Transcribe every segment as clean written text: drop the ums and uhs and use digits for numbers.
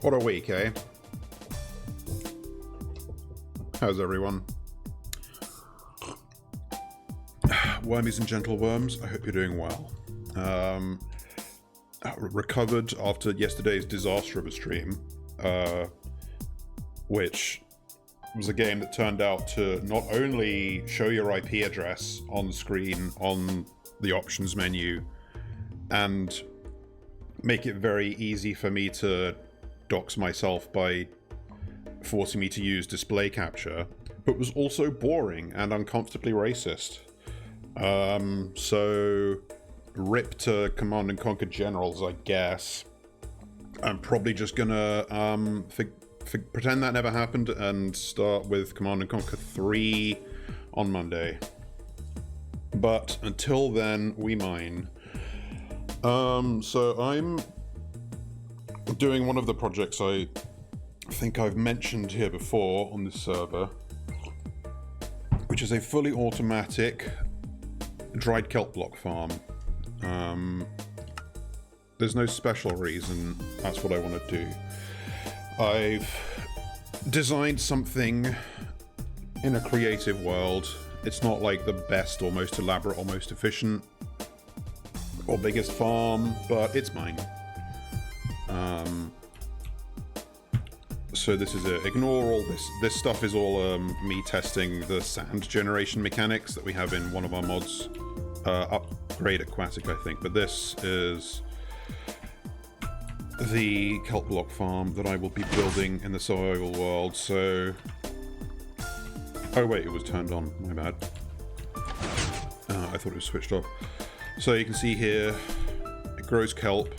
What a week, eh? How's everyone? Wormies and gentle worms, I hope you're doing well. Recovered after yesterday's disaster of a stream, which was a game that turned out to not only show your IP address on the screen on the options menu and make it very easy for me to dox myself by forcing me to use display capture, but was also boring and uncomfortably racist. So rip to Command and Conquer Generals, I guess. I'm probably just gonna pretend that never happened and start with Command and Conquer 3 on Monday. But until then, we mine. So I'm doing one of the projects I think I've mentioned here before on this server, which is a fully automatic dried kelp block farm. There's no special reason, that's what I want to do. I've designed something in a creative world. It's not like the best or most elaborate or most efficient or biggest farm, but it's mine. So this is it. Ignore all this. This stuff is all me testing the sand generation mechanics that we have in one of our mods. Upgrade Aquatic, I think. But this is the kelp block farm that I will be building in the survival world. So... Oh wait, it was turned on. My bad. I thought it was switched off. So you can see here, it grows kelp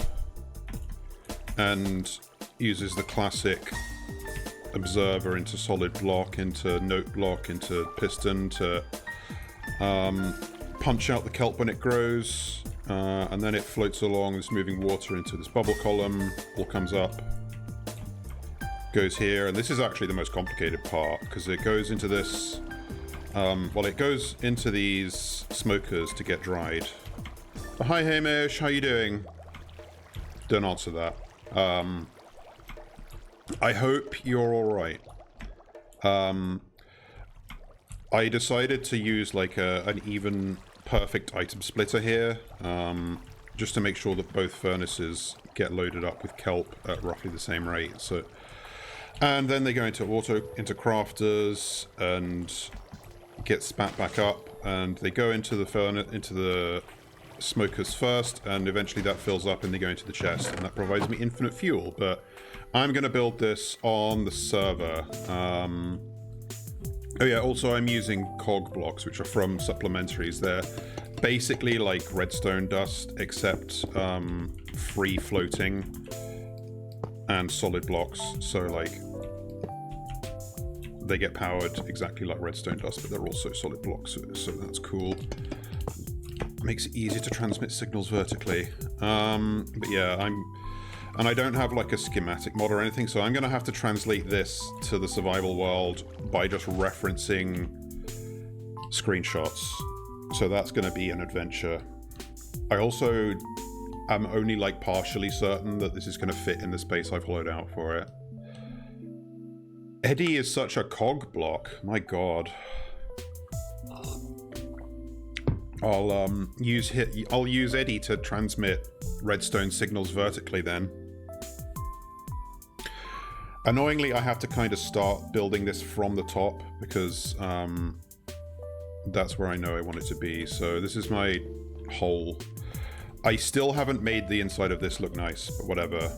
and uses the classic observer into solid block, into note block, into piston to punch out the kelp when it grows, and then it floats along this moving water into this bubble column, all comes up, goes here, and this is actually the most complicated part because it goes into this, it goes into these smokers to get dried. Hi Hamish, how you doing? Don't answer that. I hope you're alright. I decided to use like an even perfect item splitter here, just to make sure that both furnaces get loaded up with kelp at roughly the same rate. So, and then they go into crafters and get spat back up, and they go into the smokers first, and eventually that fills up and they go into the chest, and that provides me infinite fuel. But I'm going to build this on the server. Oh yeah, also I'm using cog blocks, which are from supplementaries. They're basically like redstone dust, except free floating and solid blocks. So like they get powered exactly like redstone dust, but they're also solid blocks, so that's cool. Makes it easier to transmit signals vertically. But yeah, and I don't have like a schematic mod or anything, so I'm going to have to translate this to the survival world by just referencing screenshots. So that's going to be an adventure. I also am only like partially certain that this is going to fit in the space I've hollowed out for it. Eddie is such a cog block. My god. I'll use Eddie to transmit redstone signals vertically then. Annoyingly, I have to kind of start building this from the top because that's where I know I want it to be. So this is my hole. I still haven't made the inside of this look nice, but whatever.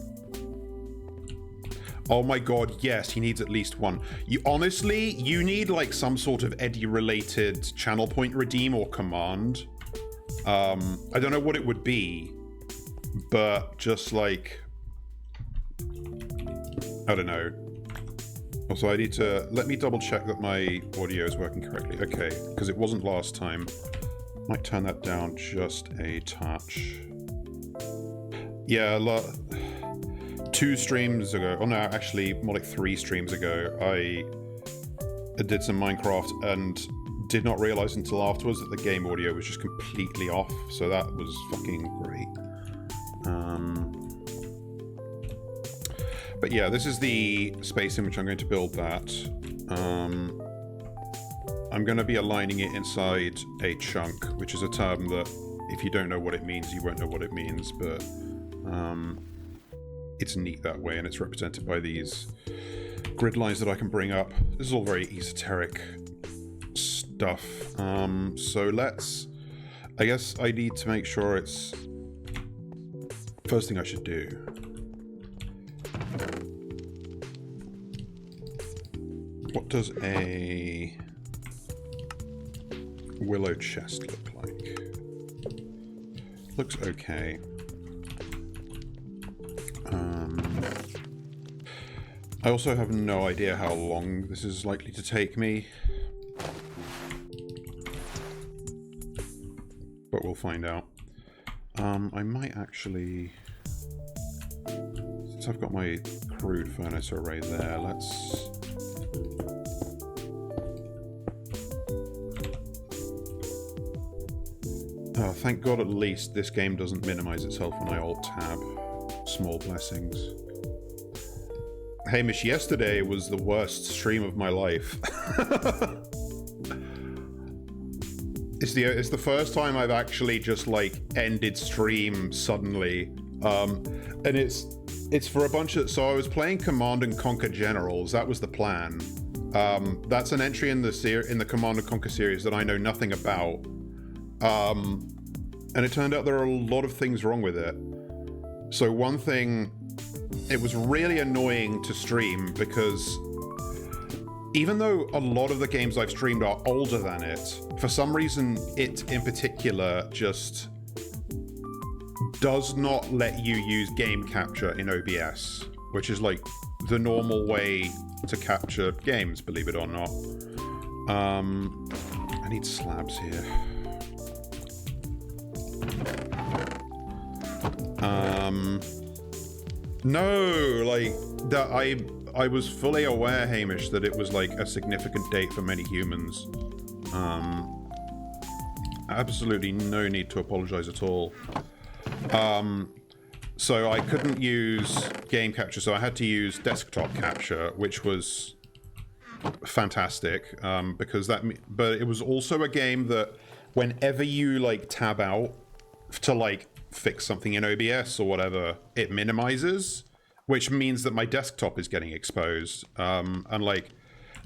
Oh my god, yes, he needs at least one. You need like some sort of Eddie-related channel point redeem or command. I don't know what it would be, but just like... I don't know. Also, I need to... Let me double check that my audio is working correctly. Okay, because it wasn't last time. Might turn that down just a touch. Yeah, 2 streams ago, oh no, actually more like 3 streams ago, I did some Minecraft and did not realize until afterwards that the game audio was just completely off, so that was fucking great. But yeah, this is the space in which I'm going to build that. I'm going to be aligning it inside a chunk, which is a term that if you don't know what it means, you won't know what it means, but it's neat that way, and it's represented by these grid lines that I can bring up. This is all very esoteric stuff. So I guess I need to make sure it's... First thing I should do. What does a willow chest look like? Looks okay. I also have no idea how long this is likely to take me. But we'll find out. I might actually... Since I've got my crude furnace array there, let's... Oh, thank God at least this game doesn't minimize itself when I Alt-Tab. Small blessings. Hamish, yesterday was the worst stream of my life. It's the first time I've actually just like ended stream suddenly, and it's for a bunch of... So I was playing Command and Conquer Generals. That was the plan. That's an entry in the Command and Conquer series that I know nothing about, and it turned out there are a lot of things wrong with it. So one thing, it was really annoying to stream because even though a lot of the games I've streamed are older than it, for some reason it in particular just does not let you use game capture in OBS, which is like the normal way to capture games, believe it or not. I need slabs here. No, like that I was fully aware, Hamish, that it was like a significant date for many humans. Absolutely no need to apologize at all. So I couldn't use game capture, so I had to use desktop capture, which was fantastic, because but it was also a game that whenever you like tab out to like fix something in OBS or whatever, it minimizes, which means that my desktop is getting exposed. And like,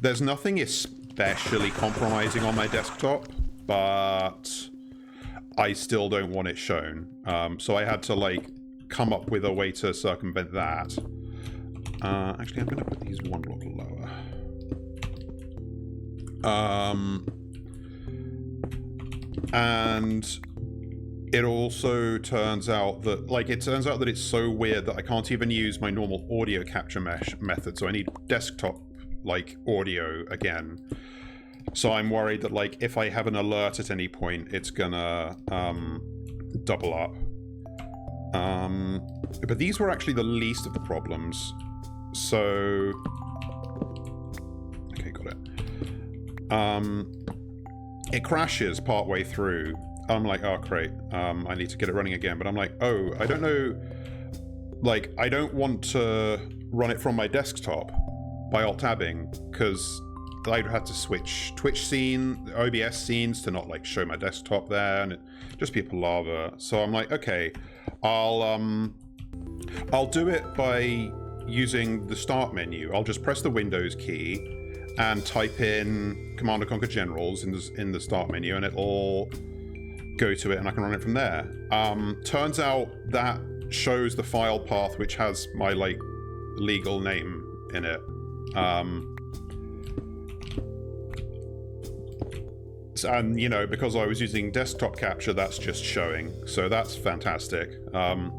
there's nothing especially compromising on my desktop, but I still don't want it shown. So I had to like come up with a way to circumvent that. Actually, I'm gonna put these one block lower. And it also turns out that, like, it's so weird that I can't even use my normal audio capture method, so I need desktop, like, audio again. So I'm worried that, like, if I have an alert at any point, it's gonna, double up. But these were actually the least of the problems. So... Okay, got it. It crashes partway through. I'm like, oh, great. I need to get it running again. But I'm like, oh, I don't know. Like, I don't want to run it from my desktop by Alt-tabbing, because I'd have to switch Twitch scene, OBS scenes to not, like, show my desktop there, and it'd just be a palaver. So I'm like, okay, I'll do it by using the start menu. I'll just press the Windows key and type in Command & Conquer Generals in the start menu, and it'll go to it and I can run it from there. Turns out that shows the file path which has my like legal name in it. And you know, because I was using desktop capture, that's just showing, so that's fantastic. But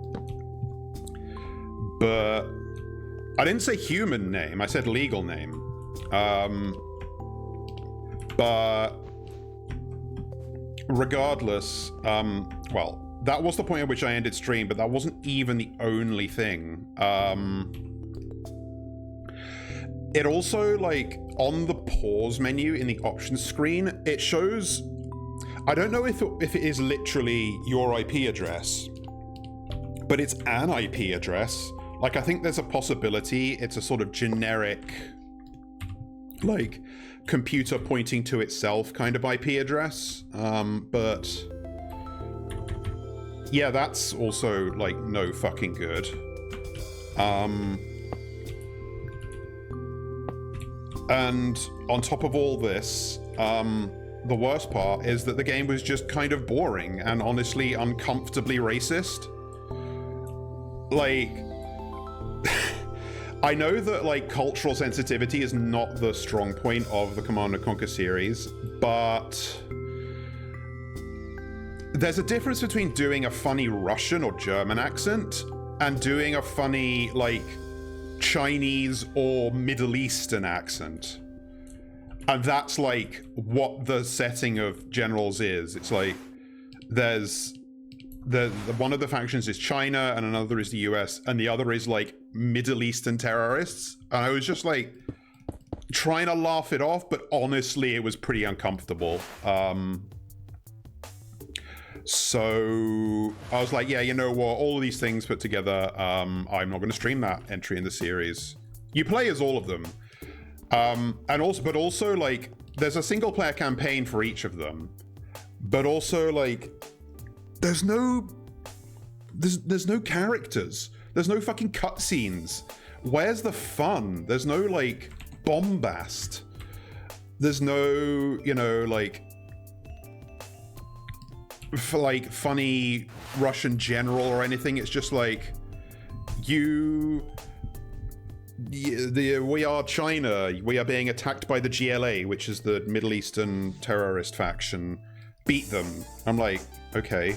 I didn't say human name, I said legal name. But regardless, well, that was the point at which I ended stream, but that wasn't even the only thing. It also, like, on the pause menu in the options screen, it shows... I don't know if it is literally your IP address, but it's an IP address. Like, I think there's a possibility it's a sort of generic, like, computer pointing to itself kind of IP address. But yeah, that's also, like, no fucking good. And on top of all this, the worst part is that the game was just kind of boring and honestly uncomfortably racist. Like, I know that, like, cultural sensitivity is not the strong point of the Command & Conquer series, but there's a difference between doing a funny Russian or German accent and doing a funny, like, Chinese or Middle Eastern accent. And that's, like, what the setting of Generals is. It's like, there's one of the factions is China and another is the US and the other is, like, Middle Eastern terrorists. And I was just, like, trying to laugh it off, but honestly it was pretty uncomfortable. So I was like, yeah, you know what, all of these things put together, I'm not going to stream that entry in the series. You play as all of them. But also, like, there's a single player campaign for each of them, but also, like, there's no characters. There's no fucking cutscenes. Where's the fun? There's no, like, bombast. There's no, you know, like, funny Russian general or anything. It's just like, we are China. We are being attacked by the GLA, which is the Middle Eastern terrorist faction. Beat them. I'm like, okay.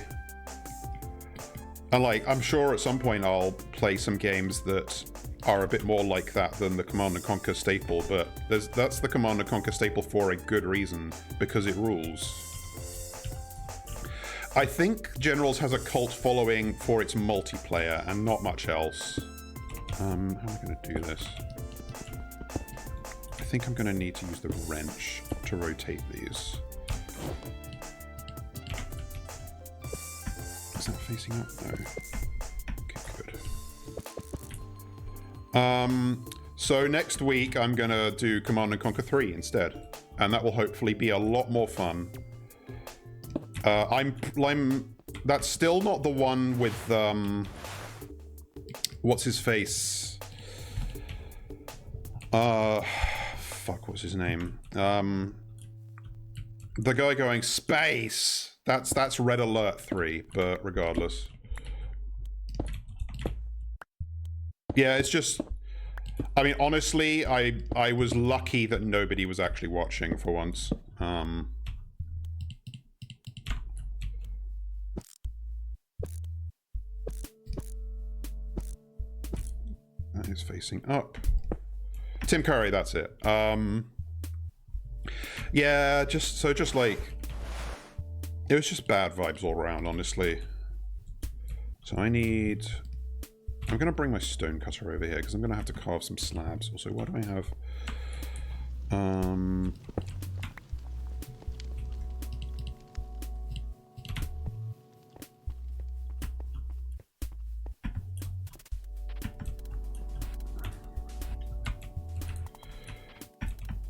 And, like, I'm sure at some point I'll play some games that are a bit more like that than the Command & Conquer staple, but that's the Command & Conquer staple for a good reason, because it rules. I think Generals has a cult following for its multiplayer and not much else. How am I going to do this? I think I'm going to need to use the wrench to rotate these. Is that facing up? No. Okay, good. So next week I'm going to do Command & Conquer 3 instead. And that will hopefully be a lot more fun. That's still not the one with, what's his face? Fuck, what's his name? The guy going space! That's Red Alert 3, but regardless. Yeah, it's just, I mean, honestly, I was lucky that nobody was actually watching for once. That is facing up. Tim Curry, that's it. Yeah, just like, it was just bad vibes all around, honestly. So I'm gonna bring my stone cutter over here because I'm gonna have to carve some slabs. Also, what do I have?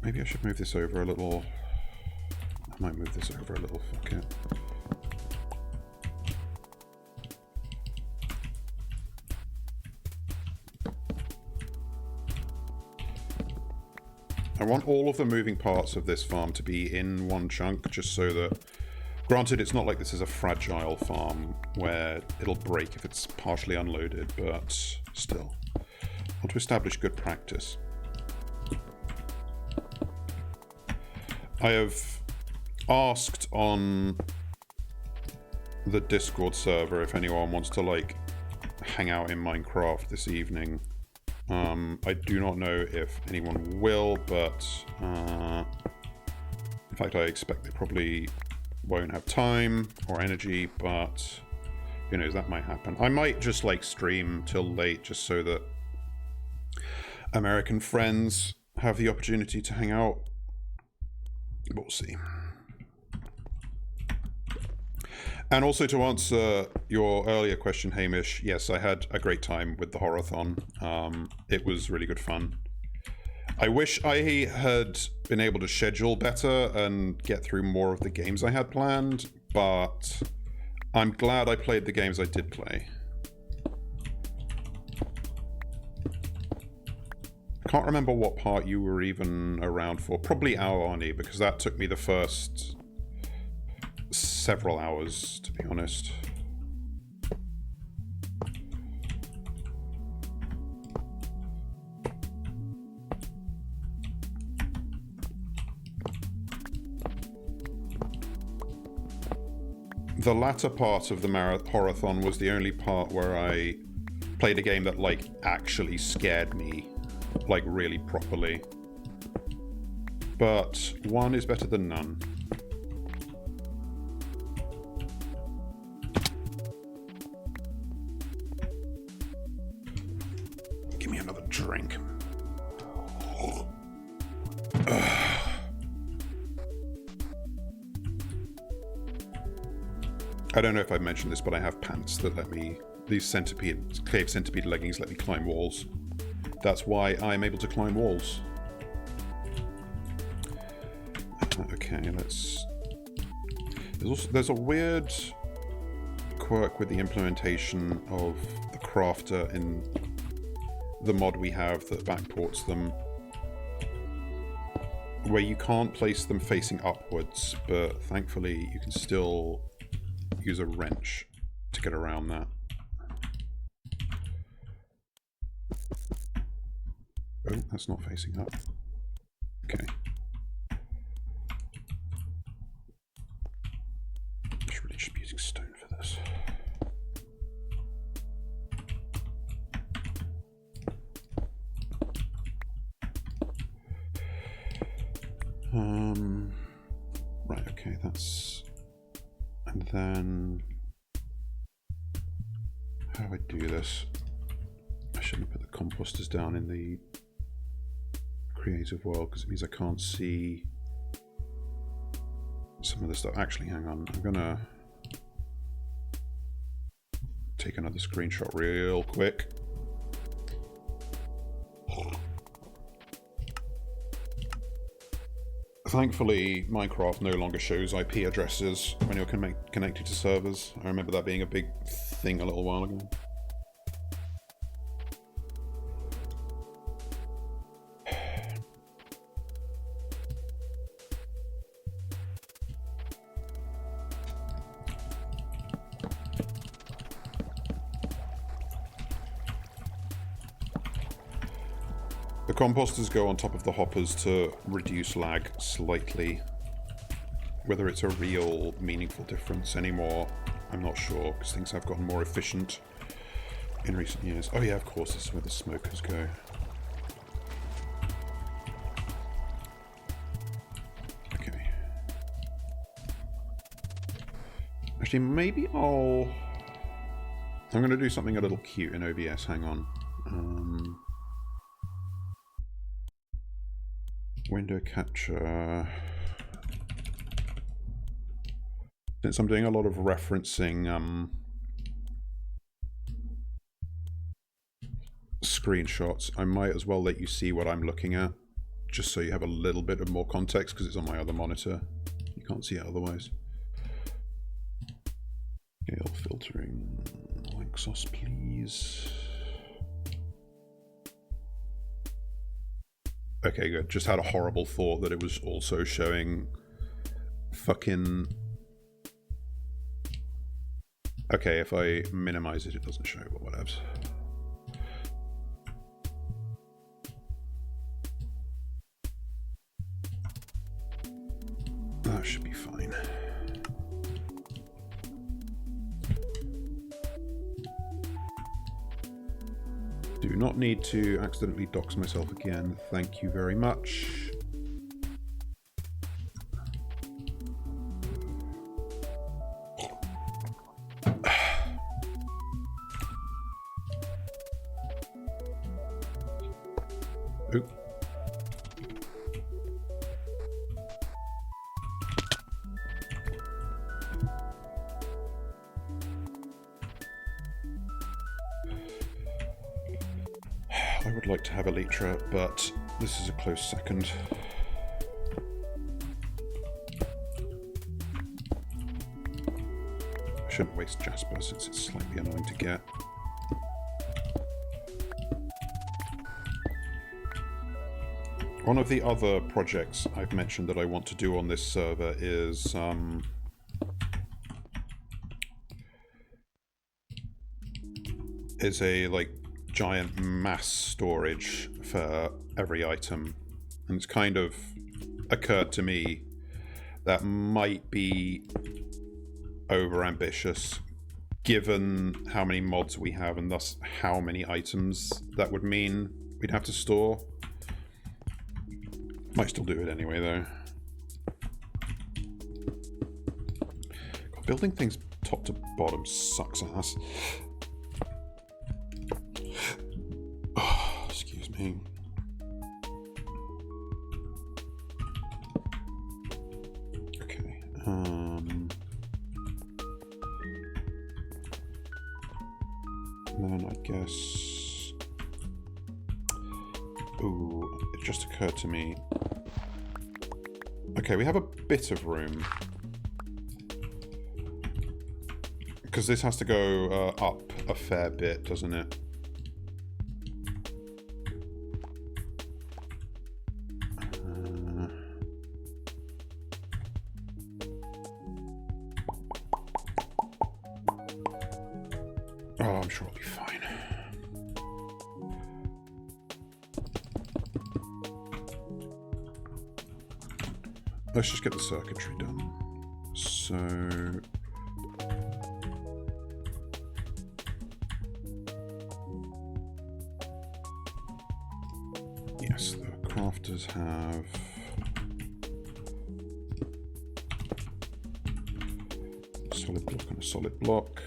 Maybe I should move this over a little. I might move this over a little, fuck it. I want all of the moving parts of this farm to be in one chunk, just so that, granted, it's not like this is a fragile farm where it'll break if it's partially unloaded, but still. I want to establish good practice. I have asked on the Discord server if anyone wants to, like, hang out in Minecraft this evening. I do not know if anyone will, but in fact I expect they probably won't have time or energy, but who knows, that might happen. I might just, like, stream till late just so that American friends have the opportunity to hang out. We'll see. And also to answer your earlier question, Hamish, yes, I had a great time with the Horathon. It was really good fun. I wish I had been able to schedule better and get through more of the games I had planned, but I'm glad I played the games I did play. I can't remember what part you were even around for. Probably our Arnie, because that took me the first several hours, to be honest. The latter part of the Horathon was the only part where I played a game that, like, actually scared me, like, really properly. But one is better than none. Give me another drink. I don't know if I've mentioned this, but I have pants that let me... These cave centipede leggings let me climb walls. That's why I'm able to climb walls. Okay, let's... There's a weird quirk with the implementation of the crafter in the mod we have that backports them, where you can't place them facing upwards, but thankfully you can still use a wrench to get around that. Oh, that's not facing up. Okay. I really should be using stone for this. Right, okay, that's... And then... How do I do this? I shouldn't put the composters down in the creative world because it means I can't see some of the stuff. Actually, hang on. I'm gonna take another screenshot real quick. Thankfully, Minecraft no longer shows IP addresses when you're connected to servers. I remember that being a big thing a little while ago. The composters go on top of the hoppers to reduce lag slightly. Whether it's a real meaningful difference anymore, I'm not sure, because things have gotten more efficient in recent years. Oh yeah, of course, this is where the smokers go. Okay. Actually, maybe I'm going to do something a little cute in OBS, hang on. Window capture. Since I'm doing a lot of referencing screenshots, I might as well let you see what I'm looking at, just so you have a little bit of more context, because it's on my other monitor. You can't see it otherwise. Scale filtering, like sauce, please. Okay, good. Just had a horrible thought that it was also showing fucking... Okay, if I minimize it, it doesn't show, but whatevs. That should be fine. Do not need to accidentally dox myself again. Thank you very much. Oop. I would like to have Elytra, but this is a close second. I shouldn't waste Jasper since it's slightly annoying to get. One of the other projects I've mentioned that I want to do on this server is a like giant mass storage for every item, and it's kind of occurred to me that might be over ambitious given how many mods we have and thus how many items that would mean we'd have to store. Might still do it anyway though. God, building things top to bottom sucks ass. Oh, excuse me. Okay. Then I guess. Ooh, it just occurred to me. Okay, we have a bit of room. Because this has to go up a fair bit, doesn't it? Oh, I'm sure it'll be fine. Let's just get the circuitry done. So... yes, the crafters have... a solid block and a solid block.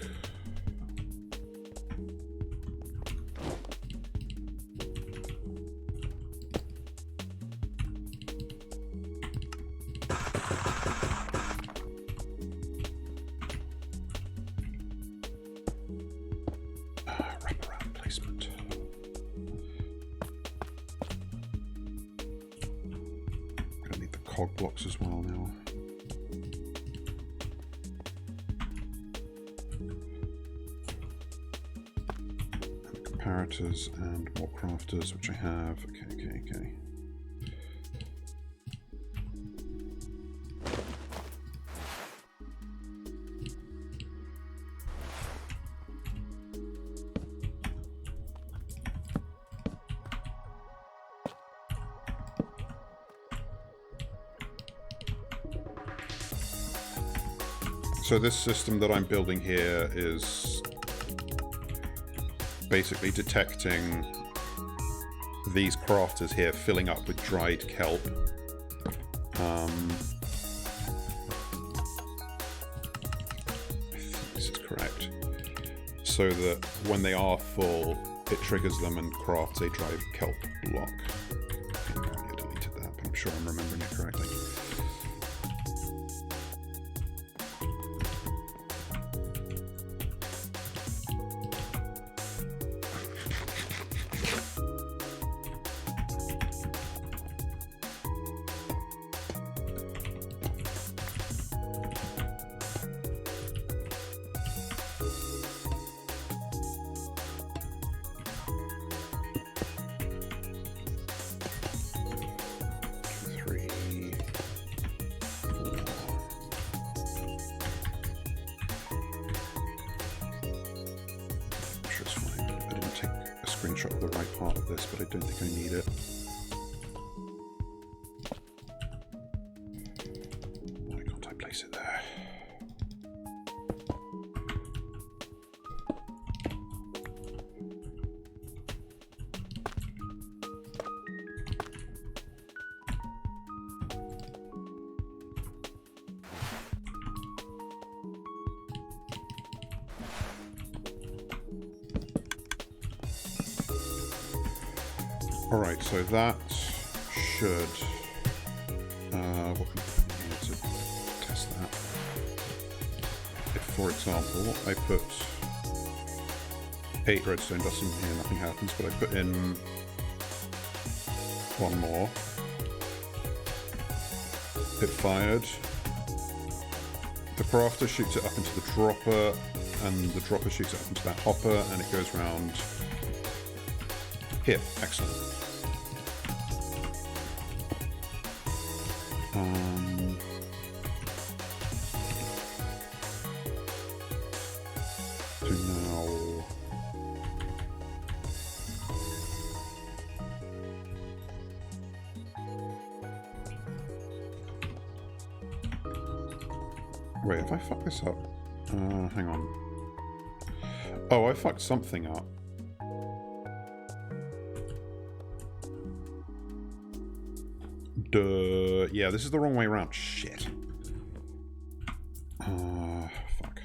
Cog blocks as well now. And comparators and more crafters, which I have. Okay. So this system that I'm building here is basically detecting these crafters here filling up with dried kelp. I think this is correct. So that when they are full, it triggers them and crafts a dried kelp block. I think I deleted that, but I'm sure I'm remembering it correctly. Screenshot of the right part of this, but I don't think I need it. Why can't I place it there? Alright, so that should... what can I need to test that? If, for example, I put 8 redstone dust in here, nothing happens, but I put in 1 more. It fired. The crafter shoots it up into the dropper, and the dropper shoots it up into that hopper, and it goes round here. Excellent. So now... Wait, have I fucked this up? Hang on. Oh, I fucked something up. Duh. Yeah, this is the wrong way around. Shit. Fuck.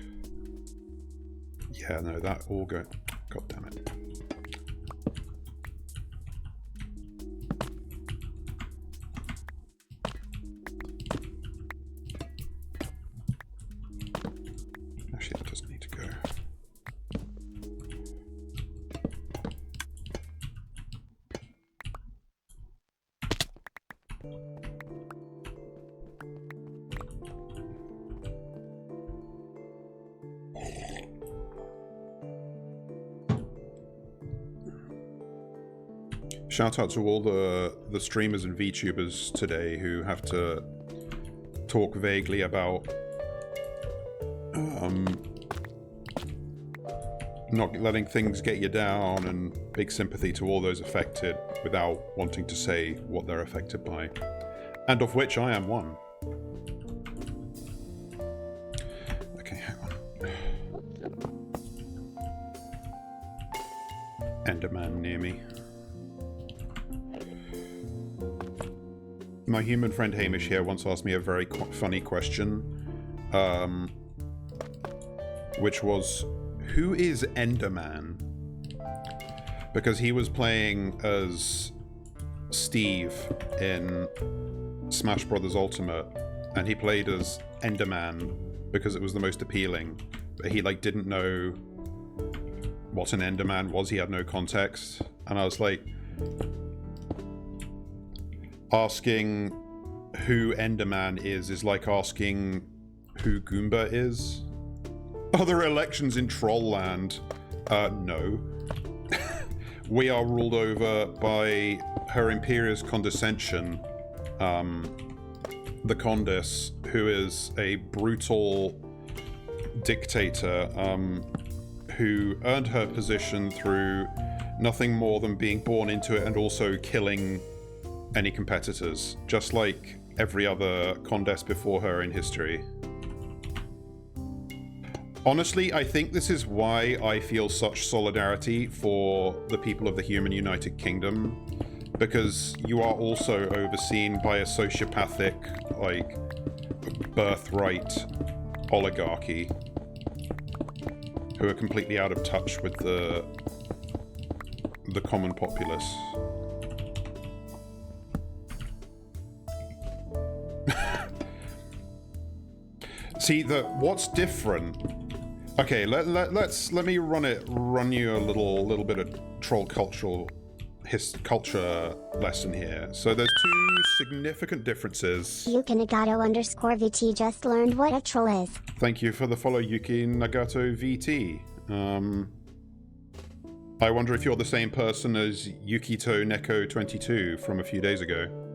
Yeah, no, that all go... God damn it. Actually, that doesn't need to go. Shout out to all the streamers and VTubers today who have to talk vaguely about not letting things get you down, and big sympathy to all those affected without wanting to say what they're affected by, and of which I am one. Okay, hang on. Enderman near me. My human friend Hamish here once asked me a very funny question, which was, who is Enderman? Because he was playing as Steve in Smash Bros. Ultimate, and he played as Enderman because it was the most appealing, but he like didn't know what an Enderman was. He had no context, and I was like, asking who Enderman is like asking who Goomba is. Are there elections in Trollland? No. We are ruled over by Her Imperious Condescension, the Condis, who is a brutal dictator who earned her position through nothing more than being born into it and also killing any competitors, just like every other Condess before her in history. Honestly, I think this is why I feel such solidarity for the people of the Human United Kingdom, because you are also overseen by a sociopathic, like, birthright oligarchy who are completely out of touch with the common populace. See, what's different? Okay, let me run you a little bit of troll culture lesson here. So there's two significant differences. Yuki Nagato _VT just learned what a troll is. Thank you for the follow, Yuki Nagato VT. I wonder if you're the same person as Yukito Neko 22 from a few days ago.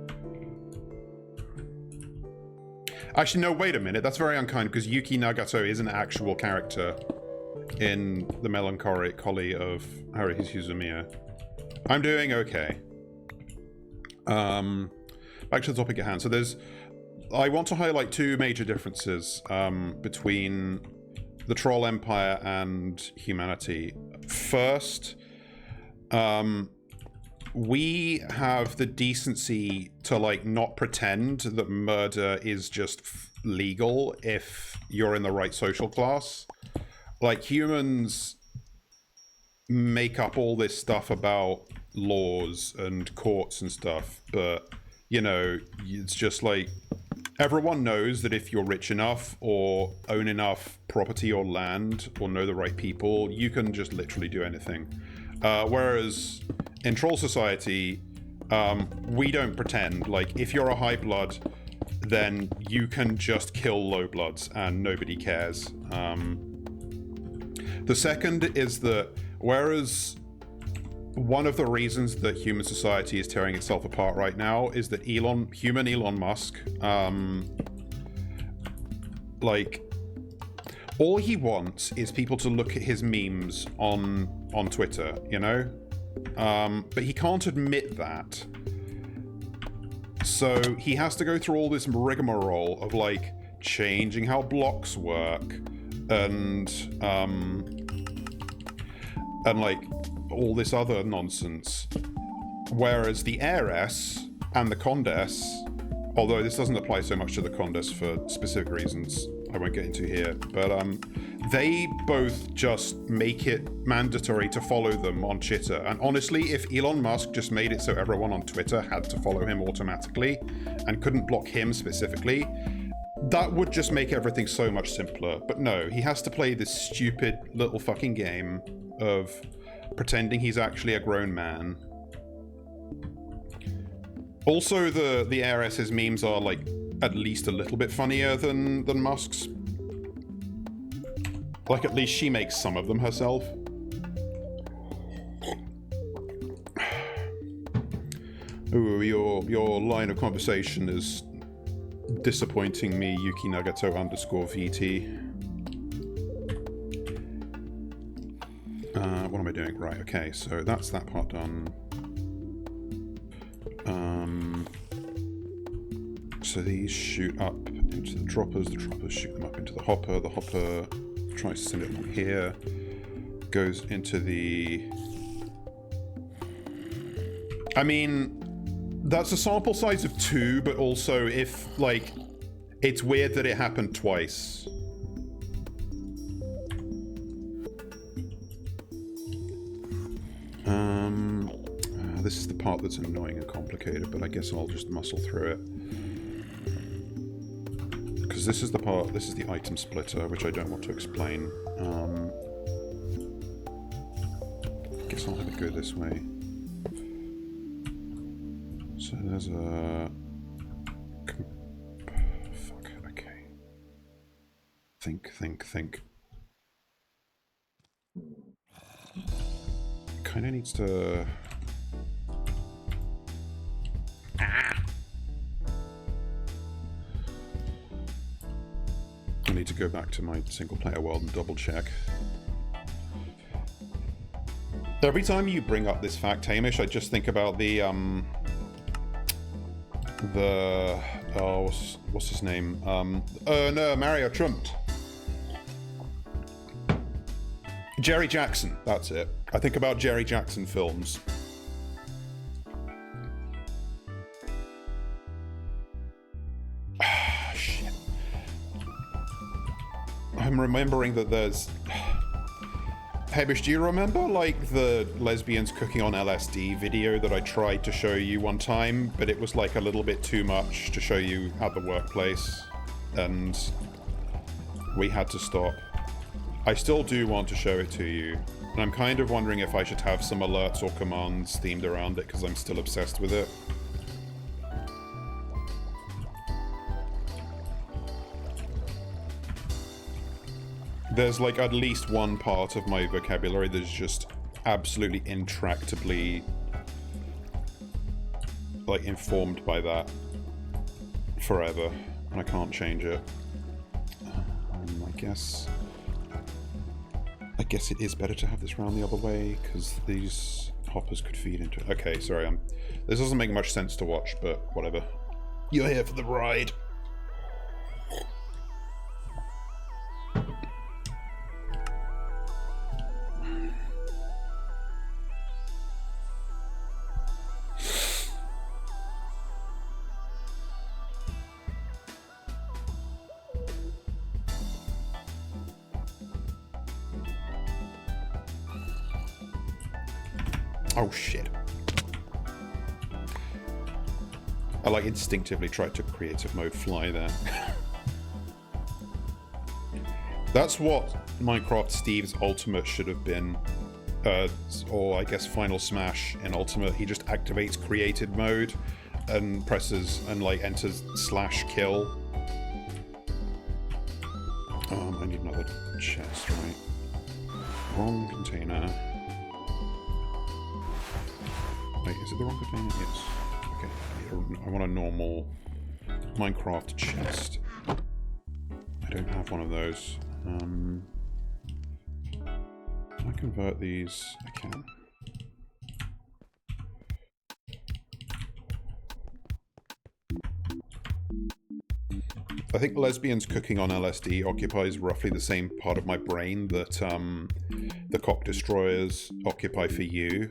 Actually, no, wait a minute. That's very unkind, because Yuki Nagato is an actual character in the Melancholy of Haruhi Suzumiya. I'm doing okay. Back to the topic at hand. So I want to highlight two major differences between the Troll Empire and humanity. First, we have the decency to, like, not pretend that murder is just legal if you're in the right social class. Like, humans make up all this stuff about laws and courts and stuff, but, you know, it's just like, everyone knows that if you're rich enough or own enough property or land or know the right people, you can just literally do anything. Whereas in Troll Society, we don't pretend. Like, if you're a high blood, then you can just kill low bloods and nobody cares. The second is that whereas one of the reasons that human society is tearing itself apart right now is that human Elon Musk, like, all he wants is people to look at his memes on Twitter, you know? But he can't admit that. So he has to go through all this rigmarole of, like, changing how blocks work and like, all this other nonsense. Whereas the heiress and the Condess, although this doesn't apply so much to the Condess for specific reasons I won't get into here, but they both just make it mandatory to follow them on Twitter. And honestly, if Elon Musk just made it so everyone on Twitter had to follow him automatically and couldn't block him specifically, that would just make everything so much simpler. But no, he has to play this stupid little fucking game of pretending he's actually a grown man. Also, the heiress's memes are, like, at least a little bit funnier than Musk's. Like, at least she makes some of them herself. Ooh, your line of conversation is disappointing me, Yuki Nagato _VT. What am I doing? Right, okay, so that's that part done. So these shoot up into the droppers shoot them up into the hopper tries to send it along here, goes into the... I mean, that's a sample size of 2, but also if, like, it's weird that it happened twice. This is the part that's annoying and complicated, but I guess I'll just muscle through it. Because this is the part, this is the item splitter, which I don't want to explain. I guess I'll have it go this way. So there's a... Fuck, okay. Think. Kinda needs to... I need to go back to my single player world and double check. Every time you bring up this fact, Hamish, I just think about the oh, what's his name? No, Mario Trump. Jerry Jackson, that's it. I think about Jerry Jackson films. Shit. I'm remembering that there's... Hamish, do you remember, like, the lesbians cooking on LSD video that I tried to show you one time, but it was, like, a little bit too much to show you at the workplace, and we had to stop. I still do want to show it to you, and I'm kind of wondering if I should have some alerts or commands themed around it, because I'm still obsessed with it. There's, like, at least one part of my vocabulary that's just absolutely intractably, like, informed by that forever, and I can't change it. I guess it is better to have this round the other way, because these hoppers could feed into it. Okay, sorry, this doesn't make much sense to watch, but whatever. You're here for the ride. Oh, shit. I like instinctively tried to creative mode fly there. That's what Minecraft Steve's ultimate should have been. Or I guess Final Smash in Ultimate. He just activates creative mode and presses and like enters /kill. I need another chest, right? Wrong container. Wait, is it the wrong container? Yes. Okay. I want a normal Minecraft chest. I don't have one of those. Can I convert these? I can. I think lesbians cooking on LSD occupies roughly the same part of my brain that the cock destroyers occupy for you.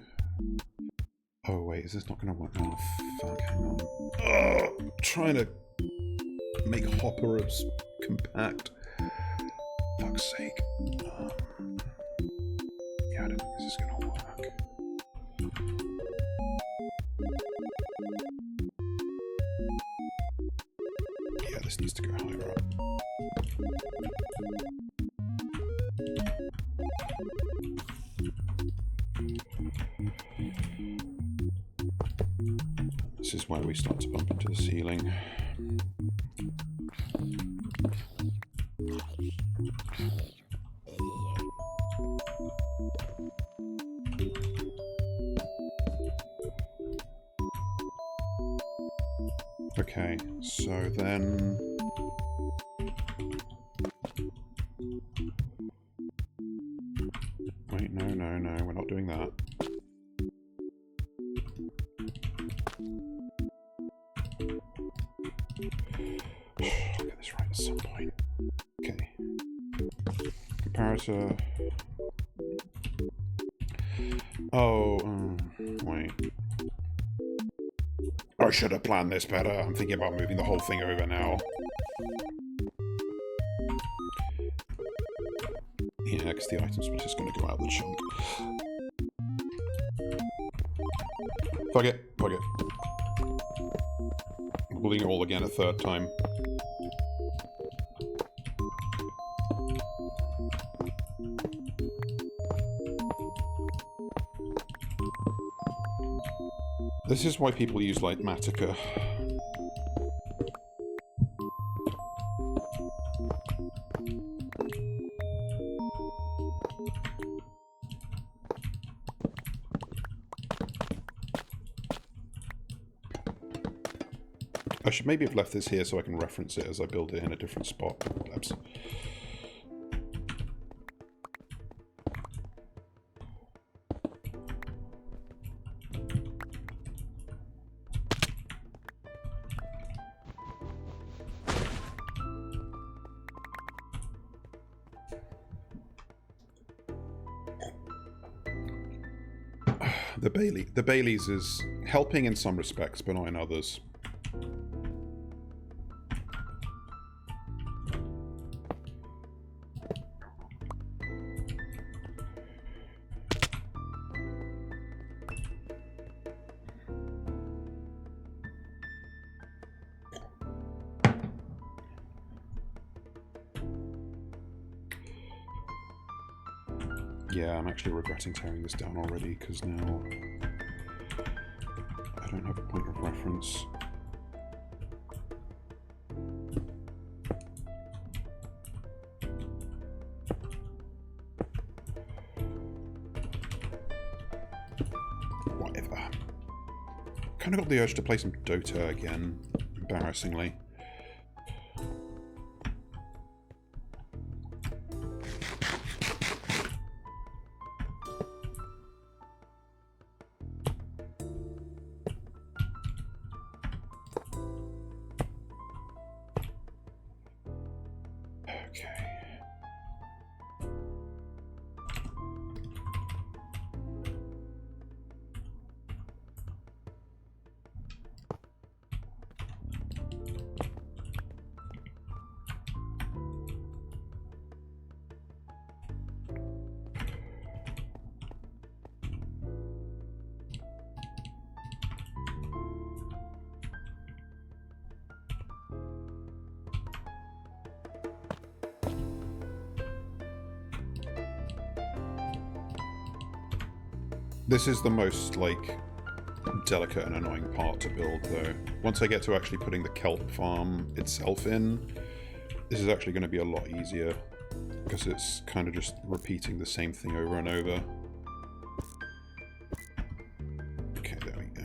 Oh wait, is this not gonna work? Oh fuck, hang on. I'm trying to make hoppers compact. Fuck's sake. Yeah, I don't think this is gonna work. Yeah, this needs to go higher up. This is where we start to bump into the ceiling. Okay, so then... Wait, no, we're not doing that. I'll get this right at some point. Okay. Comparator... Oh, wait. I should have planned this better. I'm thinking about moving the whole thing over now. Yeah, because the item split is going to go out of the chunk. Fuck it. Building it all again a third time. This is why people use, like, Matica. I should maybe have left this here so I can reference it as I build it in a different spot. Perhaps. The Baileys is helping in some respects, but not in others. Yeah, I'm actually regretting tearing this down already, because now I don't have a point of reference. Whatever. Kind of got the urge to play some Dota again, embarrassingly. This is the most, like, delicate and annoying part to build, though. Once I get to actually putting the kelp farm itself in, this is actually going to be a lot easier, because it's kind of just repeating the same thing over and over. Okay, there we go.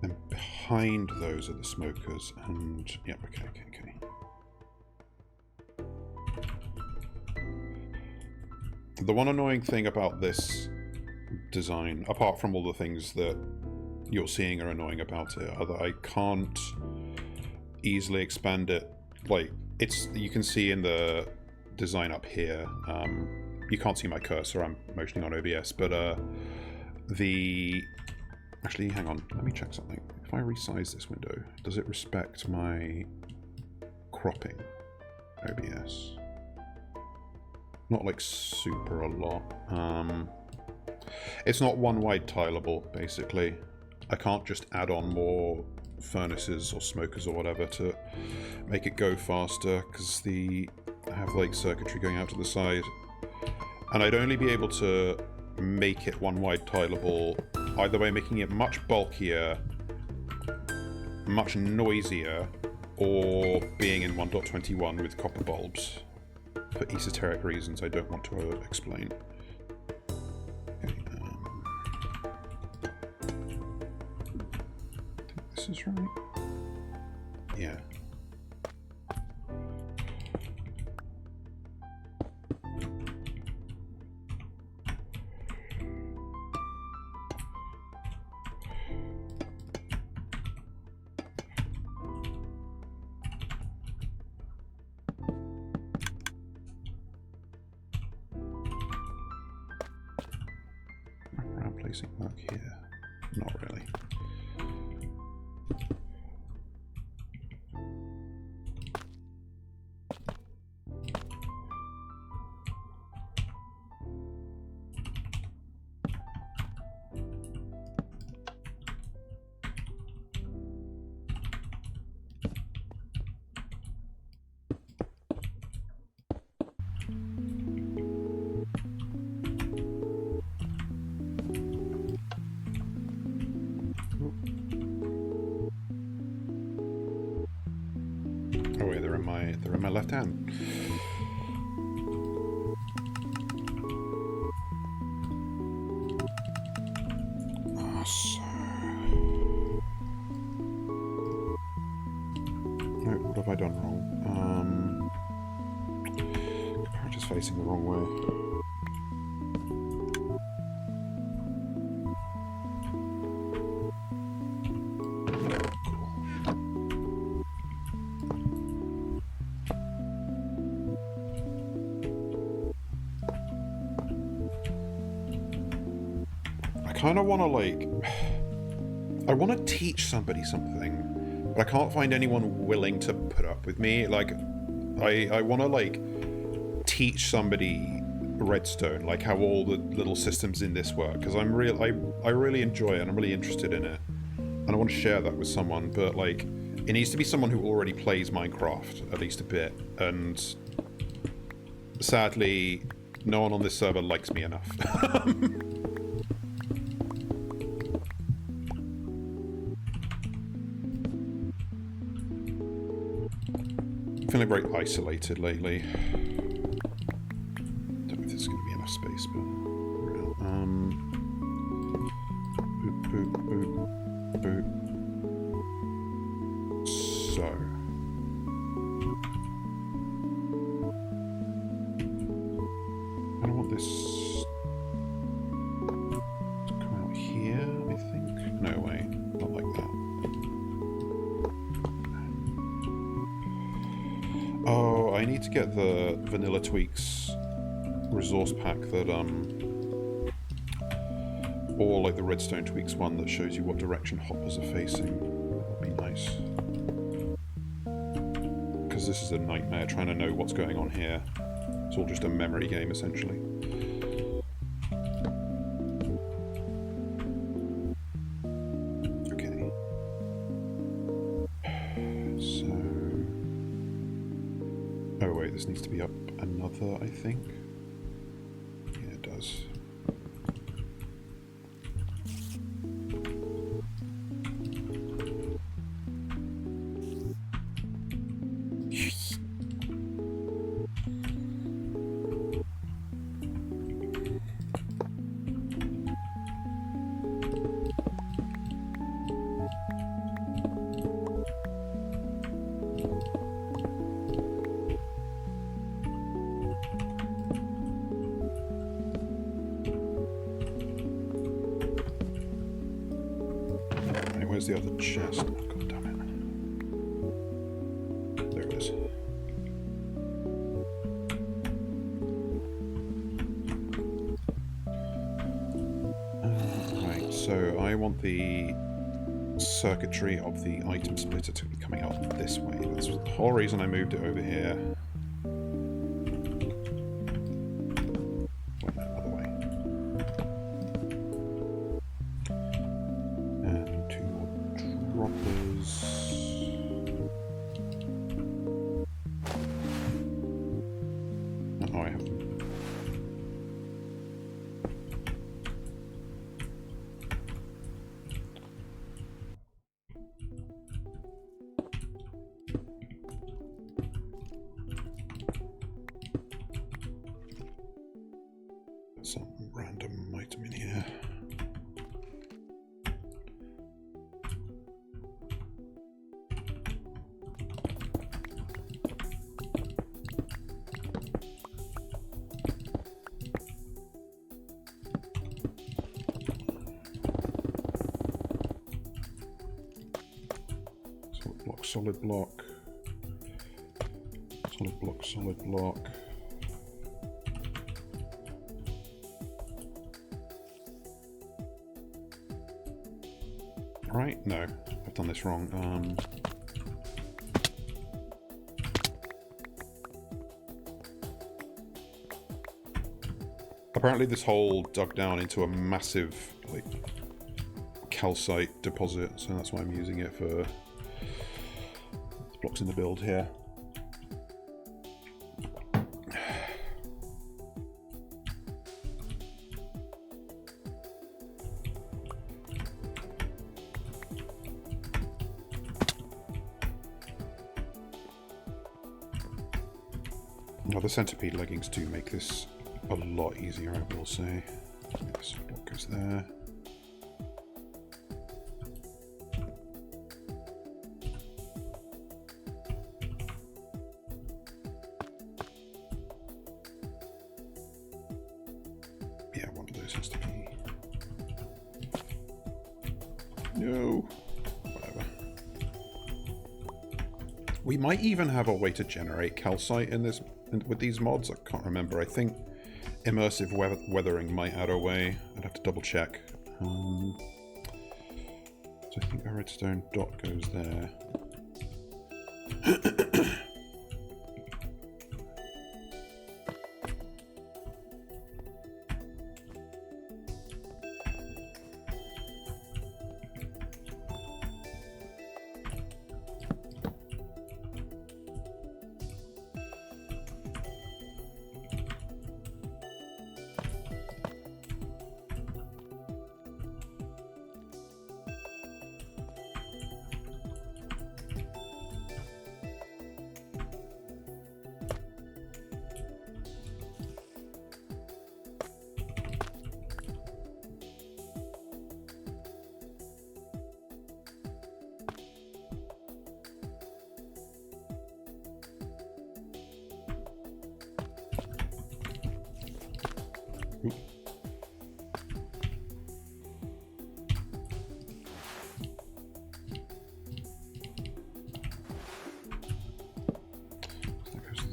And behind those are the smokers, and yep, okay. The one annoying thing about this design, apart from all the things that you're seeing are annoying about it, are that I can't easily expand it. Like, you can see in the design up here, you can't see my cursor, I'm motioning on OBS, but actually, hang on, let me check something. If I resize this window, does it respect my cropping OBS? Not like super a lot. It's not one wide tileable, basically. I can't just add on more furnaces or smokers or whatever to make it go faster, because I have like circuitry going out to the side. And I'd only be able to make it one wide tileable either by making it much bulkier, much noisier, or being in 1.21 with copper bulbs. For esoteric reasons I don't want to explain. Okay, I think this is right. Yeah. Placing work here. Not really. Oh wait, they're in my left hand. Oh, so... Right, what have I done wrong? Character's facing the wrong way. I kind of want to, like... I want to teach somebody something, but I can't find anyone willing to put up with me. Like, I want to, like, teach somebody redstone, like how all the little systems in this work, because I really enjoy it and I'm really interested in it. And I want to share that with someone, but, like, it needs to be someone who already plays Minecraft, at least a bit. And sadly, no one on this server likes me enough. Feeling very isolated lately. Don't know if there's going to be enough space, but boop, boop, boop, boop. So I don't want this to come out here, I think. No way, not like that. Oh, I need to get the Vanilla Tweaks resource pack that, or like the Redstone Tweaks one that shows you what direction hoppers are facing. That would be nice. Because this is a nightmare trying to know what's going on here. So It's all just a memory game, essentially. Okay. So... oh wait, this needs to be up another, I think. Yeah, it does. Where's the other chest? Oh, God damn it. There it is. Right, so I want the circuitry of the item splitter to be coming out this way. That's the whole reason I moved it over here. Wait, no, other way. And two more droppers. Oh, I have them. Some random item in here. Solid block, solid block, solid block. Right? No, I've done this wrong. Apparently this hole dug down into a massive, like, calcite deposit, so that's why I'm using it for blocks in the build here. Now the centipede leggings do make this a lot easier, I will say. This block goes there. Yeah, one of those has to be. No. Whatever. We might even have a way to generate calcite in this with these mods. I can't remember. I think immersive weathering might add a way. I'd have to double check. So I think the redstone dot goes there.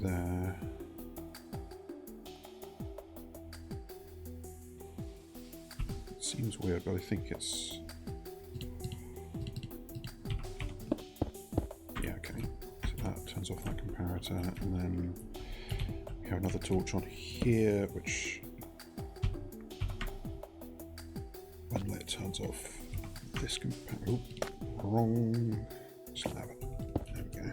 There. It seems weird, but I think it's... yeah, okay. So that turns off that comparator, and then We have another torch on here, which unlit turns off this component. Oh, wrong slab. There we go.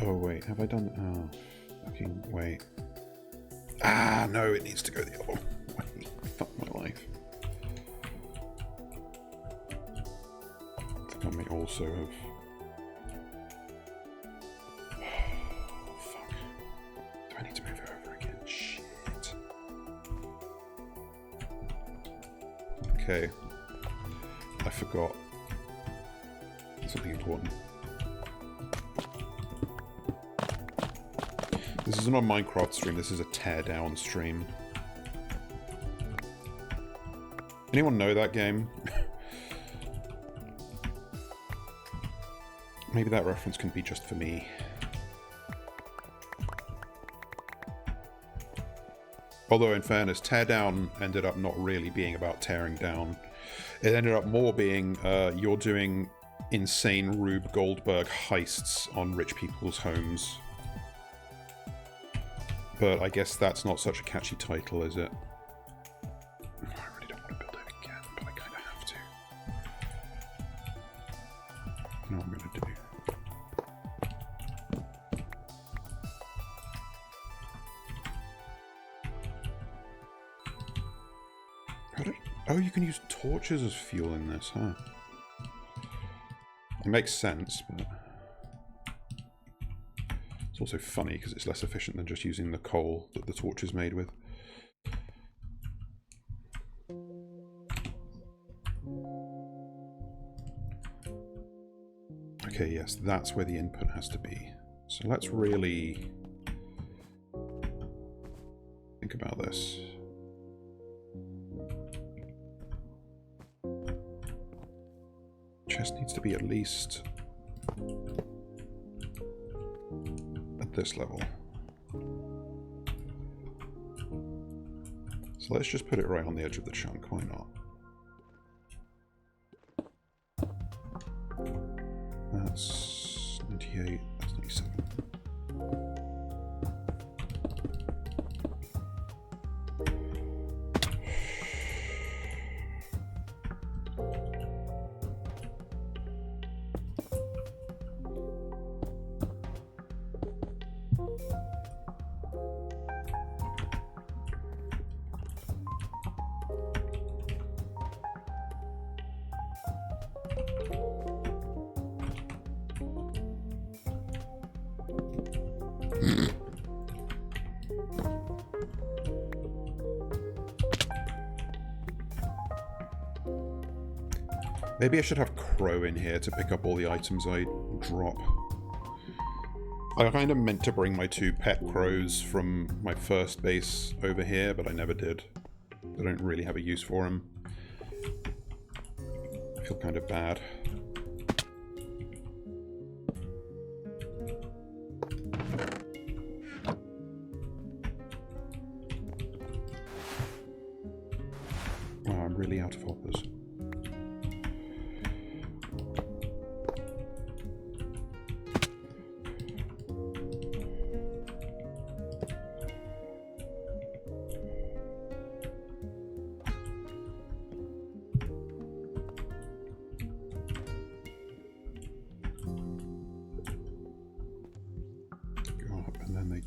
Oh wait, have I done? Oh, fucking wait. Ah, no, it needs to go the other way. Fuck my life. I think I may also have. Oh, fuck. Do I need to move it over again? Shit. Okay. I forgot something important. This isn't a Minecraft stream, this is a teardown stream. Anyone know that game? Maybe that reference can be just for me. Although in fairness, teardown ended up not really being about tearing down. It ended up more being you're doing insane Rube Goldberg heists on rich people's homes. But I guess that's not such a catchy title, is it? I really don't want to build it again, but I kind of have to. You know what I'm going to do. Oh, you can use torches as fuel in this, huh? It makes sense, but it's also funny because it's less efficient than just using the coal that the torch is made with. Okay, yes, that's where the input has to be. So let's really think about this. Chest needs to be at least at this level. So let's just put it right on the edge of the chunk, why not? That's 98, that's 97. Maybe I should have Crow in here to pick up all the items I drop. I kind of meant to bring my 2 pet crows from my first base over here, but I never did. I don't really have a use for them. I feel kind of bad. Oh, I'm really out of hoppers.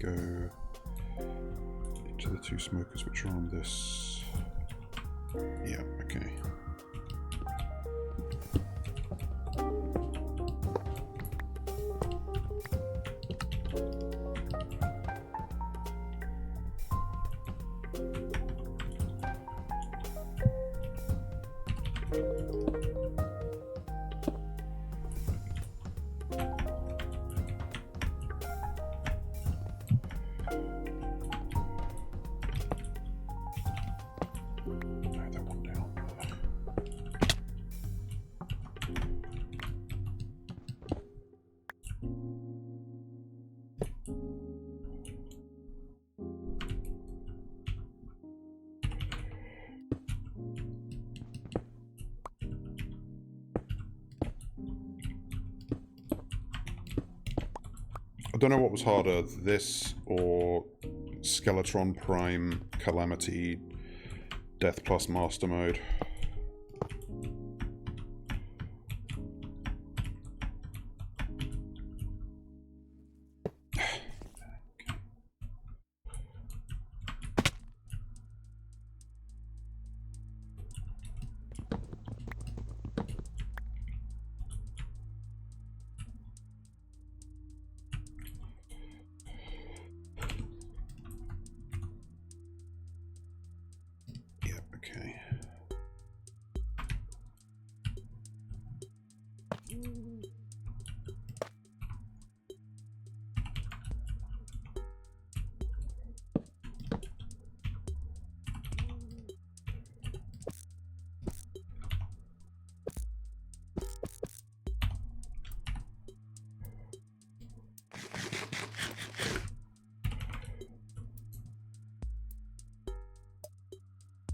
Go into the 2 smokers which are on this. Yeah, okay. I don't know what was harder, this or Skeletron Prime Calamity Death Plus Master Mode. Okay.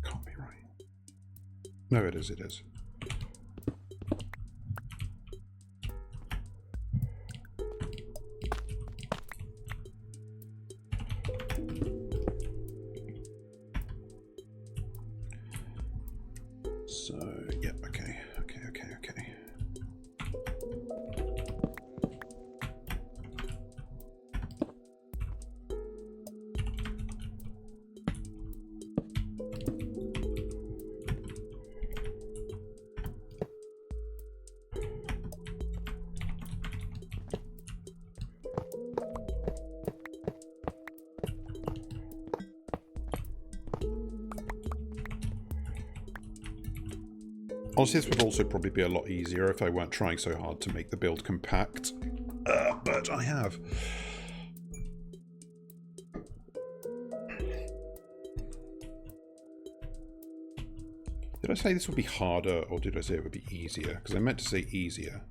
Can't be right. No, it is, it is. So, yeah, okay. Honestly, this would also probably be a lot easier if I weren't trying so hard to make the build compact. But I have. Did I say this would be harder, or did I say it would be easier? Because I meant to say easier.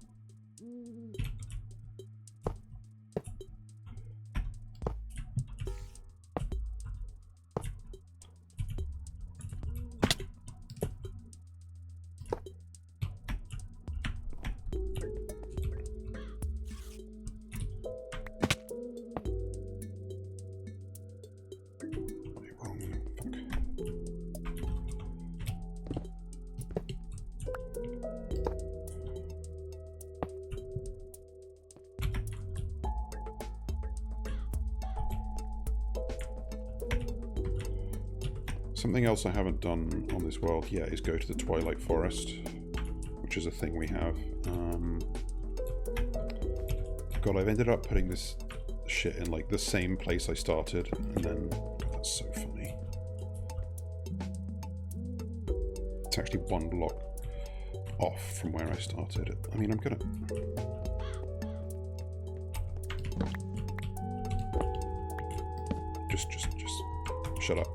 Something else I haven't done on this world yet is go to the Twilight ForeSt, which is a thing we have. God, I've ended up putting this shit in like the same place I started, and then God, that's so funny. It's actually one block off from where I started. I mean, I'm gonna... Just shut up.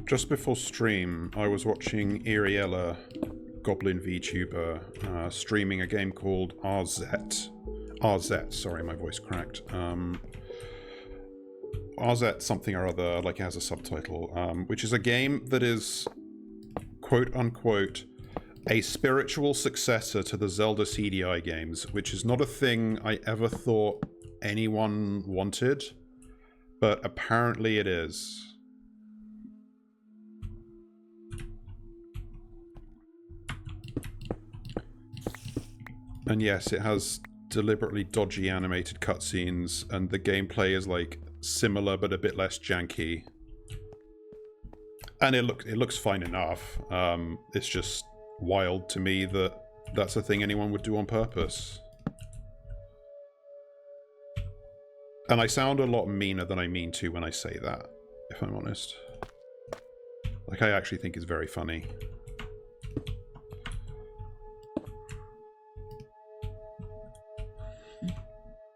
just before stream, I was watching Ariella, Goblin VTuber, streaming a game called RZ. RZ, sorry, my voice cracked. RZ something or other, like it has a subtitle, which is a game that is, quote-unquote, a spiritual successor to the Zelda CDI games, which is not a thing I ever thought anyone wanted, but apparently it is. And yes, it has deliberately dodgy animated cutscenes, and the gameplay is like similar but a bit less janky. And it looks fine enough. It's just wild to me that that's a thing anyone would do on purpose. And I sound a lot meaner than I mean to when I say that, if I'm honest. Like, I actually think it's very funny.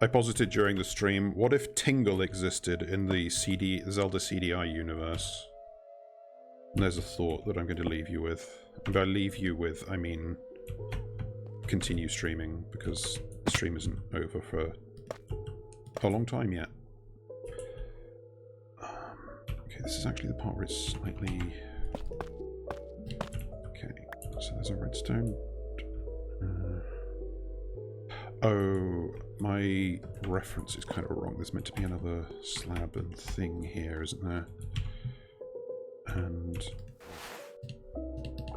I posited during the stream, what if Tingle existed in the Zelda CDI universe? And there's a thought that I'm going to leave you with. And by leave you with, I mean continue streaming, because the stream isn't over for a long time yet. Okay, this is actually the part where it's slightly... Okay, so there's a redstone. Oh, my reference is kind of wrong. There's meant to be another slab and thing here, isn't there? And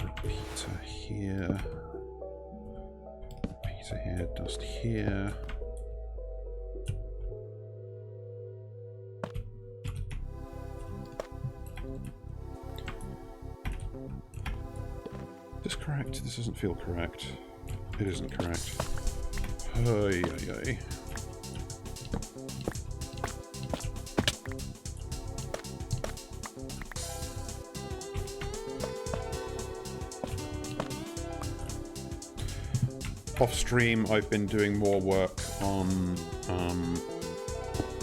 repeater here. Repeater here, dust here. Is this correct? This doesn't feel correct. It isn't correct. Ay, ay, ay. Off stream, I've been doing more work on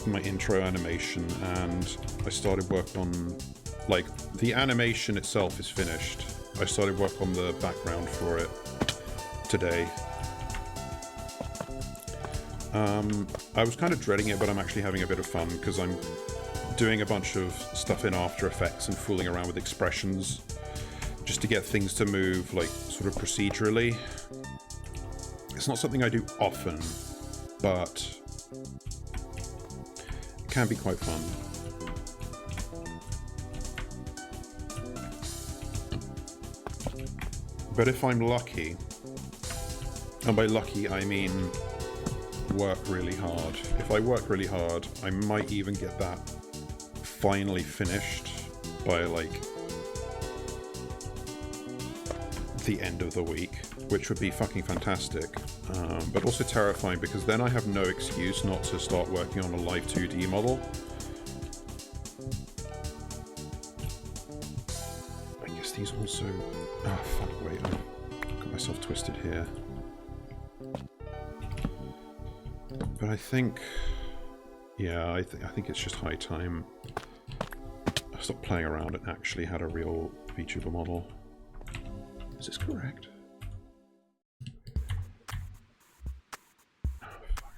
my intro animation, and I started work on, like, the animation itself is finished. I started work on the background for it today. I was kind of dreading it, but I'm actually having a bit of fun because I'm doing a bunch of stuff in After Effects and fooling around with expressions just to get things to move, like, sort of procedurally. It's not something I do often, but it can be quite fun. But if I'm lucky, and by lucky I mean work really hard. If I work really hard, I might even get that finally finished by, like, the end of the week, which would be fucking fantastic, but also terrifying because then I have no excuse not to start working on a live 2D model. I guess these also... Ah, fuck, wait, I got myself twisted here. But I think... Yeah, I think it's just high time I stopped playing around and actually had a real VTuber model. Is this correct? Oh, fuck.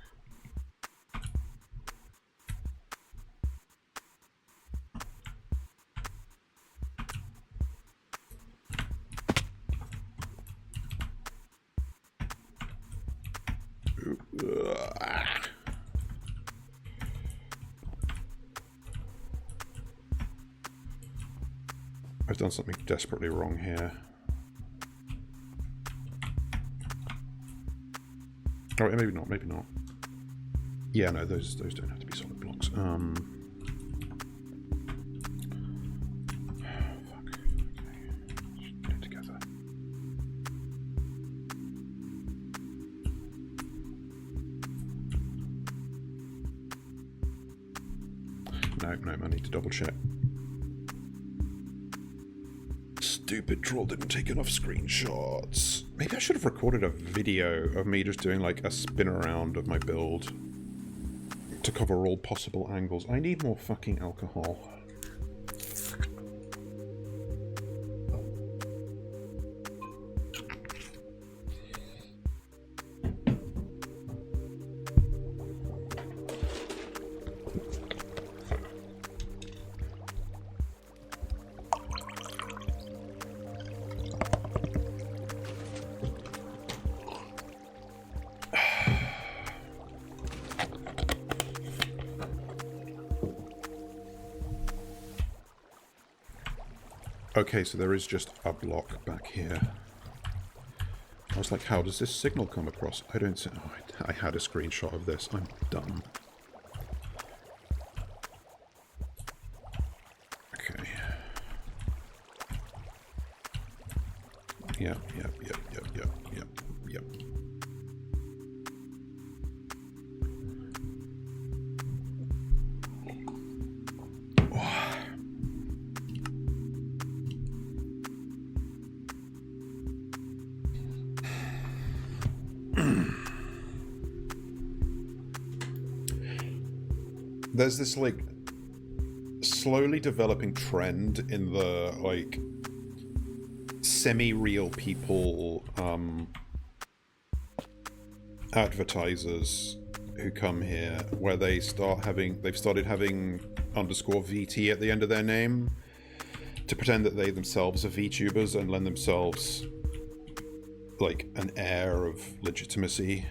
I've done something desperately wrong here. Oh, maybe not, maybe not. Yeah, no, those don't have to be solid blocks. Fuck. Okay. Just get it together. No, I need to double check. Stupid troll didn't take enough screenshots. Maybe I should have recorded a video of me just doing like a spin around of my build to cover all possible angles. I need more fucking alcohol. Okay, so there is just a block back here. I was like, how does this signal come across? I don't see... Oh, I had a screenshot of this. I'm dumb. Okay. Yep. There's this, like, slowly developing trend in the, like, semi-real people, advertisers who come here, where they've started having _VT at the end of their name to pretend that they themselves are VTubers and lend themselves, like, an air of legitimacy.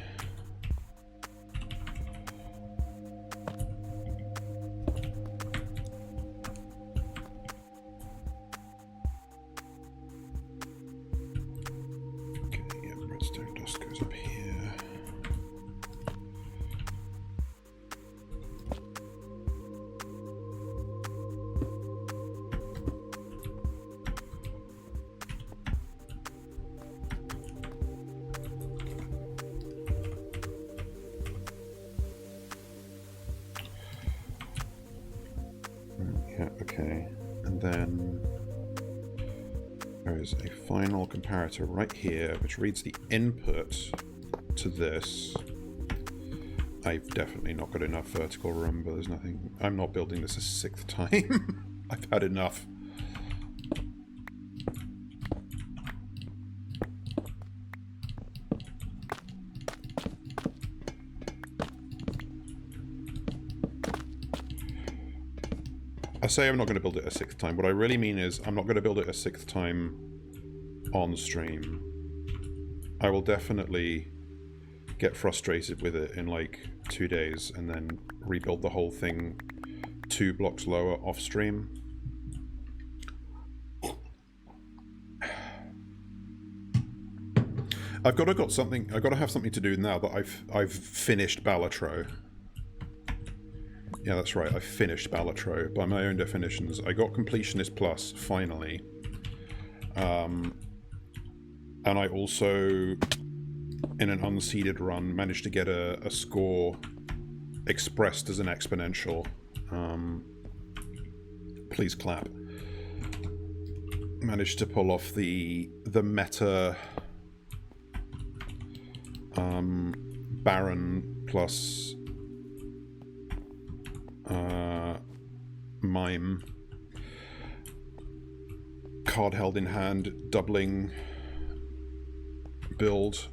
Okay, and then there is a final comparator right here, which reads the input to this. I've definitely not got enough vertical room, but there's nothing... I'm not building this a 6th time. I've had enough. I say I'm not going to build it a 6th time. What I really mean is I'm not going to build it a 6th time on stream. I will definitely get frustrated with it in like 2 days and then rebuild the whole thing 2 blocks lower off stream. I've got to have something to do now that I've finished Balatro. Yeah, that's right. I finished Balatro by my own definitions. I got Completionist Plus, finally. And I also, in an unseeded run, managed to get a score expressed as an exponential. Please clap. Managed to pull off the meta Baron plus Mime card held in hand doubling build.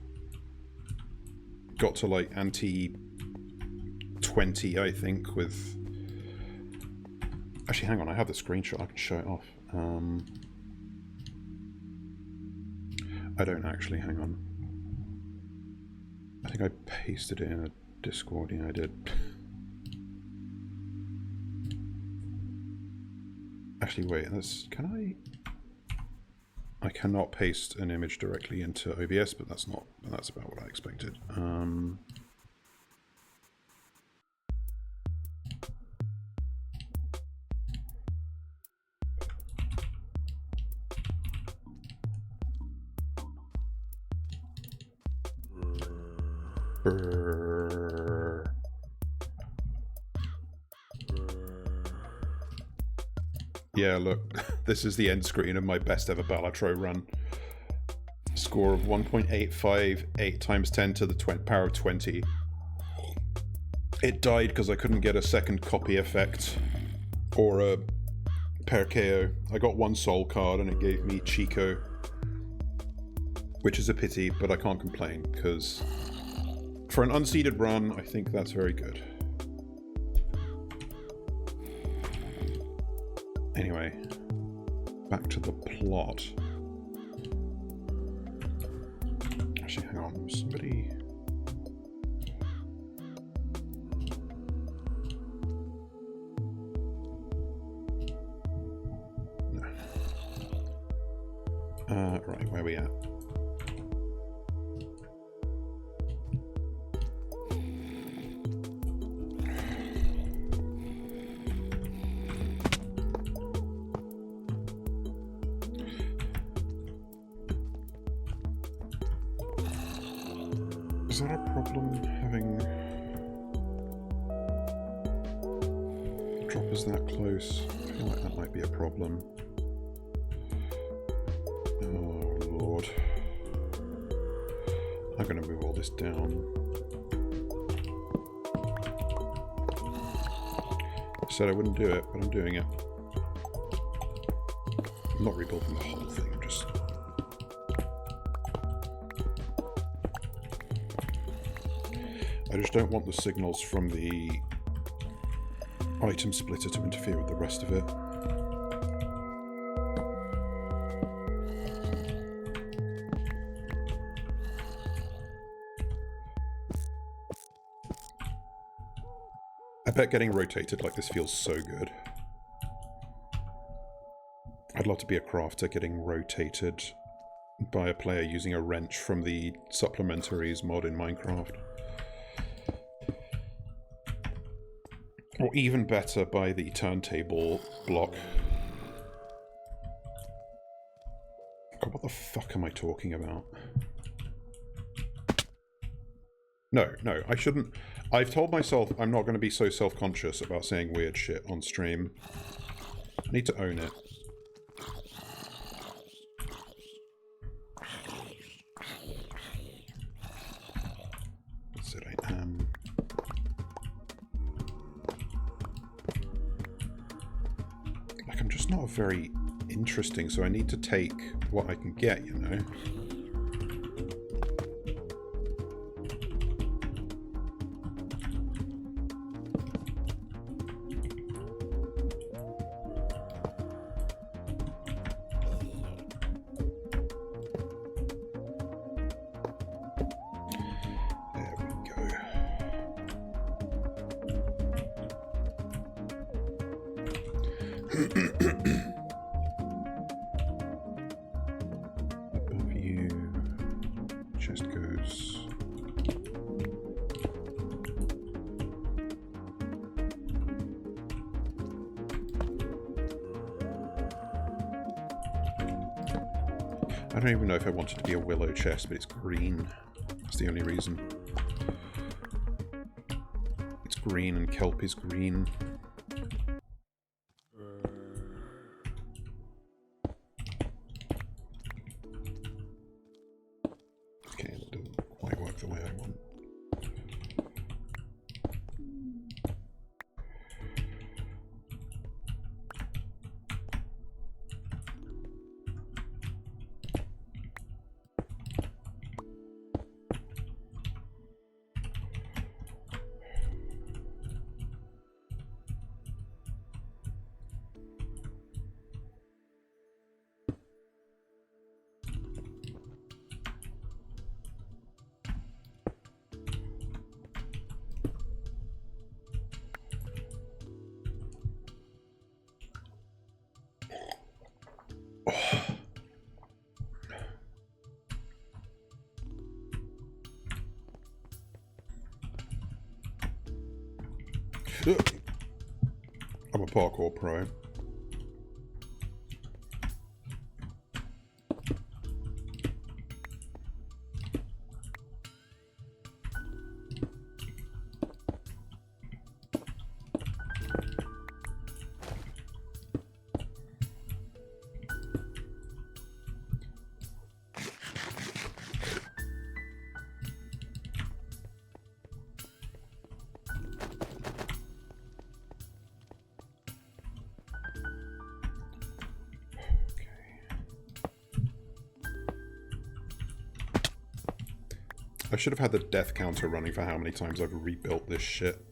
Got to like anti 20, I think, with... Actually, hang on, I have the screenshot, I can show it off. I don't actually, hang on. I think I pasted it in a Discord, yeah I did. Actually, wait, can I cannot paste an image directly into OBS, but that's about what I expected. Yeah, look, this is the end screen of my best ever Balatro run. Score of 1.858 times 10 to the power of 20. It died because I couldn't get a second copy effect or a pair KO. I got 1 soul card and it gave me Chico, which is a pity, but I can't complain because for an unseeded run, I think that's very good. Anyway, back to the plot. Actually, hang on, somebody... No. Right, where are we at? Is that a problem, having droppers that close? I feel like that might be a problem. Oh, Lord. I'm going to move all this down. I said I wouldn't do it, but I'm doing it. I'm not rebuilding the whole thing, I'm just... I just don't want the signals from the item splitter to interfere with the rest of it. I bet getting rotated like this feels so good. I'd love to be a crafter getting rotated by a player using a wrench from the supplementaries mod in Minecraft. Or even better, by the turntable block. God, what the fuck am I talking about? No, I shouldn't. I've told myself I'm not going to be so self-conscious about saying weird shit on stream. I need to own it. That's it, I am. I'm just not very interesting, so I need to take what I can get, you know? There we go. Above you, chest goes. I don't even know if I want it to be a willow chest, but it's green. That's the only reason. It's green and kelp is green. Okay, that doesn't quite work the way I want. I'm a parkour pro. I should have had the death counter running for how many times I've rebuilt this shit.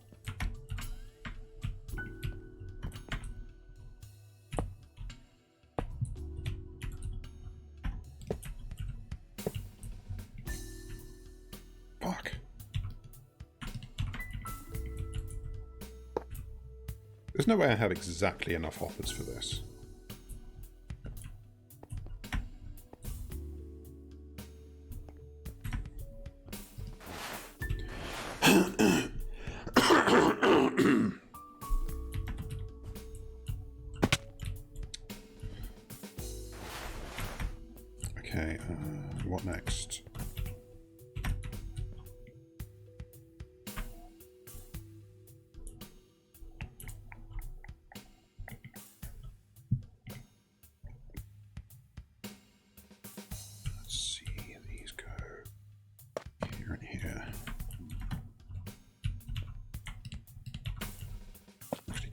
Fuck. There's no way I have exactly enough hoppers for this.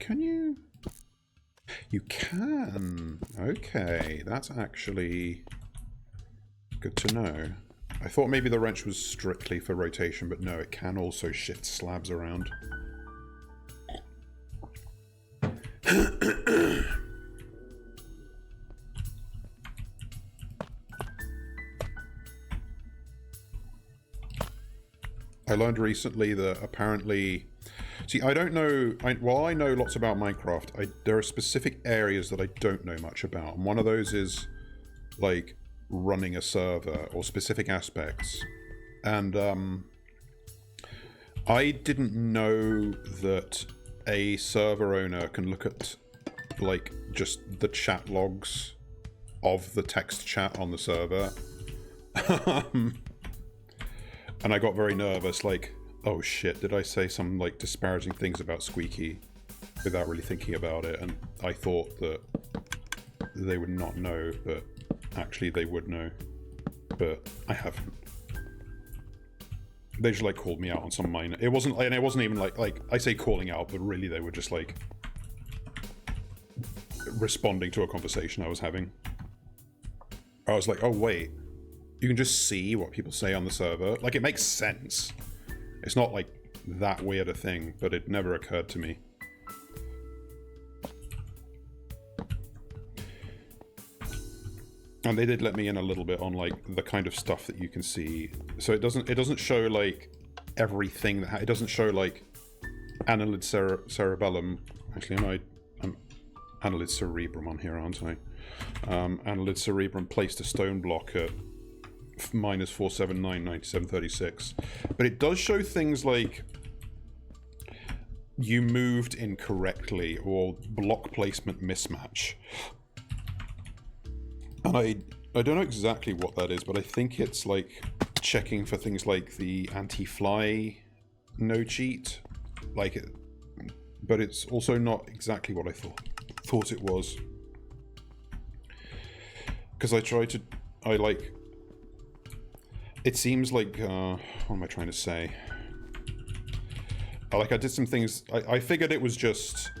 Can you? You can. Okay, that's actually good to know. I thought maybe the wrench was strictly for rotation, but no, it can also shift slabs around. I learned recently that apparently... See, I don't know... While I know lots about Minecraft, there are specific areas that I don't know much about. And one of those is, like, running a server, or specific aspects. And, I didn't know that a server owner can look at, like, just the chat logs of the text chat on the server. And I got very nervous, like, oh shit, did I say some, like, disparaging things about Squeaky without really thinking about it? And I thought that they would not know, but actually they would know. But I haven't. They just, like, called me out on some minor... It wasn't, and it wasn't even, like, I say calling out, but really they were just, like, responding to a conversation I was having. I was like, oh, wait. You can just see what people say on the server. Like, it makes sense. It's not, like, that weird a thing, but it never occurred to me. And they did let me in a little bit on, like, the kind of stuff that you can see. So it doesn't show, like, everything that... It doesn't show, like, annelid cerebellum. Actually, I'm annelid cerebrum on here, aren't I? Annelid cerebrum placed a stone block at minus 479, 9736. But it does show things like you moved incorrectly or block placement mismatch. And I don't know exactly what that is, but I think it's like checking for things like the anti-fly no cheat, like it, but it's also not exactly what I thought it was. Because it seems like, what am I trying to say? I did some things, I figured it was just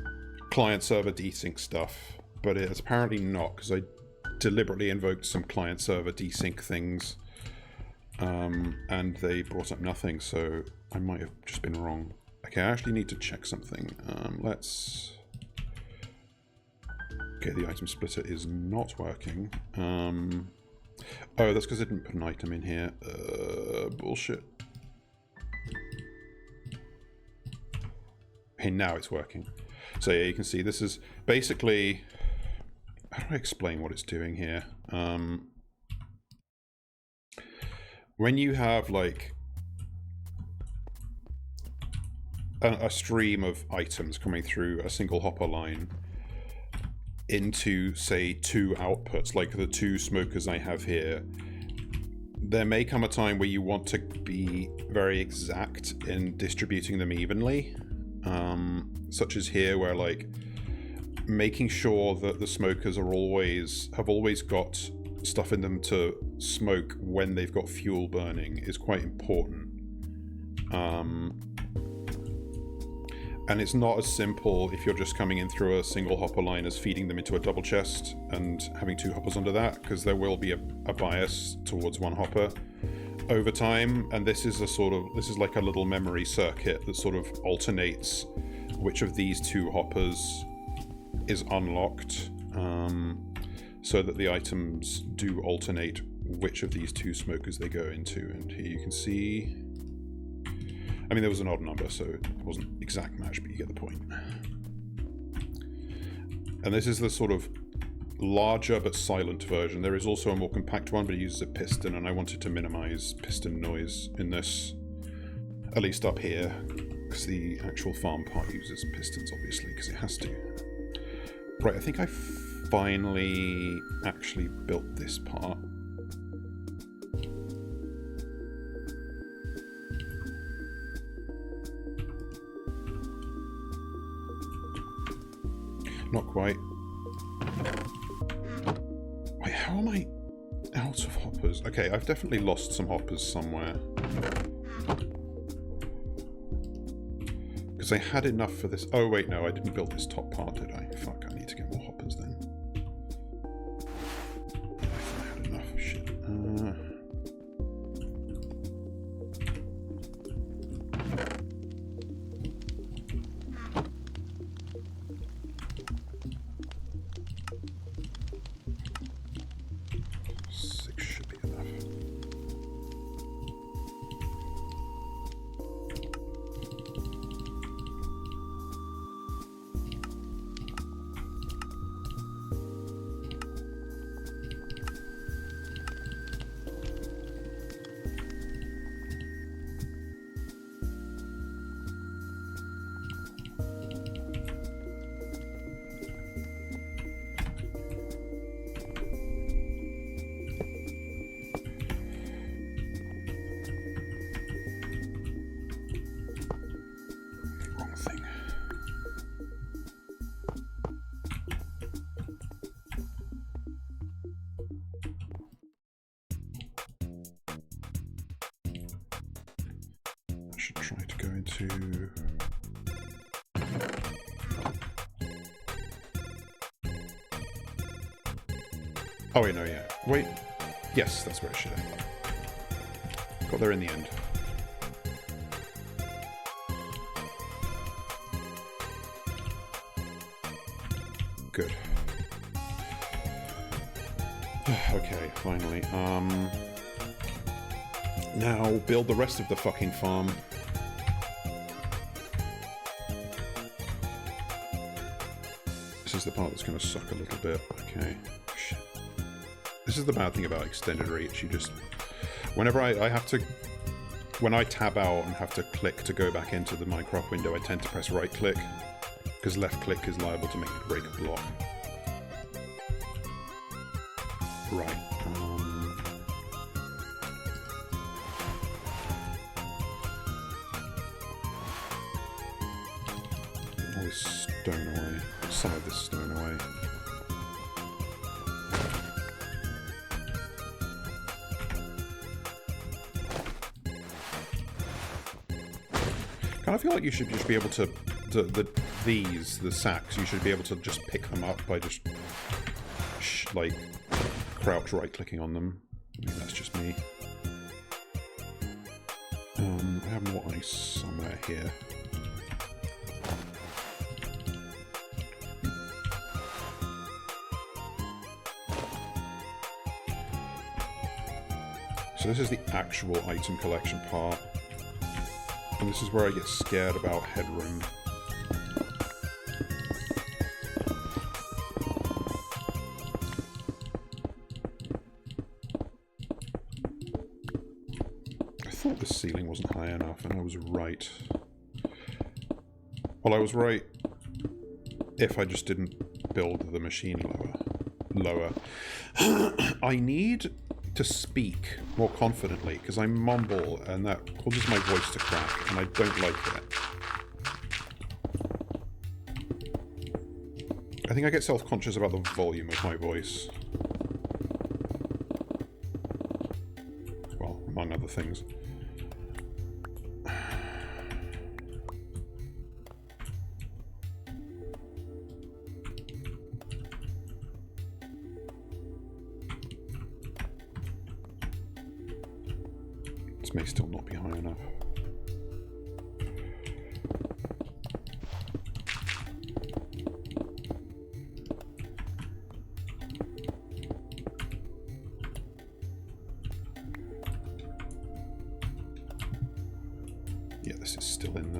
client-server desync stuff, but it's apparently not, because I deliberately invoked some client-server desync things, and they brought up nothing, so I might have just been wrong. Okay, I actually need to check something. Let's... Okay, the item splitter is not working. Oh, that's because I didn't put an item in here. Bullshit. Okay, now it's working. So yeah, you can see this is basically... How do I explain what it's doing here? When you have, like, a stream of items coming through a single hopper line into, say, two outputs, like the two smokers I have here, there may come a time where you want to be very exact in distributing them evenly, such as here, where, like, making sure that the smokers have always got stuff in them to smoke when they've got fuel burning is quite important. And it's not as simple if you're just coming in through a single hopper line as feeding them into a double chest and having two hoppers under that, because there will be a bias towards one hopper over time. And this is like a little memory circuit that sort of alternates which of these two hoppers is unlocked, so that the items do alternate which of these two smokers they go into. And here you can see, I mean, there was an odd number, so it wasn't exact match, but you get the point. And this is the sort of larger but silent version. There is also a more compact one, but it uses a piston, and I wanted to minimize piston noise in this, at least up here, because the actual farm part uses pistons, obviously, because it has to. Right, I think I finally actually built this part. Not quite. Wait, how am I out of hoppers? Okay, I've definitely lost some hoppers somewhere. Because Because I had enough for this. Oh, wait, no, I didn't build this top part, did I? Fuck, I need to get more hoppers then. Yeah, I thought I had enough. Shit. Six should be enough. Wrong thing. I should try to go into... Oh wait, no, yeah. Wait. Yes, that's where it should end up. Got there in the end. Good. Okay, finally. Now build the rest of the fucking farm. This is the part that's going to suck a little bit. Okay. Shit. This is the bad thing about extended reach. You just... Whenever I have to... When I tab out and have to click to go back into the Minecraft window, I tend to press right click. Because left click is liable to make me break a block. Right. All this stone away. Some of this stone away. I feel like you should just be able to... the sacks, you should be able to just pick them up by just... like... crouch right-clicking on them. Maybe that's just me. I have more ice somewhere here. So this is the actual item collection part. And this is where I get scared about headroom. I thought the ceiling wasn't high enough, and I was right. Well, I was right if I just didn't build the machine lower. I need to speak more confidently, because I mumble, and that causes my voice to crack, and I don't like it. I think I get self-conscious about the volume of my voice. Well, among other things. This may still not be high enough. Yeah, this is still in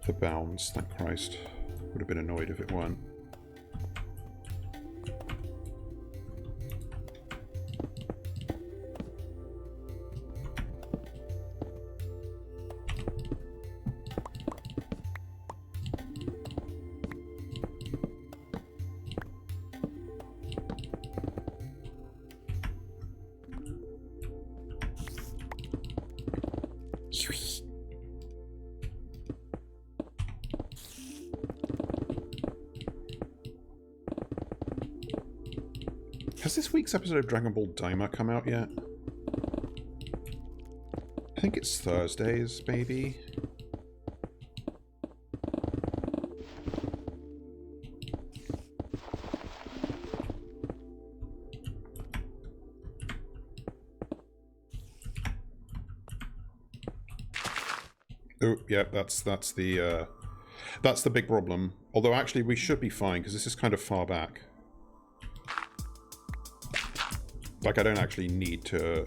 the bounds, thank Christ. Would have been annoyed if it weren't. Has this week's episode of Dragon Ball Daima come out yet? I think it's Thursdays, maybe? Oh, yeah, that's the big problem. Although actually we should be fine because this is kind of far back. Like I don't actually need to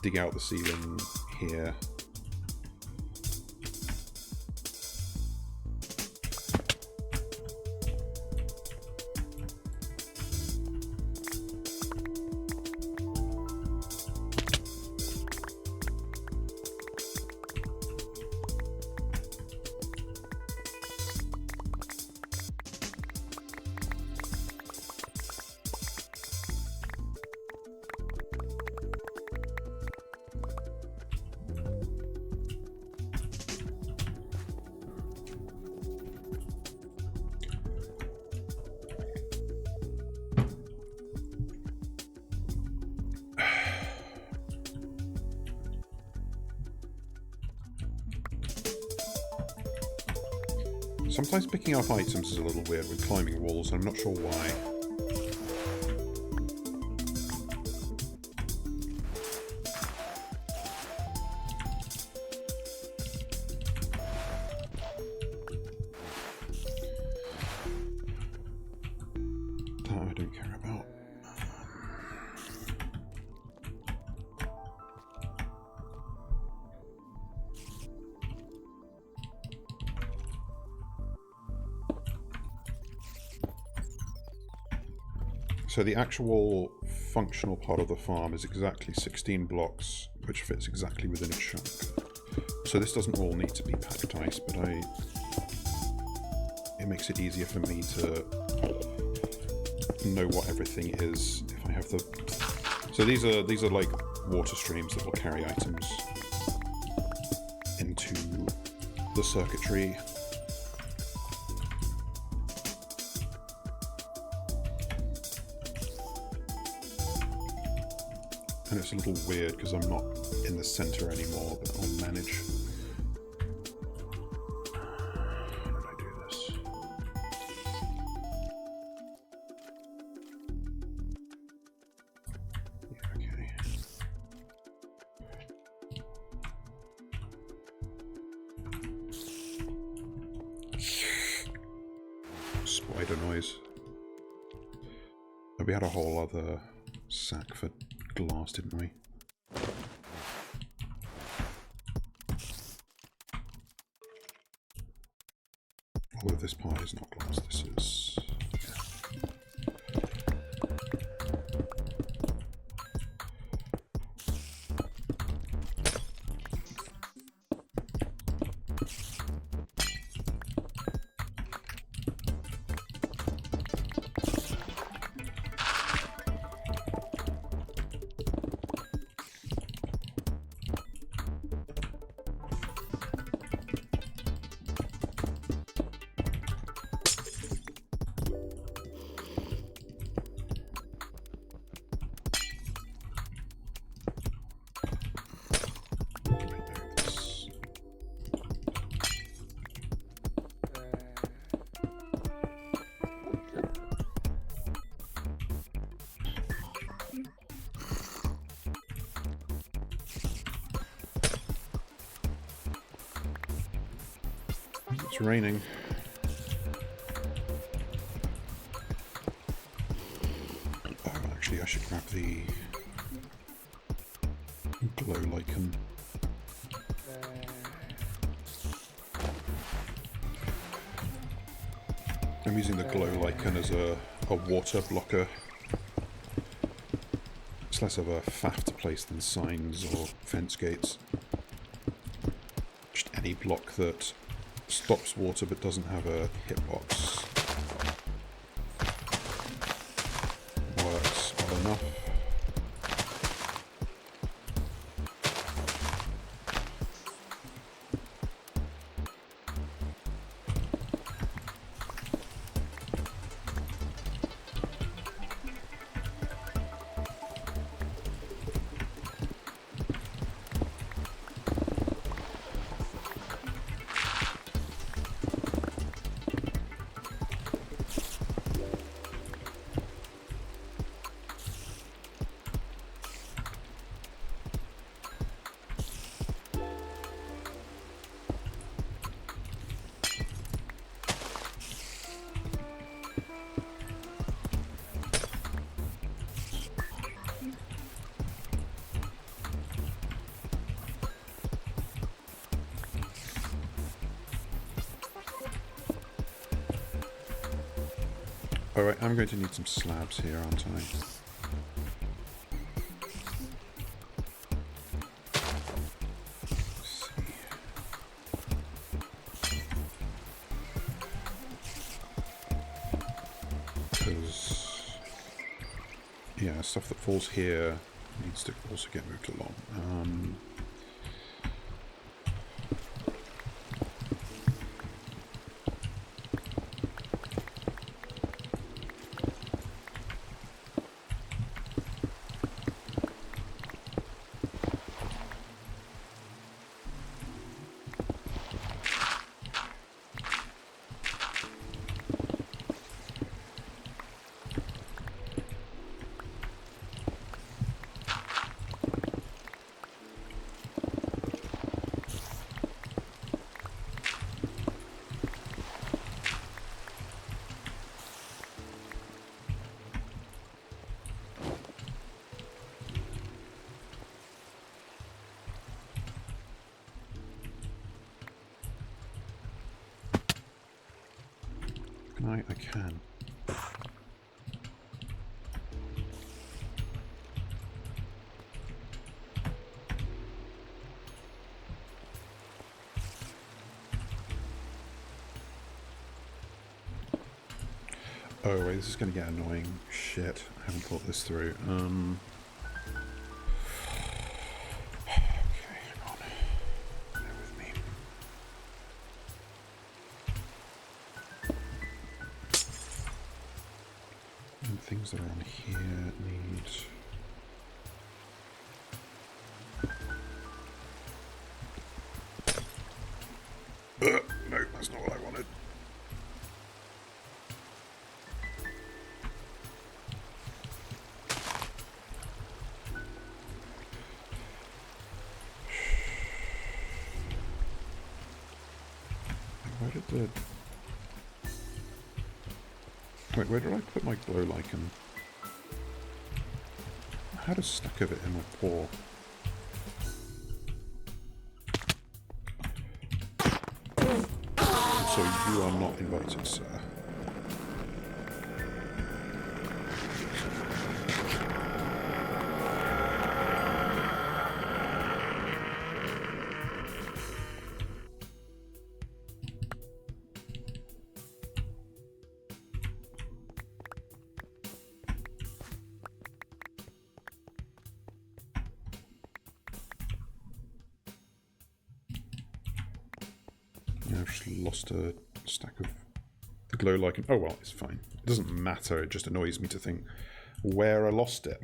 dig out the ceiling here. Sometimes picking up items is a little weird when climbing walls, and I'm not sure why. That I don't care about. So the actual functional part of the farm is exactly 16 blocks, which fits exactly within a chunk. So this doesn't all need to be packed ice, but it makes it easier for me to know what everything is if I have the... So these are like water streams that will carry items into the circuitry. And it's a little weird because I'm not in the center anymore, but I'll manage. How did I do this? Yeah, okay. Spider noise. And we had a whole other sack for glass, didn't we? Although this part is not glass, this is... It's raining. Oh, actually, I should grab the glow lichen. I'm using the glow lichen as a water blocker. It's less of a faff to place than signs or fence gates. Just any block that stops water but doesn't have a hitbox works well enough. Alright, I'm going to need some slabs here, aren't I? Because, yeah, stuff that falls here needs to also get moved along. I can. Oh wait, this is going to get annoying. Shit, I haven't thought this through. Okay, hang on. Bear with me. And things that are on here need... no, that's not what I wanted. Where did the... Wait, where did I put my glow lichen? I had a stack of it in my paw. So you are not invited, sir. I've just lost a stack of the glow lichen. Oh well, it's fine. It doesn't matter, it just annoys me to think where I lost it.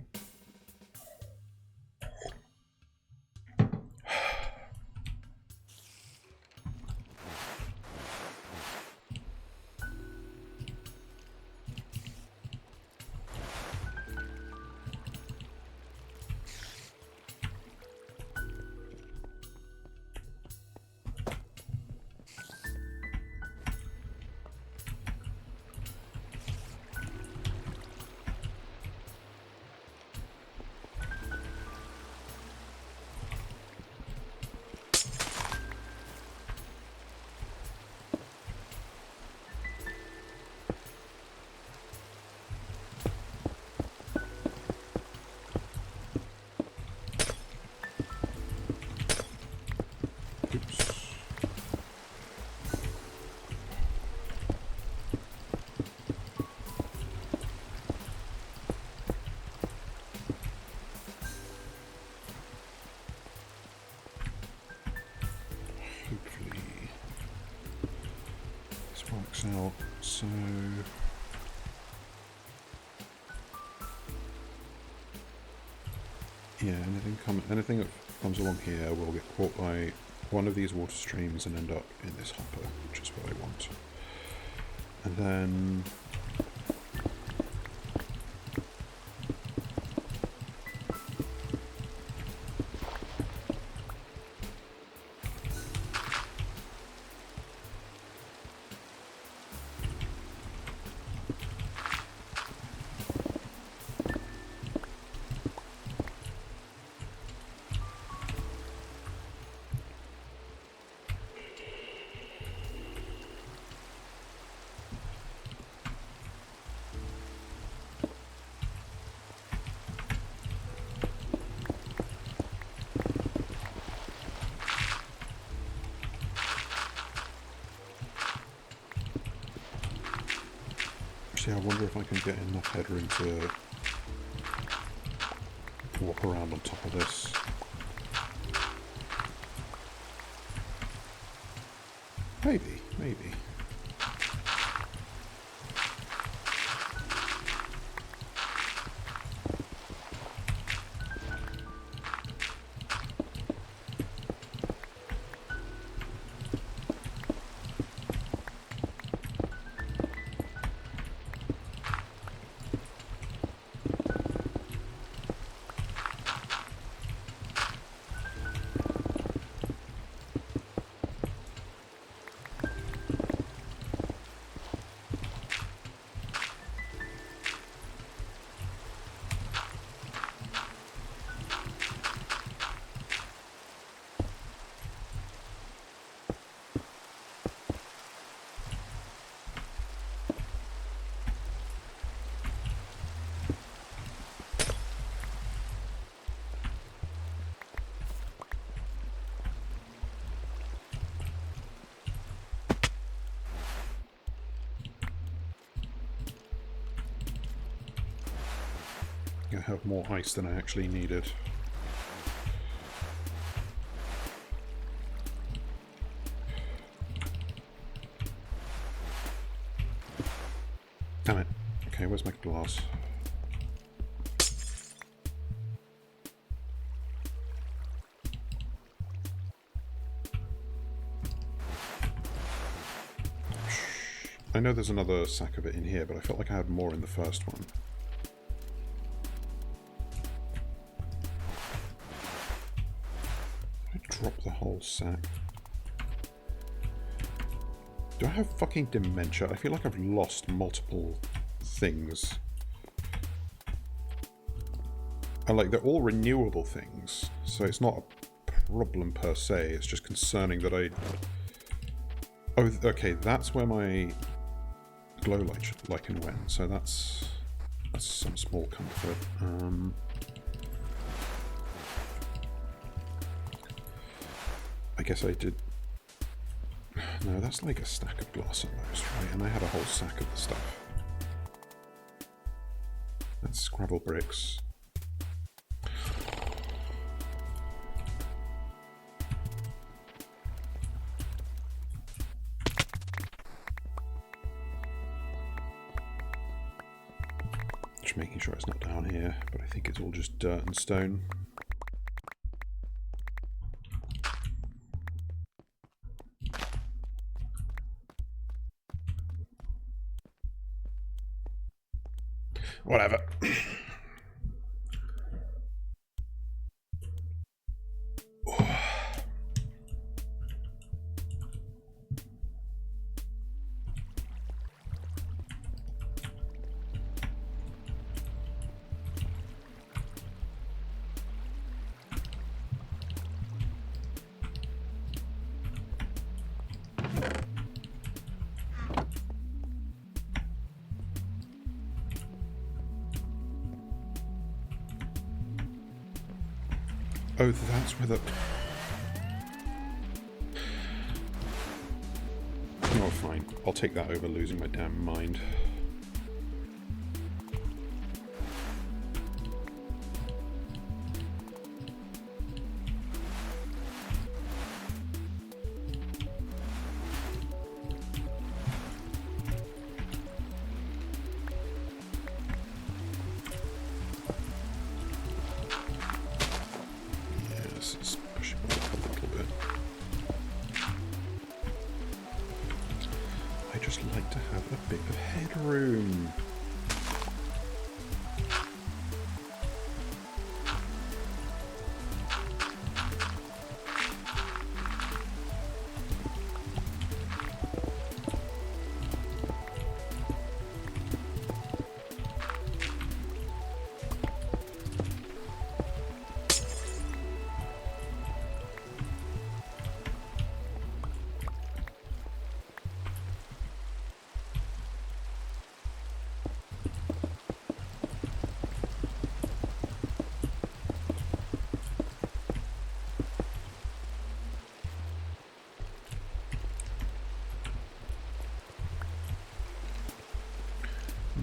Out, so yeah, anything that comes along here will get caught by one of these water streams and end up in this hopper, which is what I want. And then Actually, I wonder if I can get enough headroom to walk around on top of this. Maybe, maybe. I have more ice than I actually needed. Damn it. Okay, where's my glass? I know there's another sack of it in here, but I felt like I had more in the first one. Drop the whole sack. Do I have fucking dementia? I feel like I've lost multiple things. And like, they're all renewable things, so it's not a problem per se, it's just concerning that I... Oh, okay, that's where my glow lichen went, so that's some small comfort. I guess I did... No, that's like a stack of glass at most, right? And I had a whole sack of the stuff. That's Scrabble bricks. Just making sure it's not down here, but I think it's all just dirt and stone. Whatever. Oh, that's where the... Oh, fine. I'll take that over losing my damn mind.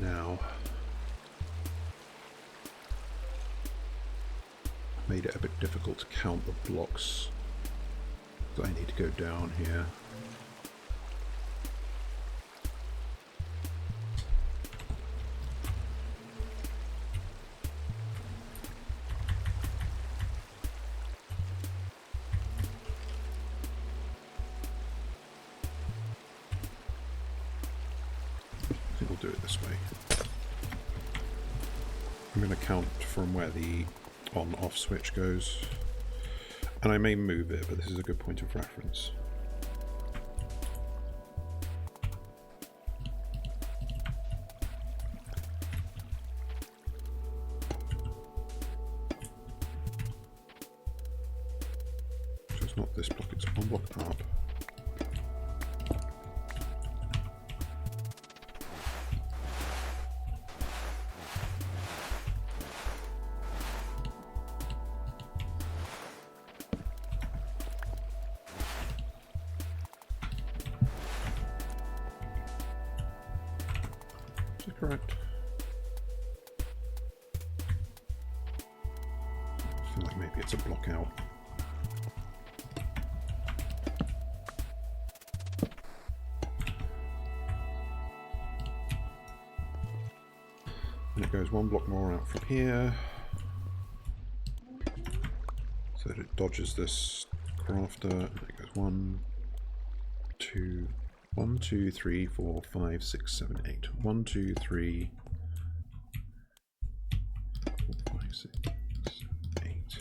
now. Made it a bit difficult to count the blocks. So I need to go down here. I think we'll do it this way. I'm going to count from where the on-off switch goes. And I may move it, but this is a good point of reference. So it's not this block, it's one block up. Correct. I feel like maybe it's a block out. And it goes one block more out from here, so that it dodges this crafter. And it goes 1, 2, 1, 2, 3, 4, 5, 6, 7, 8. 1, 2, 3, 4, 5, 6, 7, 8.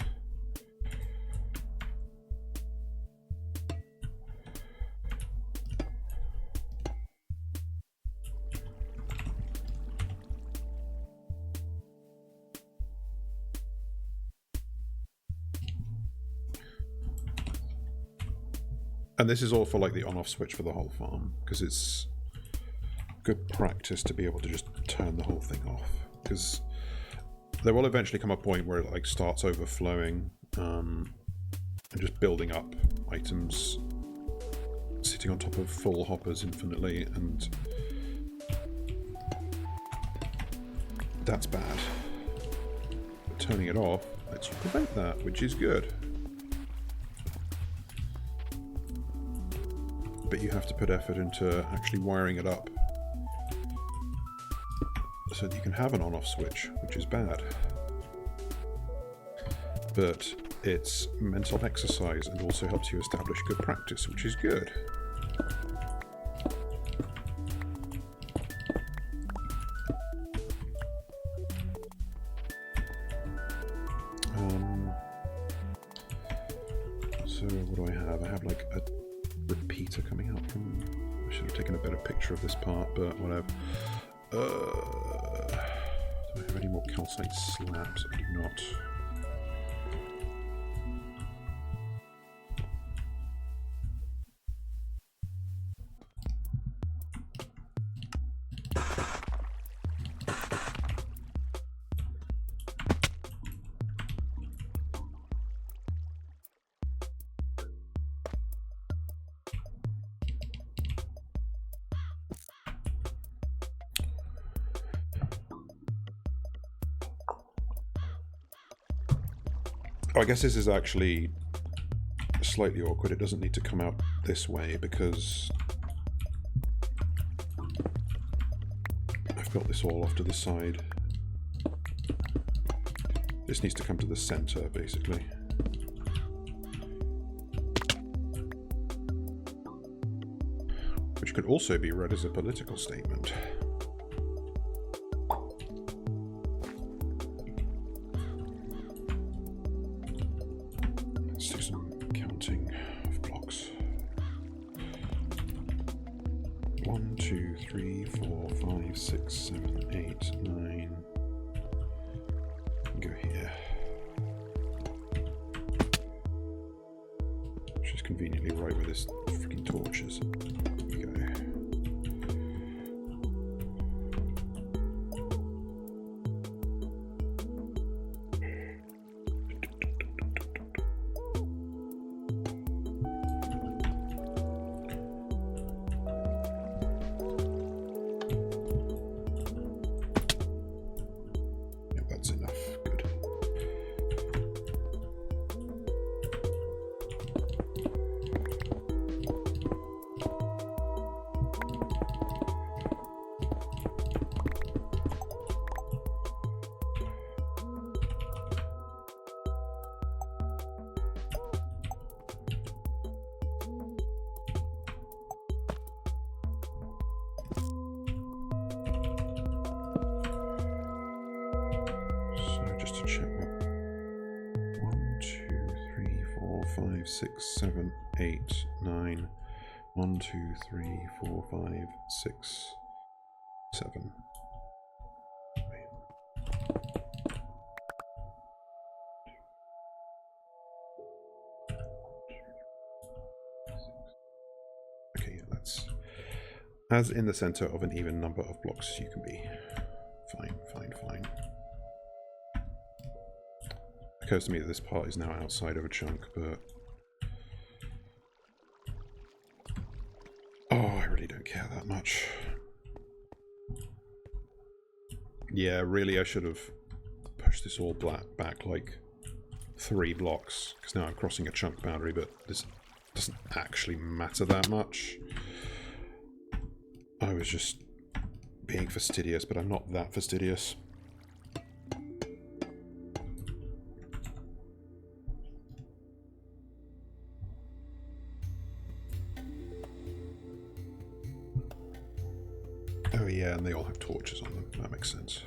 And this is all for like the on-off switch for the whole farm, because it's good practice to be able to just turn the whole thing off, because there will eventually come a point where it like starts overflowing and just building up items sitting on top of full hoppers infinitely, and that's bad. But turning it off lets you prevent that, which is good. But you have to put effort into actually wiring it up so that you can have an on-off switch, which is bad. But it's mental exercise and also helps you establish good practice, which is good. So what do I have? I have like a repeater coming out from... I should have taken a better picture of this part, but whatever. Do I have any more calcite slabs? I do not. I guess this is actually slightly awkward. It doesn't need to come out this way because I've got this all off to the side. This needs to come to the center, basically. Which could also be read as a political statement. Let's do some counting of blocks. 1, 2, 3, 4, 5, 6, 7, 8, 9. Go here. Which is conveniently right where this freaking torch is. There we go. 5, 6, 7, 8, 9. 1, 2, 3, 4, 5, 6, 7. Okay, yeah, that's as in the center of an even number of blocks as you can be. Fine, fine, fine. Occurs to me that this part is now outside of a chunk, but oh, I really don't care that much. Yeah, really, I should have pushed this all back like 3 blocks, because now I'm crossing a chunk boundary, but this doesn't actually matter that much. I was just being fastidious, but I'm not that fastidious. Oh yeah, and they all have torches on them. That makes sense.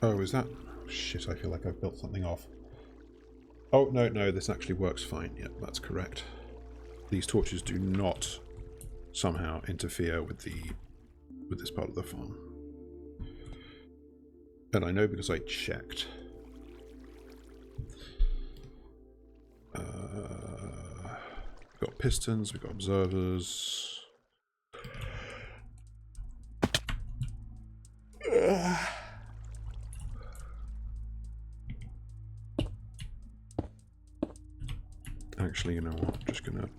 Oh, is that... Shit, I feel like I've built something off. Oh, no, this actually works fine. Yep, that's correct. These torches do not somehow interfere with this part of the farm. And I know because I checked. We've got pistons, we've got observers. Actually, you know what? I'm just gonna...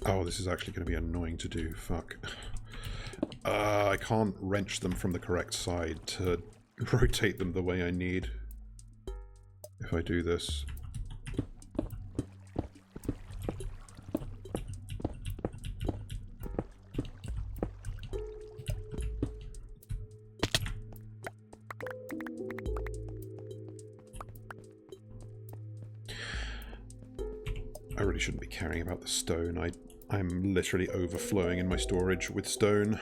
Oh, this is actually going to be annoying to do. Fuck. I can't wrench them from the correct side to rotate them the way I need. If I do this. I really shouldn't be caring about the stone. I'm literally overflowing in my storage with stone.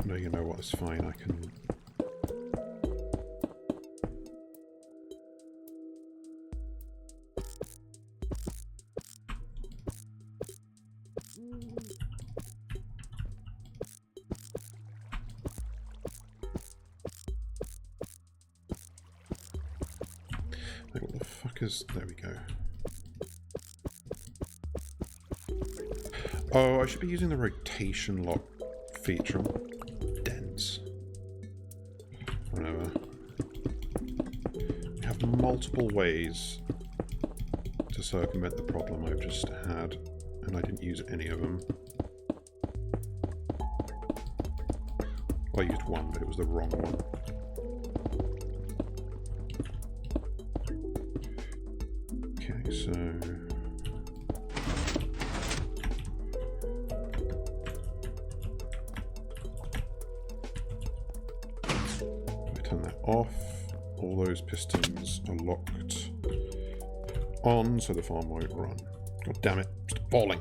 No, you know what, it's fine, I can... Wait, what the fuck is... There we go. Oh, I should be using the rotation lock feature. I'm dense. Whatever. We have multiple ways to circumvent the problem I've just had, and I didn't use any of them. Well, I used one, but it was the wrong one. Okay, so... turn that off. All those pistons are locked on, so the farm won't run. God damn it, stop falling.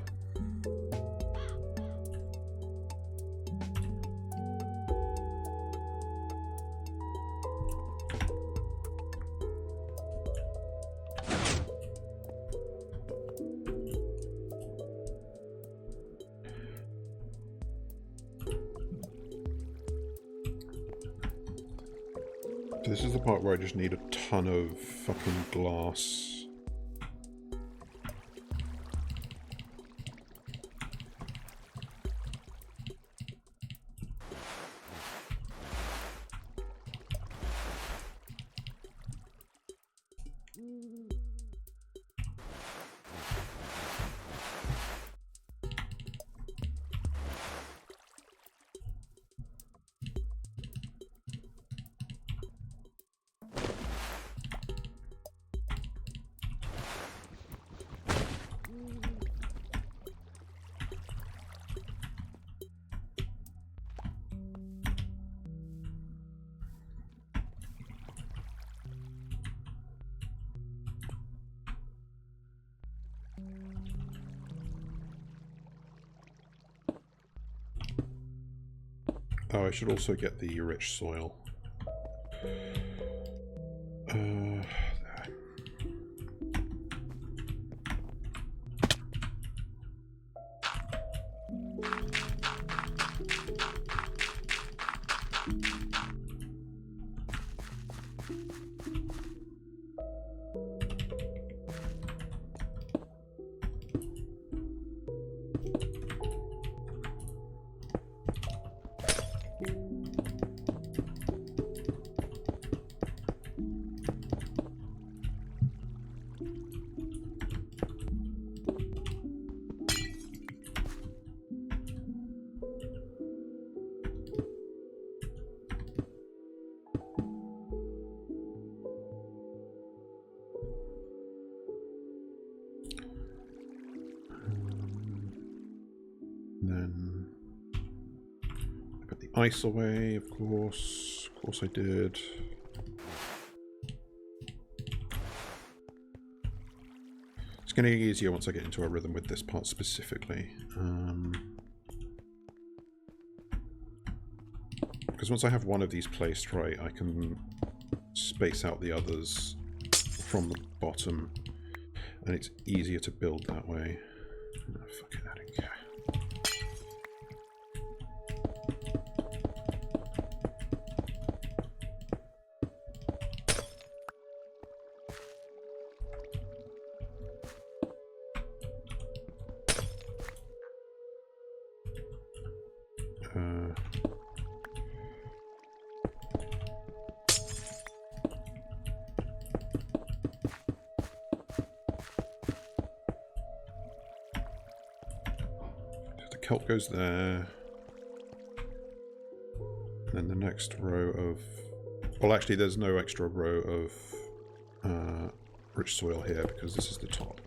So this is the part where I just need a ton of fucking glass. Oh, I should also get the rich soil. Then I put the ice away, of course. Of course I did. It's going to get easier once I get into a rhythm with this part specifically. Because once I have one of these placed right, I can space out the others from the bottom, and it's easier to build that way. Oh, fucking I don't care. Kelp goes there. And then the next row of... Well, actually, there's no extra row of rich soil here because this is the top.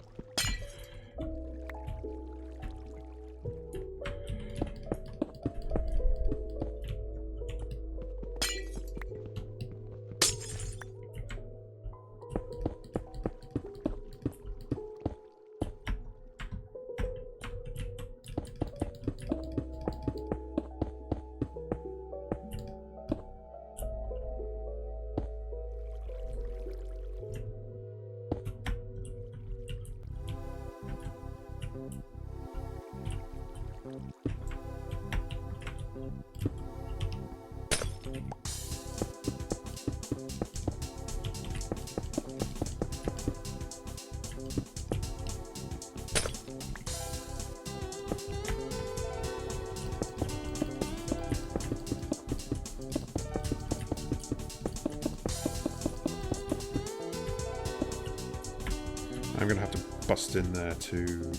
I'm going to have to bust in there to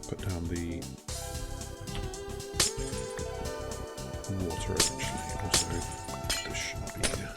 put down the water eventually. Also, this should not be here.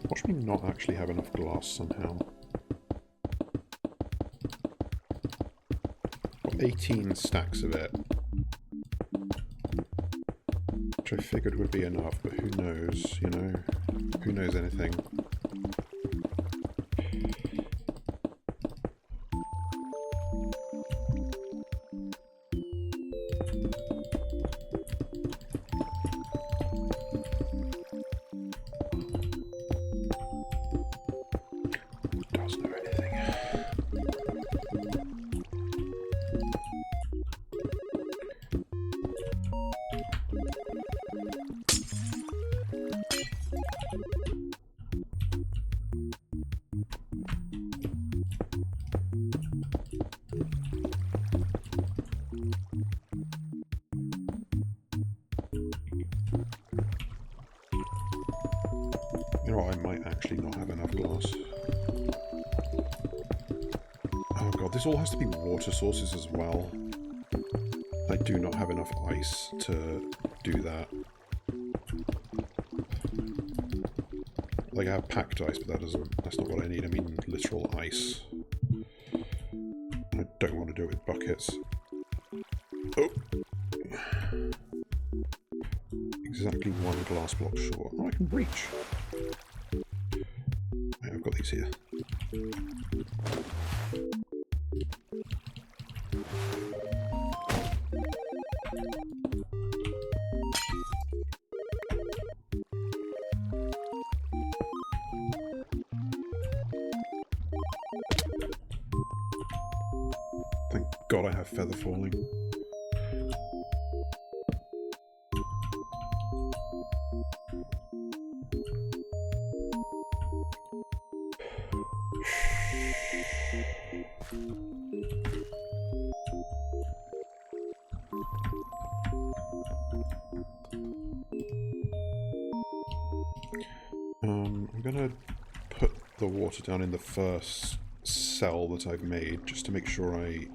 Watch me not actually have enough glass somehow. Got 18 stacks of it. Which I figured would be enough, but who knows, you know? Who knows anything? You know what, I might actually not have enough glass. Oh god, this all has to be water sources as well. I do not have enough ice to do that. Like, I have packed ice, but that's not what I need. I mean literal ice. I don't want to do it with buckets. Oh! Exactly one glass block short. Oh, I can reach. Right, I've got these here. Thank God I have feather falling. I'm gonna put the water down in the first cell that I've made, just to make sure I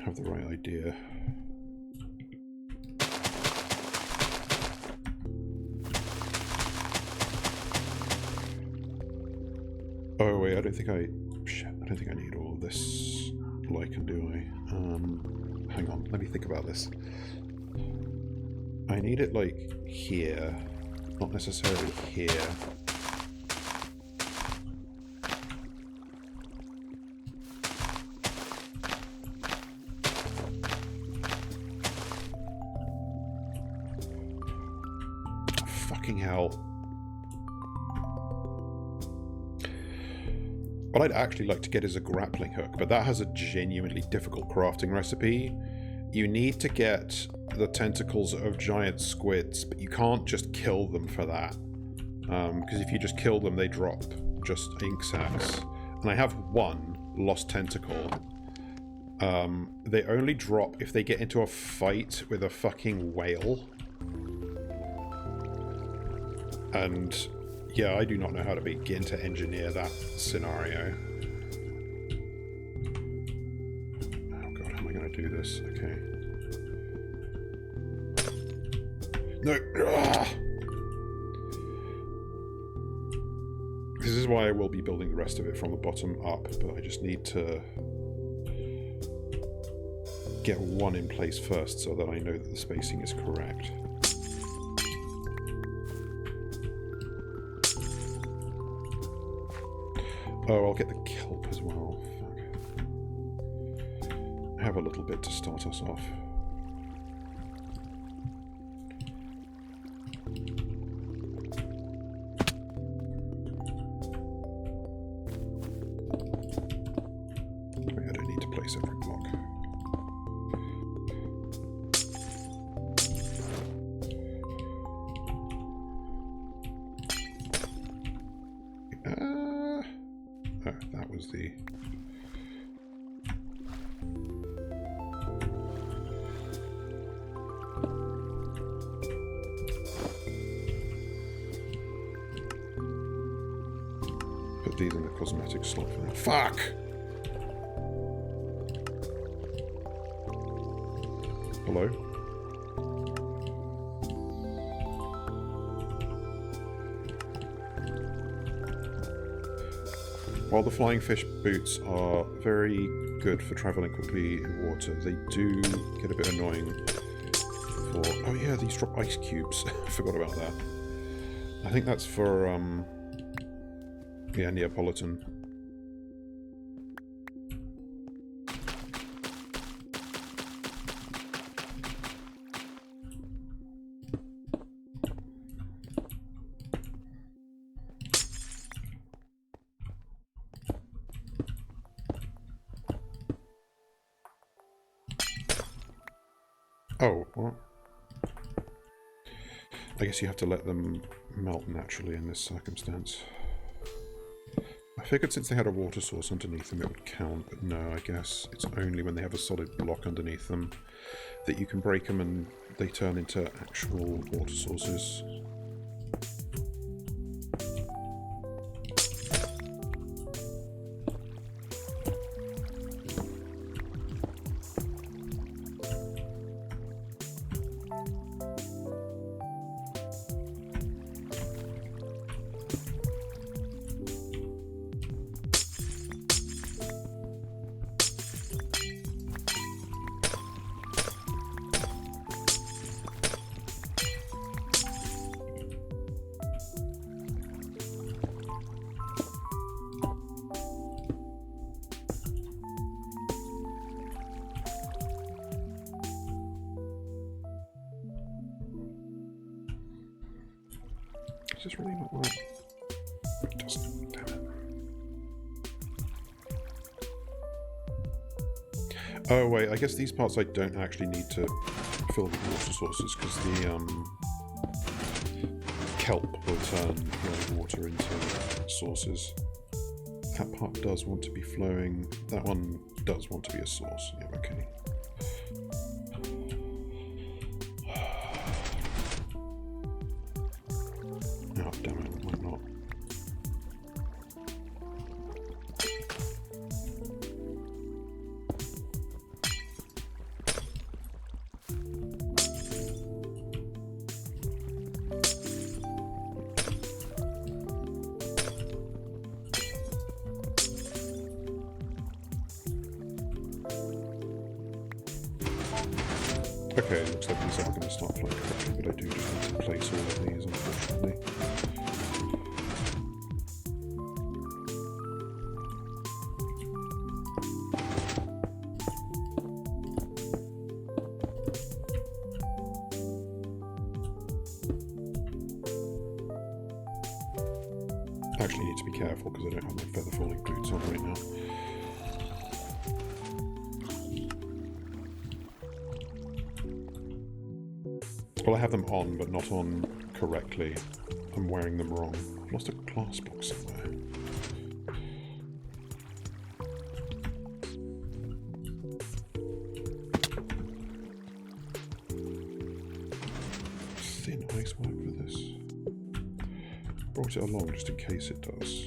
have the right idea. Oh wait, I don't think I need all of this lichen, do I? Hang on, let me think about this. I need it like here, not necessarily here. Fucking hell. What I'd actually like to get is a grappling hook, but that has a genuinely difficult crafting recipe. You need to get the tentacles of giant squids, but you can't just kill them for that. Because if you just kill them, they drop just ink sacs. And I have one lost tentacle. They only drop if they get into a fight with a fucking whale. And yeah, I do not know how to begin to engineer that scenario. Oh god, how am I going to do this? Okay. No. Ugh. This is why I will be building the rest of it from the bottom up, but I just need to get one in place first so that I know that the spacing is correct. Oh, I'll get the kelp as well. Fuck. I have a little bit to start us off. I don't need to place every block. Oh, that was the... Put these in the cosmetic slot for now. Fuck! Hello? While the flying fish boots are very good for travelling quickly in water, they do get a bit annoying for... Oh yeah, these drop ice cubes. I forgot about that. I think that's for, yeah, Neapolitan. Oh, what? I guess you have to let them melt naturally in this circumstance. I figured since they had a water source underneath them it would count, but no, I guess it's only when they have a solid block underneath them that you can break them and they turn into actual water sources. Is this really not right? It doesn't, damn it. Oh wait, I guess these parts I don't actually need to fill with water sources because the kelp will turn water into sources. That part does want to be flowing. That one does want to be a source. Yeah, okay. Oh, damn it, it might not. Okay, looks like these are going to start flowing correctly, but I do just need to place all of these, unfortunately. I actually need to be careful because I don't have my feather falling boots on right now. Well, I have them on, but not on correctly. I'm wearing them wrong. I've lost a glass box somewhere. Thin ice work for this. Brought it along just in case it does.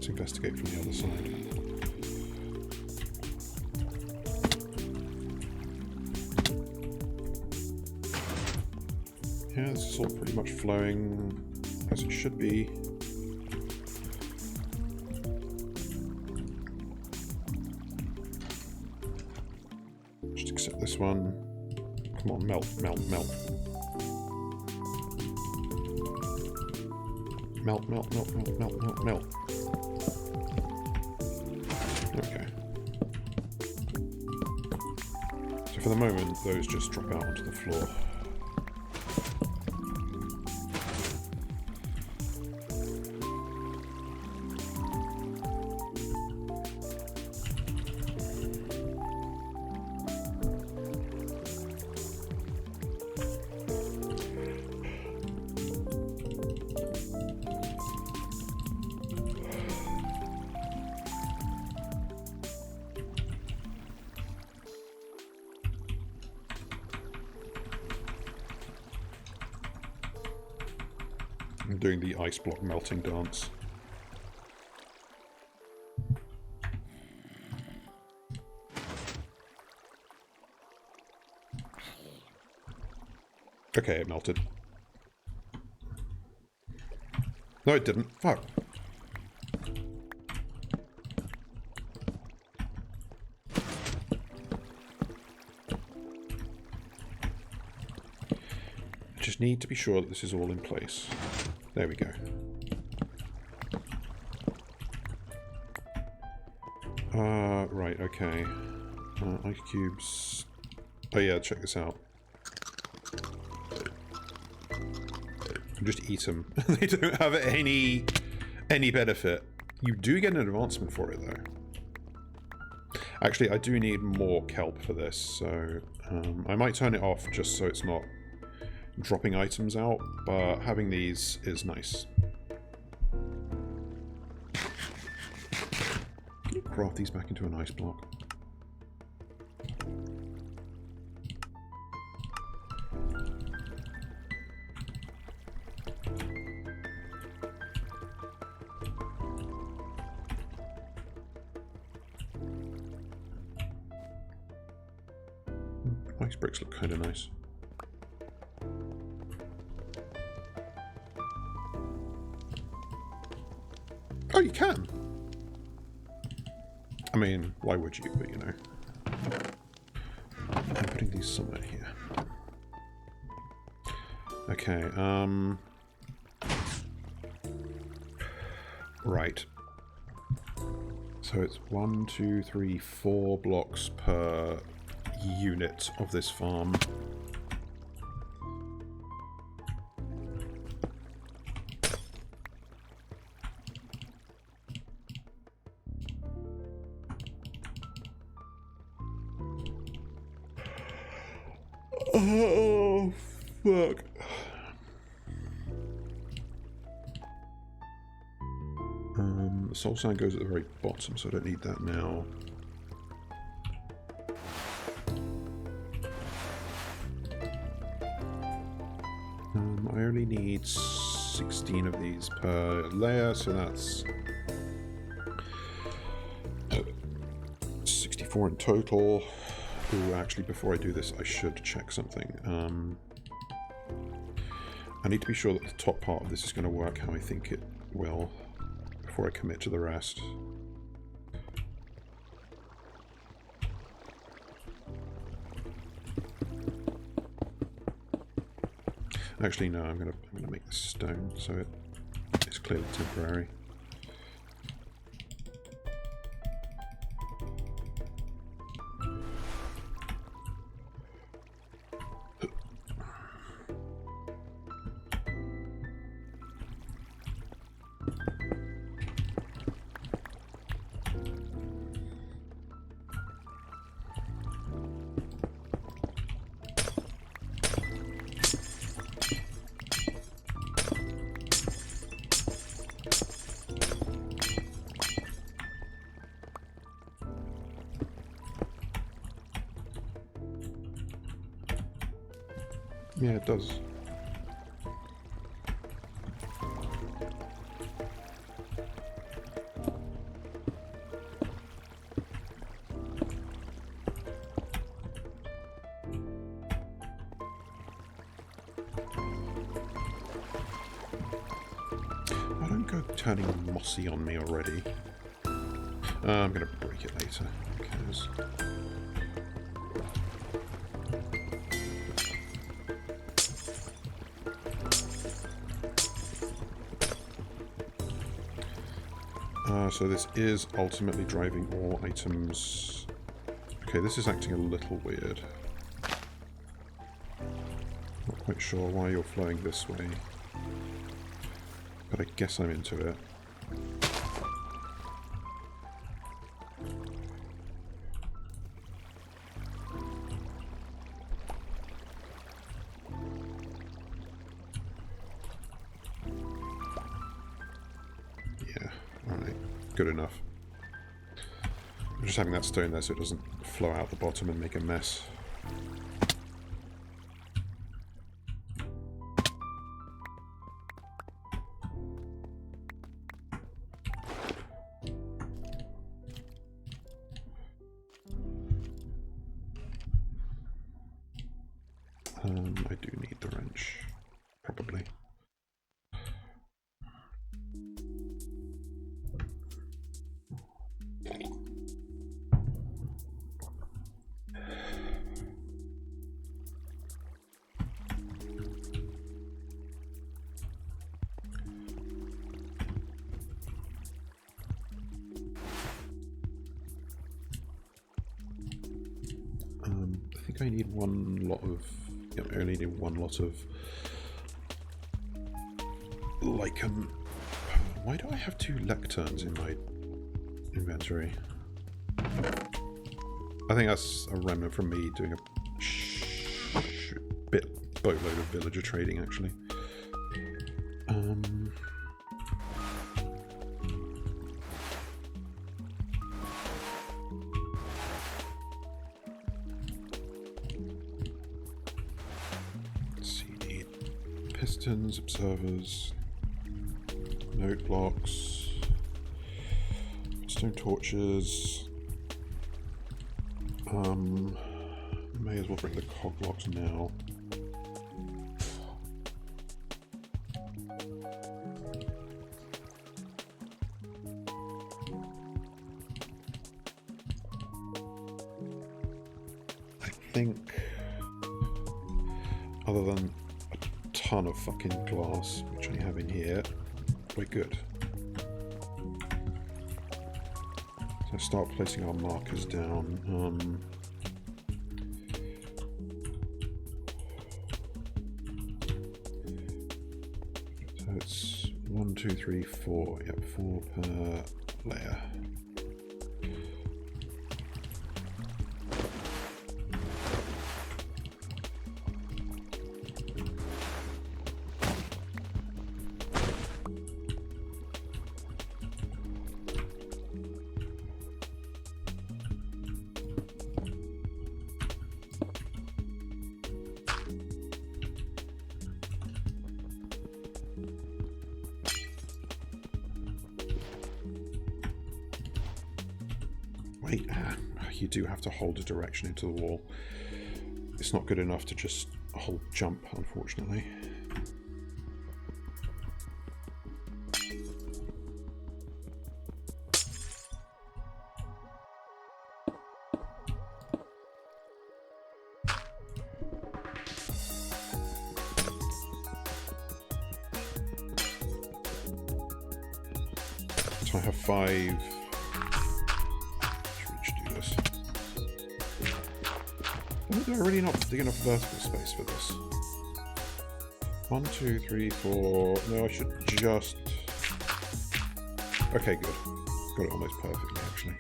Let's investigate from the other side. Yeah, this is all pretty much flowing as it should be. Just accept this one. Come on, melt, melt, melt. Melt, melt, melt, melt, melt, melt, melt. Okay. So for the moment, those just drop out onto the floor. I'm doing the ice block melting dance. Okay, it melted. No, it didn't. Fuck. I just need to be sure that this is all in place. There we go. Right, okay. Ice cubes. Oh yeah, check this out. Just eat them. They don't have any benefit. You do get an advancement for it, though. Actually, I do need more kelp for this, so I might turn it off just so it's not dropping items out, but having these is nice. Can you craft these back into an ice block? Ice bricks look kind of nice. Oh, you can! I mean, why would you, but you know. I'm putting these somewhere here. Okay, right. So it's 1, 2, 3, 4 blocks per unit of this farm. Oh, fuck. The soul sand goes at the very bottom, so I don't need that now. I only need 16 of these per layer, so that's 64 in total. Ooh, actually, before I do this, I should check something. I need to be sure that the top part of this is going to work how I think it will before I commit to the rest. Actually, no. I'm gonna make this stone so it's clearly temporary. Yeah, it does. turning mossy on me already. I'm going to break it later. Who cares? So this is ultimately driving all items. Okay, this is acting a little weird. Not quite sure why you're flowing this way, but I guess I'm into it. Good enough. I'm just having that stone there so it doesn't flow out the bottom and make a mess. I do need the wrench, probably. I think I need one lot of... Yep, I only need one lot of lichen. Why do I have 2 lecterns in my inventory? I think that's a remnant from me doing a boatload of villager trading, actually. Pistons, observers, note blocks, stone torches. May as well bring the cog blocks now. I think, other than ton of fucking glass, which I have in here, we're good. So start placing our markers down. So it's 1, 2, 3, 4. Yep, 4 per layer. Wait, you do have to hold a direction into the wall. It's not good enough to just hold jump, unfortunately. So I have 5... Am I really not big enough vertical space for this? 1, 2, 3, 4... No, I should just... Okay, good. Got it almost perfectly, actually.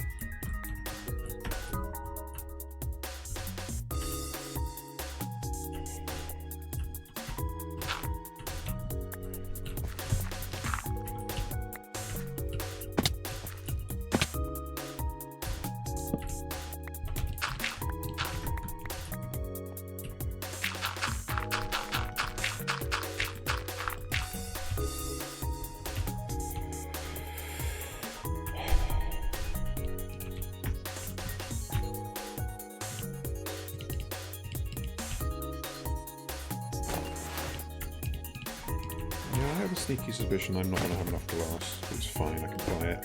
a sneaky suspicion I'm not going to have enough glass. It's fine, I can buy it.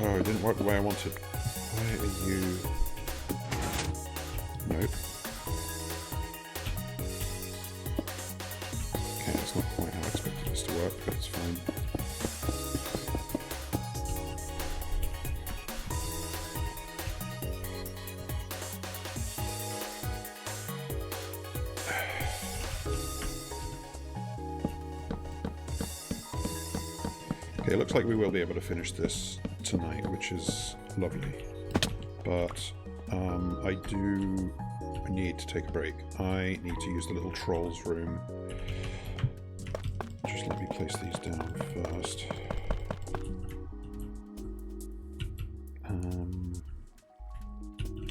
Oh, it didn't work the way I wanted. Why are you... Nope. Okay, that's not quite how I expected this to work, but it's fine. Okay, it looks like we will be able to finish this tonight, which is lovely. But I do need to take a break. I need to use the little troll's room. Just let me place these down first.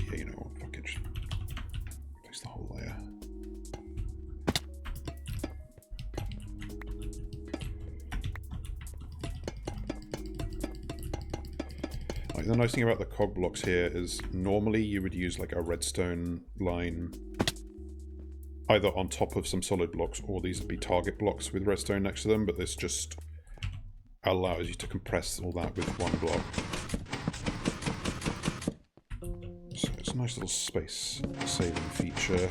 Yeah, you know what? Fuck it. Just place the whole layer. Like, the nice thing about the cog blocks here is normally you would use like a redstone line either on top of some solid blocks, or these would be target blocks with redstone next to them, but this just allows you to compress all that with one block. So it's a nice little space saving feature,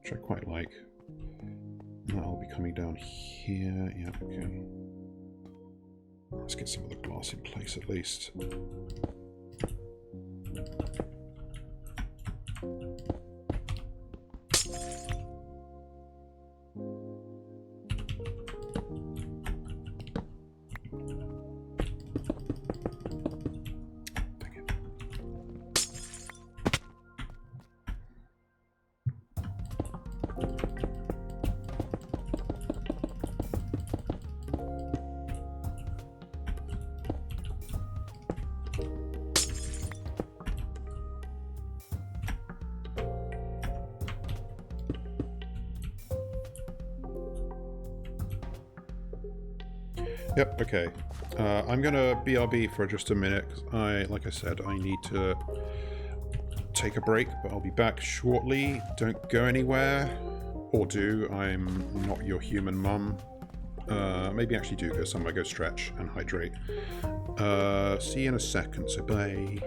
which I quite like. And that'll be coming down here. Yeah, okay. Let's get some of the glass in place at least. Yep, okay. I'm gonna BRB for just a minute, 'cause like I said, I need to take a break, but I'll be back shortly. Don't go anywhere. Or do. I'm not your human mum. Maybe actually do go somewhere, go stretch and hydrate. See you in a second, so bye.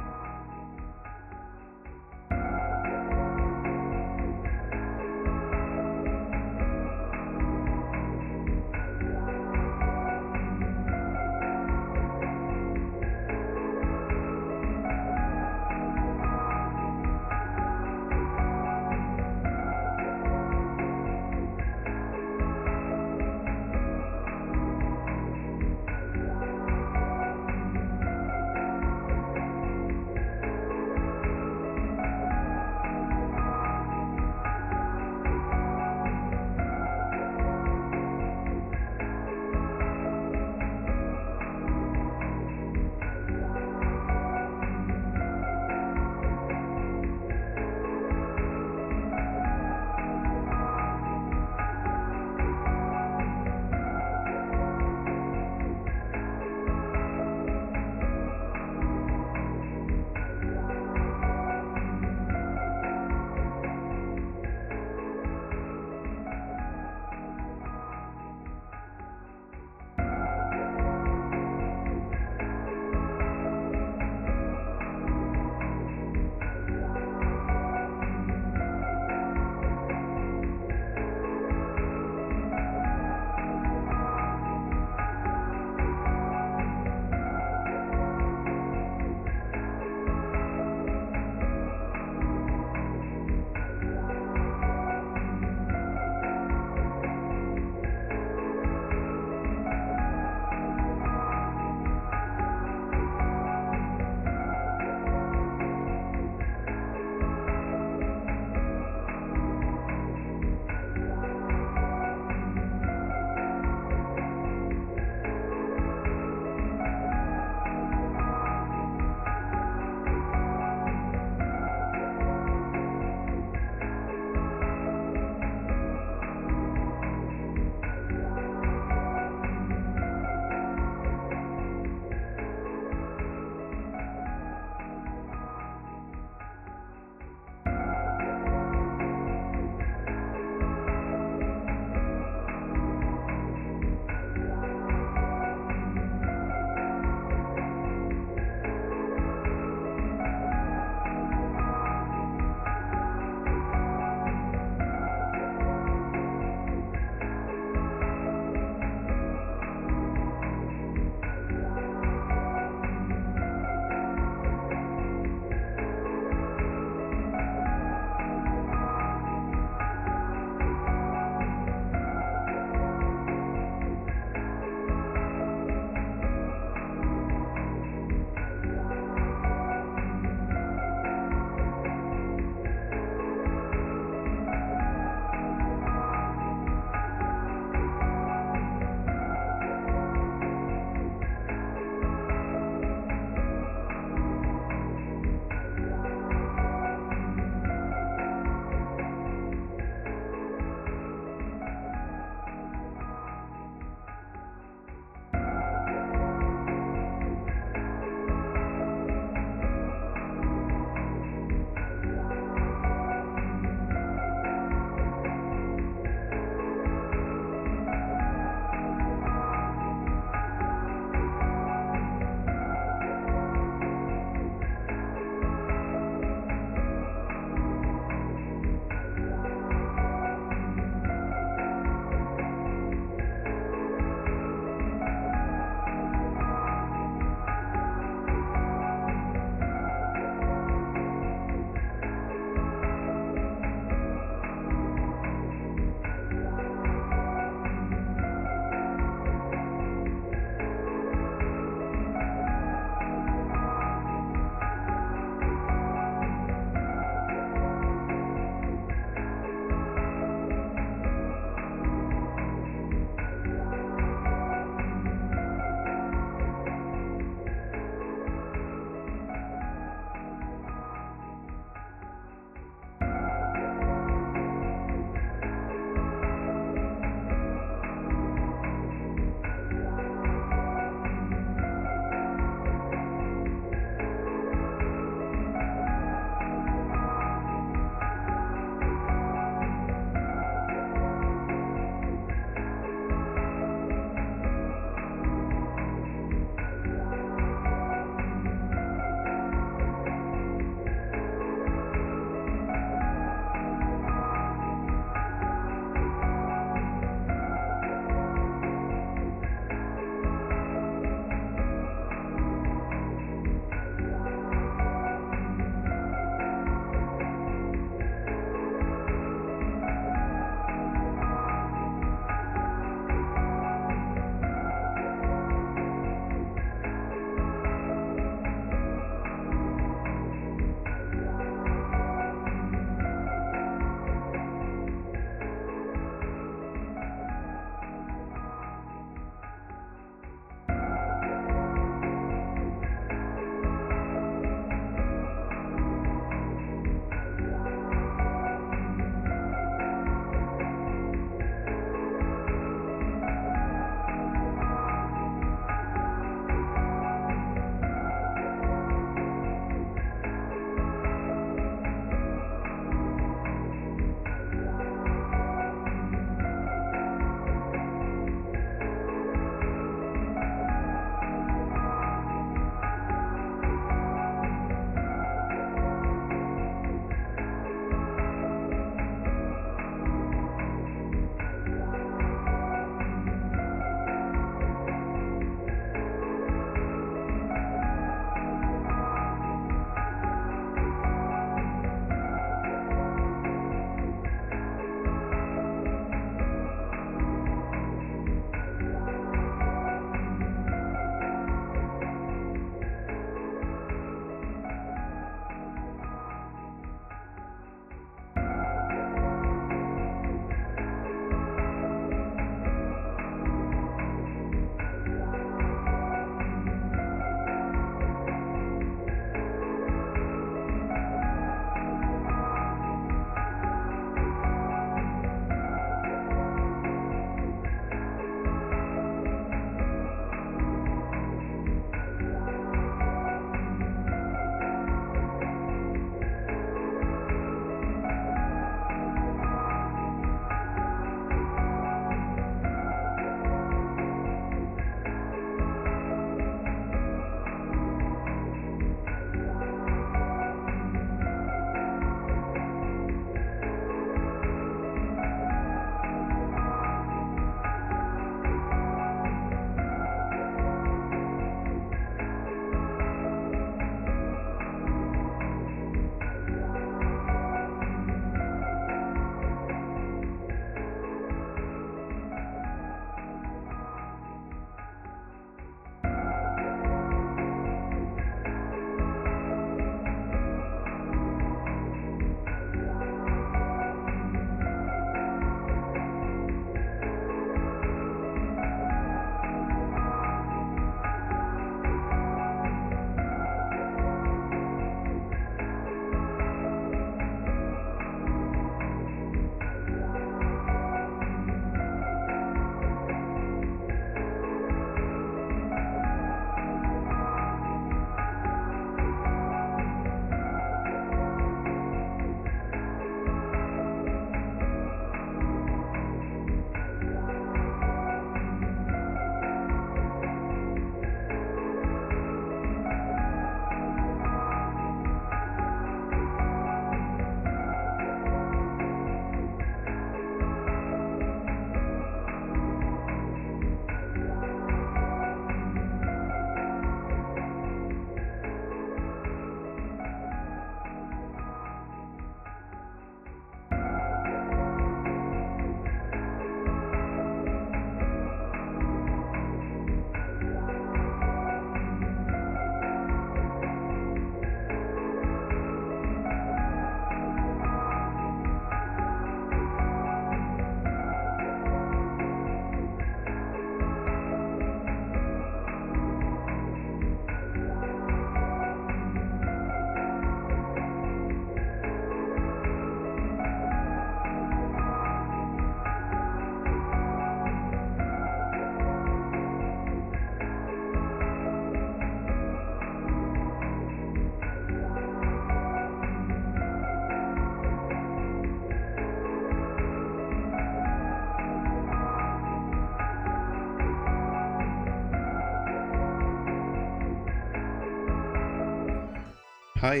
Hi.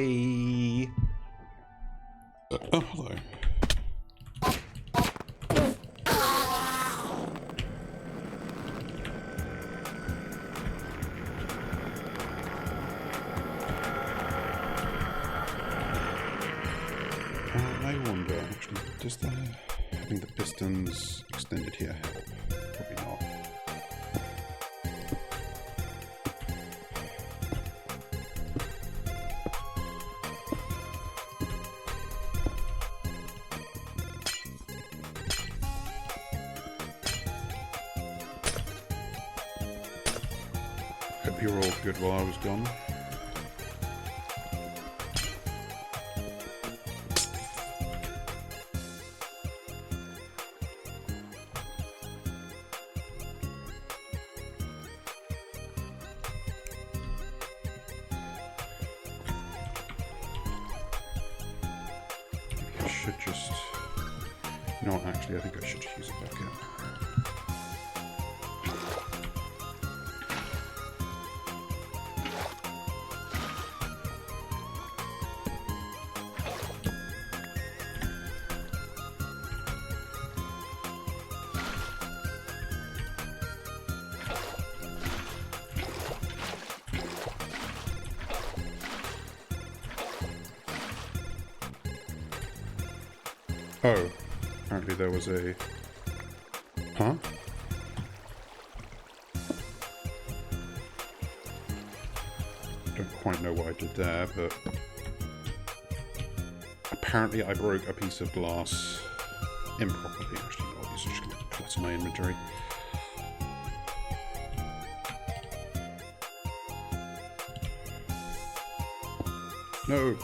Oh, hello. I wonder, actually, does having the pistons extended here help? Probably not. Hope you were all good while I was gone. I should just... No, actually, I think I should use a bucket. Oh, apparently there was a... Huh? Don't quite know what I did there, but... Apparently I broke a piece of glass improperly. Actually, no, these are just going to clutter my inventory. No!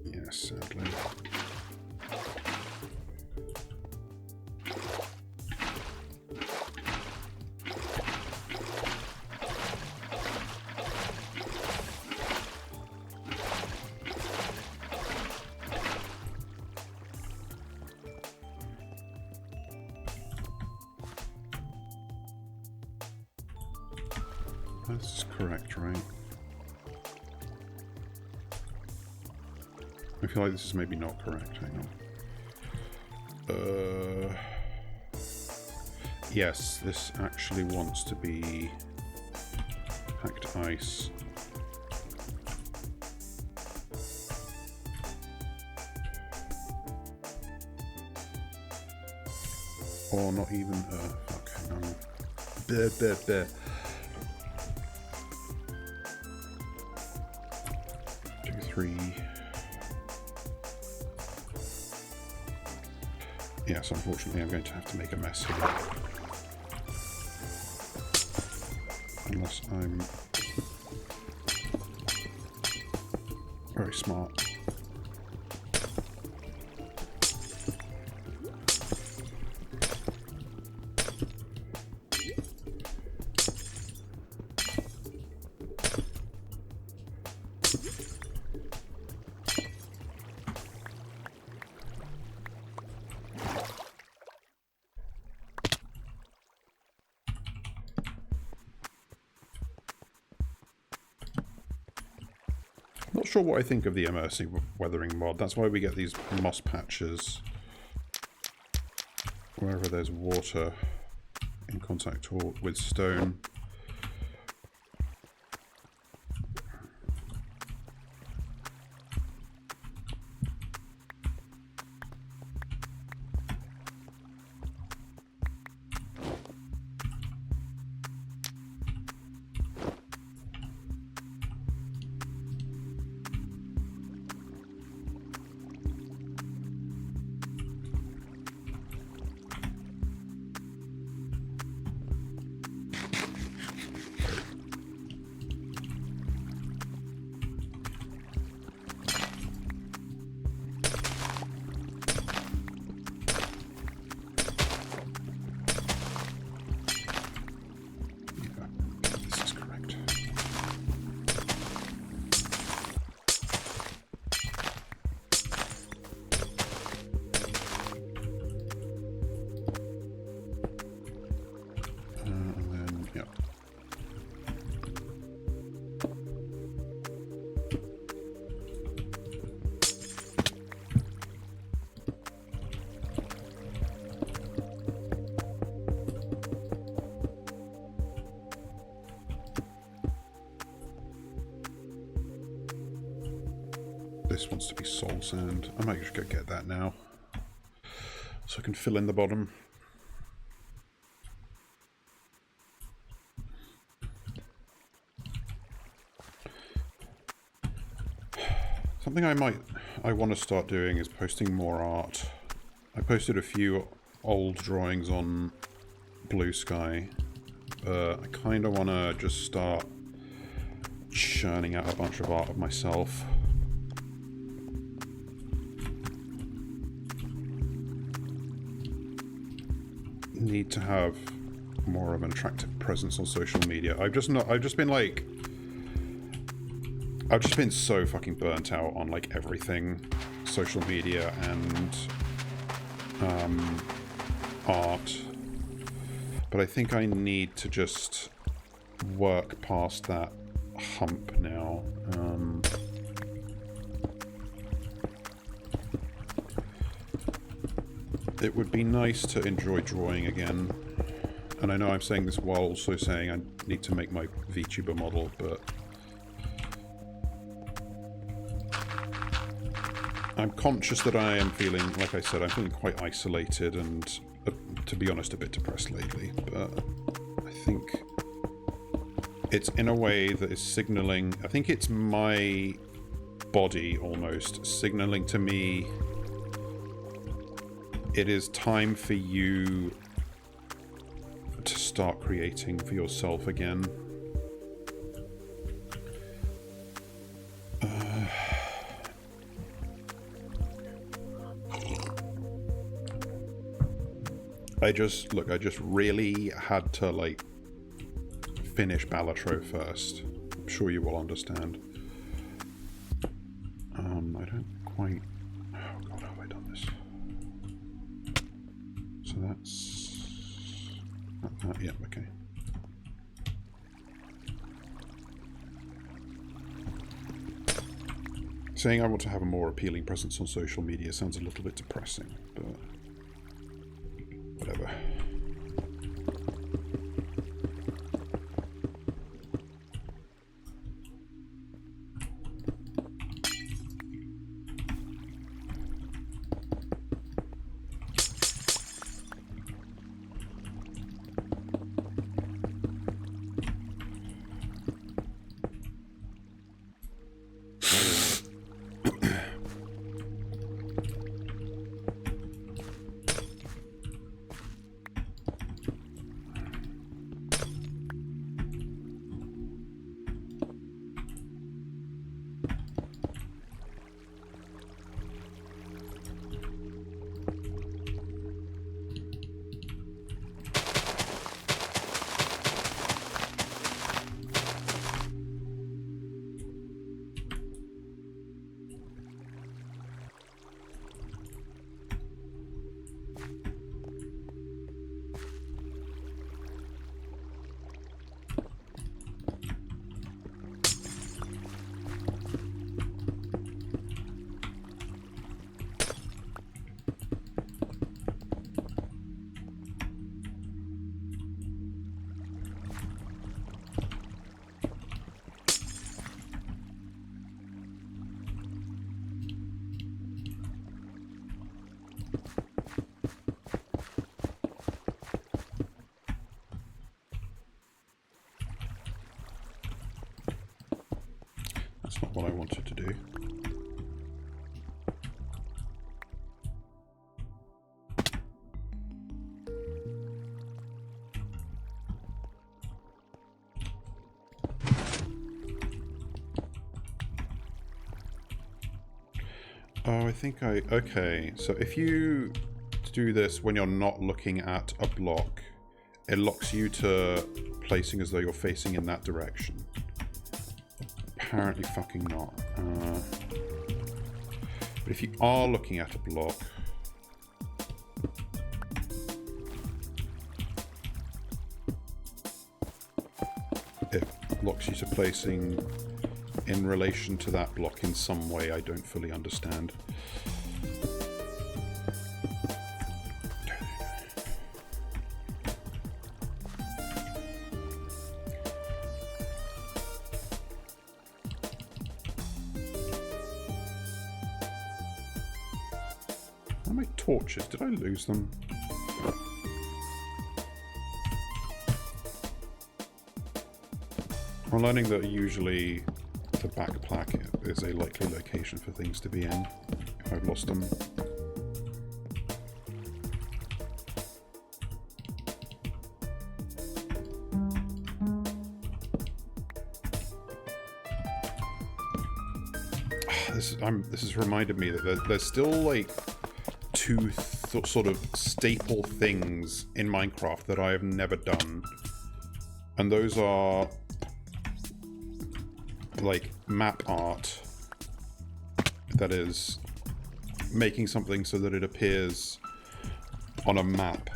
Yes, sadly. That's correct, right? I feel like this is maybe not correct. Hang on. Yes, this actually wants to be packed ice. Or not even, fuck, hang on. There. 2, 3. Yes, unfortunately I'm going to have to make a mess here. Unless I'm very smart. Not sure what I think of the immersive weathering mod. That's why we get these moss patches wherever there's water in contact with stone. This wants to be soul sand. I might just go get that now, so I can fill in the bottom. Something I want to start doing is posting more art. I posted a few old drawings on Blue Sky, but I kind of want to just start churning out a bunch of art of myself. Need to have more of an attractive presence on social media. I've just been so fucking burnt out on like everything, social media and art. But I think I need to just work past that hump now. It would be nice to enjoy drawing again. And I know I'm saying this while also saying I need to make my VTuber model, but I'm conscious that I am feeling, like I said, I'm feeling quite isolated and, to be honest, a bit depressed lately. But I think it's in a way that is signaling, I think it's my body almost signaling to me it is time for you to start creating for yourself again. I just really had to, like, finish Balatro first. I'm sure you will understand. I don't quite... Oh god, how have I done this? So that's... Not yet, okay. Saying I want to have a more appealing presence on social media sounds a little bit depressing, but... whatever. That's not what I wanted to do. Oh, I think okay, so if you do this when you're not looking at a block, it locks you to placing as though you're facing in that direction. Apparently fucking not. But if you are looking at a block, it locks you to placing in relation to that block in some way I don't fully understand. How are my torches? Did I lose them? I'm learning that usually the back plaque is a likely location for things to be in if I've lost them. This has reminded me that there's still like two sort of staple things in Minecraft that I have never done, and those are like map art, that is making something so that it appears on a map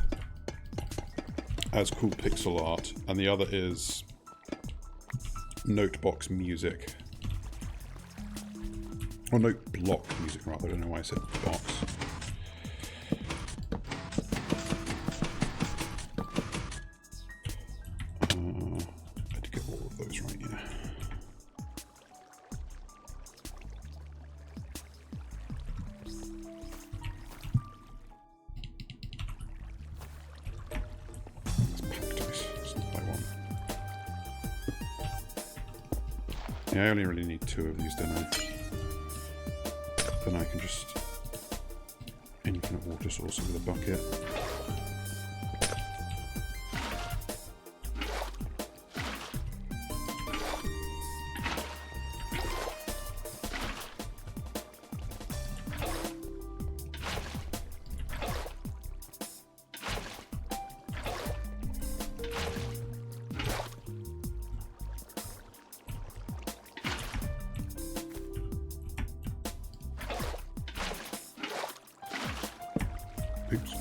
as cool pixel art, and the other is notebox music. Or note block music, rather. I don't know why I said box. I had to get all of those right, yeah. That's cactus. That's not what I want. Yeah, I only really need 2 of these, don't I? Then I can just infinite water source with a bucket. Oops.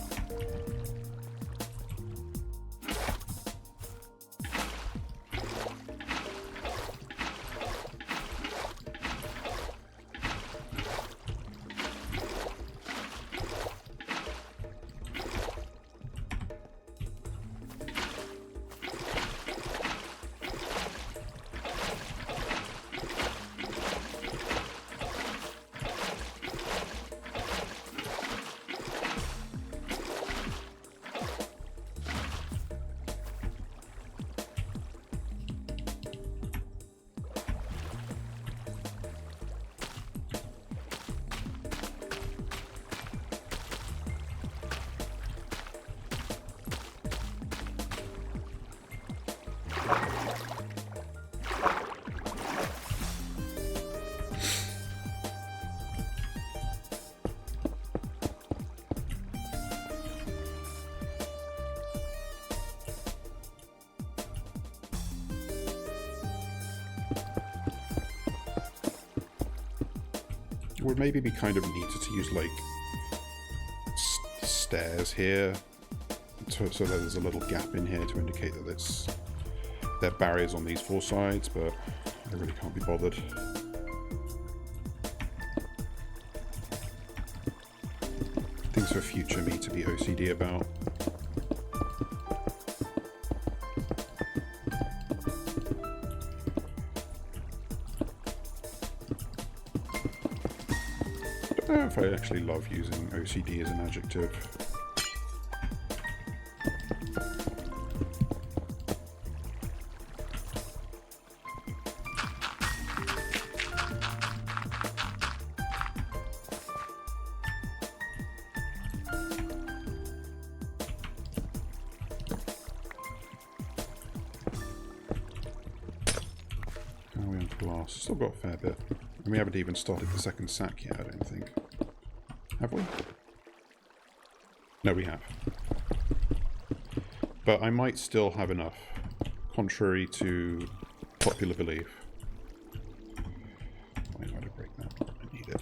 It would maybe be kind of neater to use like stairs here, so that there's a little gap in here to indicate that there are barriers on these 4 sides, but I really can't be bothered. Things for future me to be OCD about. I don't know if I actually love using OCD as an adjective. How are we on glass? Still got a fair bit. And we haven't even started the second sack yet, I don't think. Have we? No, we have. But I might still have enough, contrary to popular belief. Why did I break that? I need it.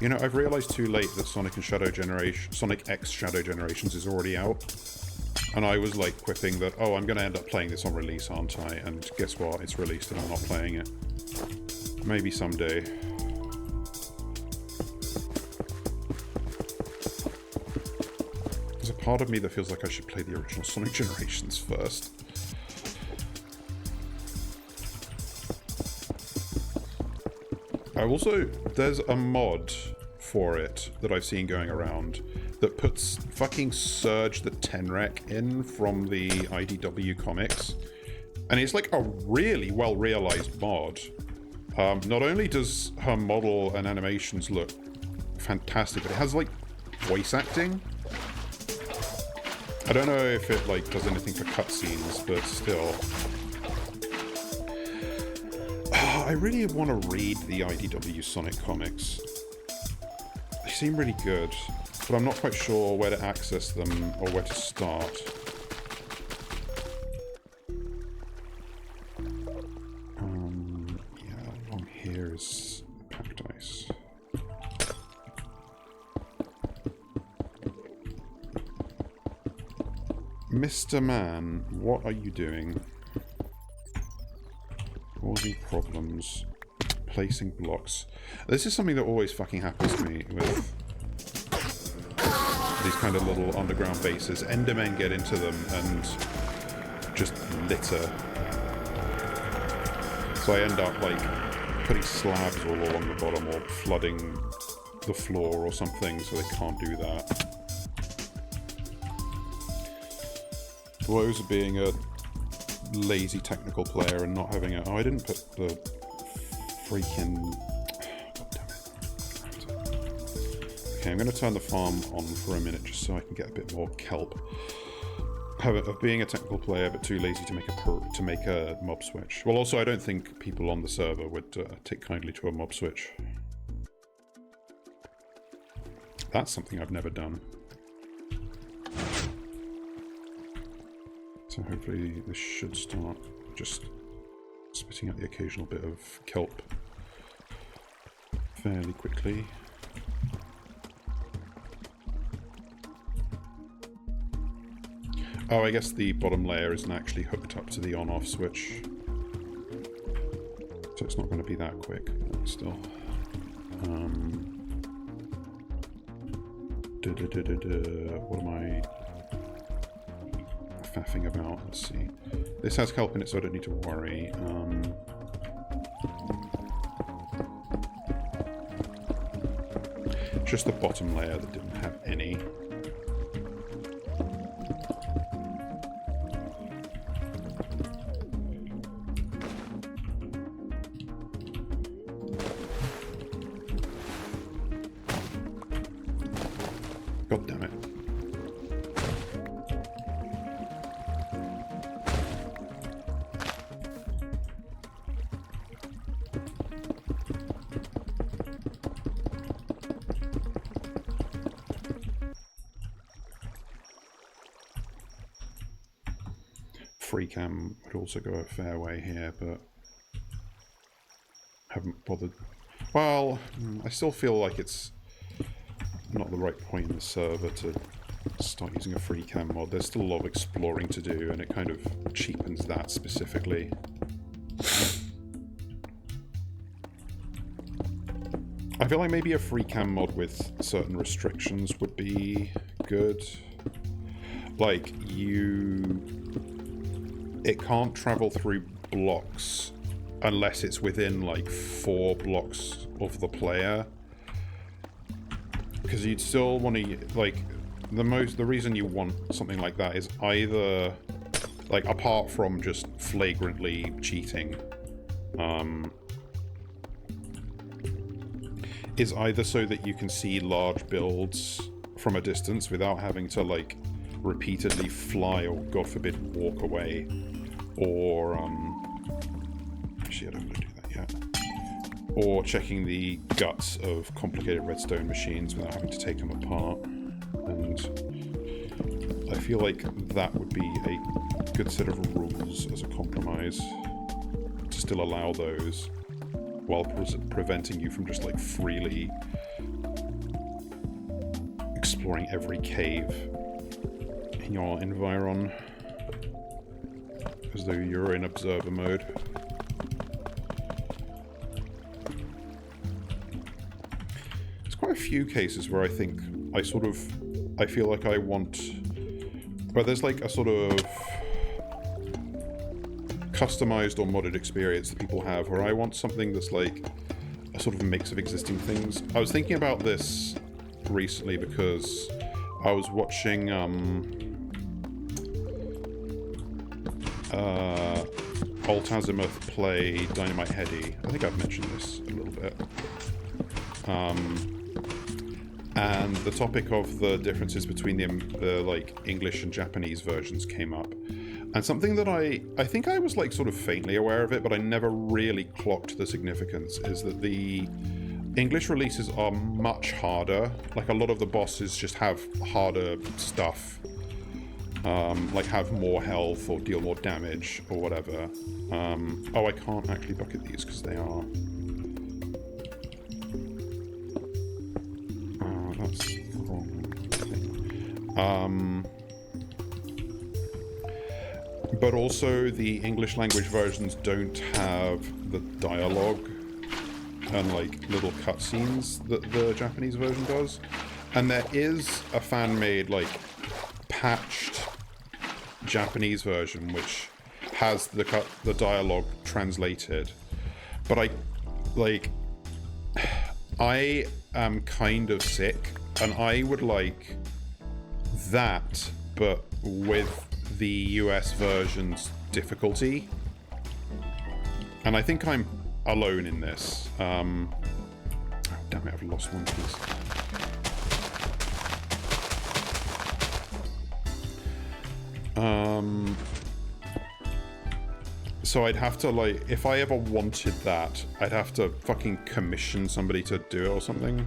You know, I've realised too late that Sonic X Shadow Generations is already out. And I was like quipping that, oh, I'm going to end up playing this on release, aren't I? And guess what? It's released and I'm not playing it. Maybe someday. There's a part of me that feels like I should play the original Sonic Generations first. There's a mod for it that I've seen going around that puts fucking Surge the Tenrec in from the IDW comics. And it's like a really well realized mod. Not only does her model and animations look fantastic, but it has like voice acting. I don't know if it like does anything for cutscenes, but still. I really want to read the IDW Sonic comics. They seem really good, but I'm not quite sure where to access them or where to start. Yeah, along here is packed ice. Mr. Man, what are you doing? Causing problems. Placing blocks. This is something that always fucking happens to me with these kind of little underground bases. Endermen get into them and just litter. So I end up like putting slabs all along the bottom or flooding the floor or something so they can't do that. Woes of being a lazy technical player and not having a... Oh, I didn't put the freaking... God damn it. Okay, I'm going to turn the farm on for a minute just so I can get a bit more kelp. Of being a technical player but too lazy to make a mob switch. Well, also, I don't think people on the server would take kindly to a mob switch. That's something I've never done. So hopefully this should start just spitting out the occasional bit of kelp fairly quickly. Oh, I guess the bottom layer isn't actually hooked up to the on-off switch. So it's not going to be that quick, but still. What am I faffing about? Let's see. This has kelp in it, so I don't need to worry. Just the bottom layer that didn't have any. God damn it. Free cam would also go a fair way here, but haven't bothered. Well, I still feel like it's not the right point in the server to start using a free cam mod. There's still a lot of exploring to do, and it kind of cheapens that specifically. I feel like maybe a free cam mod with certain restrictions would be good. Like, it can't travel through blocks unless it's within like 4 blocks of the player. Because you'd still want to, like, the reason you want something like that is either, like, apart from just flagrantly cheating, is either so that you can see large builds from a distance without having to, like, repeatedly fly or, God forbid, walk away, or, actually, I don't want to do that yet. Or checking the guts of complicated redstone machines without having to take them apart. And I feel like that would be a good set of rules as a compromise to still allow those while preventing you from just like freely exploring every cave in your environ as though you're in observer mode. Quite a few cases where I think I feel like I want, where there's like a sort of customized or modded experience that people have where I want something that's like sort of a mix of existing things. I was thinking about this recently because I was watching Alt Azimuth play Dynamite Heady. I think I've mentioned this a little bit. And the topic of the differences between the like English and Japanese versions came up. And something that I think I was like sort of faintly aware of it, but I never really clocked the significance, is that the English releases are much harder. Like a lot of the bosses just have harder stuff. Like have more health or deal more damage or whatever. Oh, I can't actually bucket these because they are... Oh, that's the wrong thing. But also the English language versions don't have the dialogue and like little cutscenes that the Japanese version does. And there is a fan-made like patched Japanese version which has the dialogue translated. But I am kind of sick and I would like that but with the US version's difficulty. And I think I'm alone in this. Oh, damn it, I've lost one piece. So I'd have to, like, if I ever wanted that, I'd have to fucking commission somebody to do it or something.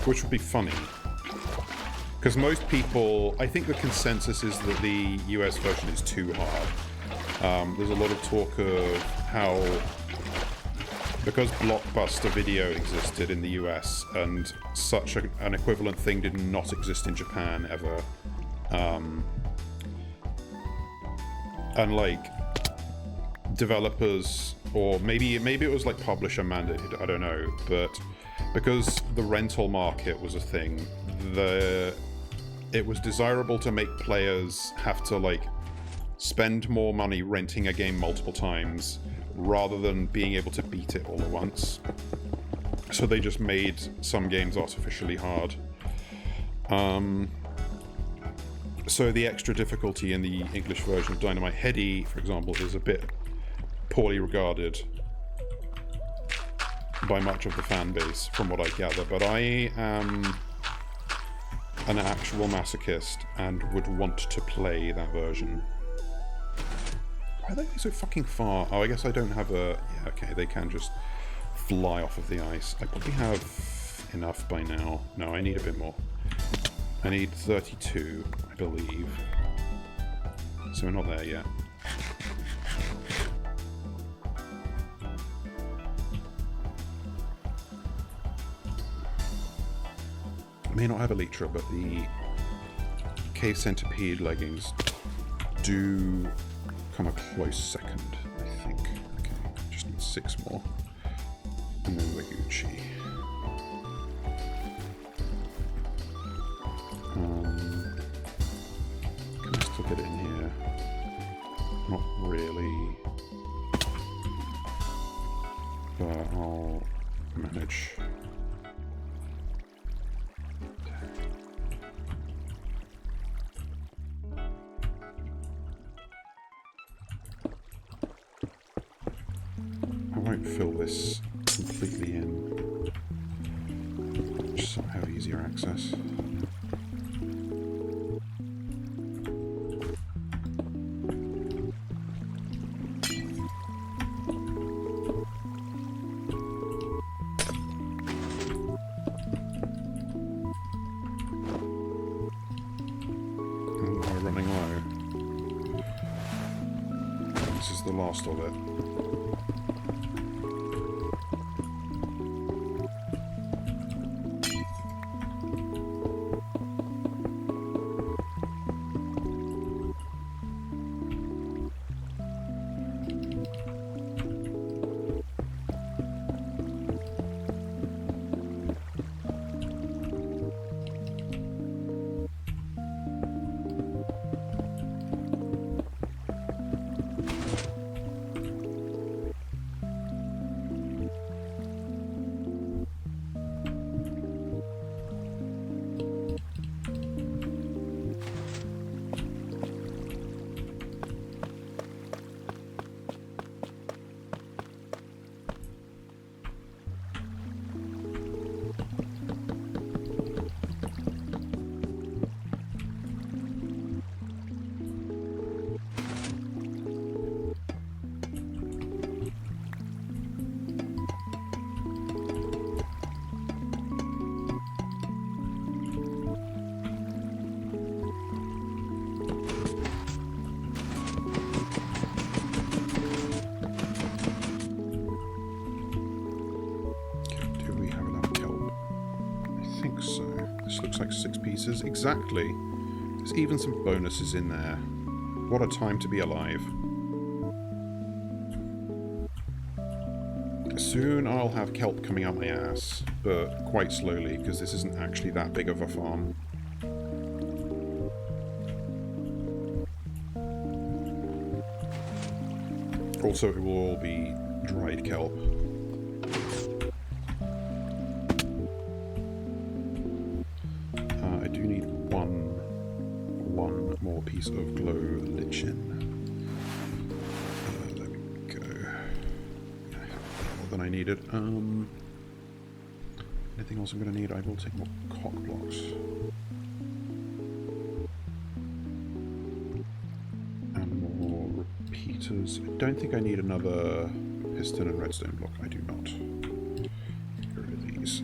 Which would be funny. Because most people, I think the consensus is that the US version is too hard. There's a lot of talk of how, because Blockbuster Video existed in the US and such an equivalent thing did not exist in Japan ever, and like developers, or maybe it was like publisher mandated, I don't know, but because the rental market was a thing, it was desirable to make players have to like spend more money renting a game multiple times rather than being able to beat it all at once. So they just made some games artificially hard. So the extra difficulty in the English version of Dynamite Heady, for example, is a bit poorly regarded by much of the fan base, from what I gather. But I am an actual masochist and would want to play that version. Why are they so fucking far? Oh, I guess I don't have a... Yeah, okay, they can just fly off of the ice. I probably have enough by now. No, I need a bit more. I need 32, I believe. So we're not there yet. I may not have Elytra, but the Cave Centipede leggings do come a close second, I think. Okay, just need 6 more. And then we're Gucci. Can I still get it in here? Not really. But I'll manage. I won't fill this completely in. Just so I have easier access. The last of it. like 6 pieces. Exactly. There's even some bonuses in there. What a time to be alive. Soon I'll have kelp coming out my ass, but quite slowly, because this isn't actually that big of a farm. Also, it will all be dried kelp. I do need one more piece of glow lichen. There we go. More than I needed. Anything else I'm going to need? I will take more cock blocks. And more repeaters. I don't think I need another piston and redstone block. I do not. Get rid of these.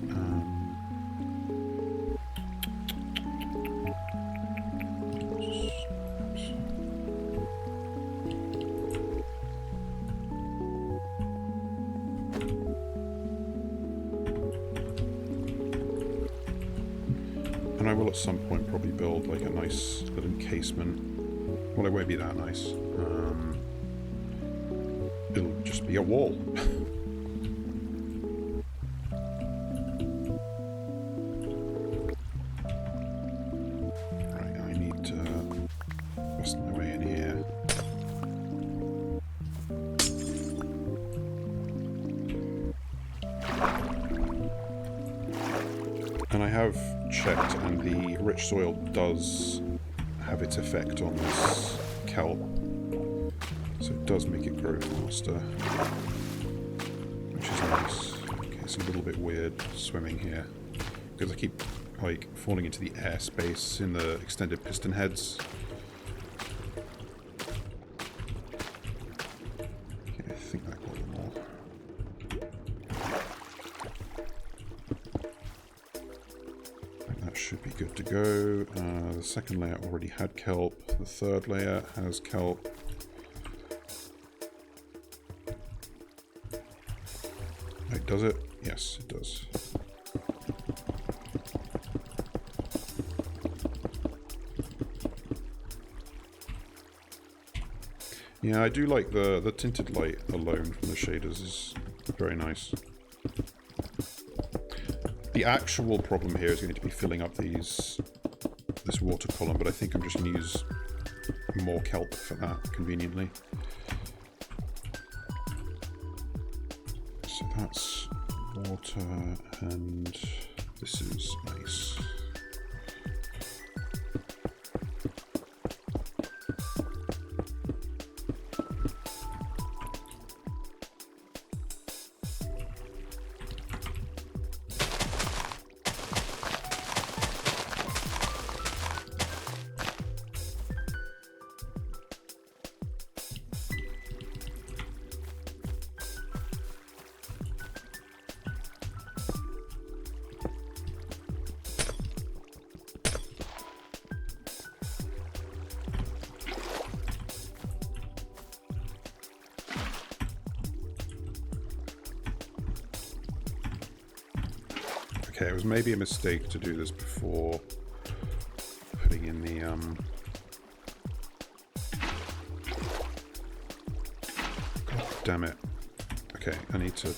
And I will at some point probably build like a nice little encasement. Well, it won't be that nice. It'll just be a wall. Right, I need to bust my way in here. And I have checked, and the rich soil does have its effect on this kelp. So it does make it grow faster, which is nice. Okay, it's a little bit weird swimming here, because I keep, like, falling into the airspace in the extended piston heads. Okay, I think that got them all. Should be good to go. The second layer already had kelp. The third layer has kelp. Wait, does it? Yes, it does. Yeah, I do like the tinted light alone from the shaders is very nice. The actual problem here is going to be filling up this water column, but I think I'm just going to use more kelp for that, conveniently. So that's water, and this is ice. Okay, it was maybe a mistake to do this before putting in the God damn it. Okay, I need to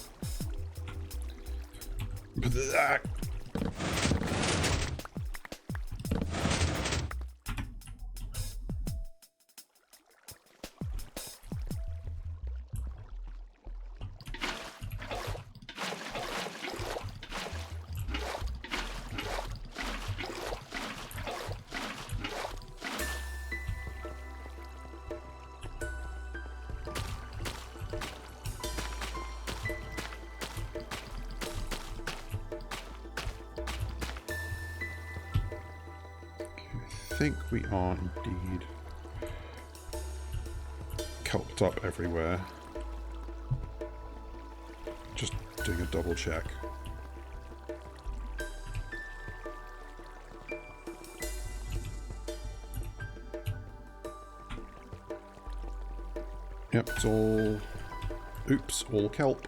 I think we are indeed kelped up everywhere. Just doing a double check. Yep, it's all... Oops, all kelp.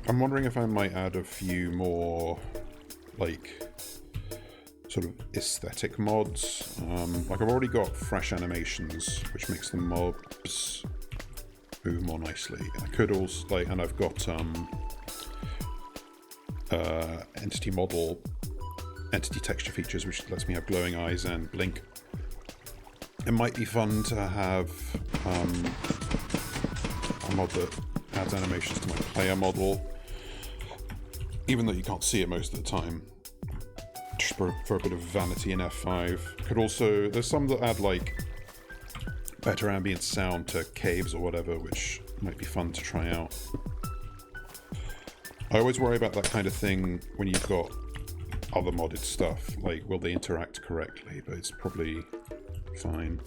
I'm wondering if I might add a few more, like, sort of aesthetic mods. Like, I've already got fresh animations, which makes the mobs move more nicely. I could also, like, and I've got entity texture features, which lets me have glowing eyes and blink. It might be fun to have a mod that adds animations to my player model, even though you can't see it most of the time, just for a bit of vanity in F5. Could also, there's some that add like better ambient sound to caves or whatever, which might be fun to try out. I always worry about that kind of thing when you've got other modded stuff, like will they interact correctly, but it's probably fine.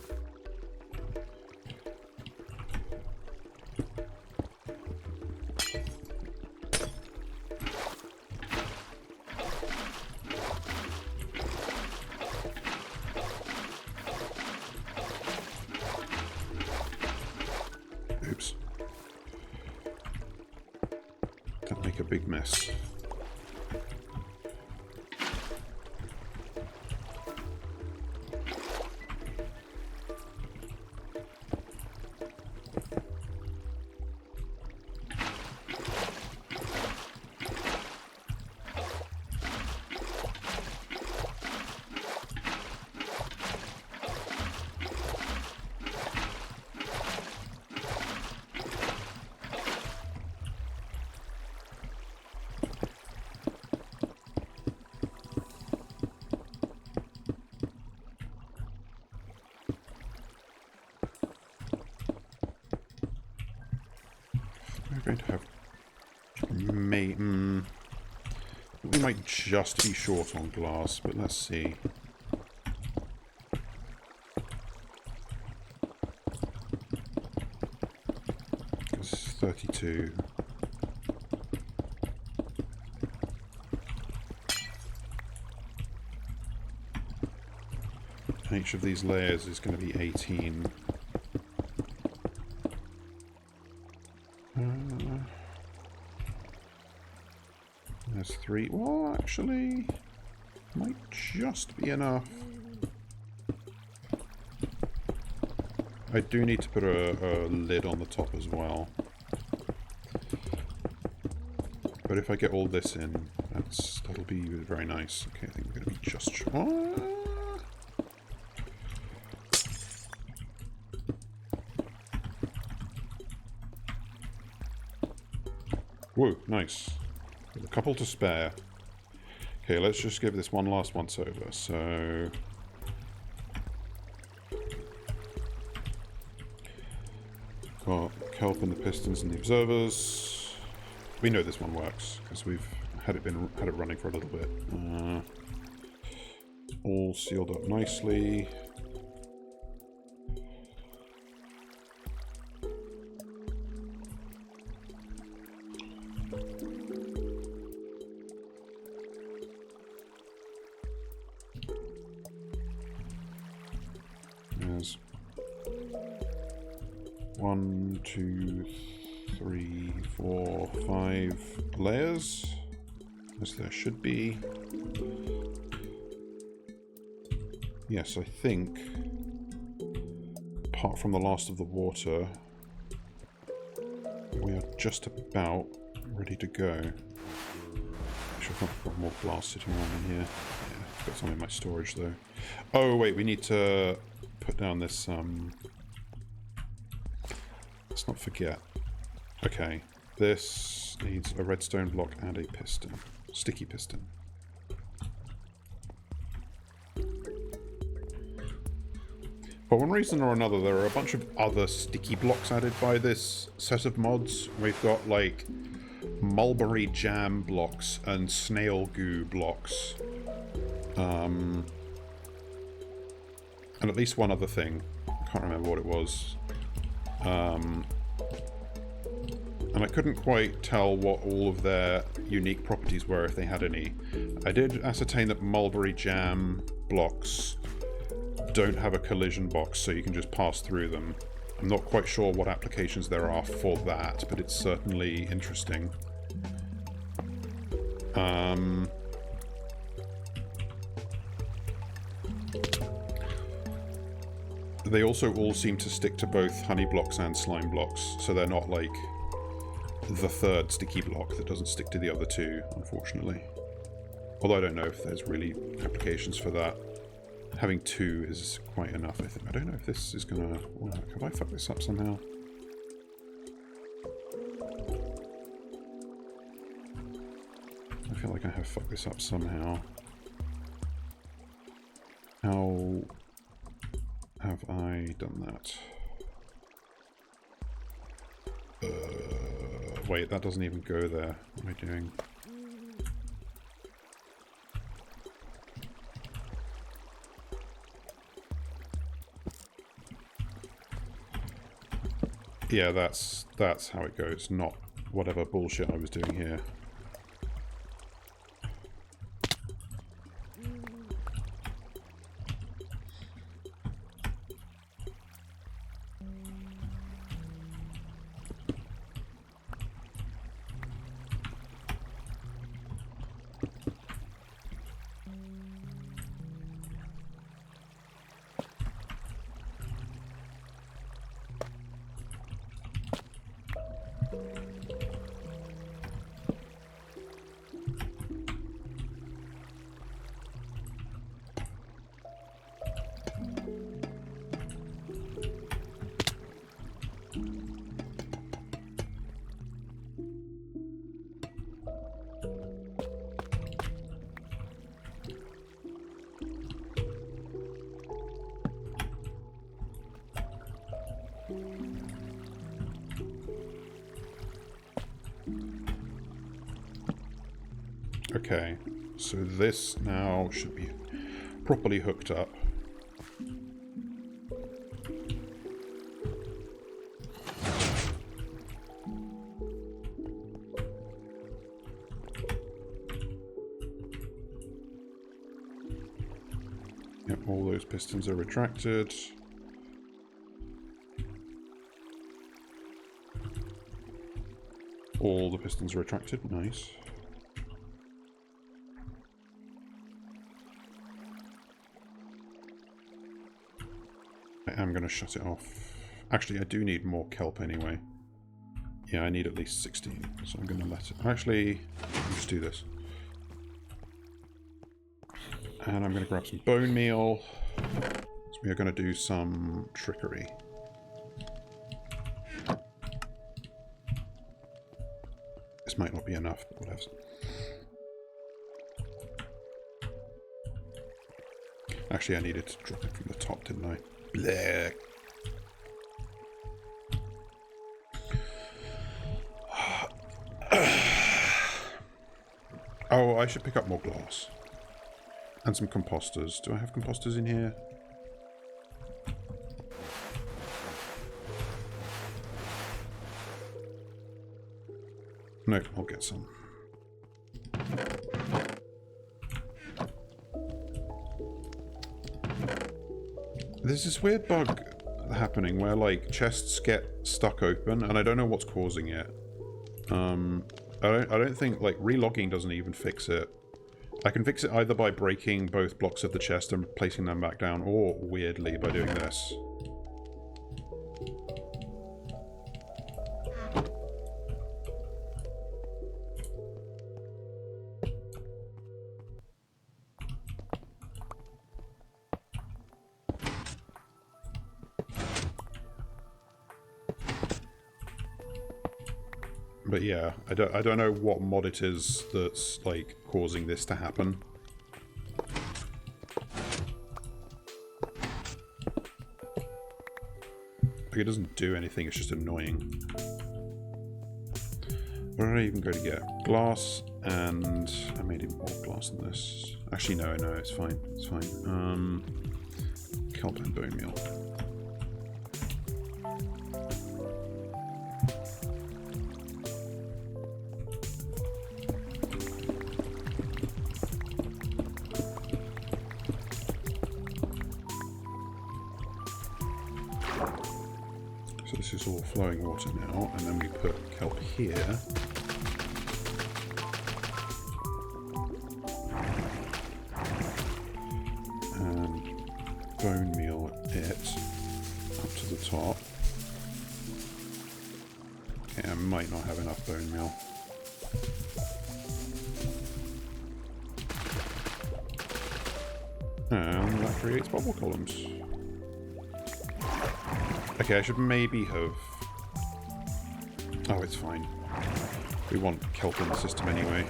Oops. Don't make a big mess. We're going to have... we might just be short on glass, but let's see. It's 32. And each of these layers is going to be 18. There's 3. Well, actually, might just be enough. I do need to put a lid on the top as well. But if I get all this in, that'll be very nice. Okay, I think we're going to be just short. Whoa, nice. A couple to spare. Okay, let's just give this one last once over. So... got kelp and the pistons and the observers. We know this one works, because we've had it running for a little bit. All sealed up nicely. There's 1, 2, 3, 4, 5 layers, as there should be. Yes, I think, apart from the last of the water, we are just about ready to go. I'm sure I've got more glass sitting around in here. Yeah, I've got some in my storage though. Oh wait, we need to put down this, let's not forget. Okay, this needs a redstone block and a piston. Sticky piston. For one reason or another, there are a bunch of other sticky blocks added by this set of mods. We've got, like, mulberry jam blocks and snail goo blocks. And at least one other thing. I can't remember what it was. And I couldn't quite tell what all of their unique properties were, if they had any. I did ascertain that mulberry jam blocks don't have a collision box, so you can just pass through them. I'm not quite sure what applications there are for that, but it's certainly interesting. They also all seem to stick to both honey blocks and slime blocks, so they're not like the third sticky block that doesn't stick to the other two, unfortunately. Although I don't know if there's really applications for that. Having two is quite enough, I think. I don't know if this is gonna work. Have I fucked this up somehow? I feel like I have fucked this up somehow. How have I done that? Wait, that doesn't even go there. What am I doing? Yeah, that's how it goes, not whatever bullshit I was doing here. Okay, so this now should be properly hooked up. Yep, all those pistons are retracted. All the pistons are retracted, nice. I'm going to shut it off. Actually, I do need more kelp anyway. Yeah, I need at least 16, so I'm going to let it... Actually, let's do this. And I'm going to grab some bone meal. So we are going to do some trickery. This might not be enough, but whatever. Actually, I needed to drop it from the top, didn't I? Blech. Oh, I should pick up more glass. And some composters. Do I have composters in here? No, I'll get some. There's this weird bug happening where, like, chests get stuck open, and I don't know what's causing it. I don't think, like, relogging doesn't even fix it. I can fix it either by breaking both blocks of the chest and placing them back down, or, weirdly, by doing this. But yeah, I don't know what mod it is that's, like, causing this to happen. Like, it doesn't do anything, it's just annoying. Where did I even go to get? Glass, and I made even more glass than this. Actually, no, it's fine, it's fine. Kelp and bone meal. This is all flowing water now, and then we put kelp here. bone meal it up to the top. Okay, I might not have enough bone meal. And that creates bubble columns. Okay, I should maybe have... Oh, it's fine. We want kelp in the system anyway.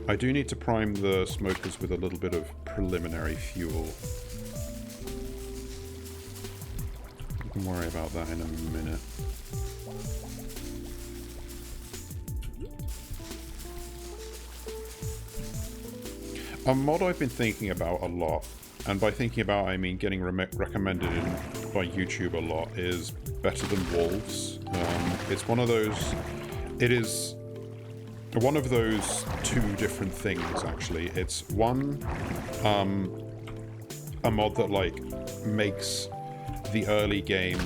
I do need to prime the smokers with a little bit of preliminary fuel. We can worry about that in a minute. A mod I've been thinking about a lot, and by thinking about I mean getting recommended by YouTube a lot, is Better Than Wolves. It's one of those... It is one of those two different things, actually. It's one, a mod that, like, makes the early game,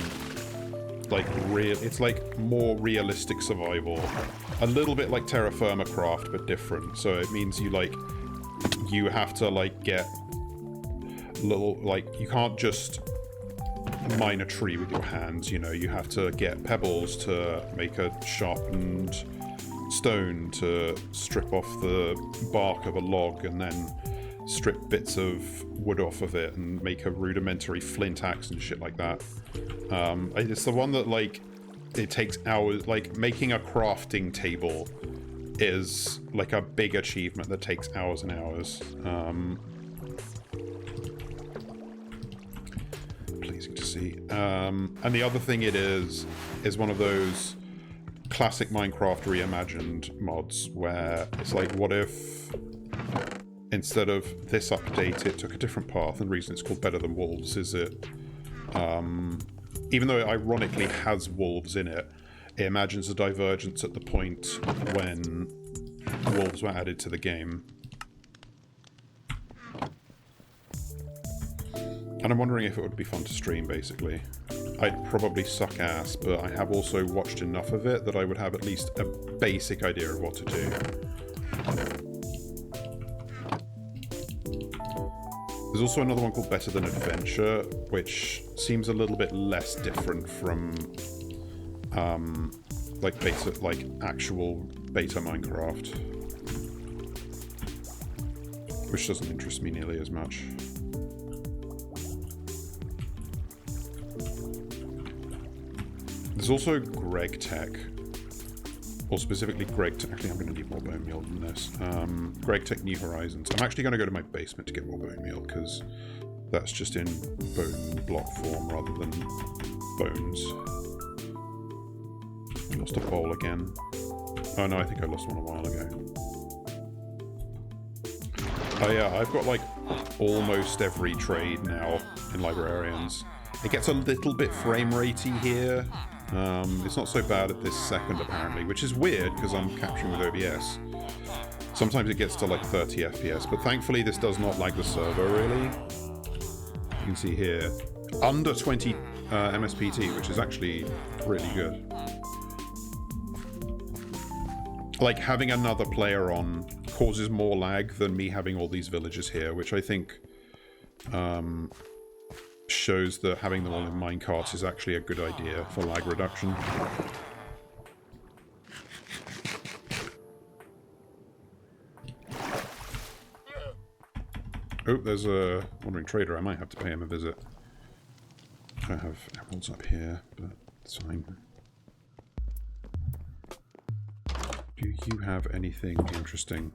like, real... It's, like, more realistic survival. A little bit like Terra Firma Craft, but different. So it means you, like... You have to, like, get little... Like, you can't just mine a tree with your hands, you know. You have to get pebbles to make a sharpened stone, to strip off the bark of a log, and then strip bits of wood off of it and make a rudimentary flint axe and shit like that. It's the one that, like, it takes hours. Like, making a crafting table is, like, a big achievement that takes hours and hours. Pleasing to see. And the other thing it is one of those classic Minecraft reimagined mods where it's like, what if instead of this update it took a different path? And the reason it's called Better Than Wolves is it, even though it ironically has wolves in it, it imagines a divergence at the point when wolves were added to the game. And I'm wondering if it would be fun to stream, basically. I'd probably suck ass, but I have also watched enough of it that I would have at least a basic idea of what to do. There's also another one called Better Than Adventure, which seems a little bit less different from like beta, like actual beta Minecraft, which doesn't interest me nearly as much. There's also Greg Tech, or specifically Greg Tech. Actually, I'm going to need more bone meal than this. Greg Tech New Horizons. I'm actually going to go to my basement to get more bone meal because that's just in bone block form rather than bones. Lost a bowl again. Oh no, I think I lost one a while ago. Oh yeah, I've got like almost every trade now in Librarians. It gets a little bit frame ratey here. It's not so bad at this second apparently, which is weird because I'm capturing with OBS. Sometimes it gets to like 30 FPS, but thankfully this does not lag the server really. You can see here, under 20 MSPT, which is actually really good. Like, having another player on causes more lag than me having all these villagers here, which I think shows that having them all in minecarts is actually a good idea for lag reduction. Oh, there's a wandering trader. I might have to pay him a visit. I have emeralds up here, but it's fine. Do you have anything interesting?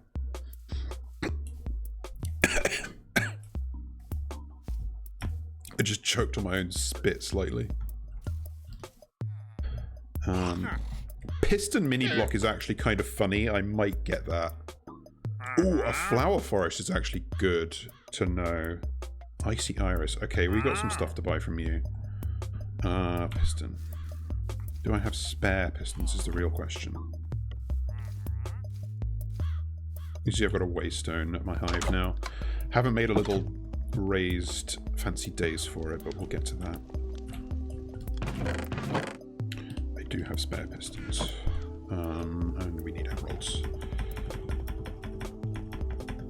I just choked on my own spit slightly. Piston mini block is actually kind of funny. I might get that. Ooh, a flower forest is actually good to know. Icy iris. Okay, we got some stuff to buy from you. Piston. Do I have spare pistons is the real question. You see I've got a waystone at my hive now. Haven't made a little raised fancy days for it, but we'll get to that. I do have spare pistons. And we need emeralds.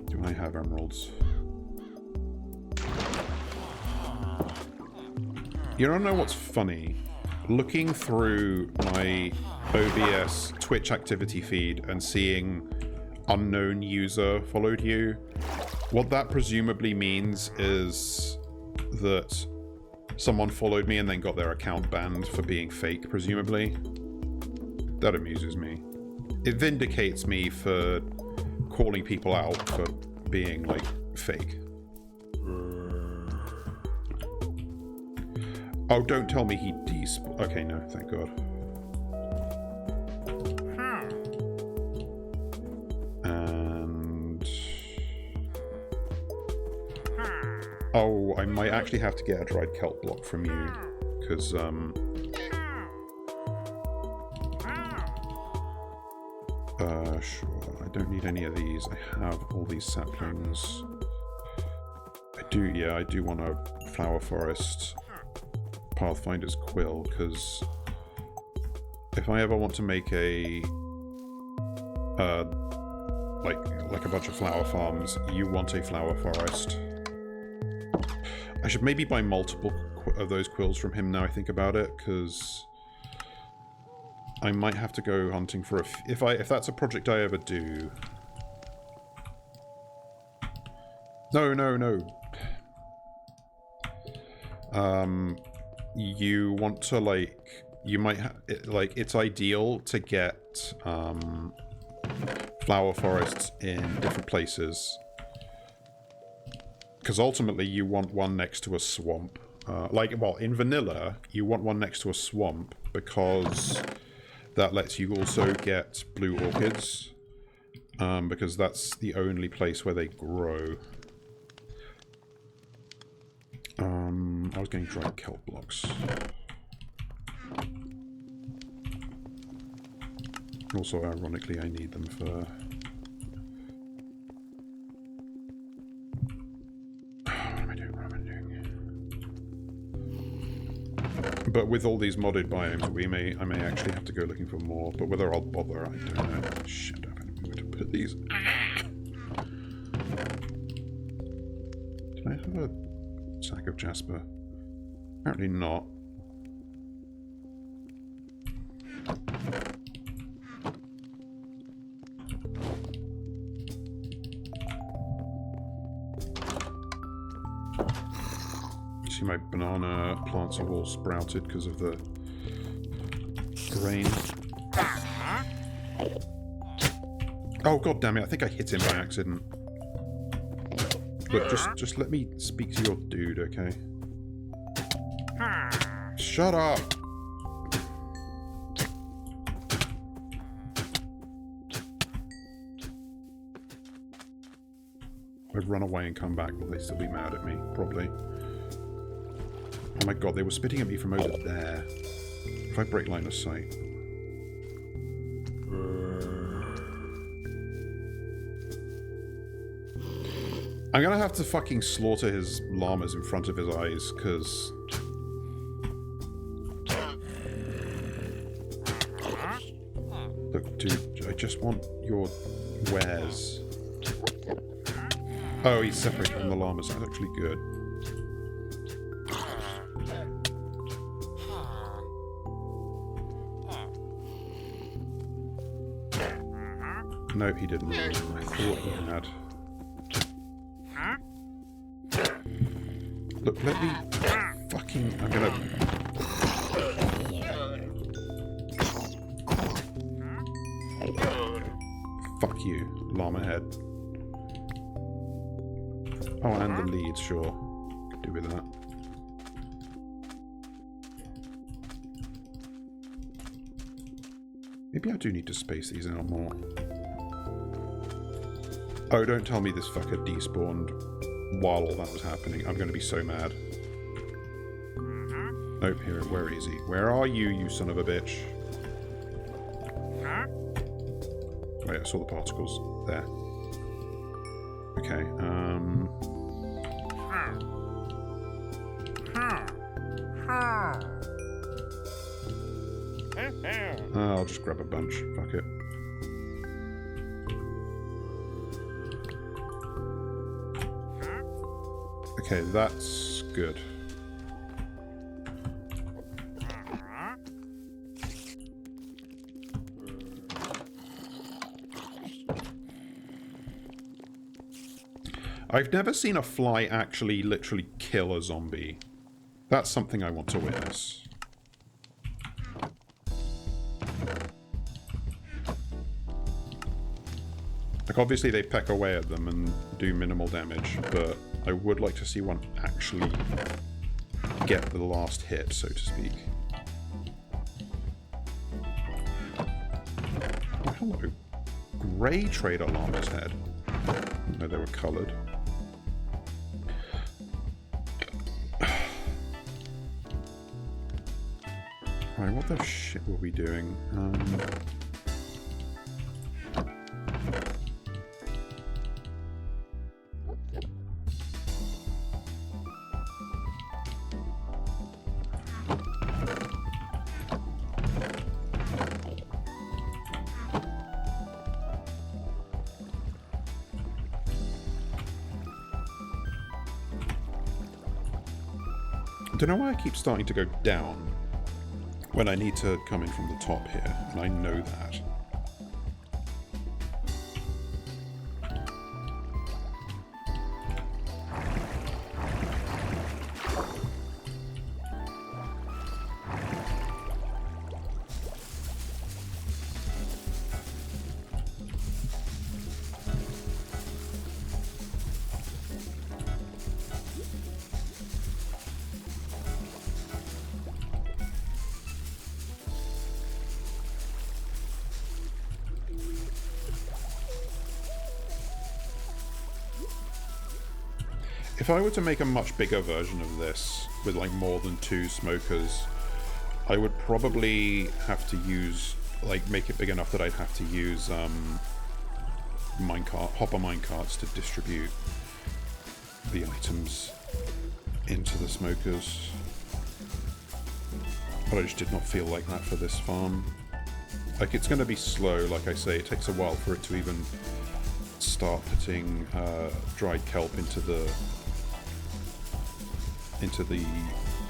Do I have emeralds? You don't know what's funny? Looking through my OBS Twitch activity feed and seeing unknown user followed you, what that presumably means is that someone followed me and then got their account banned for being fake, presumably. That amuses me. It vindicates me for calling people out for being, like, fake. Oh, don't tell me he okay, no, thank God. And... oh, I might actually have to get a dried kelp block from you, because, sure, I don't need any of these. I have all these saplings. I do want a flower forest Pathfinder's quill, because if I ever want to make a like a bunch of flower farms, you want a flower forest. I should maybe buy multiple of those quills from him now I think about it, because I might have to go hunting for if that's a project I ever do. No. You want to, like, you might like, it's ideal to get flower forests in different places, because ultimately you want one next to a swamp. Well, in vanilla you want one next to a swamp because that lets you also get blue orchids, because that's the only place where they grow. I was getting dried kelp blocks. Also, ironically, I need them for... what am I doing? But with all these modded biomes, I may actually have to go looking for more. But whether I'll bother, I don't know. Shit, I don't know where to put these. Did I have a sack of jasper? Apparently not. See, my banana plants are all sprouted because of the rain. Oh, god damn it, I think I hit him by accident. Look, just let me speak to your dude, okay? Shut up! I'd run away and come back, will they still be mad at me? Probably. Oh my god, they were spitting at me from over there. If I break line of sight. I'm gonna have to fucking slaughter his llamas in front of his eyes, because... Look, dude, I just want your wares. Oh, he's separated from the llamas. That's actually good. Nope, he didn't. I thought he had. Look, let me fucking... I'm gonna... Fuck you, llama head. Oh, and the leads, sure. Could do with that. Maybe I do need to space these out more. Oh, don't tell me this fucker despawned while all that was happening. I'm going to be so mad. Nope, here, where is he? Where are you, you son of a bitch? Wait, I saw the particles. There. Okay, I'll just grab a bunch. Fuck it. Okay, that's good. I've never seen a fly actually literally kill a zombie. That's something I want to witness. Like, obviously they peck away at them and do minimal damage, but I would like to see one actually get the last hit, so to speak. Oh, hello. Grey trader llama's head. I didn't know they were coloured. Right, what the shit were we doing? I don't know why I keep starting to go down when I need to come in from the top here, and I know that. If I were to make a much bigger version of this, with like more than 2 smokers, I would probably have to use, like, make it big enough that I'd have to use hopper minecarts to distribute the items into the smokers. But I just did not feel like that for this farm. Like, it's going to be slow, like I say, it takes a while for it to even start putting dried kelp into the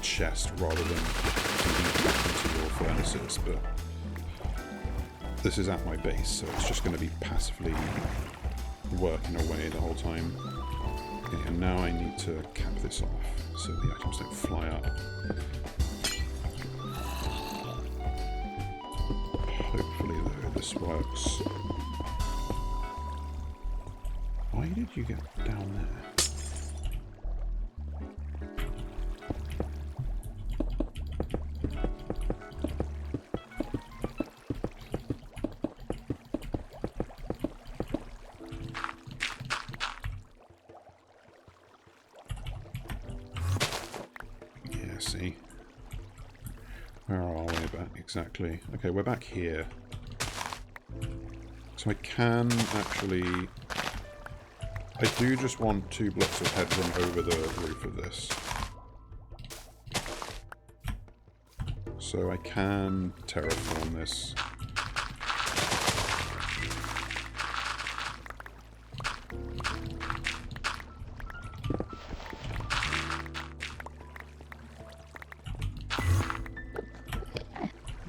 chest rather than feeding it back into your furnaces, but this is at my base, so it's just going to be passively working away the whole time. Okay, and now I need to cap this off so the items don't fly up. Hopefully though this works. Why did you get down there? See, where are we back exactly? Okay, we're back here. So I can actually... I do just want 2 blocks of headroom over the roof of this. So I can terraform this.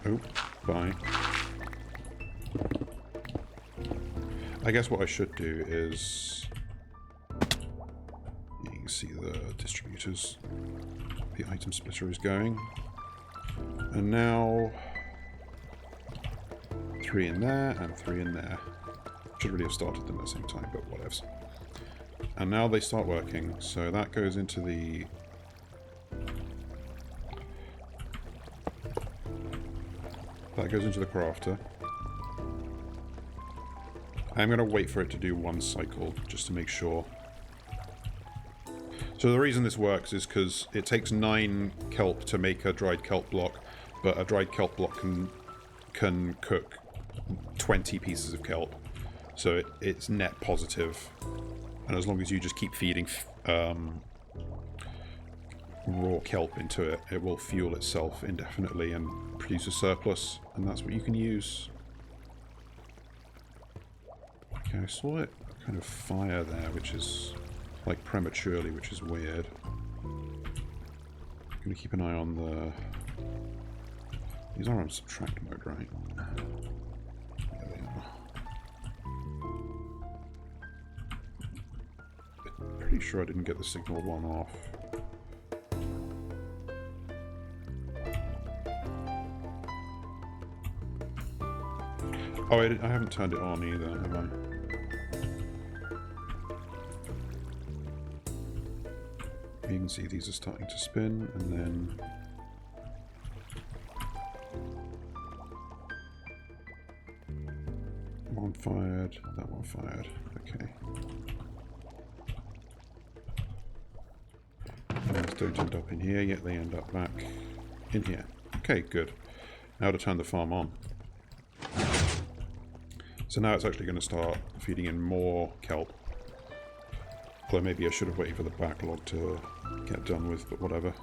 Oh, bye. I guess what I should do is... You can see the distributors. The item splitter is going. And now... 3 in there and 3 in there. Should really have started them at the same time, but whatevs. And now they start working, so that goes into the... That goes into the crafter. I'm going to wait for it to do 1 cycle, just to make sure. So the reason this works is because it takes 9 kelp to make a dried kelp block, but a dried kelp block can cook 20 pieces of kelp. So it's net positive. And as long as you just keep feeding raw kelp into it, it will fuel itself indefinitely and produce a surplus, and that's what you can use. Okay, I saw it kind of fire there, which is like prematurely, which is weird. I'm gonna keep an eye on the... These are on subtract mode, right? There they are. Pretty sure I didn't get the signal one off. Oh, I haven't turned it on either, have I? You can see these are starting to spin, and then... one fired, that one fired. Okay. Those don't end up in here, yet they end up back in here. Okay, good. Now to turn the farm on. So now it's actually going to start feeding in more kelp. Although maybe I should have waited for the backlog to get done with, but whatever.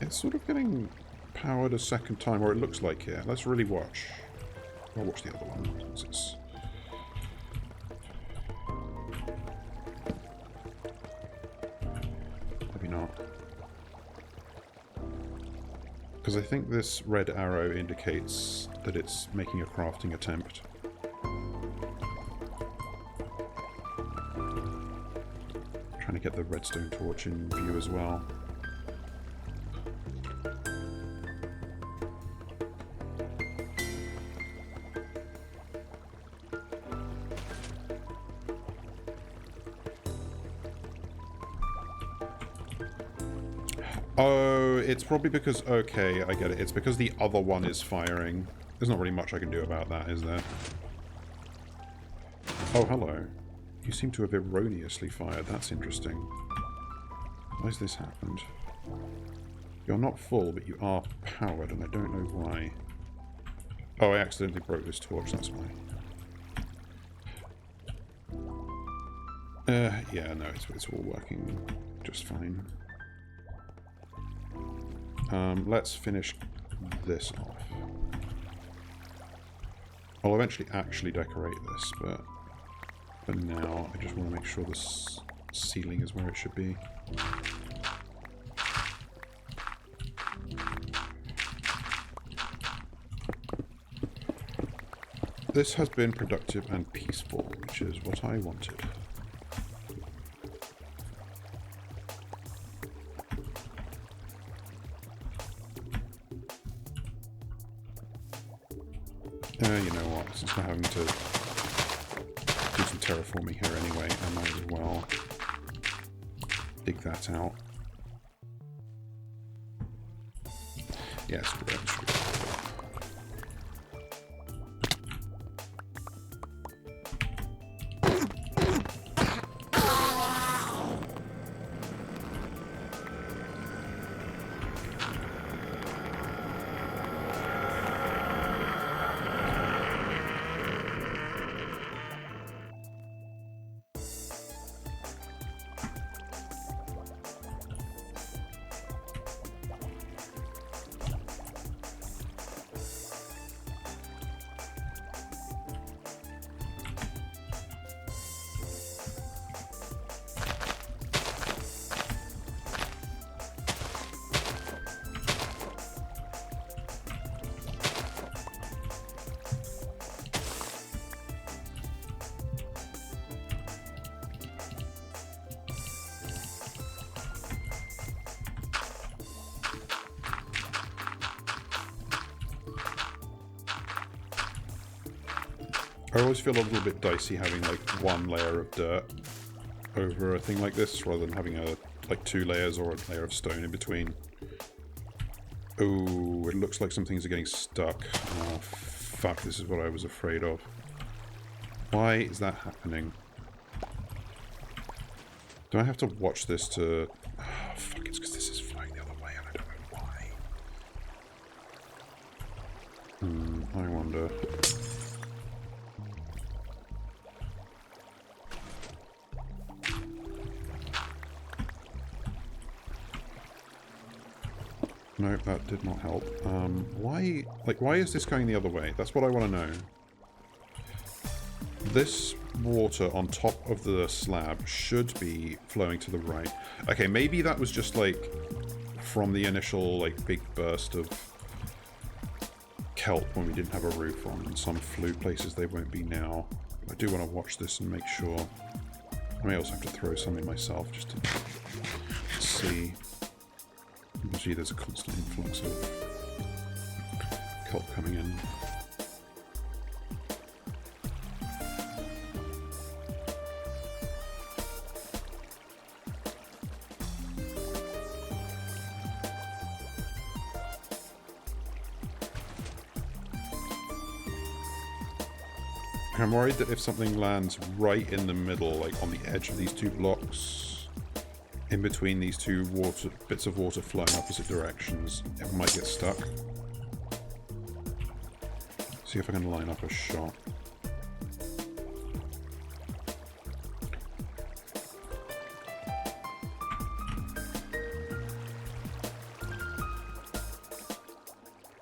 It's sort of getting powered a second time, or it looks like it. Let's really watch. I'll watch the other one. Since it's... maybe not. Because I think this red arrow indicates that it's making a crafting attempt. Trying to get the redstone torch in view as well. Oh, it's probably because... okay, I get it. It's because the other one is firing. There's not really much I can do about that, is there? Oh, hello. You seem to have erroneously fired. That's interesting. Why has this happened? You're not full, but you are powered, and I don't know why. Oh, I accidentally broke this torch, that's why. Yeah, no, it's all working just fine. Let's finish this off. I'll eventually actually decorate this, but for now I just want to make sure this ceiling is where it should be. This has been productive and peaceful, which is what I wanted. You know what, since we're having to do some terraforming here anyway, I might as well dig that out. Yeah, screw it, screw it. I always feel a little bit dicey having like one layer of dirt over a thing like this rather than having like 2 layers or a layer of stone in between. Oh, it looks like some things are getting stuck. Oh fuck, this is what I was afraid of. Why is that happening? Do I have to watch this to... oh fuck, it's because this is flying the other way and I don't know why. I wonder... Nope, that did not help. Why is this going the other way? That's what I want to know. This water on top of the slab should be flowing to the right. Okay, maybe that was just, like, from the initial, like, big burst of kelp when we didn't have a roof on, and some flew places they won't be now. I do want to watch this and make sure. I may also have to throw something myself just to see. Usually there's a constant influx of kelp coming in. I'm worried that if something lands right in the middle, like on the edge of these two blocks, in between these two bits of water flowing opposite directions, it might get stuck. See if I can line up a shot.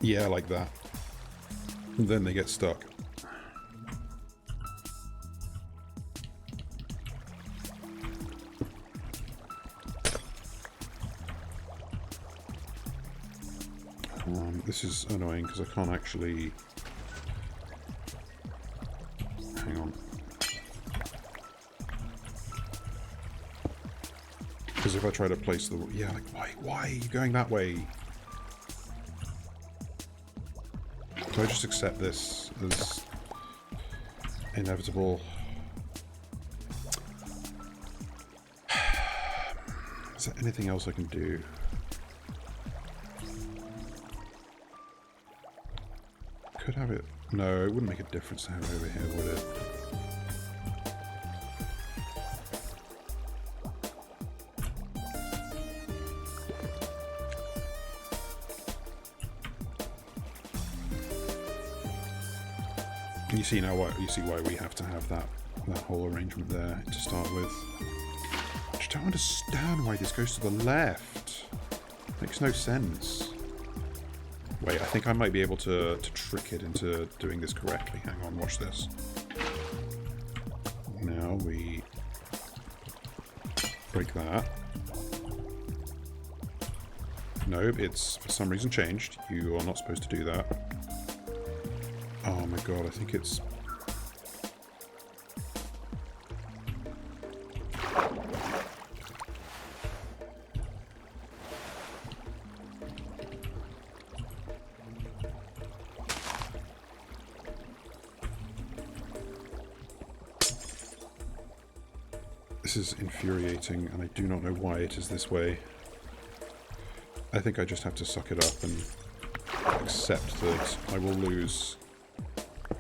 Yeah, like that. And then they get stuck. This is annoying because I can't actually... Hang on. Because if I try to place the... Yeah, like, why are you going that way? Do I just accept this as inevitable? Is there anything else I can do? Could have it... No, it wouldn't make a difference to have it over here, would it? You see now why we have to have that whole arrangement there to start with. I just don't understand why this goes to the left. Makes no sense. Wait, I think I might be able to trick it into doing this correctly. Hang on, watch this. Now we break that. Nope, it's for some reason changed. You are not supposed to do that. Oh my god, I think it's... This is infuriating, and I do not know why it is this way. I think I just have to suck it up and accept that I will lose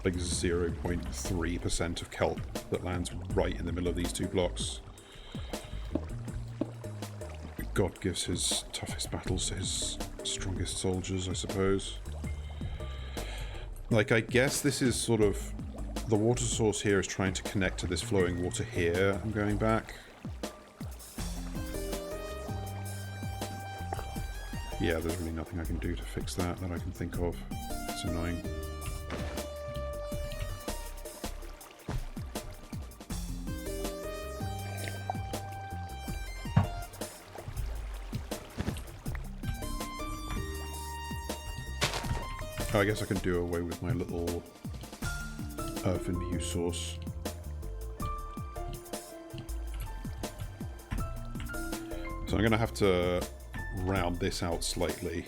like 0.3% of kelp that lands right in the middle of these two blocks. God gives his toughest battles to his strongest soldiers, I suppose. Like, I guess this is sort of... The water source here is trying to connect to this flowing water here. I'm going back. Yeah, there's really nothing I can do to fix that I can think of. It's annoying. Oh, I guess I can do away with my little earth and view source. So I'm going to have to round this out slightly.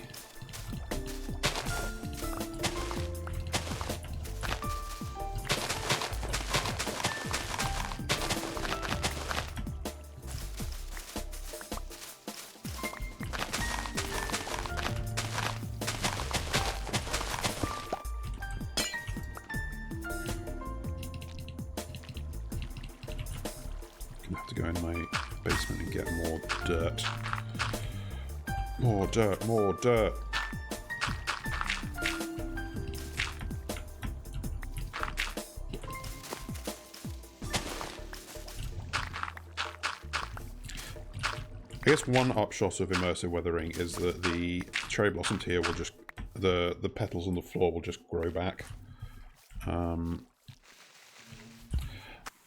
More dirt. I guess one upshot of immersive weathering is that the cherry blossoms here will just... the petals on the floor will just grow back.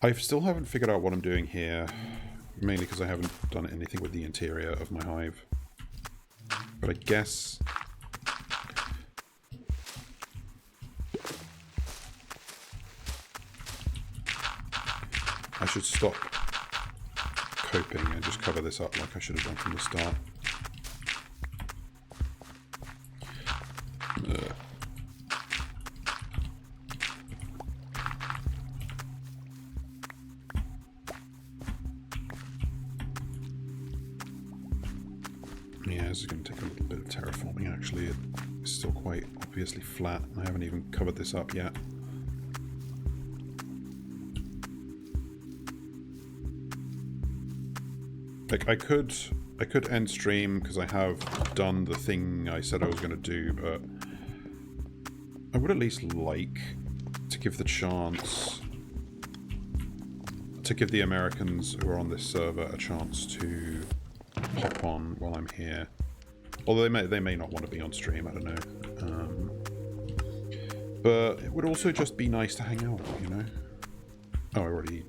I still haven't figured out what I'm doing here, mainly because I haven't done anything with the interior of my hive. But I guess... I should stop coping and just cover this up like I should have done from the start. Yeah, this is going to take a little bit of terraforming actually. It's still quite obviously flat. I haven't even covered this up yet. Like, I could end stream because I have done the thing I said I was going to do, but I would at least like to give the chance to give the Americans who are on this server a chance to hop on while I'm here. Although they may not want to be on stream, I don't know. But it would also just be nice to hang out, you know? Oh, I already...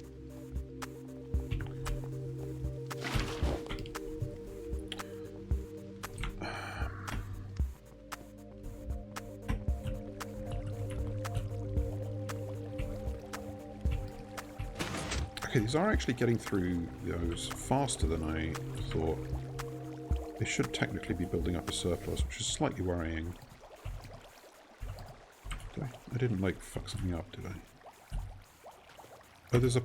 Okay, these are actually getting through those faster than I thought. They should technically be building up a surplus, which is slightly worrying. I didn't, like, fuck something up, did I? Oh, there's a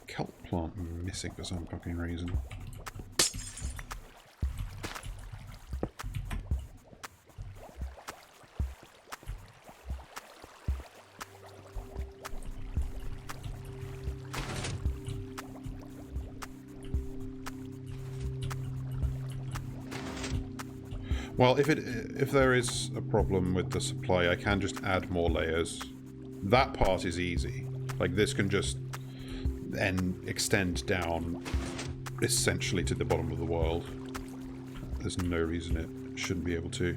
kelp plant missing for some fucking reason. Well, if there is a problem with the supply, I can just add more layers. That part is easy. Like, this can just then extend down essentially to the bottom of the world. There's no reason it shouldn't be able to.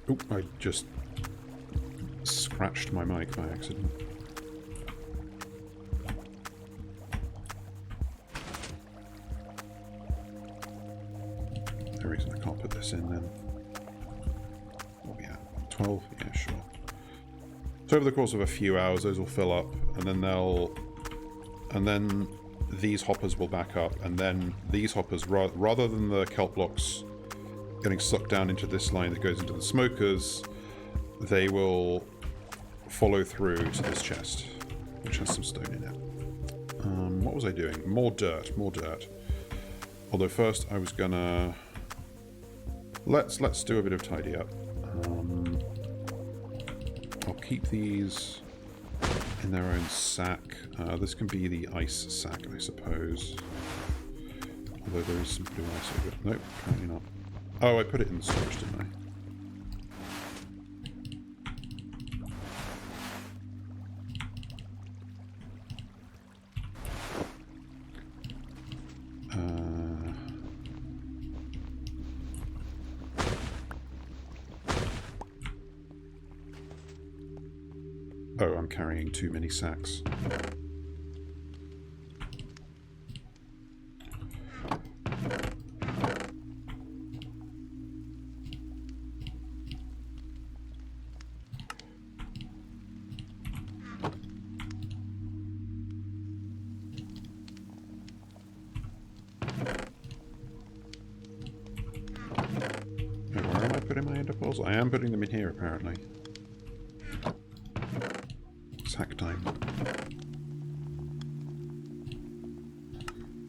Oop, I just scratched my mic by accident. No reason I can't put this in then. Oh yeah, 12? Yeah, sure. So over the course of a few hours, those will fill up, and then these hoppers will back up, and then these hoppers, rather than the kelp blocks getting sucked down into this line that goes into the smokers, they will follow through to this chest, which has some stone in it. What was I doing? More dirt, more dirt. Although first I was gonna... Let's do a bit of tidy up. I'll keep these in their own sack. This can be the ice sack, I suppose. Although there is some blue ice over it. Nope, apparently not. Oh, I put it in the storage, didn't I? Oh, I'm carrying too many sacks. I am putting them in here, apparently. Sack time.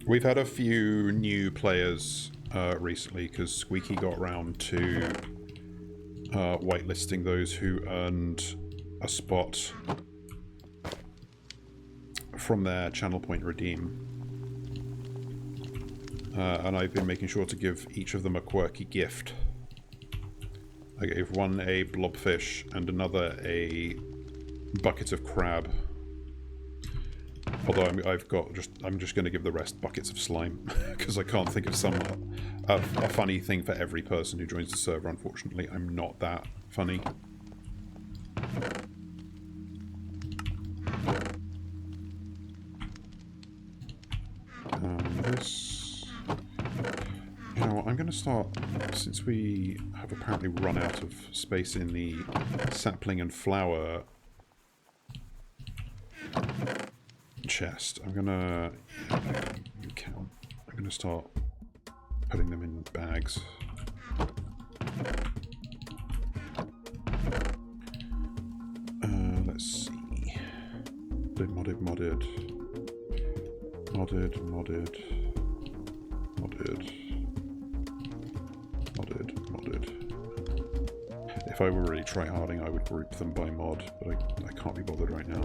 We've had a few new players recently, because Squeaky got round to whitelisting those who earned a spot from their channel point redeem. and I've been making sure to give each of them a quirky gift. I gave one a blobfish and another a bucket of crab. Although I'm just going to give the rest buckets of slime because I can't think of a funny thing for every person who joins the server. Unfortunately, I'm not that funny. This, you know what? I'm going to start, since we have apparently run out of space in the sapling and flower chest. I'm gonna start putting them in bags. Let's see. Modded. If I were really tryharding, I would group them by mod, but I can't be bothered right now.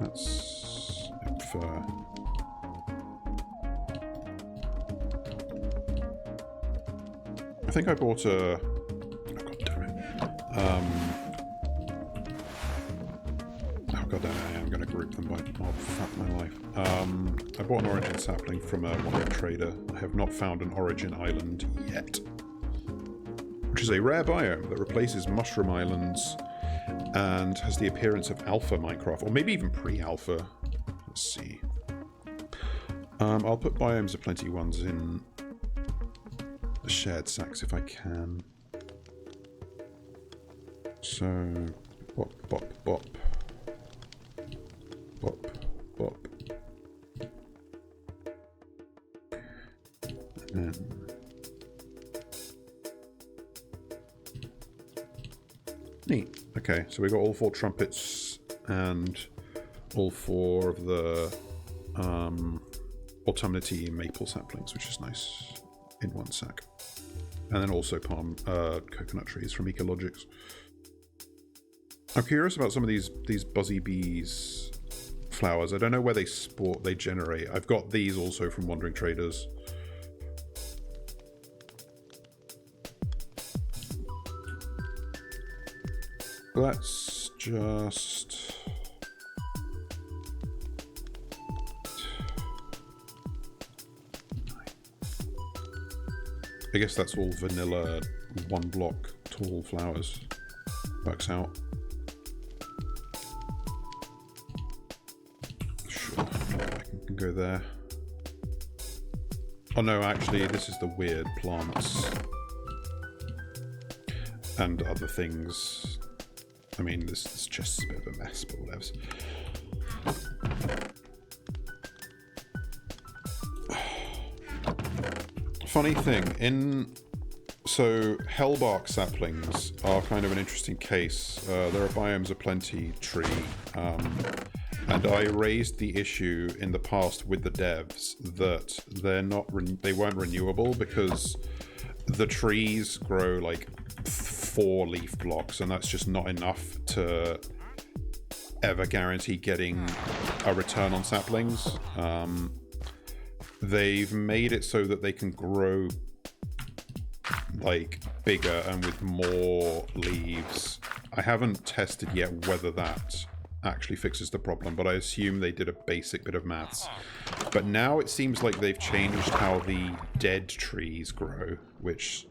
That's infer. I think I bought a... Oh, god damn it. Oh god damn it, I am going to group them by mod. Fuck my life. I bought an origin sapling from a wandering trader. I have not found an origin island yet. Which is a rare biome that replaces mushroom islands and has the appearance of alpha Minecraft, or maybe even pre-alpha. Let's see. I'll put biomes of plenty ones in the shared sacks if I can. So, bop, bop, bop. Bop, bop. And then... Neat. Okay, so we got all 4 trumpets and all 4 of the autumnity maple saplings, which is nice, in one sack. And then also coconut trees from Ecologics. I'm curious about some of these buzzy bees flowers. I don't know where they generate. I've got these also from Wandering Traders. Let's just... I guess that's all vanilla 1 block tall flowers. Works out. Sure, I can go there. Oh no, actually, this is the weird plants. And other things. I mean, this chest is a bit of a mess, but whatevs. Funny thing, so hellbark saplings are kind of an interesting case. There are biomes of plenty tree, and I raised the issue in the past with the devs that they weren't renewable because the trees grow like 4 leaf blocks, and that's just not enough to ever guarantee getting a return on saplings. They've made it so that they can grow like bigger and with more leaves. I haven't tested yet whether that actually fixes the problem, but I assume they did a basic bit of maths. But now it seems like they've changed how the dead trees grow, which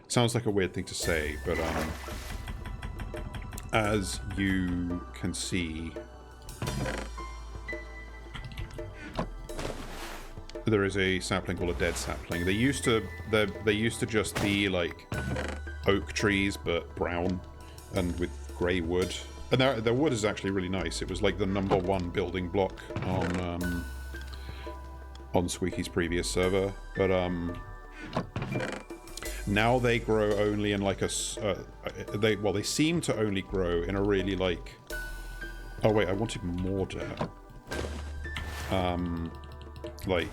sounds like a weird thing to say, but as you can see, there is a sapling called a dead sapling. They used to just be like oak trees, but brown and with grey wood. And their wood is actually really nice. It was like the #1 building block on Squeaky's previous server, but now they grow only in like they seem to only grow in a really like... Oh wait, I wanted more dirt. Like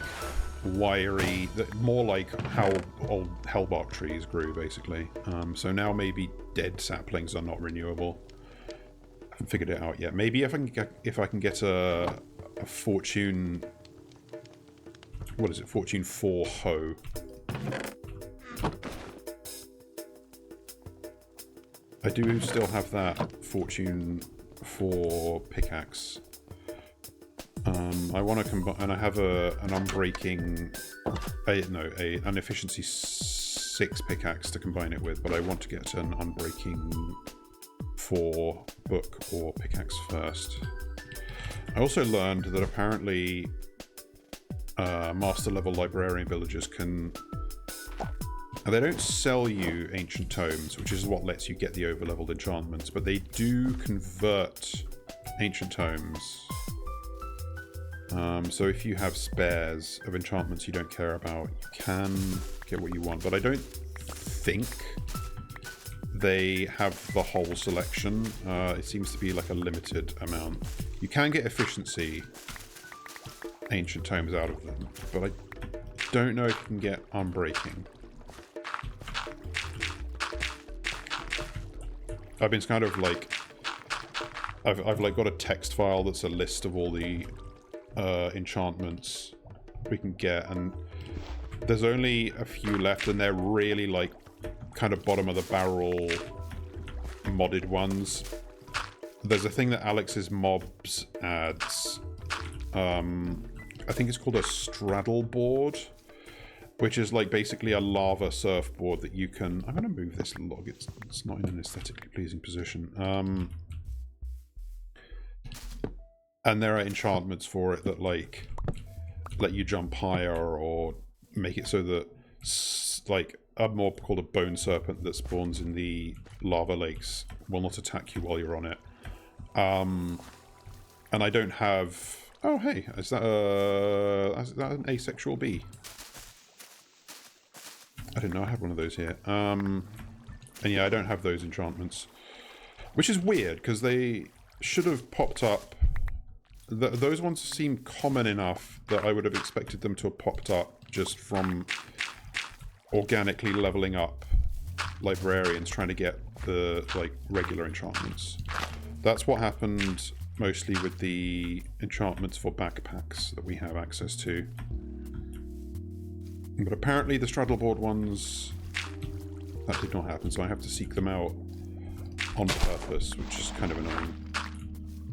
wiry, more like how old hellbark trees grew, basically. So now maybe dead saplings are not renewable. I haven't figured it out yet. Maybe if I can get a fortune what is it? Fortune 4 hoe. I do still have that Fortune 4 pickaxe. I want to combine, and I have an unbreaking, an efficiency 6 pickaxe to combine it with, but I want to get an unbreaking 4 book or pickaxe first. I also learned that apparently master level librarian villagers can, they don't sell you ancient tomes, which is what lets you get the overleveled enchantments, but they do convert ancient tomes. So if you have spares of enchantments you don't care about, you can get what you want, but I don't think they have the whole selection. It seems to be like a limited amount. You can get efficiency ancient tomes out of them, but I don't know if you can get unbreaking. I've been kind of like, I've like got a text file that's a list of all the enchantments we can get, and there's only a few left, and they're really like kind of bottom of the barrel modded ones. There's a thing that Alex's Mobs adds. I think it's called a straddle board, which is like basically a lava surfboard that you can... I'm going to move this log. It's not in an aesthetically pleasing position. And there are enchantments for it that like let you jump higher or make it so that like a mob called a bone serpent that spawns in the lava lakes will not attack you while you're on it. And I don't have... Oh, hey, is that an asexual bee? I didn't know I had one of those here. And yeah, I don't have those enchantments, which is weird because they should have popped up. Those ones seem common enough that I would have expected them to have popped up just from organically leveling up librarians trying to get the like regular enchantments. That's what happened mostly with the enchantments for backpacks that we have access to. But apparently the straddleboard ones, that did not happen, so I have to seek them out on purpose, which is kind of annoying.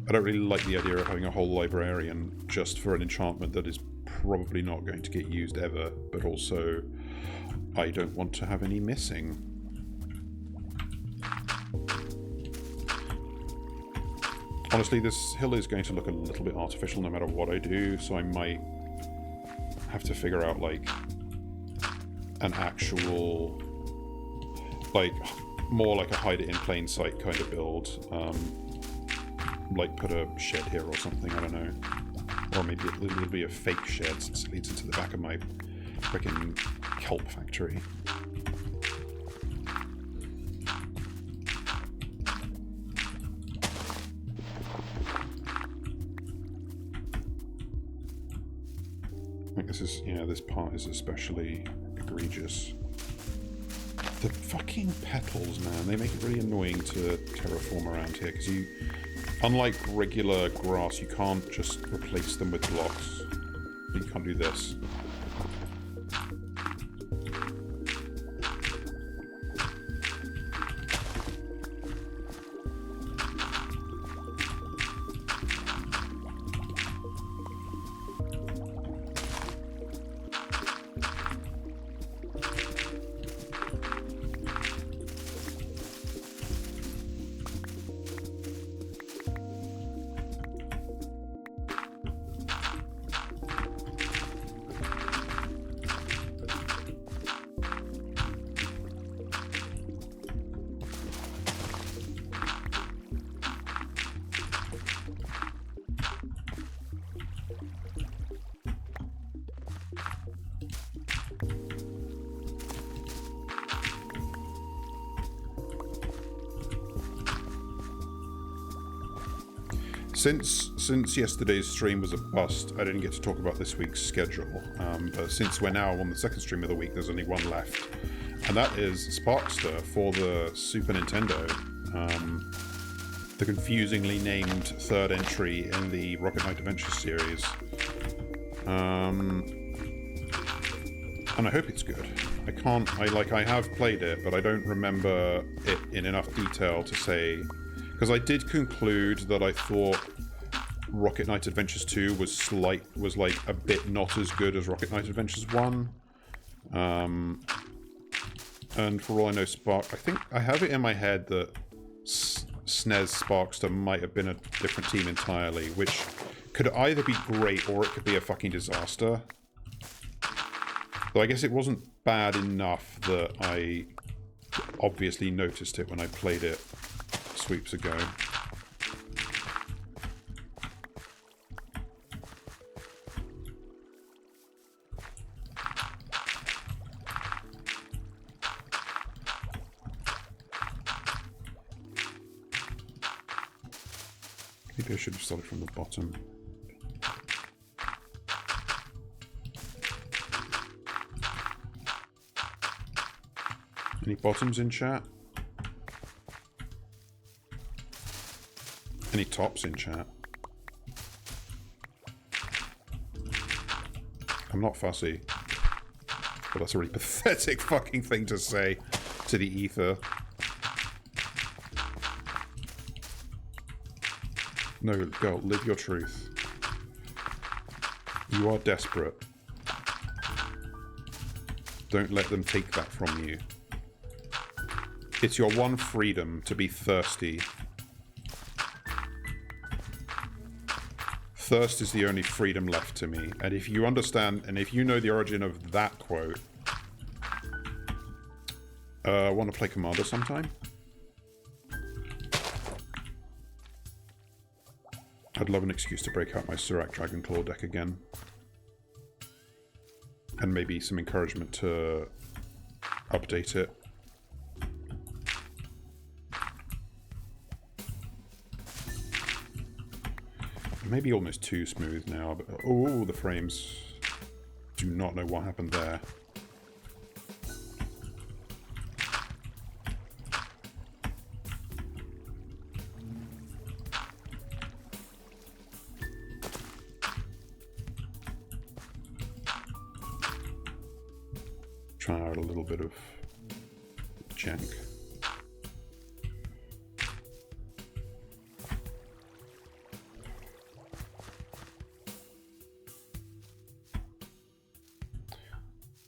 I don't really like the idea of having a whole librarian just for an enchantment that is probably not going to get used ever, but also I don't want to have any missing. Honestly, this hill is going to look a little bit artificial no matter what I do, so I might have to figure out like an actual, like more like a hide it in plain sight kind of build. Like put a shed here or something, I don't know. Or maybe it'll be a fake shed since it leads into the back of my freaking kelp factory. I think this is, yeah, this part is especially egregious. The fucking petals, man, they make it really annoying to terraform around here, because you, unlike regular grass, you can't just replace them with blocks. You can't do this. Since yesterday's stream was a bust, I didn't get to talk about this week's schedule. But since we're now on the second stream of the week, there's only one left. And that is Sparkster for the Super Nintendo. The confusingly named third entry in the Rocket Knight Adventures series. And I hope it's good. I have played it, but I don't remember it in enough detail to say... Because I did conclude that I thought Rocket Knight Adventures 2 was like a bit not as good as Rocket Knight Adventures 1. And for all I know, I think I have it in my head that SNES Sparkster might have been a different team entirely, which could either be great or it could be a fucking disaster. Though I guess it wasn't bad enough that I obviously noticed it when I played it sweeps ago. Maybe I should have started from the bottom. Any bottoms in chat? Any tops in chat? I'm not fussy. But that's a really pathetic fucking thing to say to the ether. No, girl, live your truth. You are desperate. Don't let them take that from you. It's your one freedom to be thirsty. Thirst is the only freedom left to me. And if you understand, and if you know the origin of that quote, want to play Commander sometime? I'd love an excuse to break out my Surak Dragonclaw deck again. And maybe some encouragement to update it. Maybe almost too smooth now, but oh, the frames. Do not know what happened there. Try out a little bit of jank.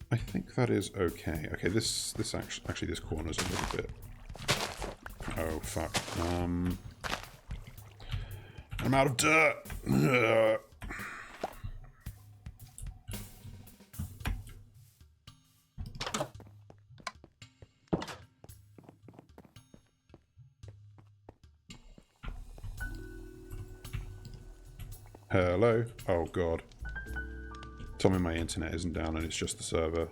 I think that is okay. Okay, this actually this corner's a little bit. Oh fuck. I'm out of dirt. Hello? Oh god. Tell me my internet isn't down and it's just the server.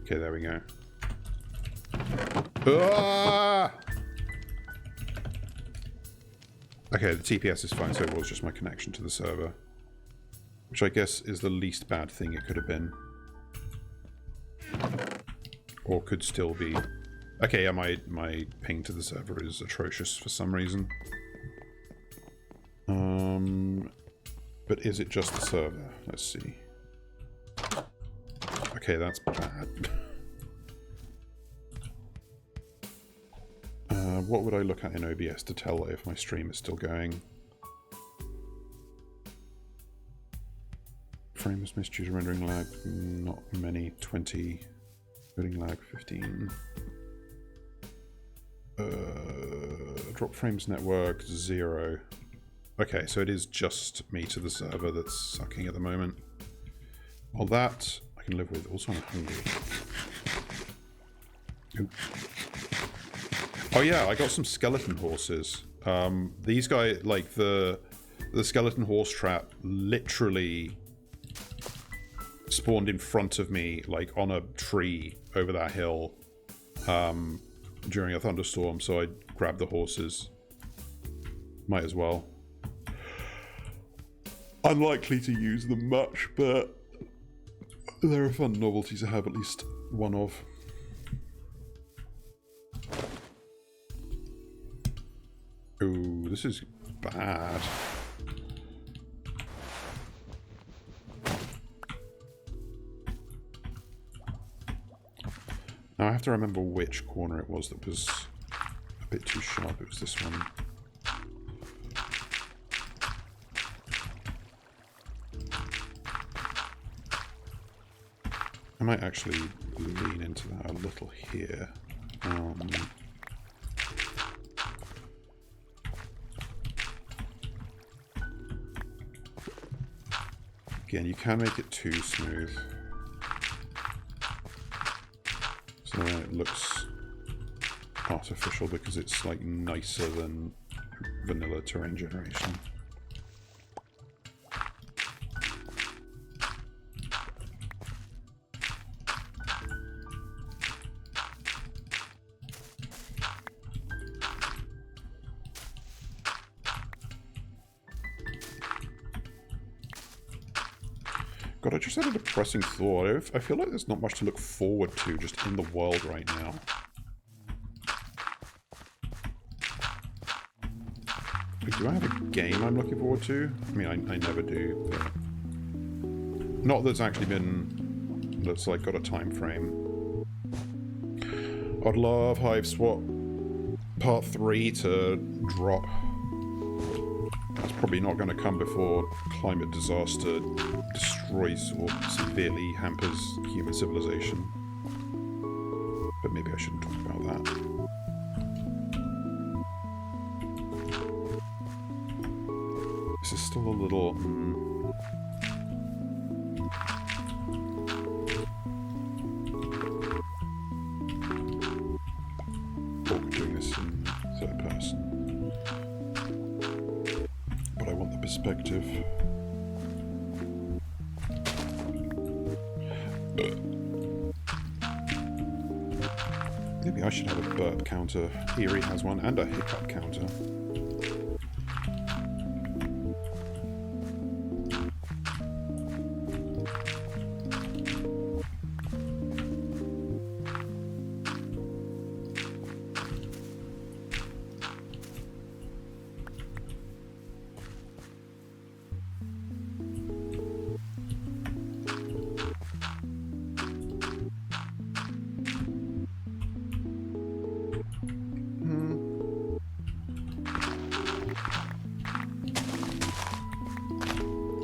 Okay, there we go. Ah! Okay, the TPS is fine, so it was just my connection to the server. Which I guess is the least bad thing it could have been. Or could still be. Okay, yeah, my ping to the server is atrocious for some reason. But is it just the server? Let's see. Okay, that's bad. What would I look at in OBS to tell if my stream is still going? Frames missed due to rendering lag, not many, 20. Loading lag, 15. Drop frames network, 0. Okay, so it is just me to the server that's sucking at the moment. Well, that I can live with. Also, I'm hungry. Oop. Oh yeah, I got some skeleton horses. These guys, like the skeleton horse trap, literally spawned in front of me, like on a tree over that hill, during a thunderstorm. So I grabbed the horses. Might as well. Unlikely to use them much, but they're a fun novelty to have at least one of. Ooh, this is bad. Now I have to remember which corner it was that was a bit too sharp. It was this one. I might actually lean into that a little here. Again, you can make it too smooth, so then it looks artificial because it's like nicer than vanilla terrain generation. God, I just had a depressing thought. I feel like there's not much to look forward to just in the world right now. Wait, do I have a game I'm looking forward to? I mean, I never do, but... Not that's actually been... that's, like, got a time frame. I'd love Hive Swap Part 3 to drop. That's probably not going to come before climate disaster destroys or severely hampers human civilization. But maybe I shouldn't talk about that. This is still a little... doing this in third person. But I want the perspective. Maybe I should have a burp counter. Eerie has one, and a hiccup counter.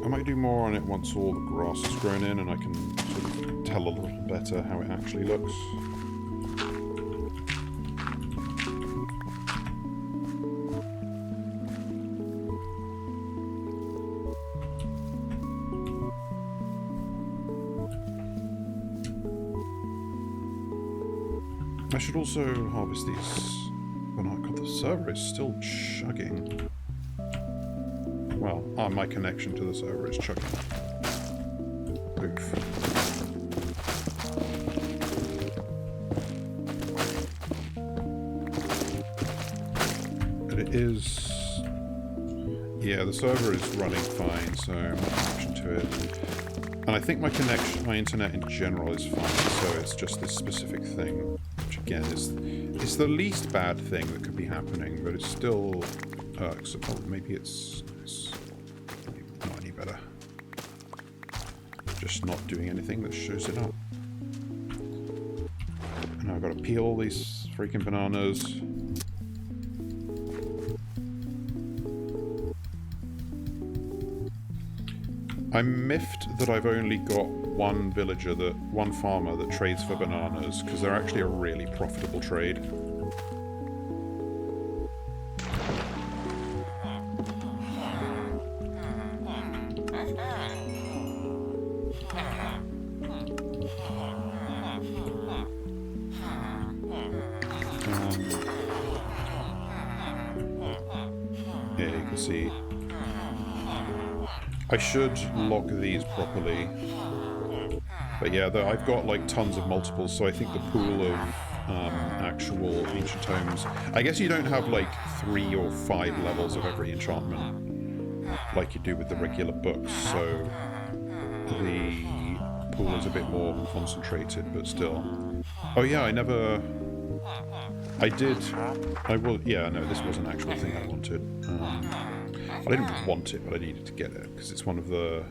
I might do more on it once all the grass is grown in and I can sort of tell a little better how it actually looks. I should also harvest these. Oh no, God, the server is still chugging. Well, my connection to the server is chugging. Oof. But it is... yeah, the server is running fine, so my connection to it. And I think my connection, my internet in general is fine, so it's just this specific thing, which again is the least bad thing that could be happening, but it's still irksome. Oh, maybe it's not any better. Just not doing anything that shows it up. And now I've got to peel all these freaking bananas. I'm miffed that I've only got one villager, one farmer that trades for bananas, because they're actually a really profitable trade. Yeah, you can see. I should lock these properly. But yeah, I've got like tons of multiples, so I think the pool of actual ancient tomes... I guess you don't have like 3 or 5 levels of every enchantment like you do with the regular books, so the pool is a bit more concentrated, but still. Oh yeah, I will... yeah, no, this was an actual thing I wanted. I didn't want it, but I needed to get it, because it's one of the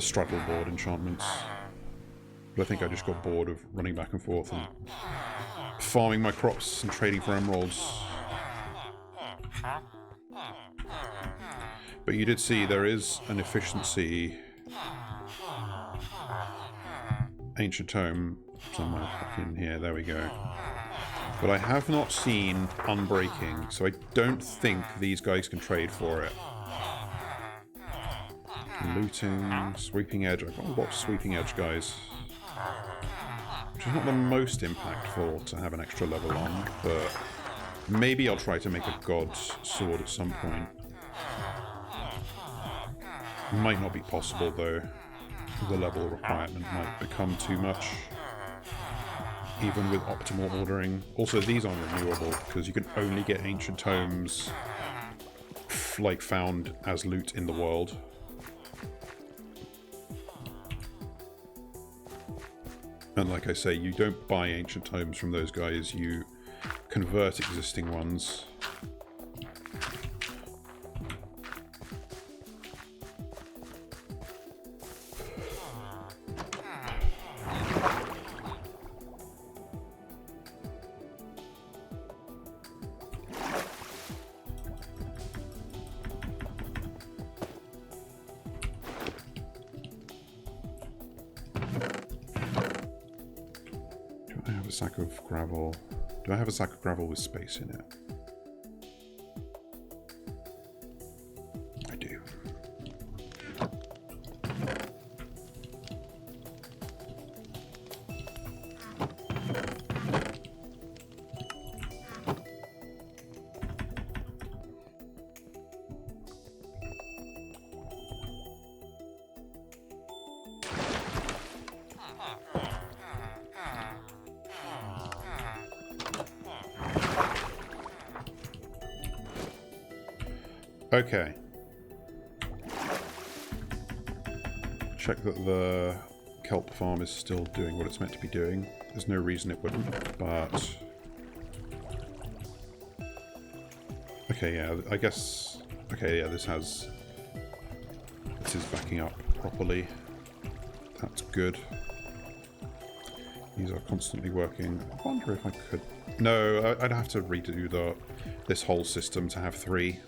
struggle board enchantments. But I think I just got bored of running back and forth and farming my crops and trading for emeralds. But you did see there is an efficiency ancient tome somewhere in here. There we go. But I have not seen unbreaking, so I don't think these guys can trade for it. Looting, sweeping edge. I've got a lot of sweeping edge guys, which is not the most impactful to have an extra level on, but maybe I'll try to make a god's sword at some point. Might not be possible though. The level requirement might become too much, even with optimal ordering. Also, these aren't renewable because you can only get ancient tomes like found as loot in the world. And like I say, you don't buy ancient tomes from those guys, you convert existing ones. Sack of gravel. Do I have a sack of gravel with space in it? I do. Okay. Check that the kelp farm is still doing what it's meant to be doing. There's no reason it wouldn't, but... Okay, yeah, I guess... Okay, yeah, this is backing up properly. That's good. These are constantly working. I wonder if I could... No, I'd have to redo this whole system to have 3.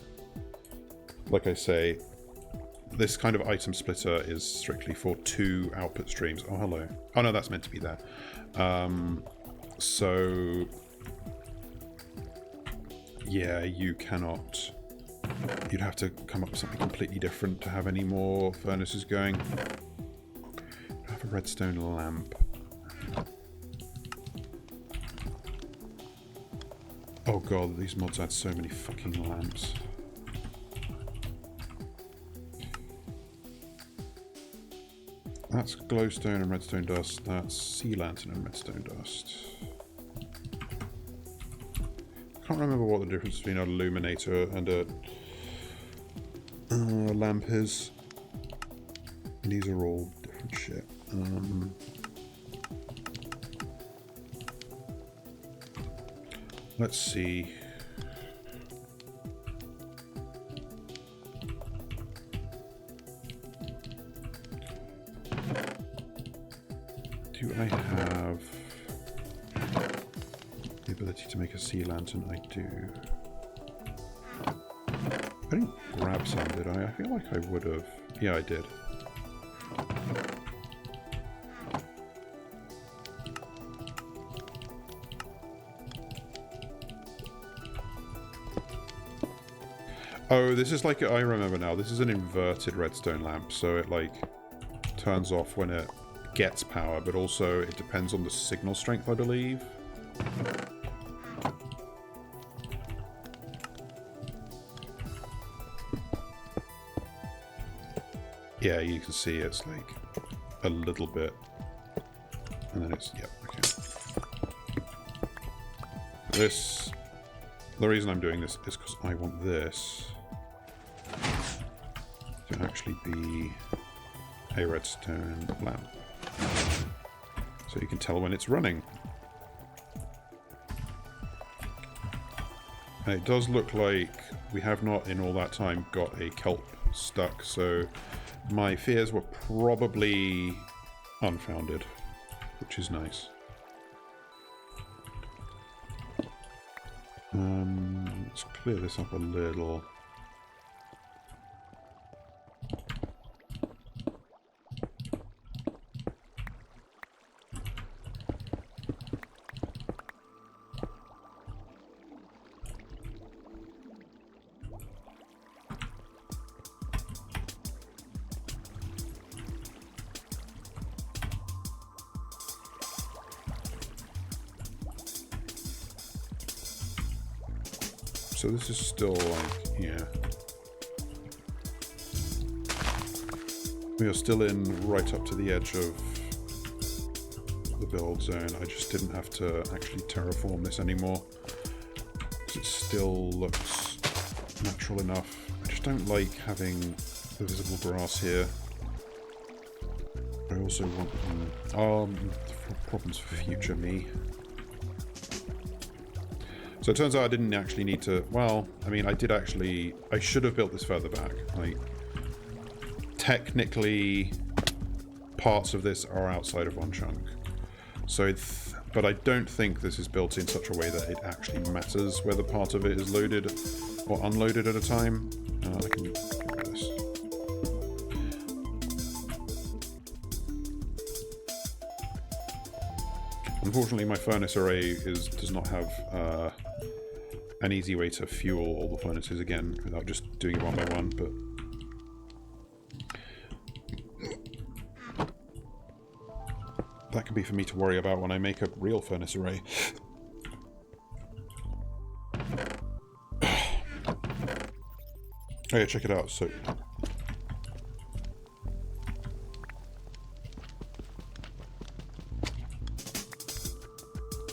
Like I say, this kind of item splitter is strictly for 2 output streams. Oh, hello. Oh, no, that's meant to be there. So, yeah, you cannot... You'd have to come up with something completely different to have any more furnaces going. I have a redstone lamp. Oh god, these mods add so many fucking lamps. That's glowstone and redstone dust. That's sea lantern and redstone dust. I can't remember what the difference between an illuminator and a lamp is. These are all different shit. Let's see. Do I have the ability to make a sea lantern? I do. I didn't grab some, did I? I feel like I would have. Yeah, I did. Oh, this is like, I remember now, this is an inverted redstone lamp, so it like turns off when it gets power, but also it depends on the signal strength, I believe. Yeah, you can see it's like a little bit, and then it's, yeah, okay. This, the reason I'm doing this is because I want this to actually be a redstone lamp. So you can tell when it's running. And it does look like we have not in all that time got a kelp stuck, so my fears were probably unfounded. which is nice. Let's clear this up a little. So this is still like, yeah. We are still in right up to the edge of the build zone. I just didn't have to actually terraform this anymore, because it still looks natural enough. I just don't like having the visible grass here. I also want problems for future me. So it turns out I didn't actually need to... Well, I mean, I should have built this further back. Like, technically, parts of this are outside of one chunk. So, but I don't think this is built in such a way that it actually matters whether part of it is loaded or unloaded at a time. I can get rid of this. Unfortunately, my furnace array does not have an easy way to fuel all the furnaces again without just doing it one by one, but that can be for me to worry about when I make a real furnace array. Oh yeah, check it out. So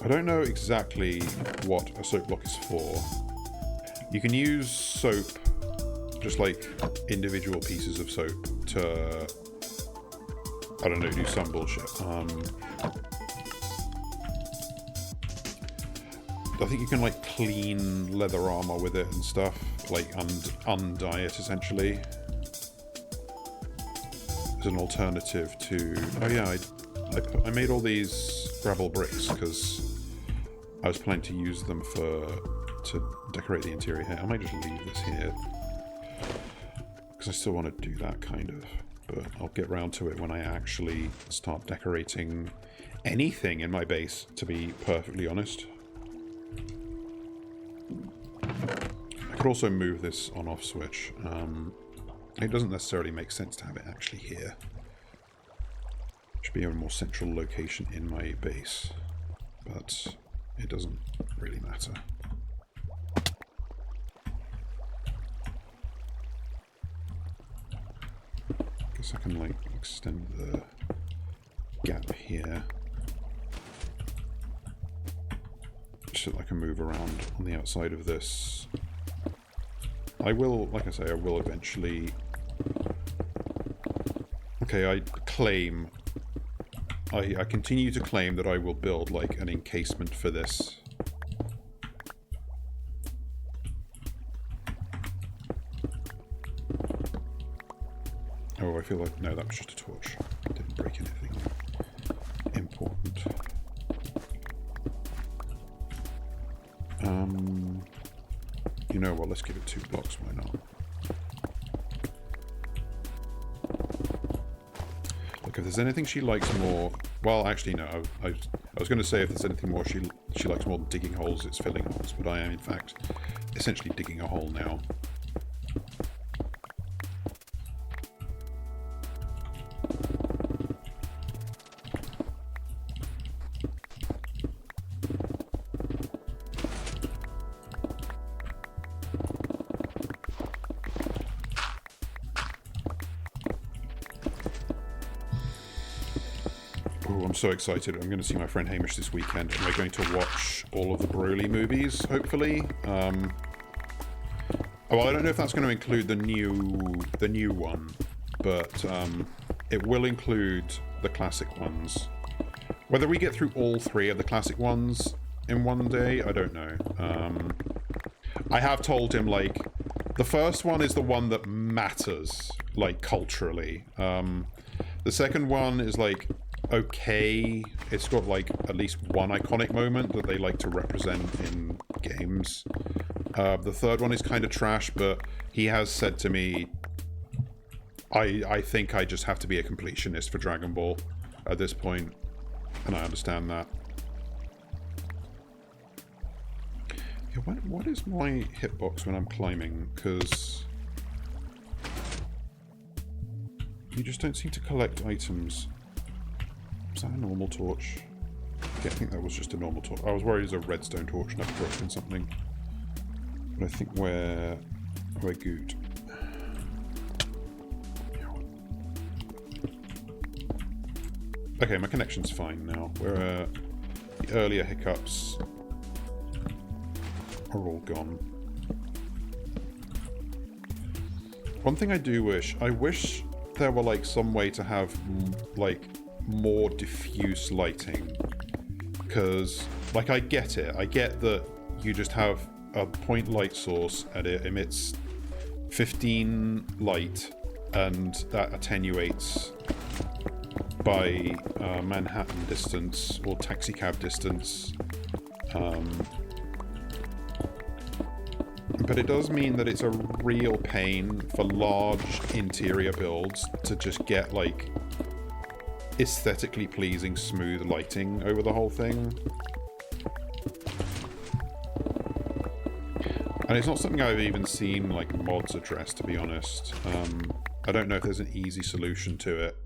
I don't know exactly what a soap block is for. You can use soap, just like individual pieces of soap, to, I don't know, do some bullshit. I think you can like clean leather armor with it and stuff, like undye it essentially. As an alternative to, oh yeah, I made all these gravel bricks because I was planning to use them to decorate the interior here. I might just leave this here because I still want to do that kind of, but I'll get round to it when I actually start decorating anything in my base, to be perfectly honest. I could also move this on-off switch. It doesn't necessarily make sense to have it actually here. It should be a more central location in my base, but it doesn't really matter. Guess I can like extend the gap here so that I can move around on the outside of this. I will, like I say, I will eventually... Okay, I claim... I continue to claim that I will build, like, an encasement for this. Oh, I feel like... No, that was just a torch. I didn't break anything important. You know what, let's give it 2 blocks, why not? Look, if there's anything she likes more... Well, actually, no. I was going to say if there's anything more she likes more than digging holes, it's filling holes. But I am, in fact, essentially digging a hole now. I'm so excited. I'm going to see my friend Hamish this weekend, and we're going to watch all of the Broly movies, hopefully. Well, I don't know if that's going to include the new one, but it will include the classic ones. Whether we get through all 3 of the classic ones in one day, I don't know. I have told him, like, the first one is the one that matters, like, culturally. The second one is, like, okay. It's got like at least one iconic moment that they like to represent in games. The third one is kind of trash, but he has said to me, I think I just have to be a completionist for Dragon Ball at this point, and I understand that. Yeah, what is my hitbox when I'm climbing? Because you just don't seem to collect items. Is that a normal torch? Yeah, I think that was just a normal torch. I was worried it was a redstone torch and I've broken something. But I think we're good. Okay, my connection's fine now. The earlier hiccups are all gone. One thing I do wish, there were like some way to have like more diffuse lighting, because like I get that you just have a point light source and it emits 15 light and that attenuates by Manhattan distance or taxicab distance, but it does mean that it's a real pain for large interior builds to just get like aesthetically pleasing smooth lighting over the whole thing. And it's not something I've even seen like mods address, to be honest. I don't know if there's an easy solution to it.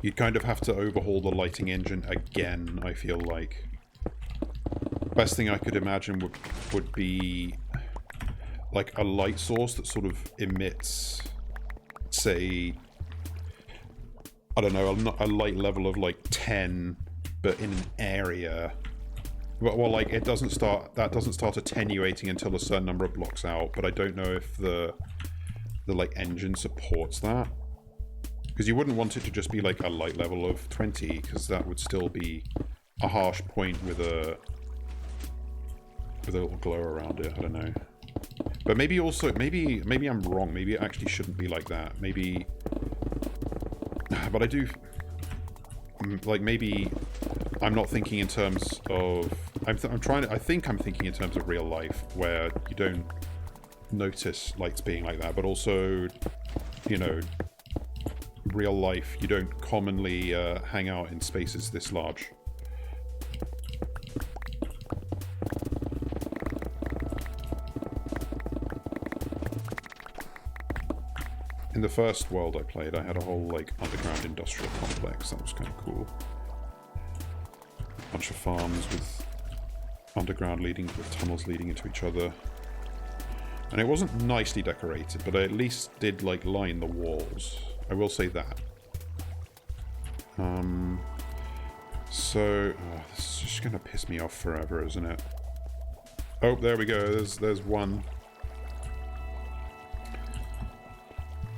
You'd kind of have to overhaul the lighting engine again, I feel like. Best thing I could imagine would be like a light source that sort of emits, say, I don't know, a light level of like 10, but in an area. Well, like that doesn't start attenuating until a certain number of blocks out, but I don't know if the like engine supports that. Because you wouldn't want it to just be like a light level of 20, because that would still be a harsh point with a little glow around it. I don't know. But maybe also, maybe I'm wrong. Maybe it actually shouldn't be like that. Maybe, but I do, like maybe I'm not thinking in terms of, I think I'm thinking in terms of real life, where you don't notice lights being like that, but also, you know, real life, you don't commonly hang out in spaces this large. In the first world I played, I had a whole like underground industrial complex. That was kind of cool. A bunch of farms with tunnels leading into each other. And it wasn't nicely decorated, but I at least did like line the walls. I will say that. So this is just gonna piss me off forever, isn't it? Oh, there we go. There's one.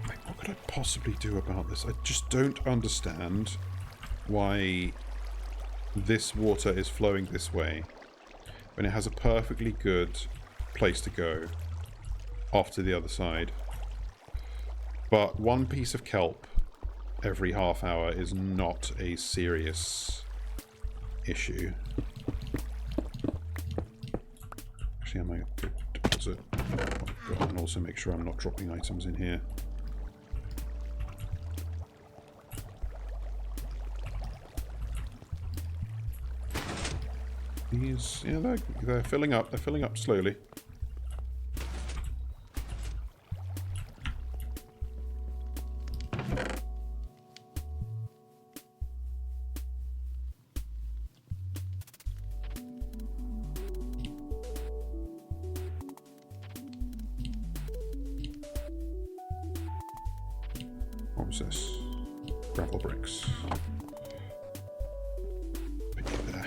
Like, what could I possibly do about this? I just don't understand why this water is flowing this way when it has a perfectly good place to go off to the other side. But one piece of kelp every half hour is not a serious issue. Actually, I might deposit what I've got and also make sure I'm not dropping items in here. These, yeah, they're filling up. They're filling up slowly. What was this? Gravel bricks. Put you there.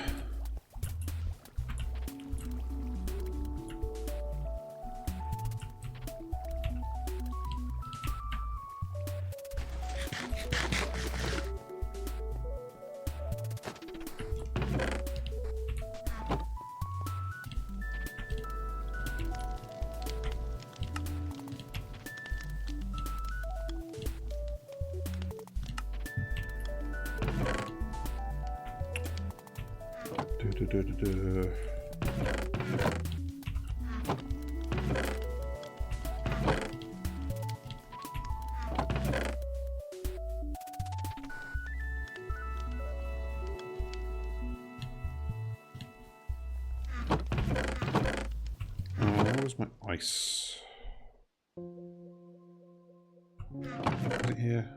Where's my ice? Is it here?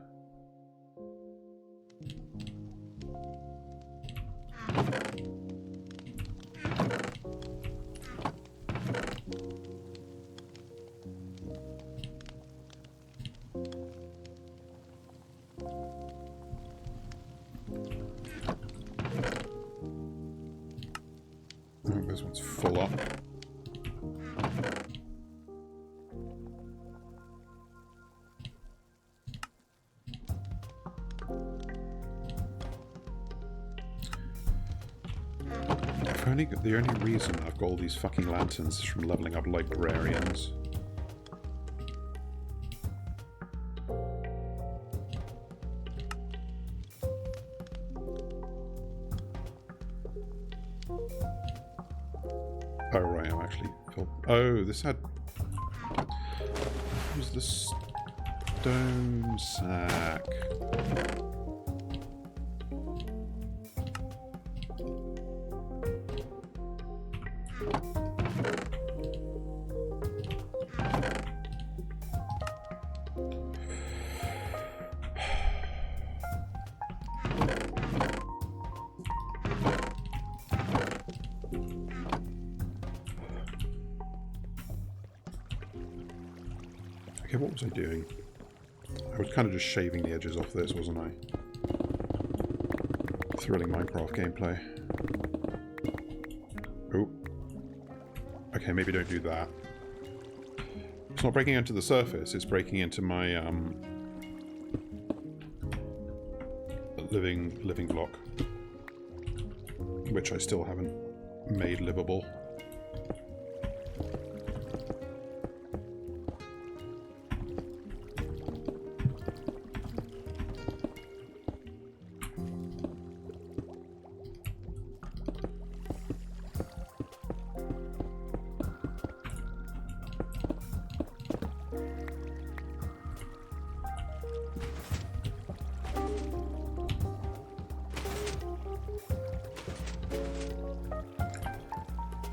Oh, this one's full up. The only reason I've got all these fucking lanterns is from leveling up librarians. Oh right, I'm actually... Oh, this had... What was the stone sack? Okay, what was I doing? I was kind of just shaving the edges off this, wasn't I? Thrilling Minecraft gameplay. Oh. Okay, maybe don't do that. It's not breaking into the surface, it's breaking into my living block. Which I still haven't made livable.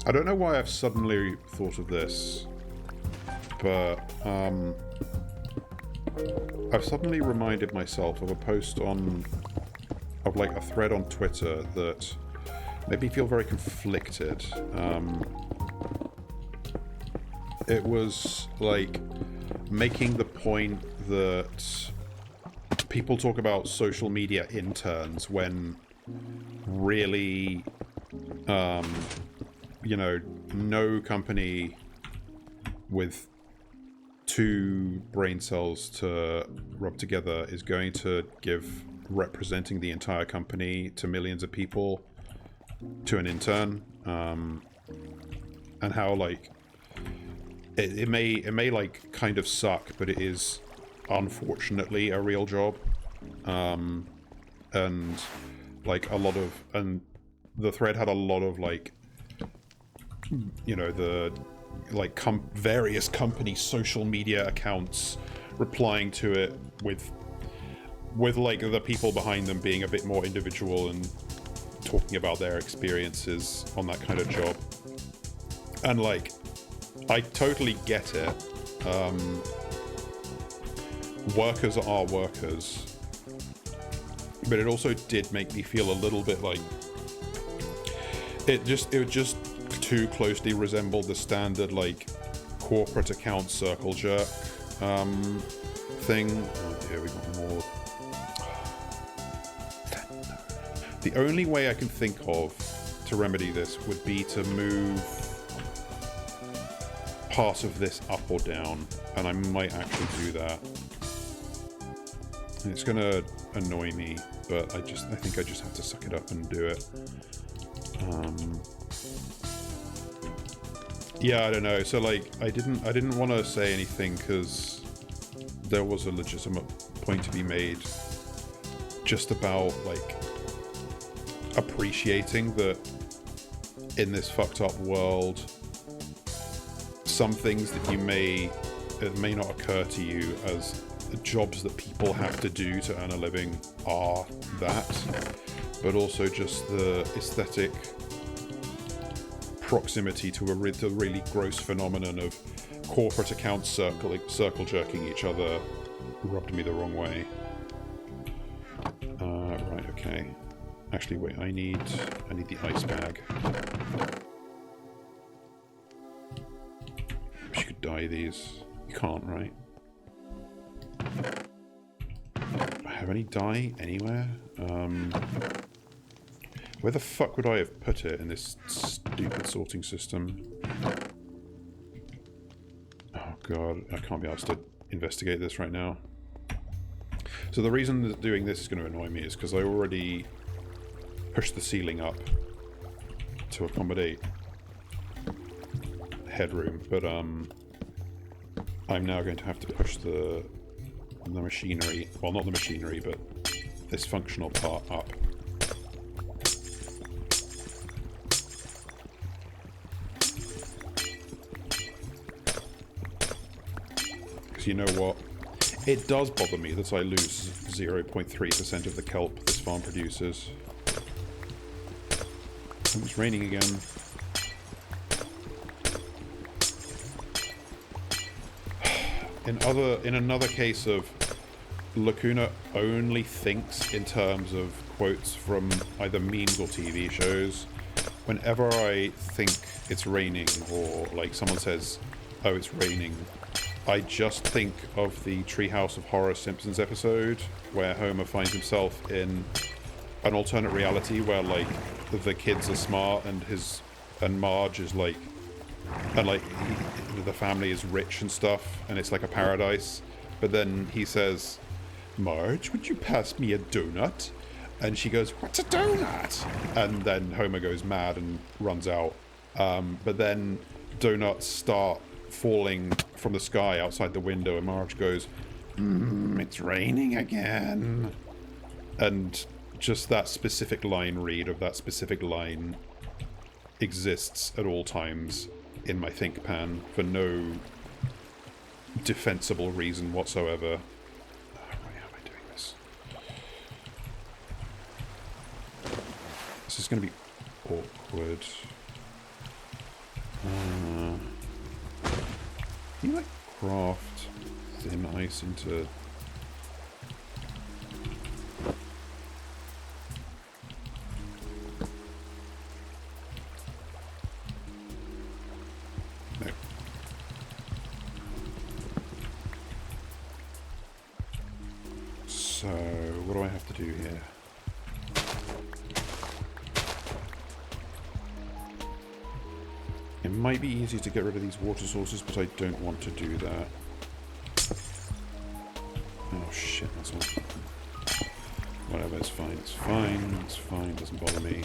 I don't know why I've suddenly thought of this, but I've suddenly reminded myself of a post of like a thread on Twitter that made me feel very conflicted. It was like making the point that people talk about social media interns when really, you know, no company with two brain cells to rub together is going to give representing the entire company to millions of people to an intern, and how like it may like kind of suck, but it is unfortunately a real job, and like the thread had a lot of like, you know, the like various company social media accounts replying to it with like the people behind them being a bit more individual and talking about their experiences on that kind of job. And like, I totally get it. Workers are workers, but it also did make me feel a little bit like it just too closely resembled the standard like corporate account circle jerk thing. Oh dear, we got more. The only way I can think of to remedy this would be to move part of this up or down, and I might actually do that. It's gonna annoy me, but I think I just have to suck it up and do it. Yeah, I don't know. So like, I didn't want to say anything because there was a legitimate point to be made just about like appreciating that in this fucked up world, some things that it may not occur to you as jobs that people have to do to earn a living are that, but also just the aesthetic proximity to the really gross phenomenon of corporate accounts circle jerking each other rubbed me the wrong way. Right, okay. Actually, wait, I need the ice bag. Wish you could dye these. You can't, right? Do I have any dye anywhere? Where the fuck would I have put it in this stupid sorting system? Oh god, I can't be asked to investigate this right now. So the reason that doing this is going to annoy me is because I already pushed the ceiling up to accommodate headroom, but I'm now going to have to push the machinery, well, not the machinery, but this functional part up. Because you know what? It does bother me that I lose 0.3% of the kelp this farm produces. It's raining again. In another case of Lacuna only thinks in terms of quotes from either memes or TV shows. Whenever I think it's raining or like someone says, "Oh, it's raining," I just think of the Treehouse of Horror Simpsons episode where Homer finds himself in an alternate reality where like the kids are smart and Marge is like, and like the family is rich and stuff, and it's like a paradise. But then he says, "Marge, would you pass me a donut?" And she goes, "What's a donut?" And then Homer goes mad and runs out. But then donuts start falling from the sky outside the window, and Marge goes, "It's raining again." And just that specific line read of that specific line exists at all times in my think pan for no defensible reason whatsoever. Right, how am I doing this? This is going to be awkward. Can you like craft thin ice into... No. So, what do I have to do here? It might be easy to get rid of these water sources, but I don't want to do that. Oh shit, that's all. Whatever, it's fine, it's fine, it's fine, doesn't bother me.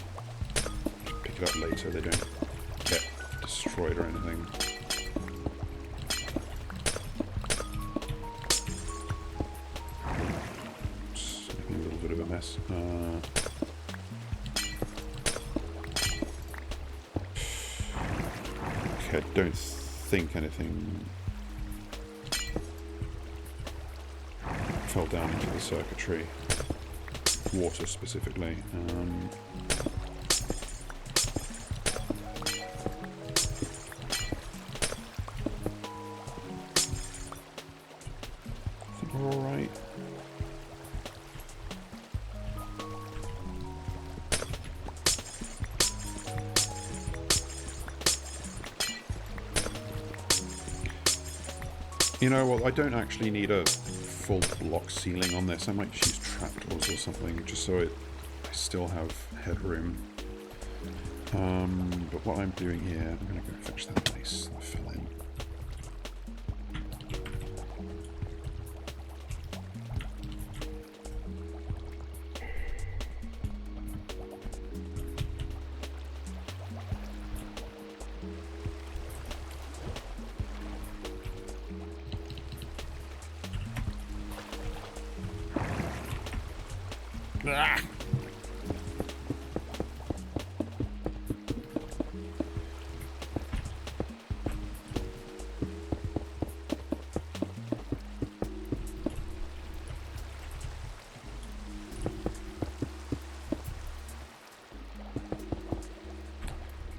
Just pick it up later, they don't get destroyed or anything. Just making a little bit of a mess. I don't think anything fell down into the circuitry. Water specifically. I think we're alright. You know what, I don't actually need a full block ceiling on this. I might just use trapdoors or something, just so I still have headroom. But what I'm doing here, I'm going to go fetch that ice and fill in.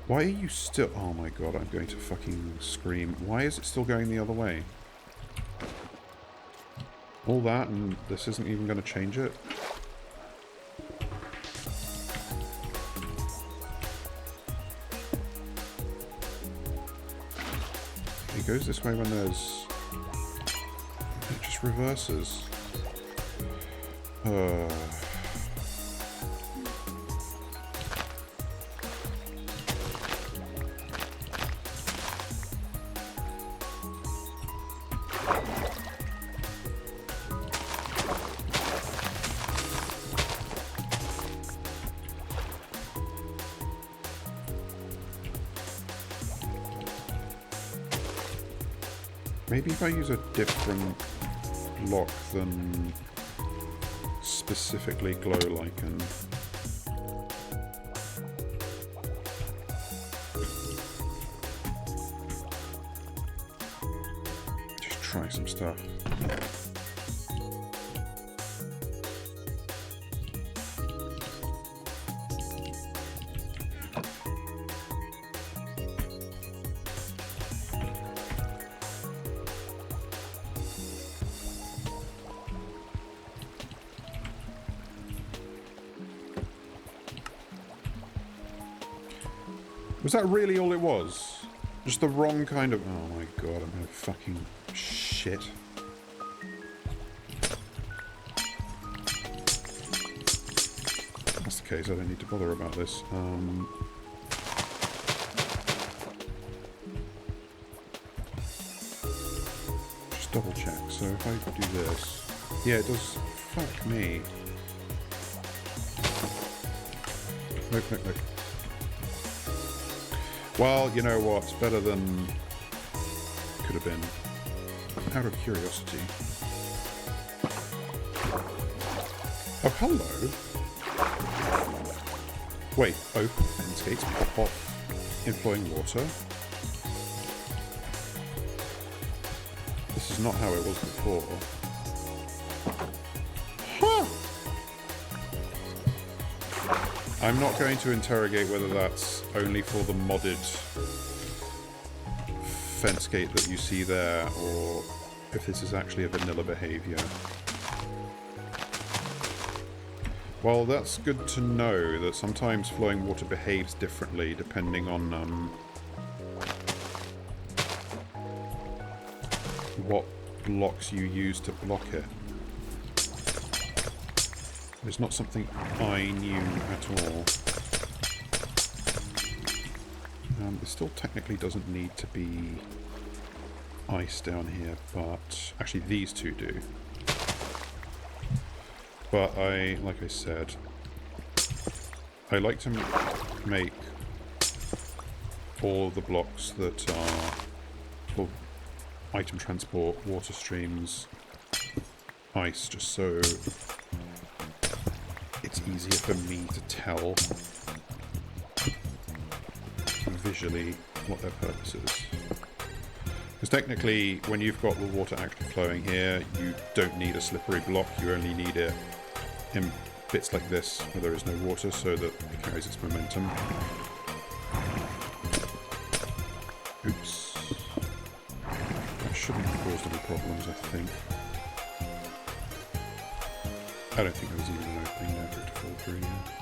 Why are you still... Oh my god, I'm going to fucking scream. Why is it still going the other way? All that and this isn't even going to change it? It goes this way when there's... It just reverses. Maybe if I use a different block than specifically glow lichen. Just try some stuff. Was that really all it was? Just the wrong kind of... Oh my god, I'm gonna fucking shit. If that's the case, I don't need to bother about this. Just double check. So if I do this... Yeah, it does... Fuck me. Look, look, look. Well, you know what? It's better than could have been. Out of curiosity. Oh, hello. Wait, open fence gates pop off in flowing water? This is not how it was before. Huh! I'm not going to interrogate whether that's only for the modded fence gate that you see there, or if this is actually a vanilla behavior. Well, that's good to know, that sometimes flowing water behaves differently depending on what blocks you use to block it. It's not something I knew at all. It still technically doesn't need to be ice down here, but actually these two do. But like I said, I like to make all the blocks that are for item transport, water streams, ice, just so it's easier for me to tell visually what their purpose is. Because technically, when you've got the water actually flowing here, you don't need a slippery block, you only need it in bits like this, where there is no water, so that it carries its momentum. Oops. That shouldn't have caused any problems, I think. I don't think there was even an opening there for it to fall through yet.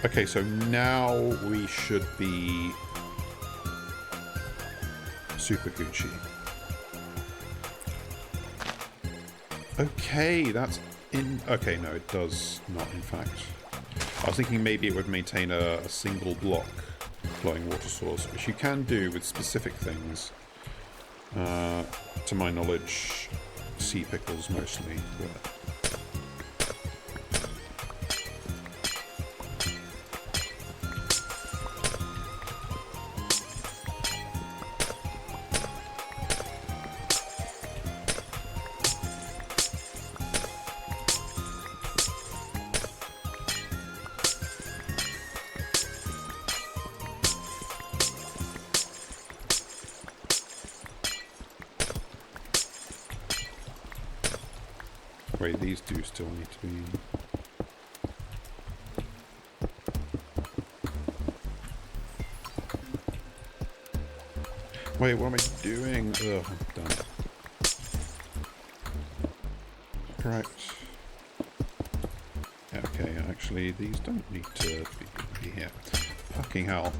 Okay, so now we should be super Gucci. Okay, that's in... Okay, no, it does not, in fact. I was thinking maybe it would maintain a single block flowing water source, which you can do with specific things. To my knowledge, sea pickles mostly, but... Wait, these do still need to be... Wait, what am I doing? Ugh, I'm done. Correct. Yeah, okay, actually, these don't need to be here. Fucking hell.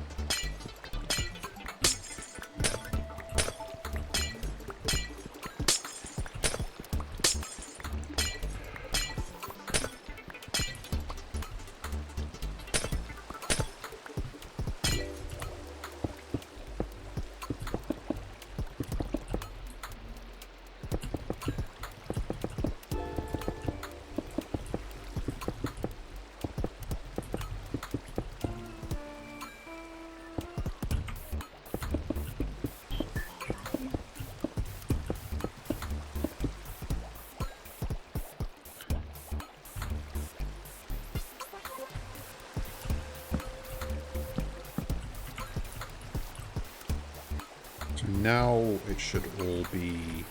Now it should all be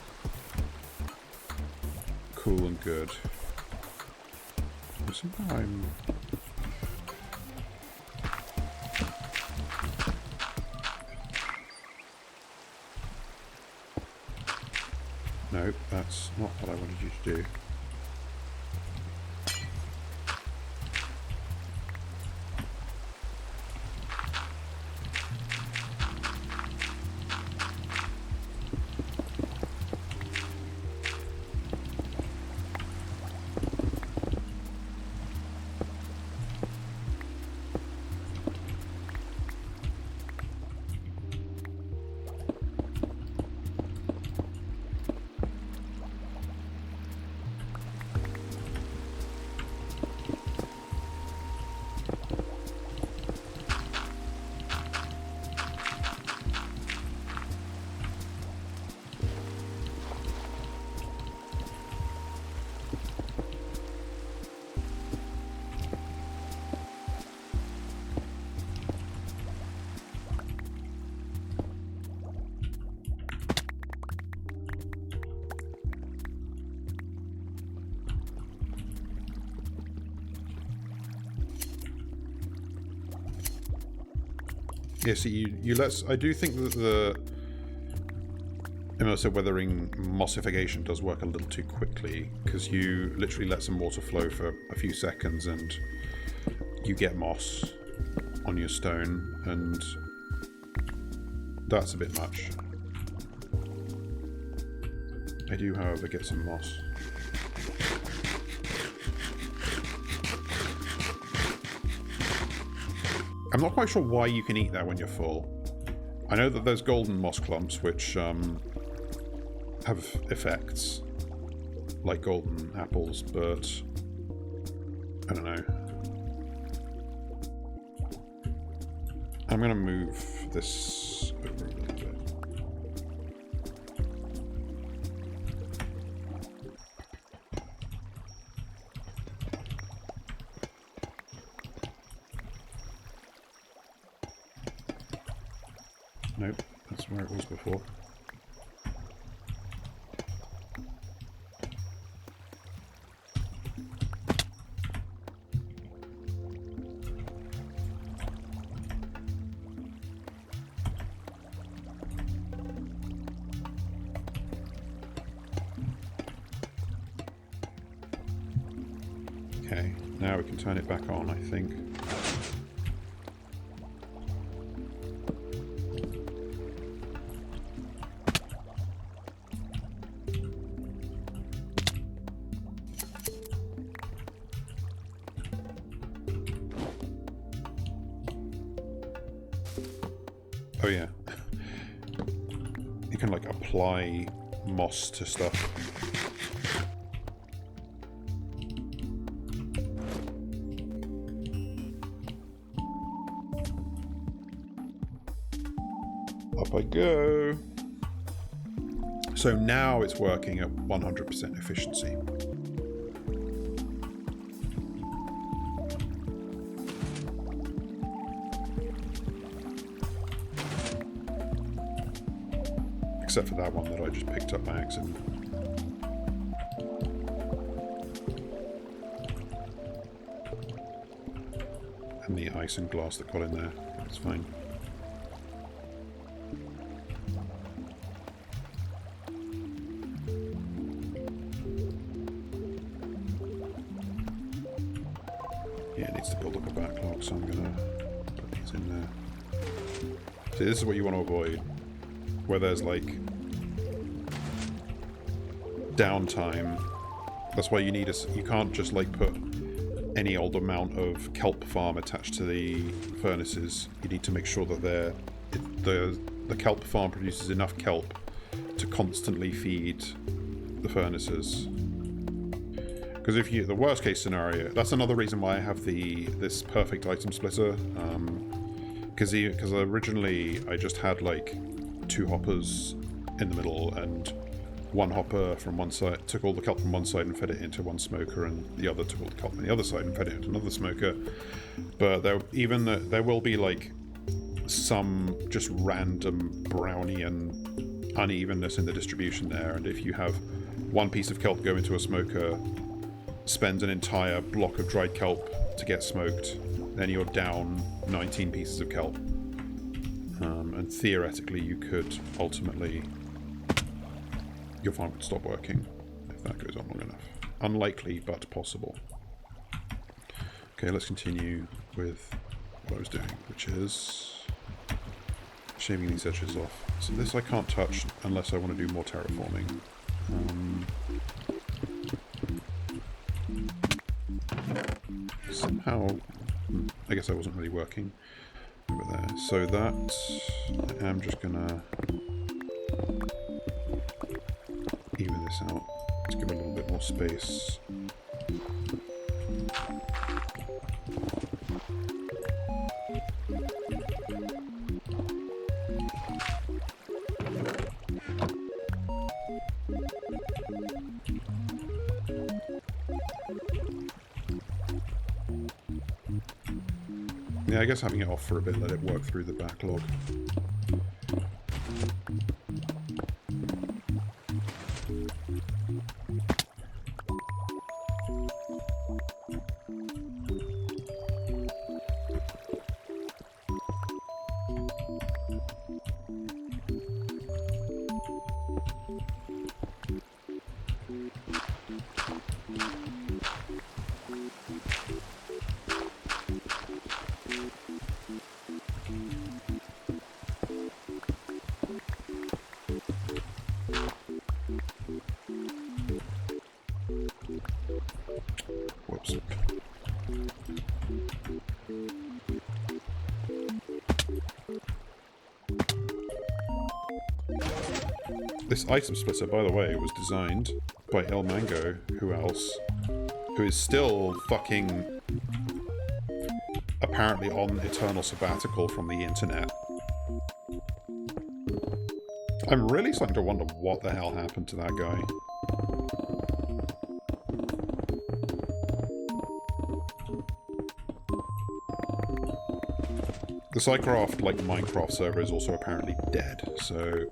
cool and good. Somehow I'm... No, that's not what I wanted you to do. Yeah, so you let... I do think that the immersive weathering mossification does work a little too quickly, because you literally let some water flow for a few seconds and you get moss on your stone, and that's a bit much. I do, however, get some moss. I'm not quite sure why you can eat that when you're full. I know that there's golden moss clumps which have effects, like golden apples, but I don't know. I'm going to move this over a little bit. Nope, that's where it was before. Okay, now we can turn it back on, I think. Oh yeah. You can like apply moss to stuff. Up I go. So now it's working at 100% efficiency. Except for that one that I just picked up by accident. and the ice and glass that got in there. It's fine. Yeah, it needs to build up a backlog, so I'm gonna put these in there. See, this is what you want to avoid, where there's like downtime. That's why you need you can't just like put any old amount of kelp farm attached to the furnaces. You need to make sure that the kelp farm produces enough kelp to constantly feed the furnaces. Because if the worst case scenario, that's another reason why I have this perfect item splitter. Because originally I just had like 2 hoppers in the middle, and one hopper from one side took all the kelp from one side and fed it into one smoker, and the other took all the kelp from the other side and fed it into another smoker. But there will be like some just random Brownian unevenness in the distribution there, and if you have one piece of kelp go into a smoker, spends an entire block of dried kelp to get smoked, then you're down 19 pieces of kelp. And theoretically you could ultimately, your farm could stop working if that goes on long enough. Unlikely, but possible. Okay, let's continue with what I was doing, which is shaving these edges off. So this I can't touch unless I want to do more terraforming. Somehow, I guess I wasn't really working over there. So that, I'm just gonna even this out. Let's give it a little bit more space. Yeah, I guess having it off for a bit, let it work through the backlog. Whoops. This item splitter, by the way, was designed by El Mango, who else? Who is still fucking apparently on eternal sabbatical from the internet. I'm really starting to wonder what the hell happened to that guy. The Psycraft, like Minecraft server, is also apparently dead, so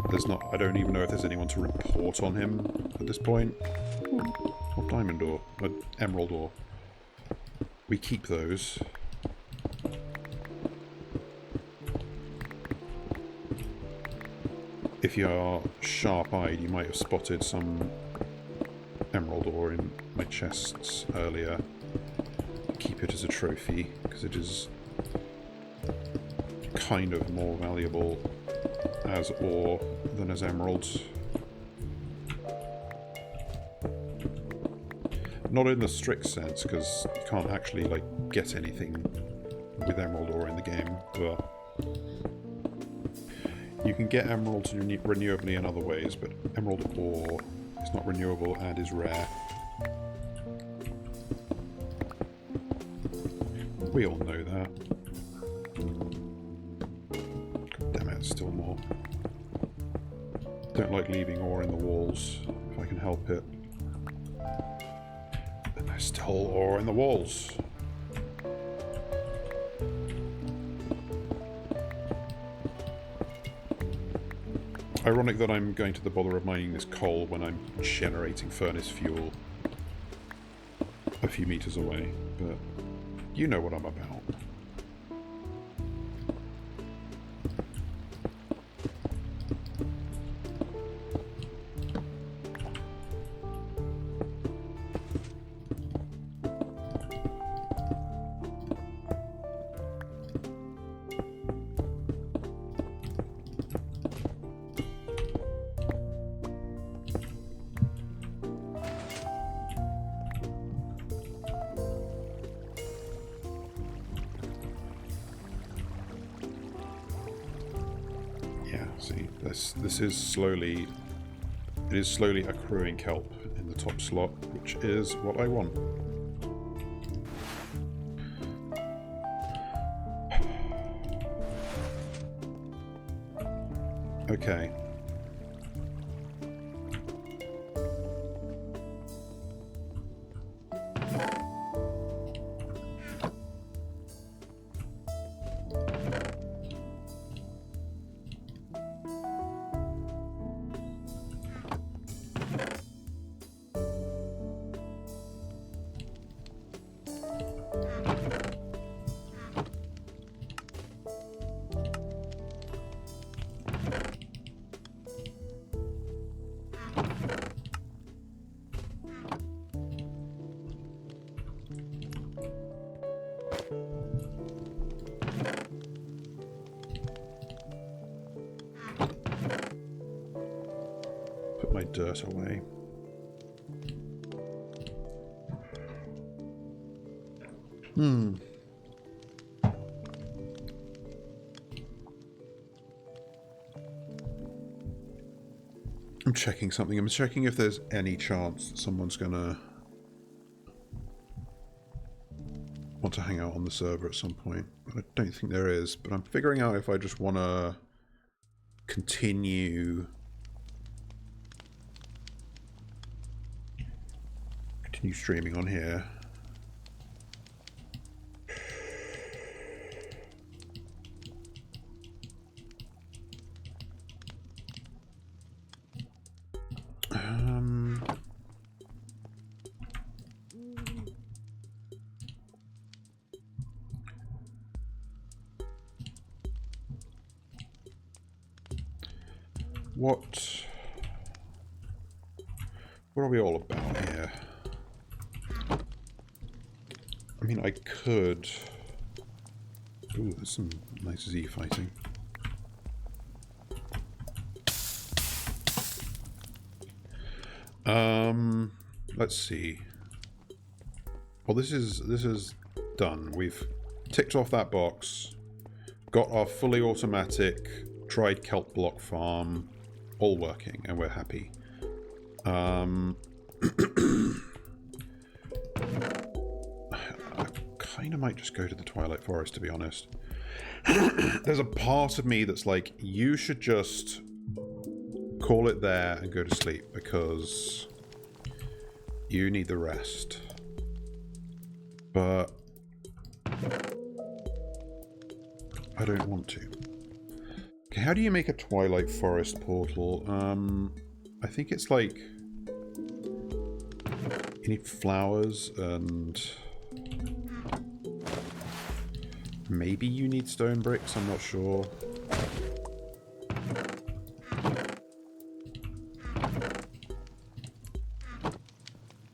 there's not. I don't even know if there's anyone to report on him at this point. What diamond ore? Emerald ore. We keep those. If you are sharp-eyed, you might have spotted some emerald ore in my chests earlier. Keep it as a trophy, because it is kind of more valuable as ore than as emeralds. Not in the strict sense, because you can't actually like get anything with emerald ore in the game, but you can get emeralds renewably in other ways, but emerald ore is not renewable and is rare. We all know that. God damn it, still more. Don't like leaving ore in the walls if I can help it. And there's still ore in the walls. Ironic that I'm going to the bother of mining this coal when I'm generating furnace fuel a few meters away, but you know what I'm about. This is slowly... It is slowly accruing kelp in the top slot, which is what I want. Okay. Put my dirt away. I'm checking something. I'm checking if there's any chance that someone's gonna want to hang out on the server at some point. But I don't think there is. But I'm figuring out if I just want to continue streaming on here. What are we all about here? I mean, I could... Ooh, there's some nice Z fighting. Let's see. Well, this is done. We've ticked off that box, got our fully automatic dried kelp block farm, all working, and we're happy. I kind of might just go to the Twilight Forest, to be honest. There's a part of me that's like, you should just call it there and go to sleep, because you need the rest. But I don't want to. Okay, how do you make a Twilight Forest portal? I think it's like... You need flowers and... Maybe you need stone bricks, I'm not sure.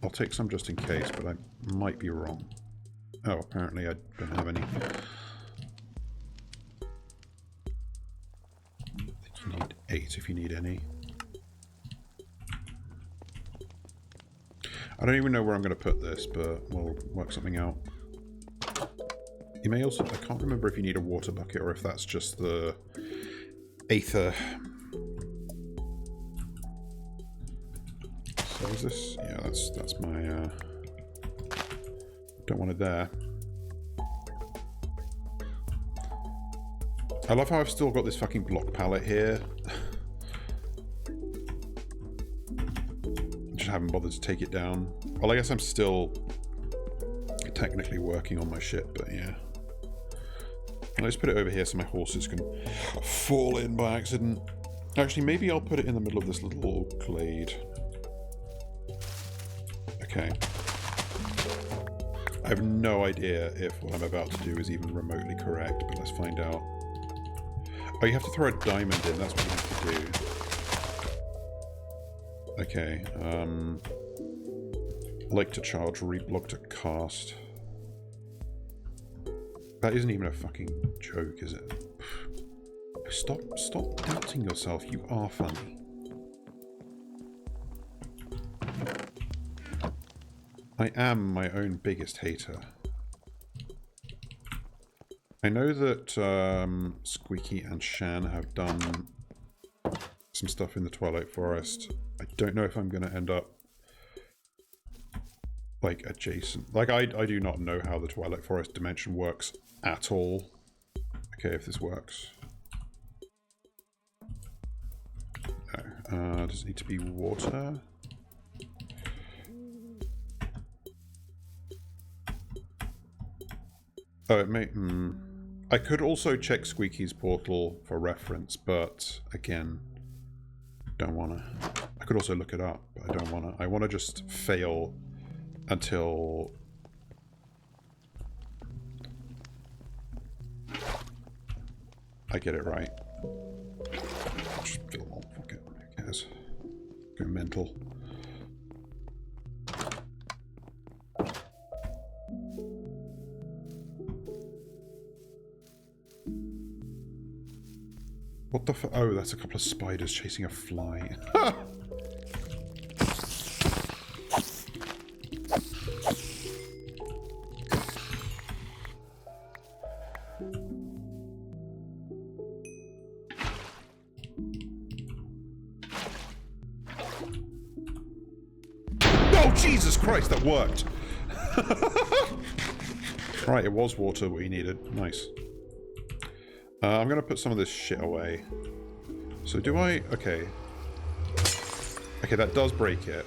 I'll take some just in case, but I might be wrong. Oh, apparently I don't have any. I think you need 8 if you need any. I don't even know where I'm going to put this, but we'll work something out. You may also... I can't remember if you need a water bucket or if that's just the aether. So is this... Yeah, that's my... Don't want it there. I love how I've still got this fucking block palette here. Just haven't bothered to take it down. Well, I guess I'm still technically working on my shit, but yeah. I'll just put it over here so my horses can fall in by accident. Actually, maybe I'll put it in the middle of this little glade. Okay. I have no idea if what I'm about to do is even remotely correct, but let's find out. Oh, you have to throw a diamond in, that's what you have to do. Okay, like to charge, reblock to cast. That isn't even a fucking joke, is it? Stop doubting yourself, you are funny. I am my own biggest hater. I know that Squeaky and Shan have done some stuff in the Twilight Forest. I don't know if I'm going to end up like adjacent. Like I do not know how the Twilight Forest dimension works at all. Okay, if this works. No. Does it need to be water? Oh, it may... I could also check Squeaky's portal for reference, but again, don't want to. I could also look it up, but I don't want to. I want to just fail until... I get it right. Just fill them all. Fuck it. Who cares? Go mental. What the f- Oh, that's a couple of spiders chasing a fly. Oh, Jesus Christ, that worked! Right, it was water we needed. Nice. I'm going to put some of this shit away. So do I... Okay. Okay, that does break it.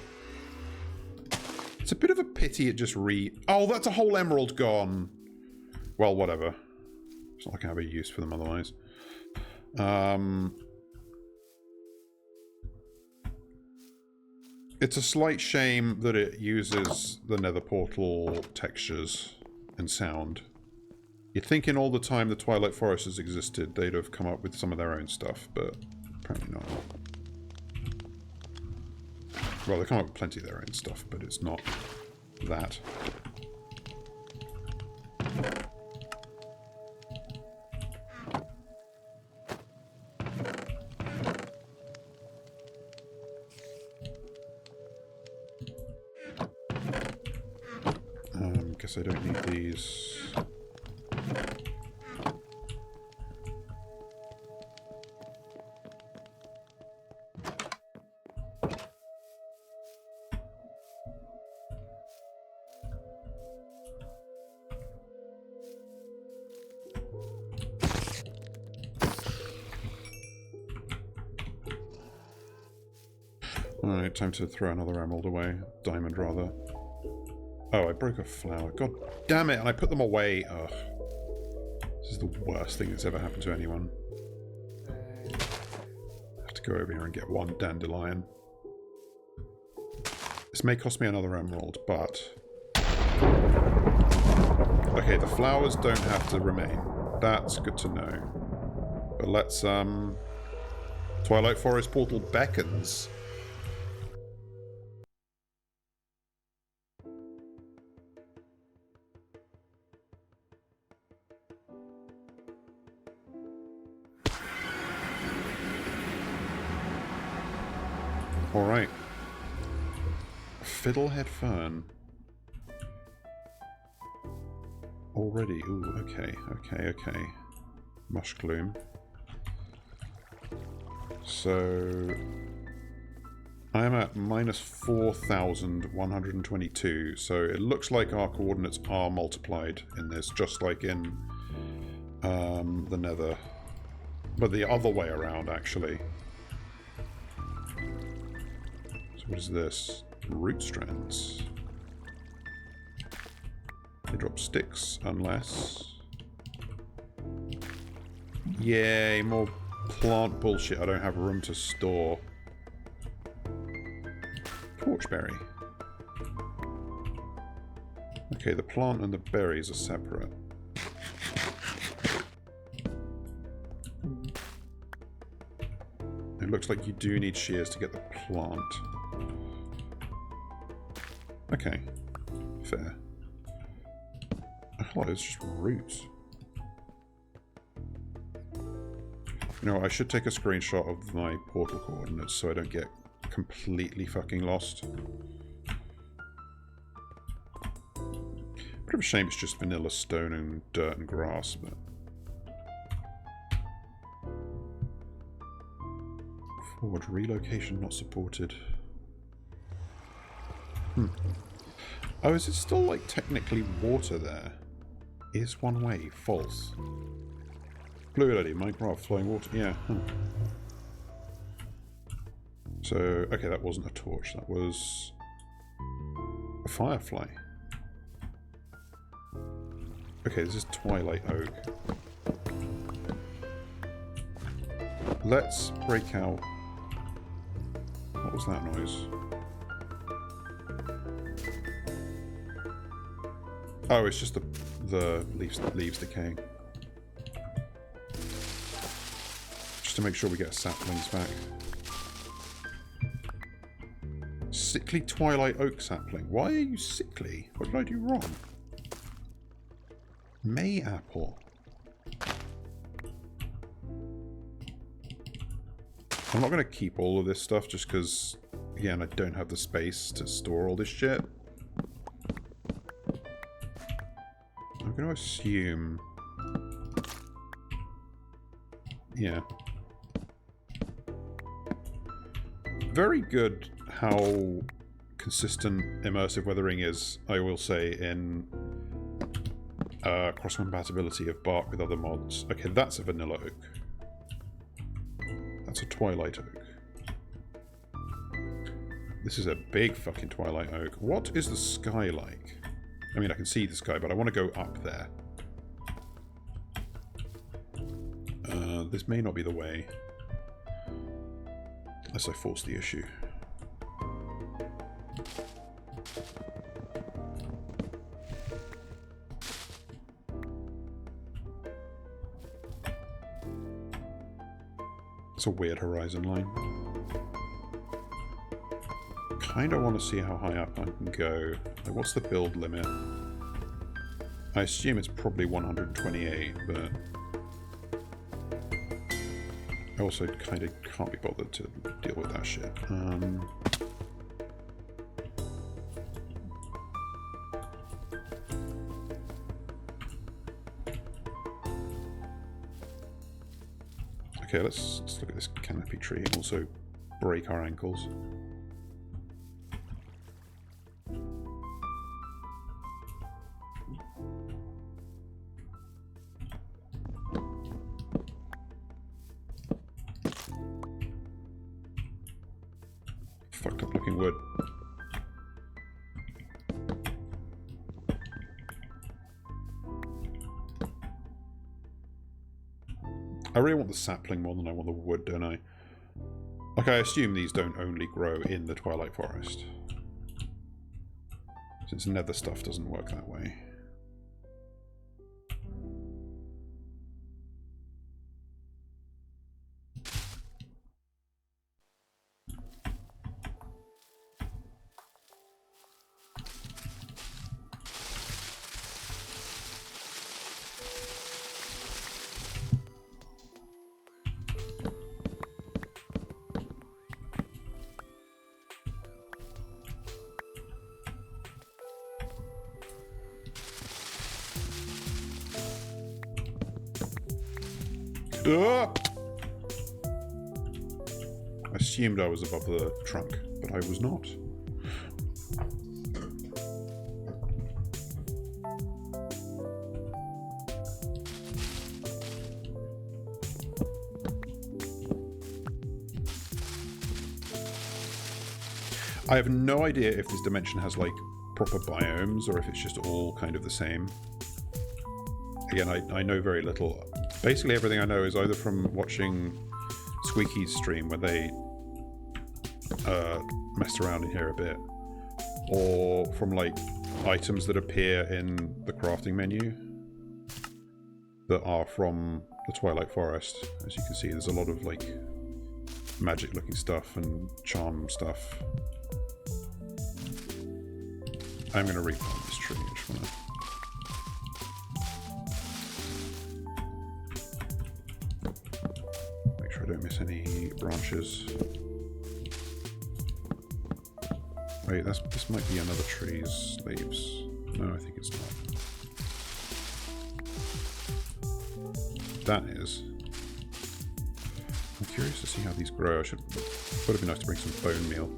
It's a bit of a pity it just Oh, that's a whole emerald gone! Well, whatever. It's not like I have a use for them otherwise. It's a slight shame that it uses the nether portal textures and sound. You'd think in all the time the Twilight Forest has existed, they'd have come up with some of their own stuff, but apparently not. Well, they come up with plenty of their own stuff, but it's not that. Guess I don't need these. Alright, time to throw another emerald away. Diamond, rather. Oh, I broke a flower. God damn it, and I put them away. Ugh. This is the worst thing that's ever happened to anyone. I have to go over here and get one dandelion. This may cost me another emerald, but... Okay, the flowers don't have to remain. That's good to know. But let's, Twilight Forest portal beckons. Alright. Fiddlehead Fern. Already. Ooh, okay, okay. Mushgloom. So... I am at minus 4,122, so it looks like our coordinates are multiplied in this, just like in the Nether. But the other way around, actually. What is this? Root strands. They drop sticks, unless... Yay, more plant bullshit I don't have room to store. Torchberry. Okay, the plant and the berries are separate. It looks like you do need shears to get the plant. Okay, fair. Oh, it's just roots. You know, I should take a screenshot of my portal coordinates so I don't get completely fucking lost. Bit of a shame it's just vanilla stone and dirt and grass, but... Forward relocation not supported. Oh, is it still, like, technically water there? Is one way. False. Blue lady, Minecraft, flowing water. Yeah, So, okay, that wasn't a torch. That was a firefly. Okay, this is Twilight Oak. Let's break out... What was that noise? Oh, it's just the leaves decaying. Just to make sure we get saplings back. Sickly Twilight Oak sapling. Why are you sickly? What did I do wrong? May apple. I'm not going to keep all of this stuff just because, again, I don't have the space to store all this shit. I'm going to assume... Yeah. Very good how consistent immersive weathering is, I will say, in cross-compatibility of bark with other mods. Okay, that's a vanilla oak. That's a Twilight Oak. This is a big fucking Twilight Oak. What is the sky like? I mean, I can see the sky, but I want to go up there. This may not be the way. Unless I force the issue. It's a weird horizon line. Kinda want to see how high up I can go. Like, what's the build limit? I assume it's probably 128, but... I also kind of can't be bothered to deal with that shit. Okay, let's look at this canopy tree and also break our ankles. Fucked up looking wood. I really want the sapling more than I want the wood, don't I? Like, I assume these don't only grow in the Twilight Forest. Since nether stuff doesn't work that way. I assumed I was above the trunk, but I was not. I have no idea if this dimension has, like, proper biomes or if it's just all kind of the same. Again, I know very little. Basically everything I know is either from watching Squeaky's stream where they messed around in here a bit, or from, like, items that appear in the crafting menu that are from the Twilight Forest. As you can see, there's a lot of, like, magic looking stuff and charm stuff. I'm going to replant this tree. I just want to... make sure I don't miss any branches. Wait, this might be another tree's leaves. No, I think it's not. That is. curious to see how these grow. Would have been nice to bring some bone meal.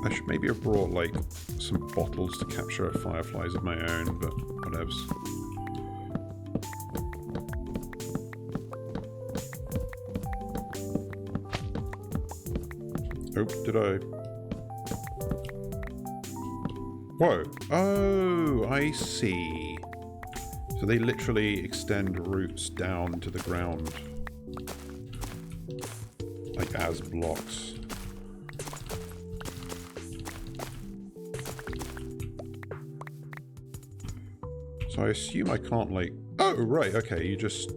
I should maybe have brought, like, some bottles to capture fireflies of my own, but whatevs. Oh, did I? Whoa. Oh, I see. So they literally extend roots down to the ground. Like as blocks. So I assume I can't, like... Oh, right, okay, you just...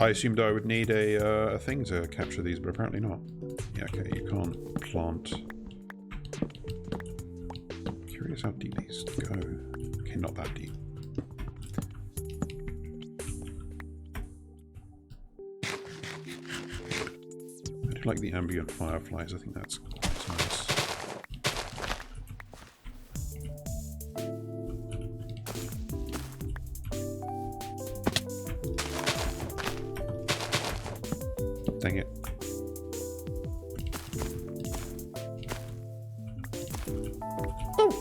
I assumed I would need a thing to capture these, but apparently not. Yeah, okay, you can't plant. Curious how deep these go. Okay, not that deep. I do like the ambient fireflies, I think that's quite nice. Dang it. Oh!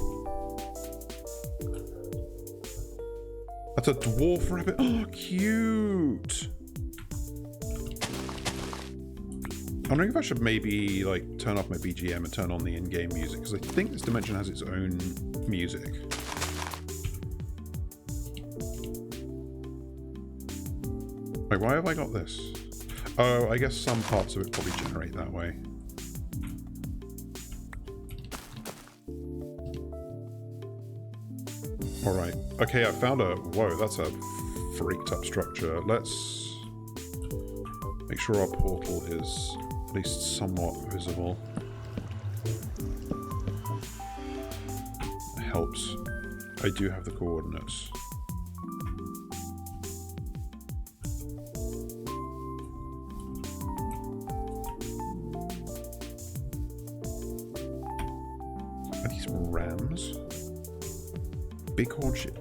That's a dwarf rabbit. Oh, cute! I'm wondering if I should maybe, like, turn off my BGM and turn on the in-game music, because I think this dimension has its own music. Wait, why have I got this? Oh, I guess some parts of it probably generate that way. Alright. Okay, I found a... Whoa, that's a freaked up structure. Let's make sure our portal is at least somewhat visible. It helps. I do have the coordinates. Are these rams? Bighorn shit.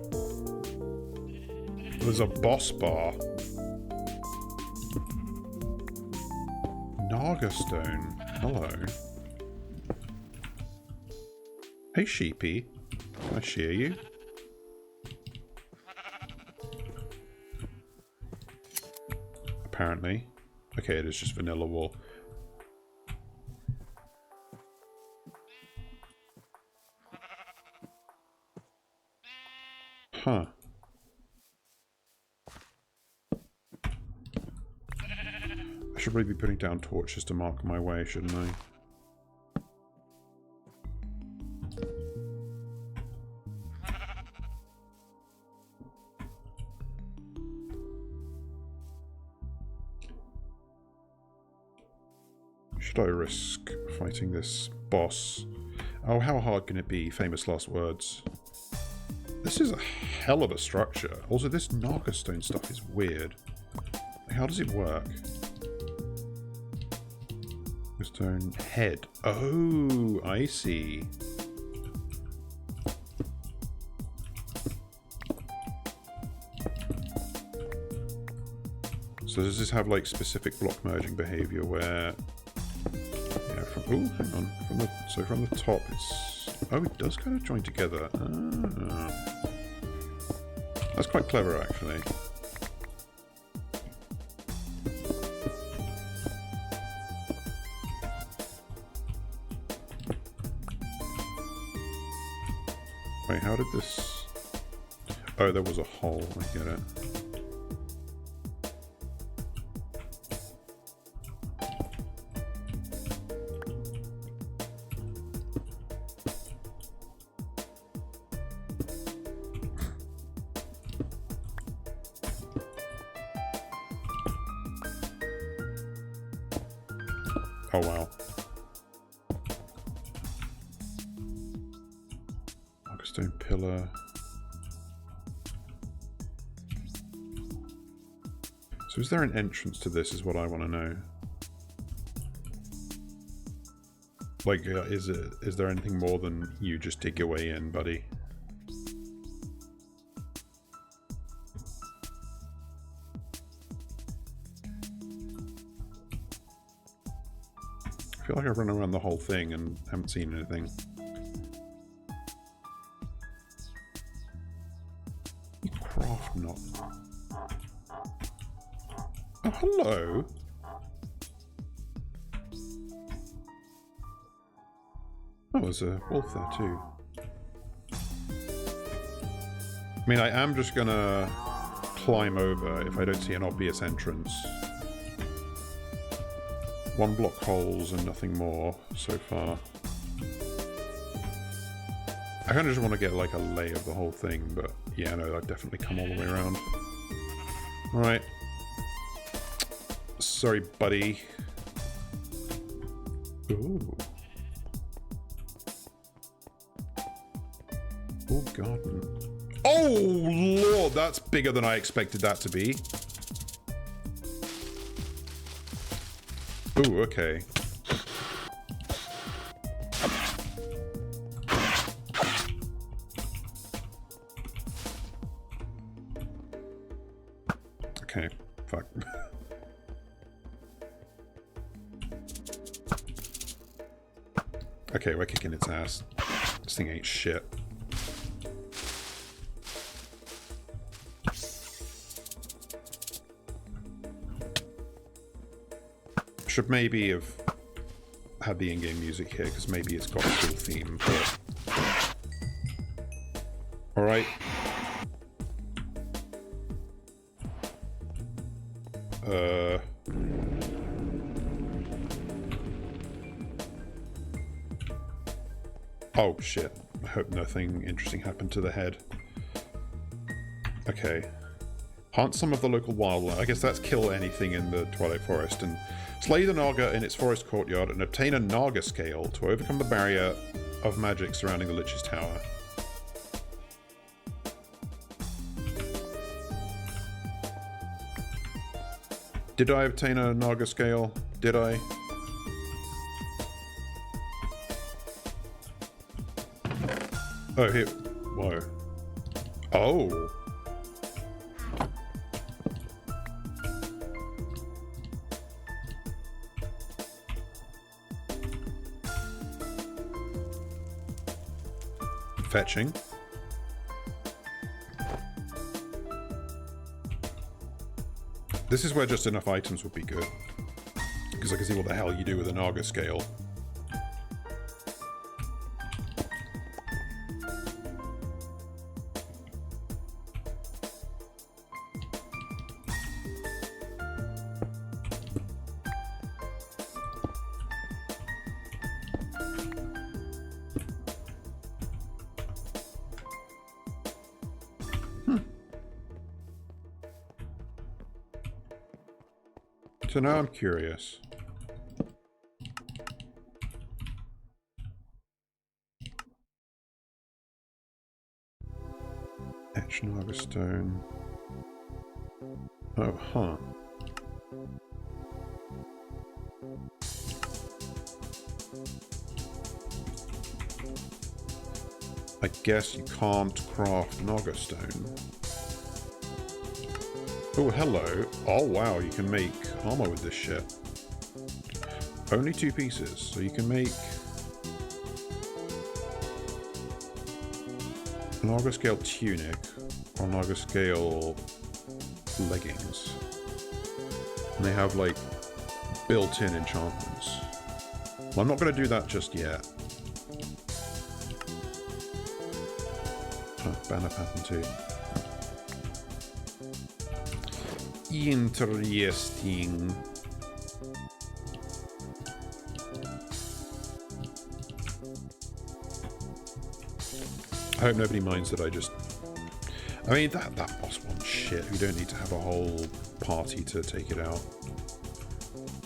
There's a boss bar. Nagastone. Hello. Hey, sheepy. Can I shear you? Apparently. Okay, it is just vanilla wool. Huh. I should really be putting down torches to mark my way, shouldn't I? Should I risk fighting this boss? Oh, how hard can it be? Famous last words. This is a hell of a structure. Also, this Nagastone stuff is weird. How does it work? Nagastone head. Oh, I see. So does this have like specific block merging behavior where... Yeah, from... Oh, hang on. So from the top it's... Oh, it does kind of join together. Ah. That's quite clever, actually. Wait, how did this... Oh, there was a hole. I get it. Oh, wow. Stone pillar. So is there an entrance to this is what I want to know. Like, is there anything more than you just dig your way in, buddy? I feel like I've run around the whole thing and haven't seen anything. Craft knot. Oh, hello. Oh, there's a wolf there too. I mean, I am just gonna climb over if I don't see an obvious entrance. One block holes and nothing more so far. I kind of just want to get like a lay of the whole thing, but yeah, no, I've definitely come all the way around. Alright. Sorry, buddy. Ooh. Oh, garden. Oh, Lord, that's bigger than I expected that to be. Ooh, okay. Okay, fuck. Okay, we're kicking its ass. This thing ain't shit. Should maybe have had the in-game music here, because maybe it's got a cool theme. Alright. Oh, shit. I hope nothing interesting happened to the head. Okay. Hunt some of the local wildlife. I guess that's kill anything in the Twilight Forest. And slay the Naga in its forest courtyard and obtain a Naga scale to overcome the barrier of magic surrounding the Lich's Tower. Did I obtain a Naga scale? Did I? Oh, here. Whoa. Oh. Fetching. This is where just enough items would be good. Because I can see what the hell you do with a Naga scale. So now I'm curious. Etch Naga stone. Oh, huh. I guess you can't craft Naga stone. Oh, hello. Oh, wow, you can make armor with this shit. Only 2 pieces, so you can make Naga scale tunic or Naga scale leggings. And they have, like, built-in enchantments. Well, I'm not going to do that just yet. Oh, banner pattern too. Interesting. I hope nobody minds that I just... I mean, that boss wants shit. We don't need to have a whole party to take it out.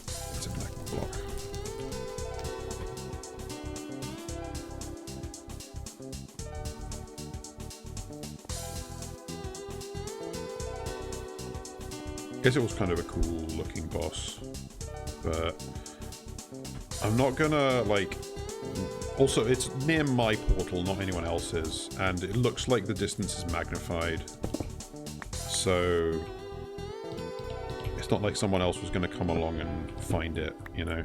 It's a black block. guess it was kind of a cool looking boss, but I'm not gonna, like... Also, it's near my portal, not anyone else's, and it looks like the distance is magnified. So... it's not like someone else was gonna come along and find it, you know?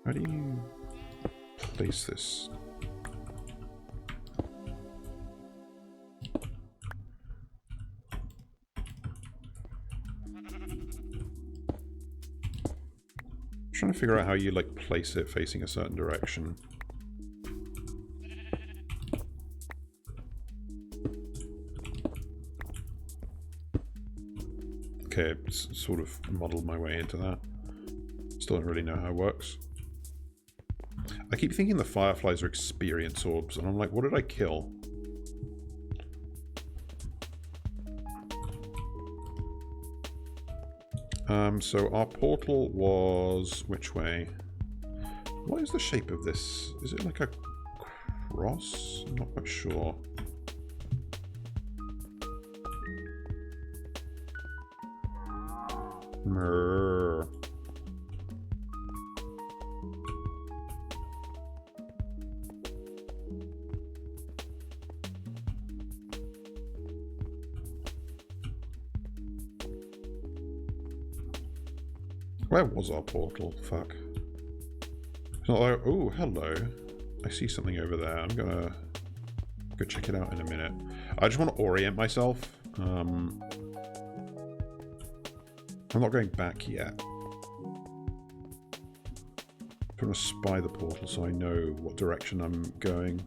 How do you place this? I'm trying to figure out how you, like, place it facing a certain direction. Okay, sort of muddled my way into that. Still don't really know how it works. I keep thinking the fireflies are experience orbs, and I'm like, what did I kill? So our portal was... which way? What is the shape of this? Is it like a cross? I'm not quite sure. Mrrr. Where was our portal? Fuck. It's not like... oh, hello. I see something over there. I'm gonna go check it out in a minute. I just want to orient myself. I'm not going back yet. I want to spy the portal so I know what direction I'm going.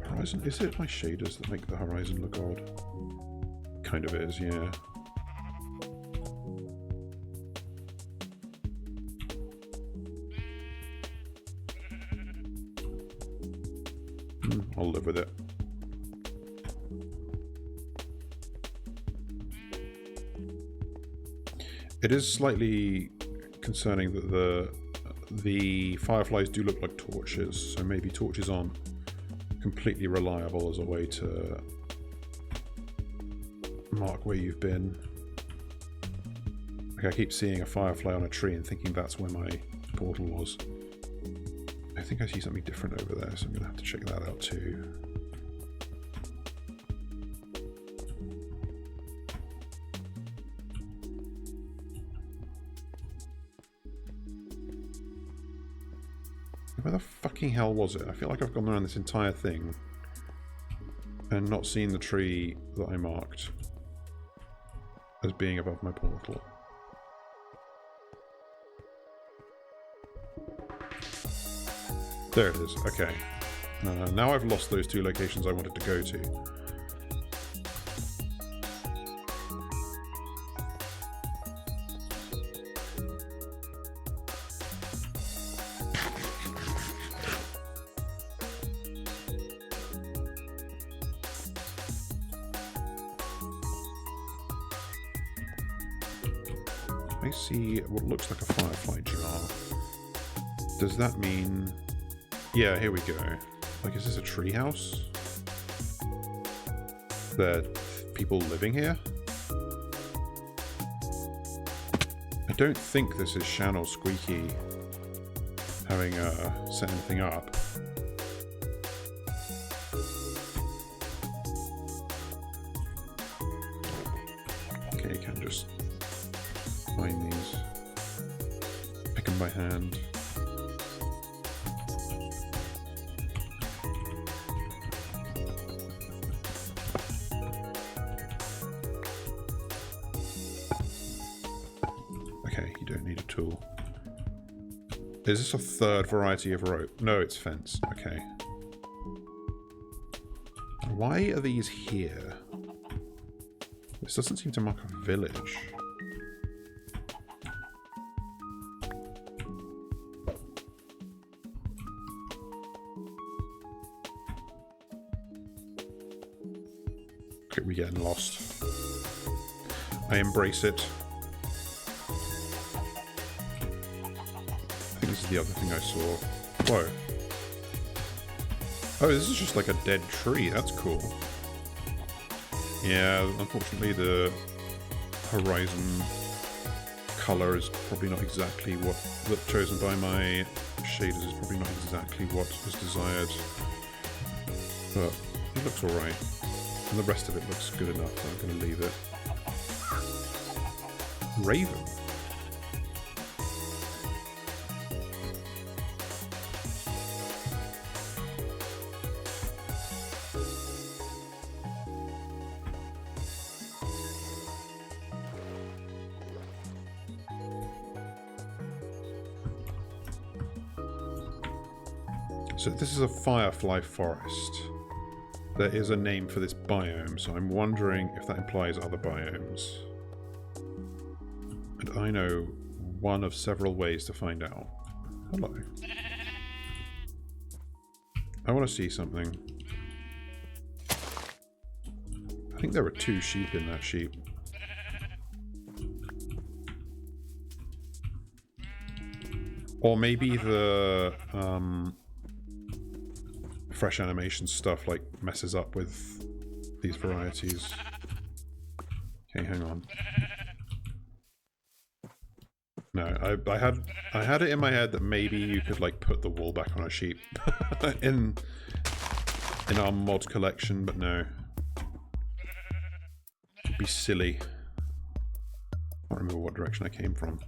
Horizon? Is it my shaders that make the horizon look odd? Kind of is, yeah. I'll live with it. It is slightly concerning that the fireflies do look like torches, so maybe torches aren't completely reliable as a way to mark where you've been. Like, I keep seeing a firefly on a tree and thinking that's where my portal was. I think I see something different over there, so I'm gonna have to check that out too. Where the fucking hell was it? I feel like I've gone around this entire thing and not seen the tree that I marked as being above my portal. There it is. Okay. Now I've lost those two locations I wanted to go to. I see what looks like a firefly jar. Does that mean... yeah, here we go. Like, is this a treehouse? There are people living here? I don't think this is Shan or Squeaky having set anything up. Okay, you can just find these. Pick them by hand. Is this a third variety of rope? No, it's fence. Okay. Why are these here? This doesn't seem to mark a village. Okay, we're getting lost. I embrace it. This is the other thing I saw. Whoa. Oh, this is just like a dead tree. That's cool. Yeah, unfortunately the horizon color is probably not exactly what chosen by my shaders is probably not exactly what was desired. But it looks alright. And the rest of it looks good enough that I'm going to leave it. Raven. So this is a firefly forest. There is a name for this biome, so I'm wondering if that implies other biomes. And I know one of several ways to find out. Hello. I want to see something. I think there were 2 sheep in that sheep. Or maybe the fresh animation stuff like messes up with these varieties. Okay, hang on. No, I had it in my head that maybe you could like put the wool back on a sheep in our mod collection, but no. It'd be silly. I can't remember what direction I came from.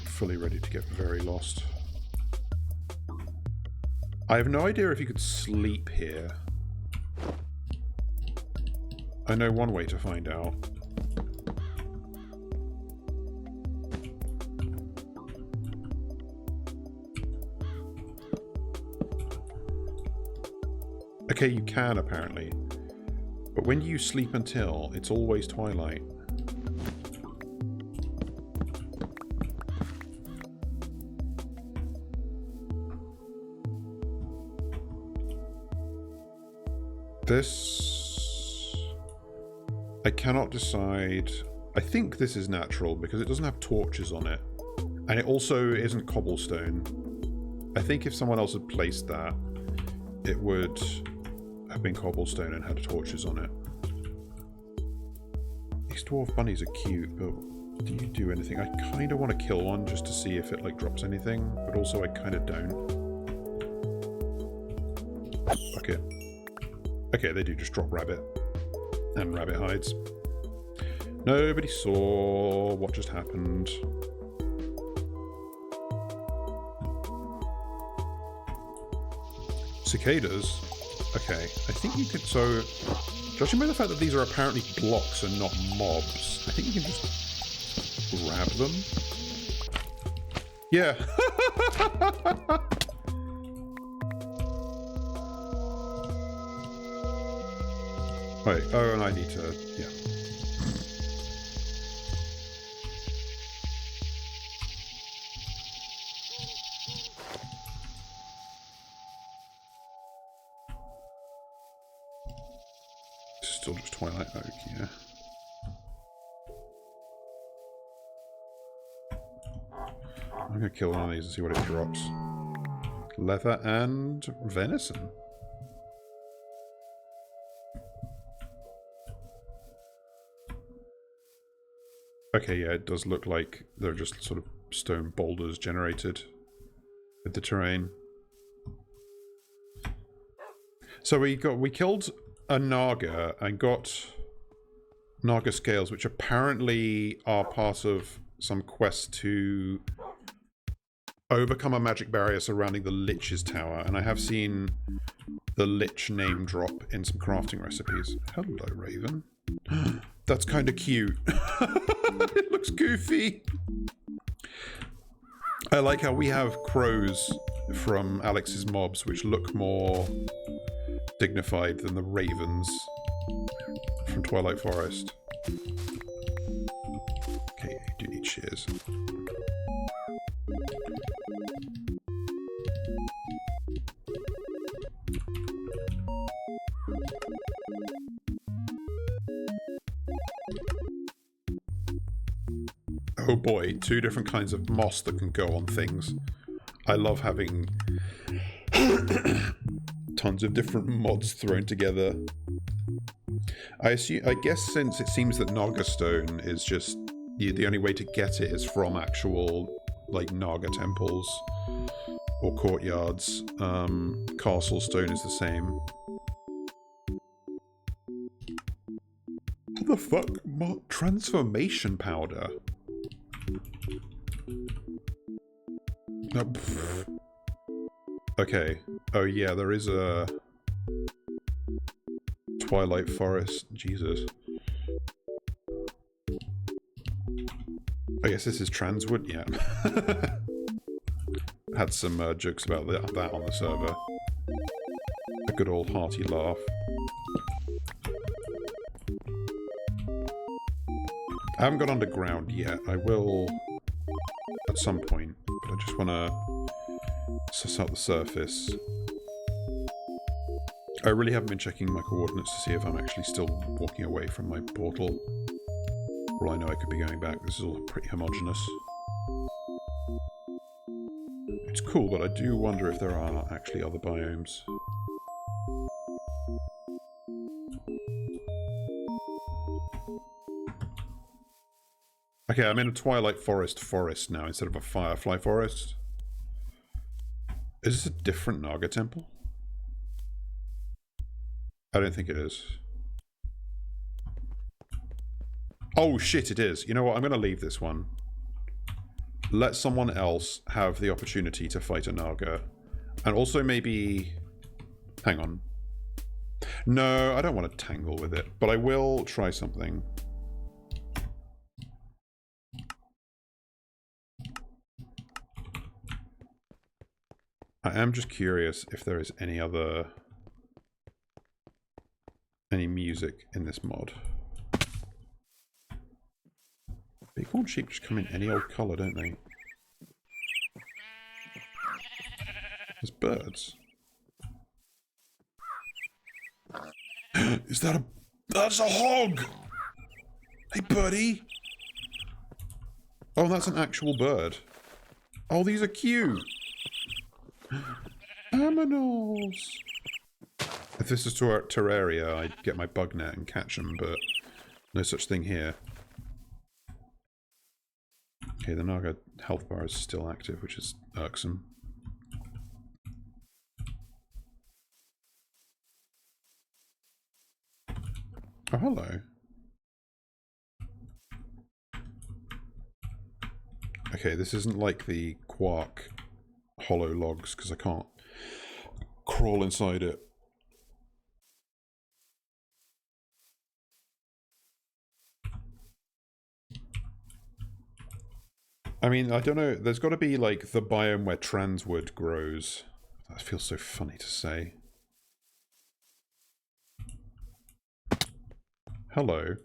Fully ready to get very lost. I have no idea if you could sleep here. I know one way to find out. Okay, you can apparently. But when you sleep until, it's always twilight. This... I cannot decide. I think this is natural because it doesn't have torches on it. And it also isn't cobblestone. I think if someone else had placed that, it would have been cobblestone and had torches on it. These dwarf bunnies are cute, but do you do anything? I kind of want to kill one just to see if it like drops anything, but also I kind of don't. Fuck it. Okay, they do just drop rabbit. And rabbit hides. Nobody saw what just happened. Cicadas? Okay, I think you could, so... judging by the fact that these are apparently blocks and not mobs, I think you can just grab them. Yeah. Wait, oh, and I need to, yeah. Still just Twilight Oak, yeah. I'm gonna kill one of these and see what it drops. Leather and venison. Okay, yeah, it does look like they're just sort of stone boulders generated with the terrain. So we killed a Naga and got Naga scales, which apparently are part of some quest to overcome a magic barrier surrounding the Lich's Tower. And I have seen the Lich name drop in some crafting recipes. Hello, Raven. That's kind of cute. It looks goofy. I like how we have crows from Alex's mobs, which look more dignified than the ravens from Twilight ForeSt. Okay, you do need shears. Oh boy, 2 different kinds of moss that can go on things. I love having tons of different mods thrown together. I guess since it seems that Naga stone is just the only way to get it is from actual like Naga temples or courtyards. Castle stone is the same. What the fuck? Transformation powder. No, okay. Oh yeah, there is a Twilight ForeSt. Jesus. I guess this is Transwood. Yeah. Had some jokes about that on the server. A good old hearty laugh. I haven't got underground yet. I will at some point, but I just want to suss out the surface. I really haven't been checking my coordinates to see if I'm actually still walking away from my portal. Well, I know I could be going back. This is all pretty homogeneous. It's cool, but I do wonder if there are actually other biomes. Okay, I'm in a Twilight forest now instead of a Firefly forest. Is this a different Naga temple? I don't think it is. Oh shit, it is. You know what? I'm going to leave this one. Let someone else have the opportunity to fight a Naga. And also maybe... Hang on. No, I don't want to tangle with it. But I will try something. I am just curious if there is any music in this mod. Bighorn sheep just come in any old colour, don't they? There's birds. Is that a... That's a hog! Hey, buddy! Oh, that's an actual bird. Oh, these are cute! Aminals! If this is Terraria, I'd get my bug net and catch them, but no such thing here. Okay, the Naga health bar is still active, which is irksome. Oh, hello. Okay, this isn't like the Quark hollow logs, because I can't crawl inside it. I mean, I don't know, there's got to be like the biome where transwood grows. That feels so funny to say. Hello.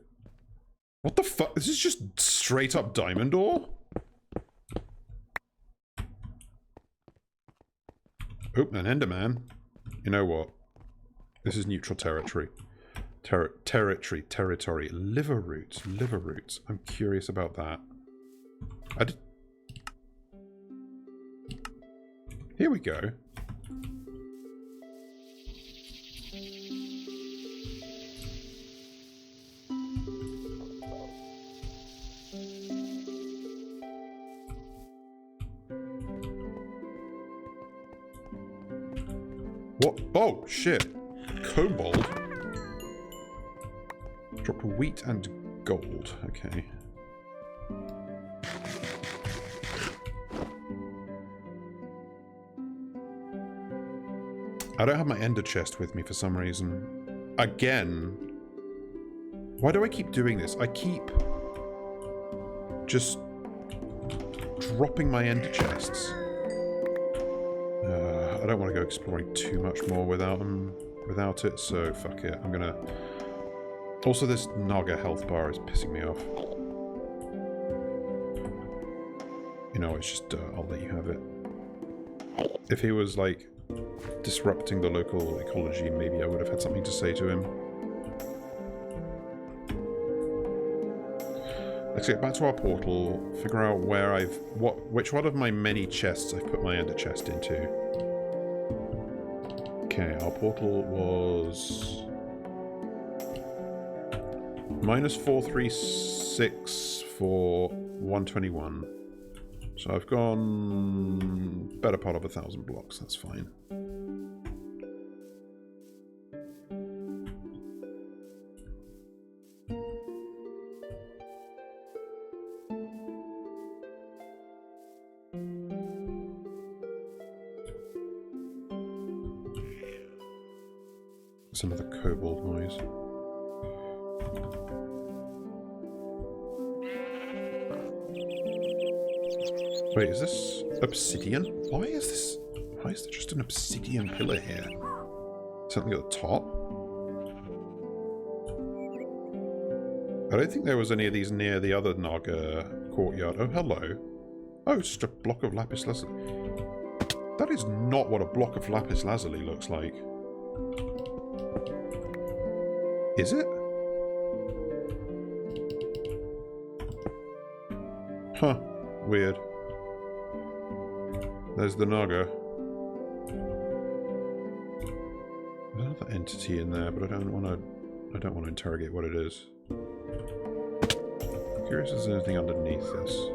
What the fuck? This is just straight up diamond ore? Oh, an Enderman. You know what? This is neutral territory. Territory. Liver roots. I'm curious about that. Here we go. What? Oh, shit. Cobalt. Dropped wheat and gold. Okay. I don't have my ender chest with me for some reason. Again. Why do I keep doing this? I keep just dropping my ender chests. I don't want to go exploring too much more without it, so fuck it. I'm gonna... Also, this Naga health bar is pissing me off. You know, it's just, I'll let you have it. If he was, like, disrupting the local ecology, maybe I would have had something to say to him. Let's get back to our portal, figure out where which one of my many chests I've put my ender chest into. Okay, our portal was -436 for 121. So I've gone better part of 1,000 blocks, that's fine. It's another kobold noise. Wait, is this obsidian? Why is there just an obsidian pillar here? Something at the top? I don't think there was any of these near the other Naga courtyard. Oh, hello. Oh, it's just a block of lapis lazuli. That is not what a block of lapis lazuli looks like. Is it? Huh. Weird. There's the Naga. There's another entity in there, but I don't want to interrogate what it is. Curious if there's anything underneath this.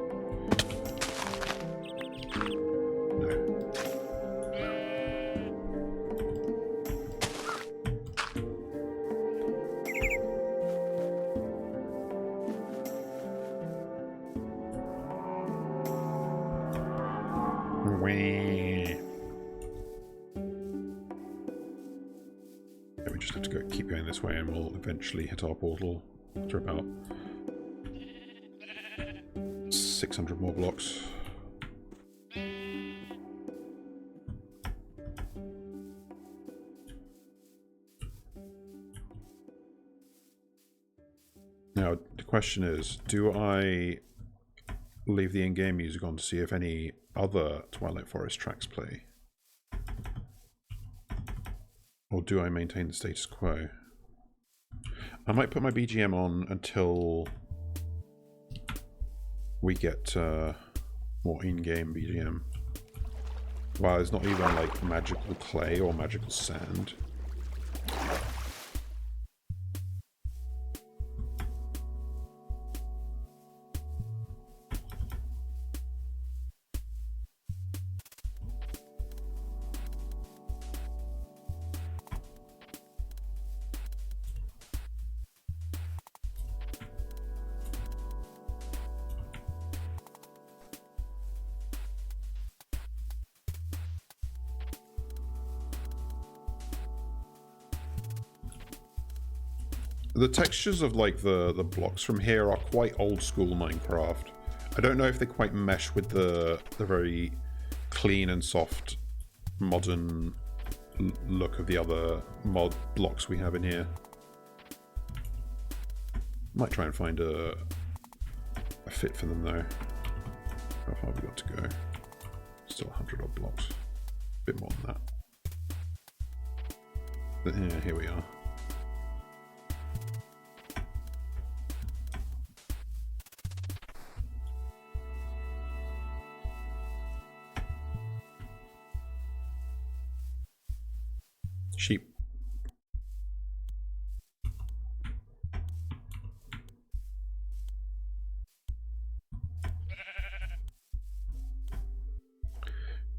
We just have to keep going this way and we'll eventually hit our portal after about 600 more blocks. Now, the question is, do I leave the in-game music on to see if any other Twilight ForeSt tracks play? Or do I maintain the status quo? I might put my BGM on until we get more in-game BGM. Wow, there's not even like magical clay or magical sand. The textures of like the blocks from here are quite old school Minecraft. I don't know if they quite mesh with the very clean and soft modern look of the other mod blocks we have in here. Might try and find a fit for them though. How far have we got to go? Still 100 odd blocks. A bit more than that. But yeah, here we are. Sheep.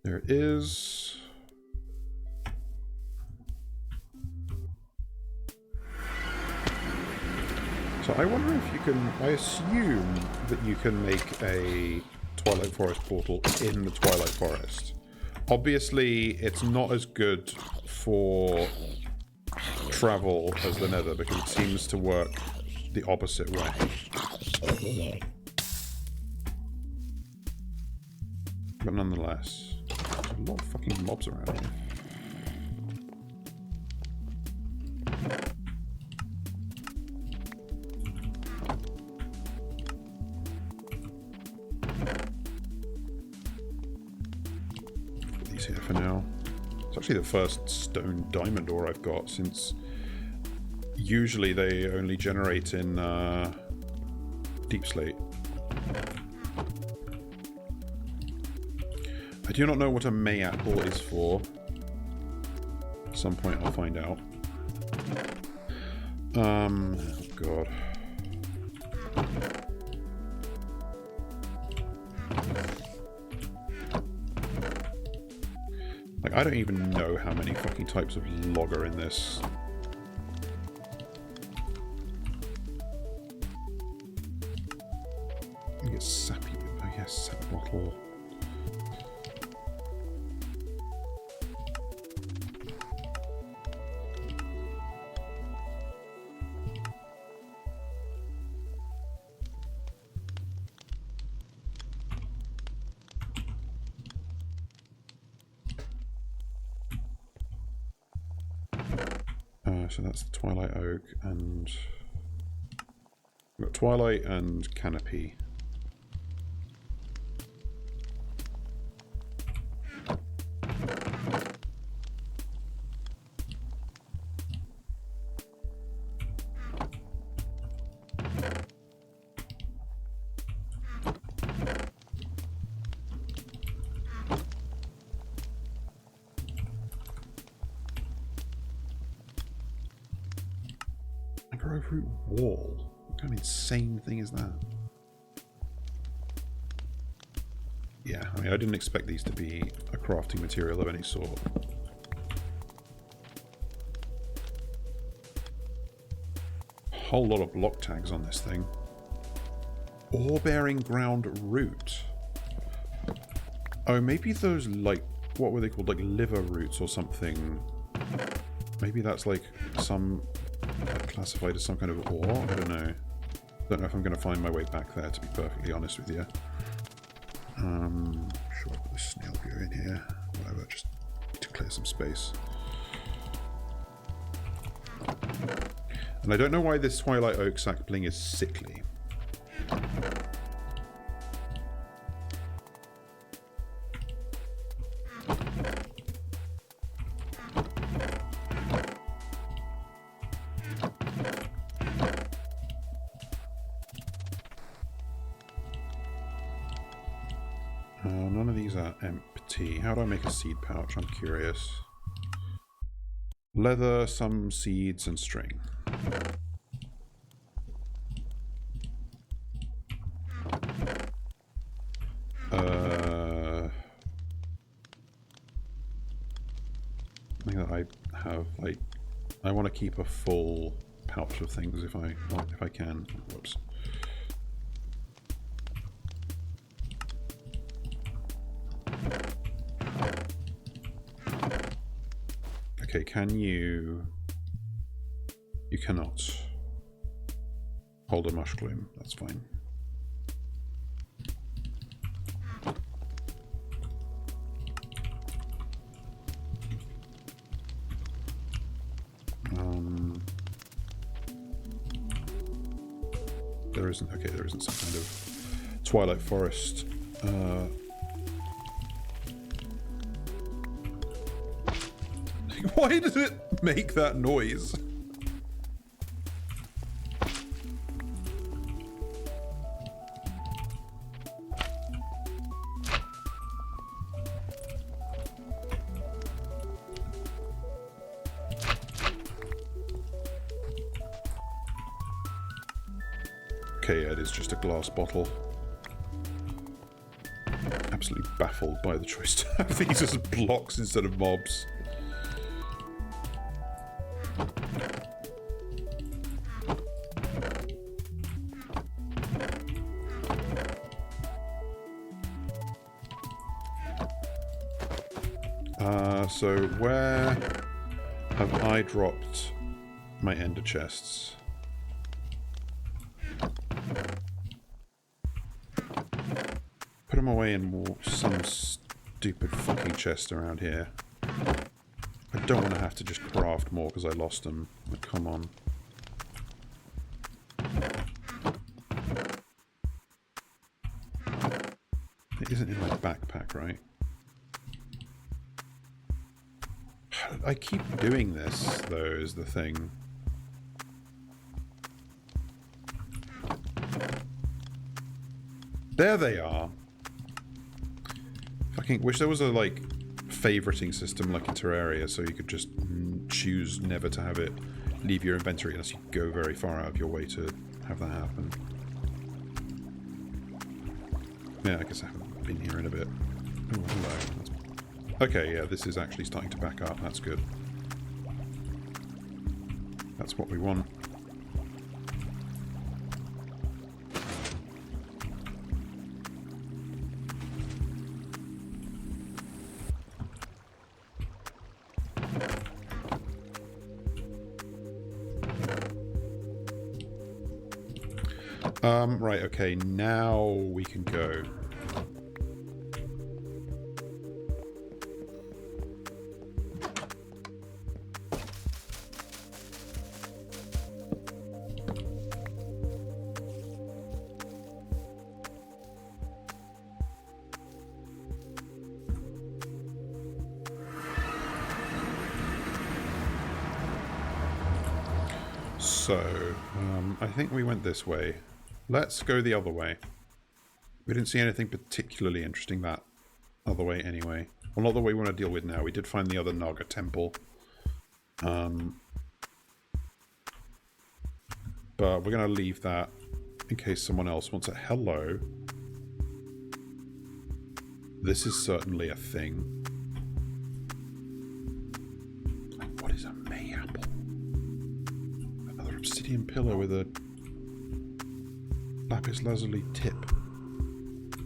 There it is. So I wonder if you can, I assume that you can make a Twilight ForeSt portal in the Twilight ForeSt. Obviously, it's not as good for travel as the Nether because it seems to work the opposite way. But nonetheless, there's a lot of fucking mobs around here. Here for now. It's actually the first stone diamond ore I've got since usually they only generate in deep slate. I do not know what a May apple is for. At some point I'll find out. Oh god. Like, I don't even know how many fucking types of log are in this. I think it's sappy. Oh yes, sap bottle. So that's the Twilight Oak, and we've got Twilight and Canopy. Fruit wall? What kind of insane thing is that? Yeah, I mean, I didn't expect these to be a crafting material of any sort. Whole lot of block tags on this thing. Ore-bearing ground root. Oh, maybe those, like, what were they called? Like liver roots or something. Maybe that's like some... classified as some kind of ore? I don't know. Don't know if I'm going to find my way back there, to be perfectly honest with you. Sure, I'll put the snail gear in here. Whatever, just to clear some space. And I don't know why this Twilight Oak sapling is sickly. None of these are empty. How do I make a seed pouch? I'm curious. Leather, some seeds, and string. I think that I have, like, I want to keep a full pouch of things if I can. Whoops. Okay, can you... You cannot hold a mushroom. That's fine. There isn't... Okay, there isn't some kind of Twilight ForeSt. Why does it make that noise? Okay, yeah, it is just a glass bottle. Absolutely baffled by the choice to have these as blocks instead of mobs. So where have I dropped my ender chests? Put them away in some stupid fucking chest around here. I don't want to have to just craft more because I lost them. But come on. It isn't in my backpack, right? I keep doing this, though, is the thing. There they are. Fucking wish there was a, like, favoriting system like in Terraria, so you could just choose never to have it leave your inventory unless you go very far out of your way to have that happen. Yeah, I guess I haven't been here in a bit. Oh, hello. Okay, yeah, this is actually starting to back up. That's good. That's what we want. Right, okay, now we can go. So, I think we went this way. Let's go the other way. We didn't see anything particularly interesting that other way anyway. Well, not the way we want to deal with now. We did find the other Naga temple. But we're going to leave that in case someone else wants it. Hello. This is certainly a thing. What is a mayapple? Another obsidian pillar with a lapis lazuli tip.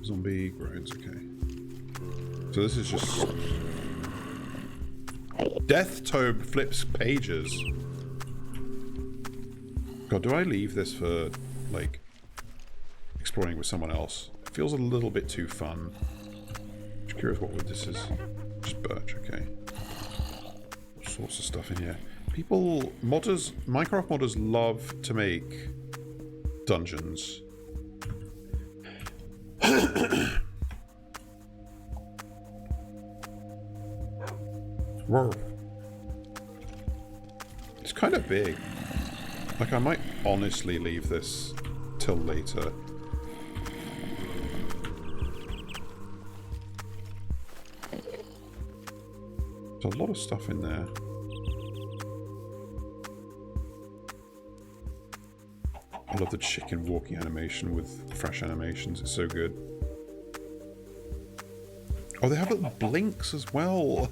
Zombie groans, okay. So this is just... Death Tobe flips pages. God, do I leave this for, like, exploring with someone else? It feels a little bit too fun. Just curious what wood this is. Just birch, okay. All sorts of stuff in here. People, modders, Minecraft modders love to make dungeons. Whoa. It's kind of big. Like, I might honestly leave this till later. There's a lot of stuff in there. I love the chicken walking animation with fresh animations. It's so good. Oh, they have little blinks as well.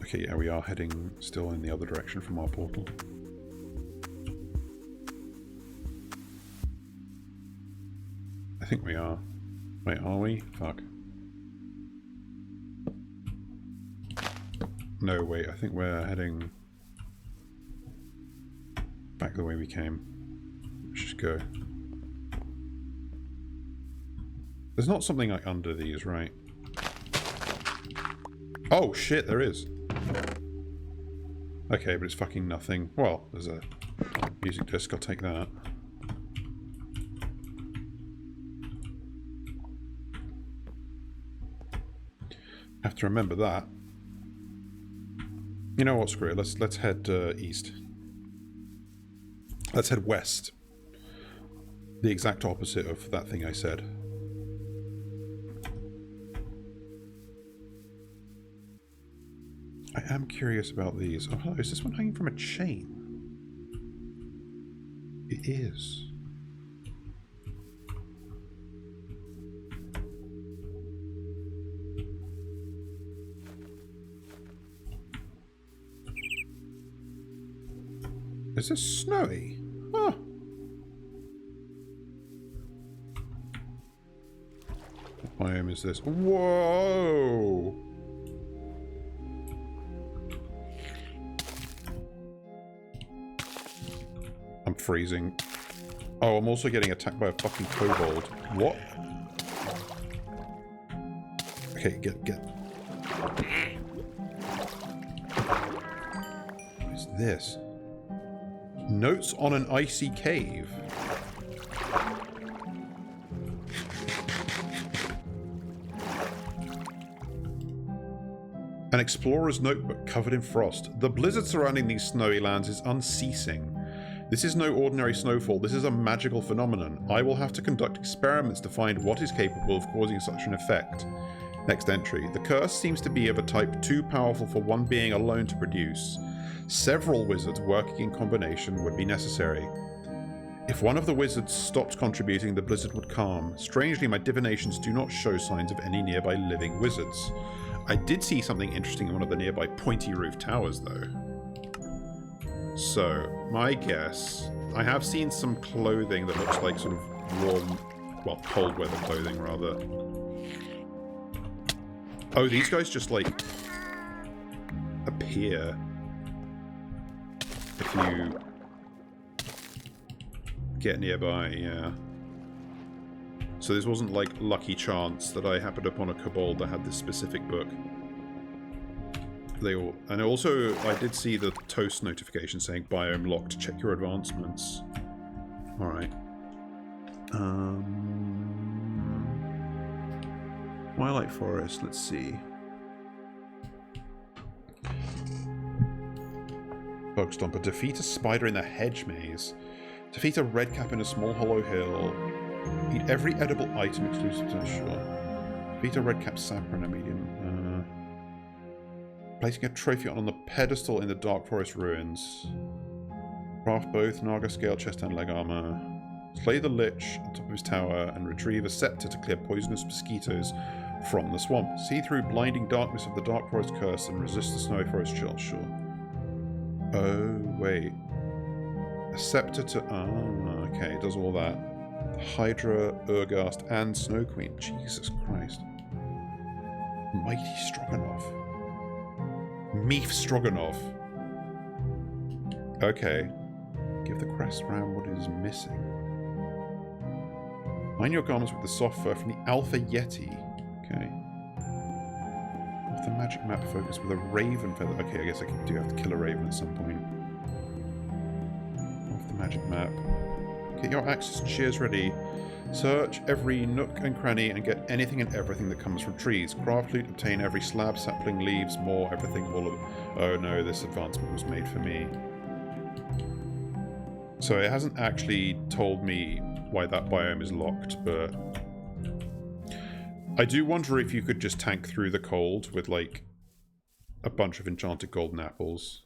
Okay, yeah, we are heading still in the other direction from our portal. I think we are. Wait, are we? Fuck. No, wait, I think we're heading back the way we came. Let's just go. There's not something like under these, right? Oh shit, there is. Okay, but it's fucking nothing. Well, there's a music disc, I'll take that. Have to remember that. You know what, screw it. Let's head east. Let's head west. The exact opposite of that thing I said. I am curious about these. Oh, hello. Is this one hanging from a chain? It is. Is this snowy? Huh. What biome is this? Whoa! I'm freezing. Oh, I'm also getting attacked by a fucking kobold. What? Okay, get. What is this? Notes on an icy cave. An explorer's notebook covered in frost. The blizzard surrounding these snowy lands is unceasing. This is no ordinary snowfall. This is a magical phenomenon. I will have to conduct experiments to find what is capable of causing such an effect. Next entry. The curse seems to be of a type too powerful for one being alone to produce. Several wizards working in combination would be necessary. If one of the wizards stopped contributing, the blizzard would calm. Strangely, my divinations do not show signs of any nearby living wizards. I did see something interesting in one of the nearby pointy roof towers, though. So, my guess... I have seen some clothing that looks like sort of warm... well, cold weather clothing, rather. Oh, these guys just, like... appear. If you... get nearby, yeah. So this wasn't like lucky chance that I happened upon a kobold that had this specific book. They all, and also I did see the toast notification saying biome locked, check your advancements. Alright. Twilight ForeSt, let's see. Bug Stomper, defeat a spider in the hedge maze. Defeat a redcap in a small hollow hill. Eat every edible item exclusive to the shore. Defeat a redcap sapper in a medium. Placing a trophy on the pedestal in the Dark Forest ruins. Craft both Naga scale chest and leg armor. Slay the Lich on top of his tower and retrieve a scepter to clear poisonous mosquitoes from the swamp. See through blinding darkness of the Dark Forest curse and resist the snowy forest chill. Sure. Oh, wait. A scepter to... ah, okay, it does all that. Hydra, Urgast, and Snow Queen. Jesus Christ. Mighty Stroganoff. Meef Stroganoff. Okay. Give the crest round what is missing. Line your garments with the soft fur from the Alpha Yeti. Okay. Off the magic map focus with a raven feather. Okay, I guess I do have to kill a raven at some point. Off the magic map. Get your axes and shears ready. Search every nook and cranny and get anything and everything that comes from trees. Craft loot, obtain every slab, sapling, leaves, more, everything, all of it. Oh no, this advancement was made for me. So it hasn't actually told me why that biome is locked, but... I do wonder if you could just tank through the cold with, like, a bunch of enchanted golden apples.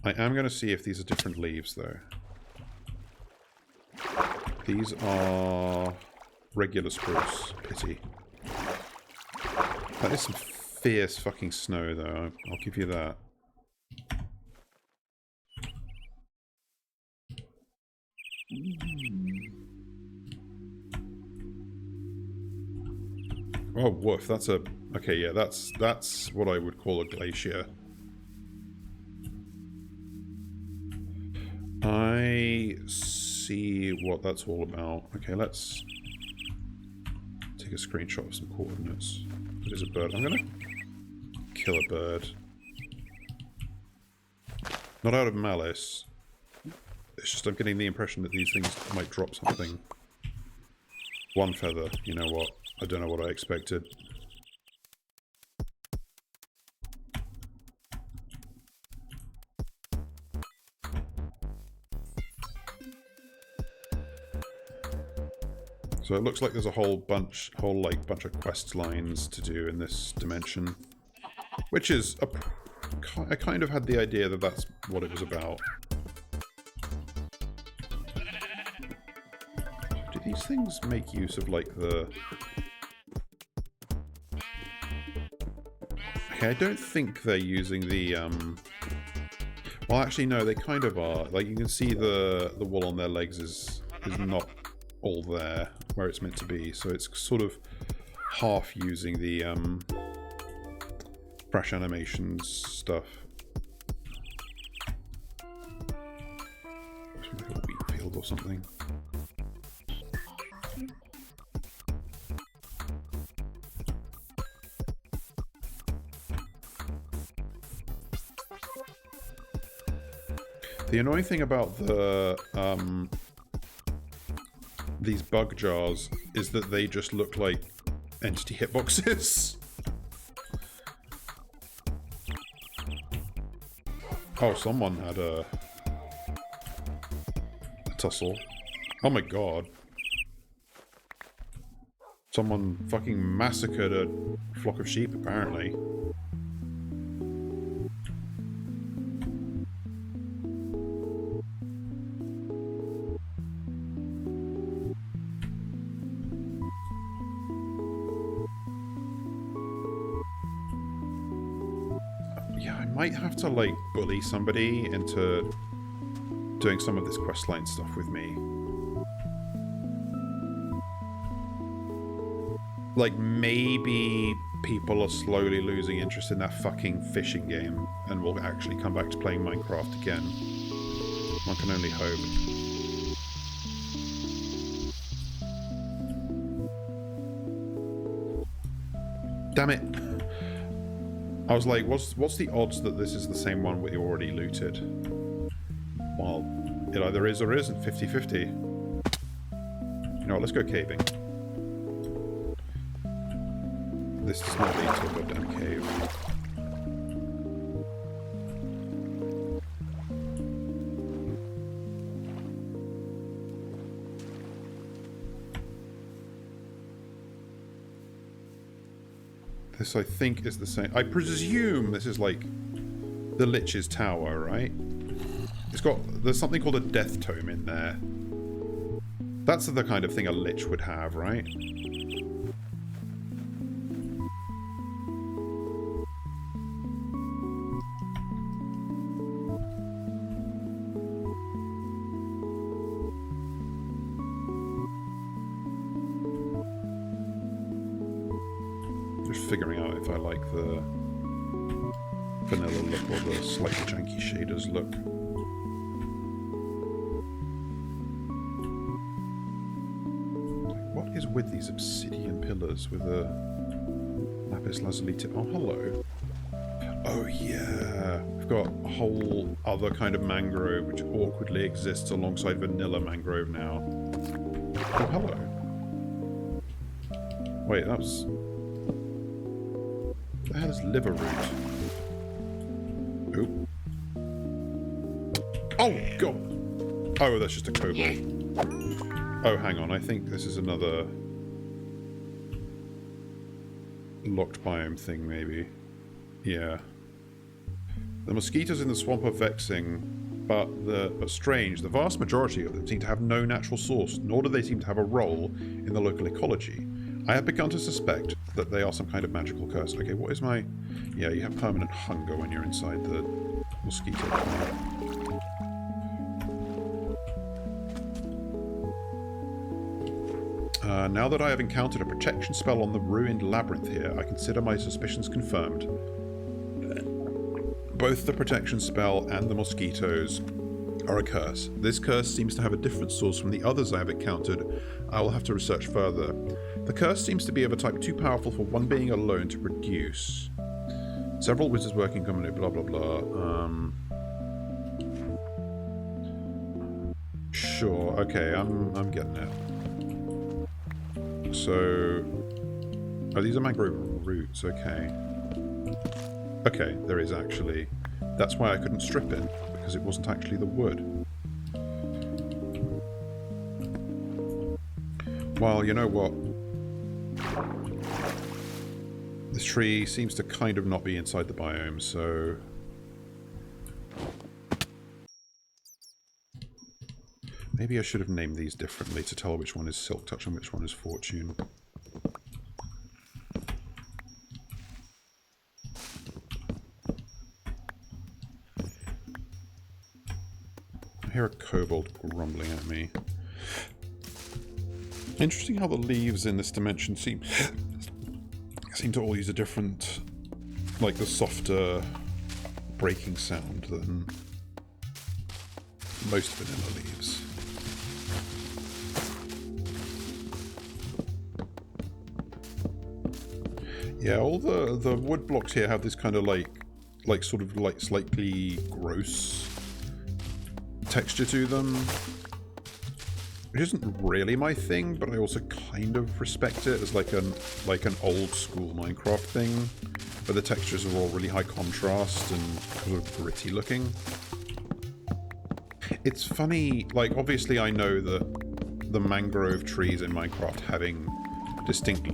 I am going to see if these are different leaves, though. These are regular spruce. Pity. That is some fierce fucking snow, though. I'll give you that. Oh, woof. That's a... okay, yeah, that's what I would call a glacier. I see what that's all about. Okay, let's take a screenshot of some coordinates. There's a bird. I'm gonna kill a bird. Not out of malice. It's just I'm getting the impression that these things might drop something. One feather. You know what? I don't know what I expected. So it looks like there's a whole bunch of quest lines to do in this dimension, which is I kind of had the idea that that's what it was about. Do these things make use of like the? Okay, I don't think they're using the well, actually, no, they kind of are. Like you can see the wool on their legs is not all there where it's meant to be, so it's sort of half using the crash animations stuff. Like a wheat field or something. The annoying thing about the these bug jars is that they just look like entity hitboxes. Oh, someone had a tussle. Oh my god. Someone fucking massacred a flock of sheep, apparently. Yeah, I might have to, like, bully somebody into doing some of this questline stuff with me. Like, maybe people are slowly losing interest in that fucking fishing game and will actually come back to playing Minecraft again. One can only hope. Damn it. I was like, what's the odds that this is the same one we already looted? Well, it either is or isn't. 50-50. You know what, let's go caving. This does not lead to a goddamn cave. This, I think, is the same. I presume this is like the Lich's Tower, right? There's something called a death tome in there. That's the kind of thing a Lich would have, right? Just figuring out if I like the vanilla look or the slightly janky shaders look. What is with these obsidian pillars with a lapis lazuli tip? Oh, hello. Oh yeah, we've got a whole other kind of mangrove which awkwardly exists alongside vanilla mangrove now. Oh, hello. Wait, that was... What the hell is liverroot? Oop. Oh, God! Oh, that's just a kobold. Oh, hang on. I think this is another locked biome thing, maybe. Yeah. The mosquitoes in the swamp are vexing, but strange. The vast majority of them seem to have no natural source, nor do they seem to have a role in the local ecology. I have begun to suspect that they are some kind of magical curse. Okay, what is my... Yeah, you have permanent hunger when you're inside the mosquito plant. Now that I have encountered a protection spell on the ruined labyrinth here, I consider my suspicions confirmed. Both the protection spell and the mosquitoes are a curse. This curse seems to have a different source from the others I have encountered. I will have to research further. The curse seems to be of a type too powerful for one being alone to reduce. Several wizards working commonly, blah blah blah. Sure, okay, I'm getting it. So... Oh, these are mangrove roots, okay. Okay, there is actually... That's why I couldn't strip it, because it wasn't actually the wood. Well, you know what? This tree seems to kind of not be inside the biome, so... Maybe I should have named these differently to tell which one is Silk Touch and which one is Fortune. I hear a kobold grumbling at me. Interesting how the leaves in this dimension seem to all use a different, like the softer breaking sound than most vanilla leaves. Yeah, all the wood blocks here have this kind of like sort of like slightly gross texture to them, which isn't really my thing, but I also kind of respect it as like an old school Minecraft thing. but the textures are all really high contrast and sort of gritty looking. It's funny, like, obviously I know that the mangrove trees in Minecraft having distinct,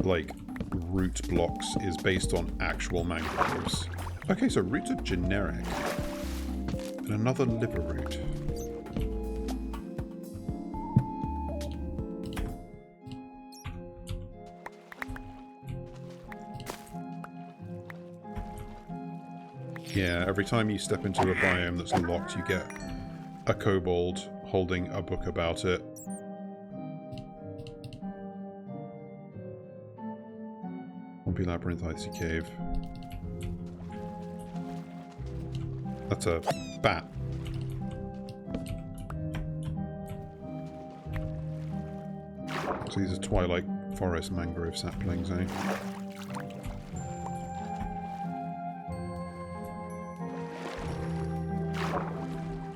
like, root blocks is based on actual mangroves. Okay, so roots are generic. And another liver root. Yeah, every time you step into a biome that's locked, you get a kobold holding a book about it. Lumpy Labyrinth, Icy Cave. That's a bat. So these are Twilight ForeSt mangrove saplings, eh?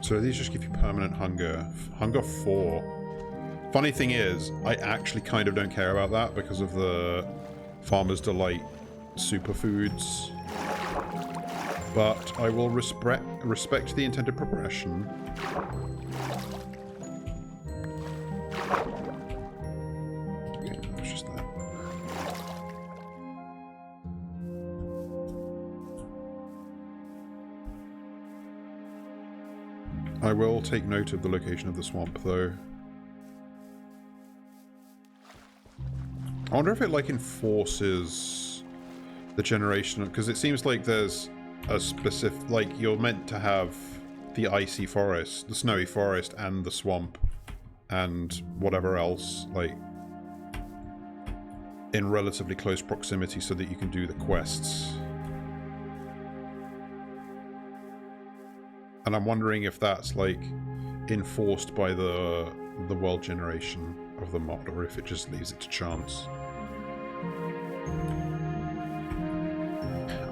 So these just give you permanent hunger. Hunger 4. Funny thing is, I actually kind of don't care about that because of the Farmer's Delight superfoods. But I will respect the intended progression. Okay, that's just that. I will take note of the location of the swamp, though. I wonder if it, like, enforces the generation, because it seems like there's a specific, like, you're meant to have the icy forest, the snowy forest, and the swamp, and whatever else, like, in relatively close proximity so that you can do the quests. And I'm wondering if that's, like, enforced by the world generation of the mod, or if it just leaves it to chance.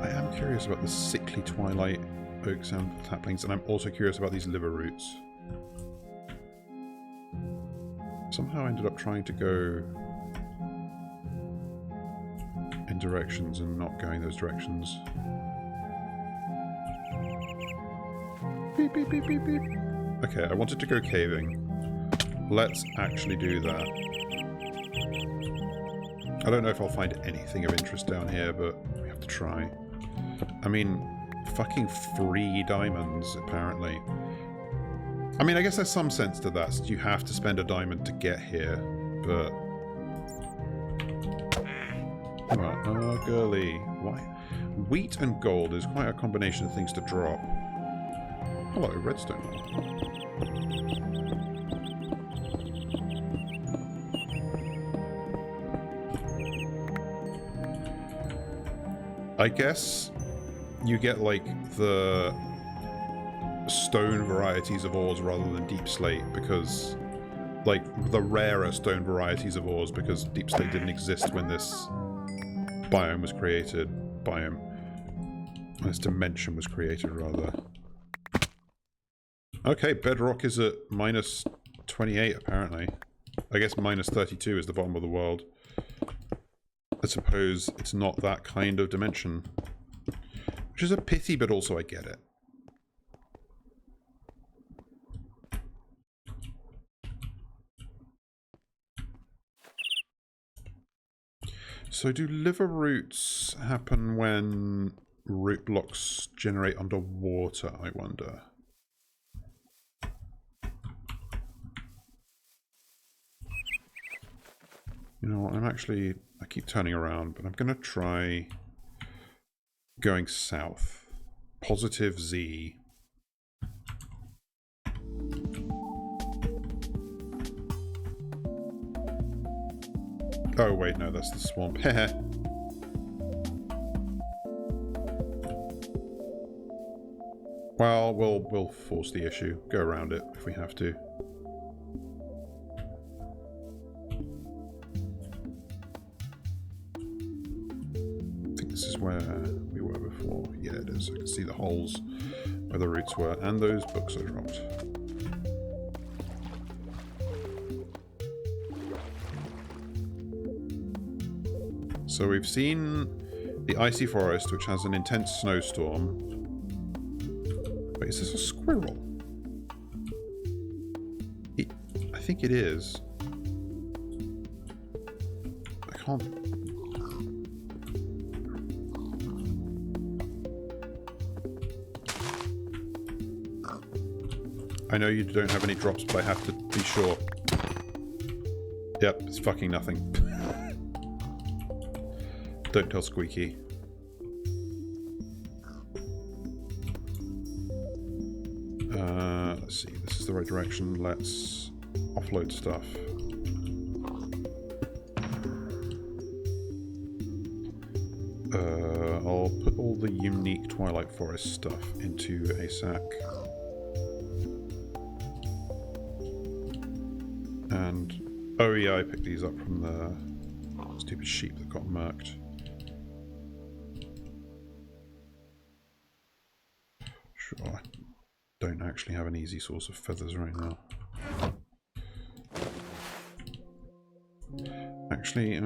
I am curious about the sickly Twilight oak saplings, and I'm also curious about these liver roots. Somehow I ended up trying to go in directions and not going those directions. Beep, beep, beep, beep, beep. Okay, I wanted to go caving. Let's actually do that. I don't know if I'll find anything of interest down here, but we have to try. I mean, fucking free diamonds, apparently. I mean, I guess there's some sense to that. You have to spend a diamond to get here, but... Oh, girly. Why? Wheat and gold is quite a combination of things to drop. Hello, redstone. I guess you get, like, the stone varieties of ores rather than deep slate because, like, the rarer stone varieties of ores because deep slate didn't exist when this biome was created. This dimension was created, rather. Okay, bedrock is at minus 28, apparently. I guess minus 32 is the bottom of the world. I suppose it's not that kind of dimension. Which is a pity, but also I get it. So do liver roots happen when root blocks generate underwater, I wonder? You know what, I keep turning around, but I'm going to try going south. Positive Z. Oh, wait, no, that's the swamp. Heh. Well, we'll force the issue. Go around it if we have to. This is where we were before. Yeah, it is. I can see the holes where the roots were, and those books I dropped. So we've seen The icy forest, which has an intense snowstorm. Wait, is this a squirrel? I think it is. I can't... I know you don't have any drops, but I have to be sure. Yep, it's fucking nothing. Don't tell Squeaky. Let's see, this is the right direction. Let's offload stuff. I'll put all the unique Twilight ForeSt stuff into a sack. And, oh yeah, I picked these up from the stupid sheep that got murked. Sure, I don't actually have an easy source of feathers right now. Actually,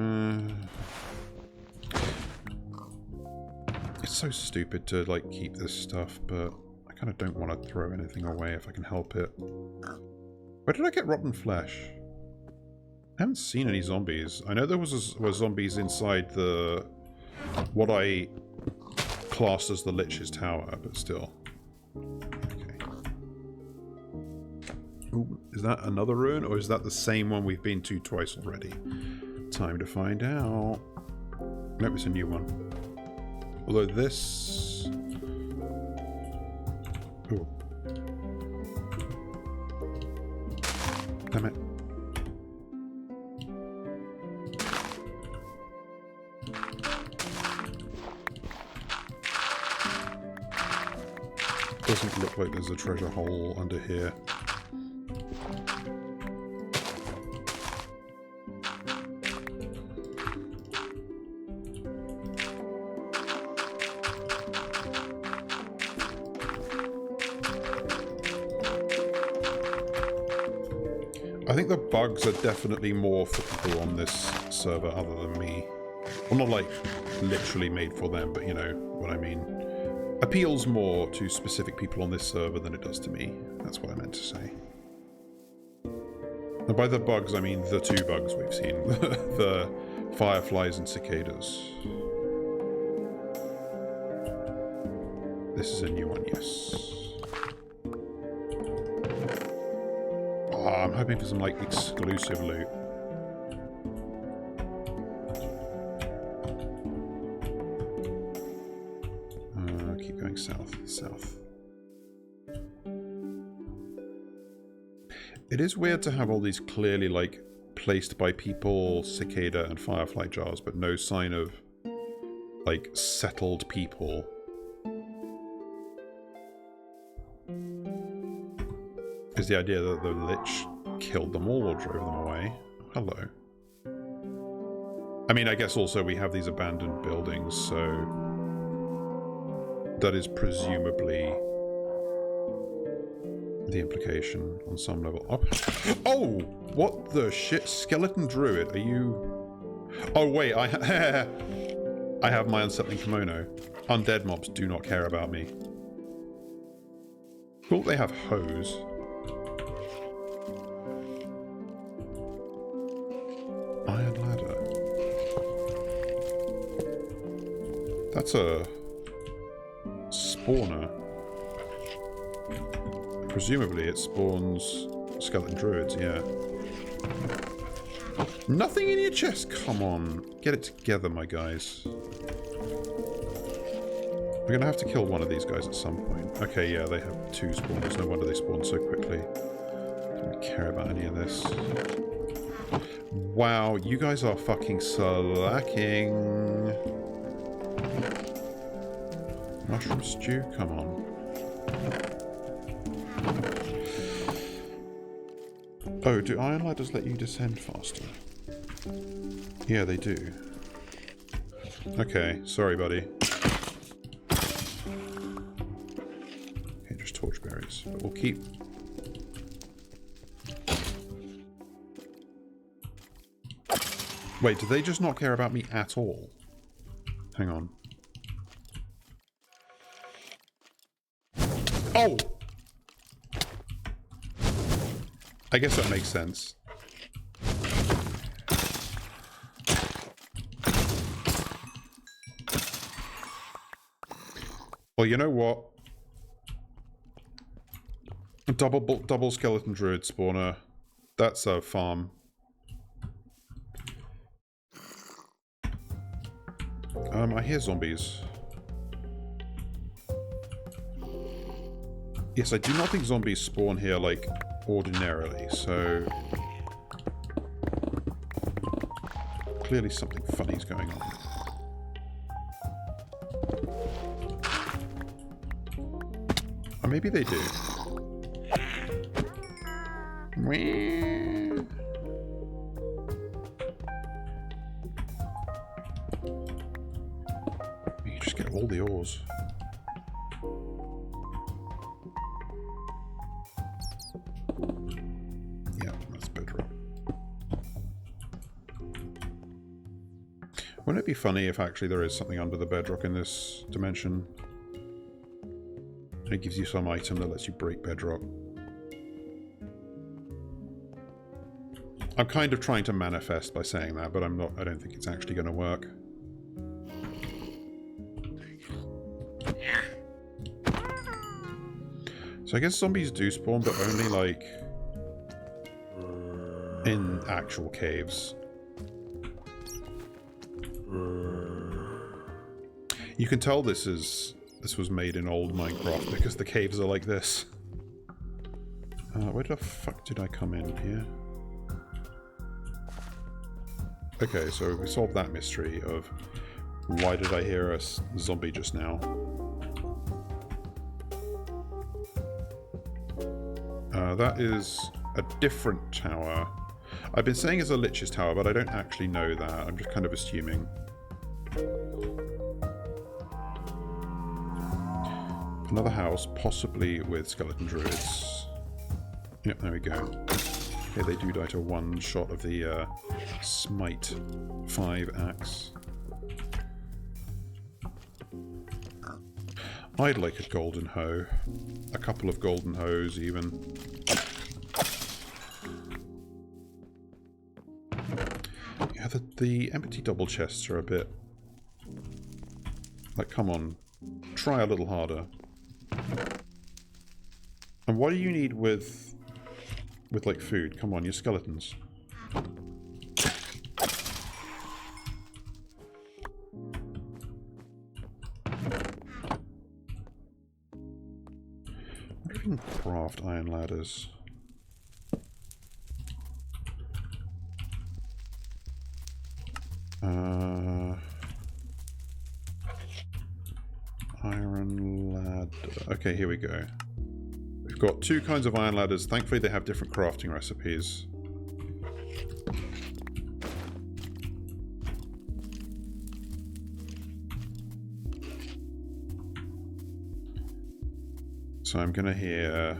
it's so stupid to, like, keep this stuff, but I kind of don't want to throw anything away if I can help it. Where did I get rotten flesh? I haven't seen any zombies. I know there were zombies inside the... what I classed as the Lich's Tower, but still. Okay. Ooh, is that another ruin, or is that the same one we've been to twice already? Time to find out. Nope, it's a new one. Although this... Ooh. Damn it. Doesn't look like there's a treasure hole under here. I think the bugs are definitely more for people on this server other than me. Well, not like literally made for them, but you know what I mean. Appeals more to specific people on this server than it does to me. That's what I meant to say. And by the bugs, I mean the two bugs we've seen. The fireflies and cicadas. This is a new one, yes. Oh, I'm hoping for some, like, exclusive loot. Keep going south. It is weird to have all these clearly, like, placed by people, cicada and firefly jars, but no sign of, like, settled people. Is the idea that the Lich killed them all or drove them away? Hello. I mean, I guess also we have these abandoned buildings, so... that is presumably the implication on some level. Oh! What the shit? Skeleton Druid, are you... Oh, wait, I have my unsettling kimono. Undead mobs do not care about me. Cool, they have hose. Iron ladder. That's a... spawner. Presumably it spawns skeleton druids, yeah. Nothing in your chest? Come on. Get it together, my guys. We're gonna have to kill one of these guys at some point. Okay, yeah, they have two spawners. No wonder they spawn so quickly. Don't really care about any of this. Wow, you guys are fucking slacking. Mushroom stew? Come on. Oh, do iron ladders let you descend faster? Yeah, they do. Okay, sorry, buddy. Okay, just torchberries. But we'll keep... Wait, do they just not care about me at all? Hang on. Oh! I guess that makes sense. Well, you know what? Double skeleton druid spawner. That's a farm. I hear zombies. Yes, I do not think zombies spawn here, like, ordinarily, so... Clearly something funny's going on. Or maybe they do. You can just get all the ores. Yeah, that's bedrock. Wouldn't it be funny if actually there is something under the bedrock in this dimension? And it gives you some item that lets you break bedrock. I'm kind of trying to manifest by saying that, but I'm not. I don't think it's actually going to work. So I guess zombies do spawn, but only like in actual caves. You can tell this was made in old Minecraft because the caves are like this. Where the fuck did I come in here? Okay, so we solved that mystery of why did I hear a zombie just now? That is a different tower. I've been saying it's a Lich's tower, but I don't actually know that. I'm just kind of assuming. Another house, possibly with skeleton druids. Yep, there we go. Okay, they do die to one shot of the Smite 5 axe. I'd like a golden hoe. A couple of golden hoes, even. Yeah, the empty double chests are a bit... Like, come on. Try a little harder. And what do you need with like, food? Come on, your skeletons. What if you can craft iron ladders? Iron ladder. Okay, here we go. We've got two kinds of iron ladders. Thankfully, they have different crafting recipes. So I'm gonna hear,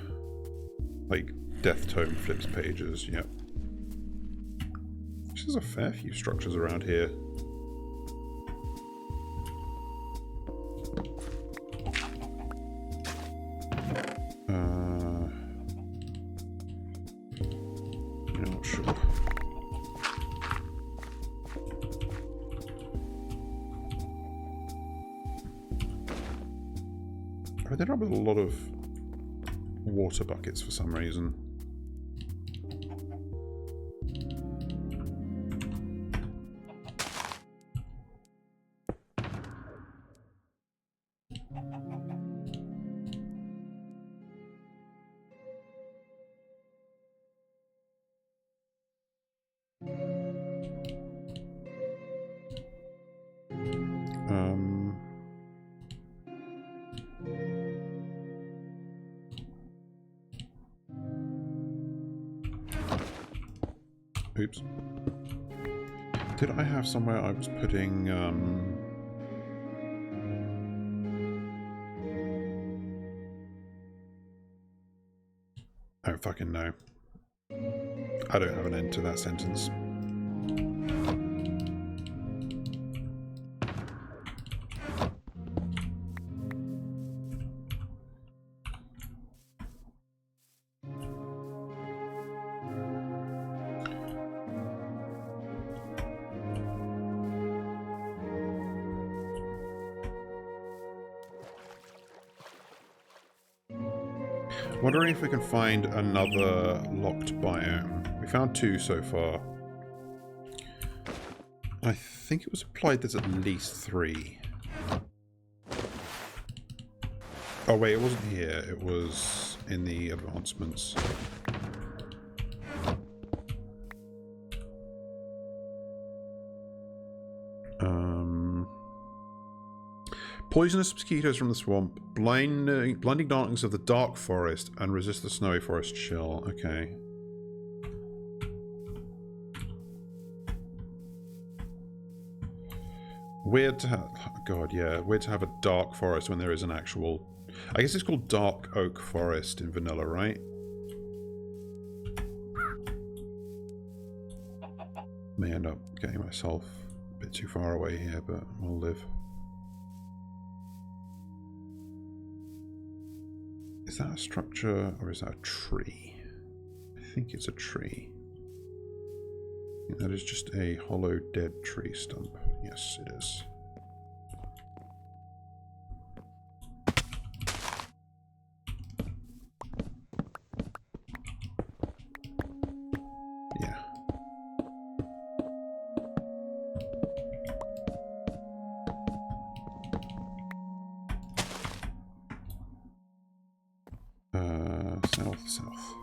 like, Death Tome flips pages. Yep. There's a fair few structures around here. You're not sure. I ended up with a lot of water buckets for some reason. Oops. Did I have somewhere I was putting, I don't fucking know. I don't have an end to that sentence. Wondering if we can find another locked biome. We found 2 so far. I think it was implied there's at least 3. Oh wait, it wasn't here. It was in the advancements. Poisonous mosquitoes from the swamp, blinding darkness of the dark forest, and resist the snowy forest chill. Okay. Weird to have... God, yeah. Weird to have a dark forest when there is an actual... I guess it's called dark oak forest in vanilla, right? May end up getting myself a bit too far away here, but we'll live. Is that a structure or is that a tree? I think it's a tree. I think that is just a hollow dead tree stump. Yes, it is. Yeah. South.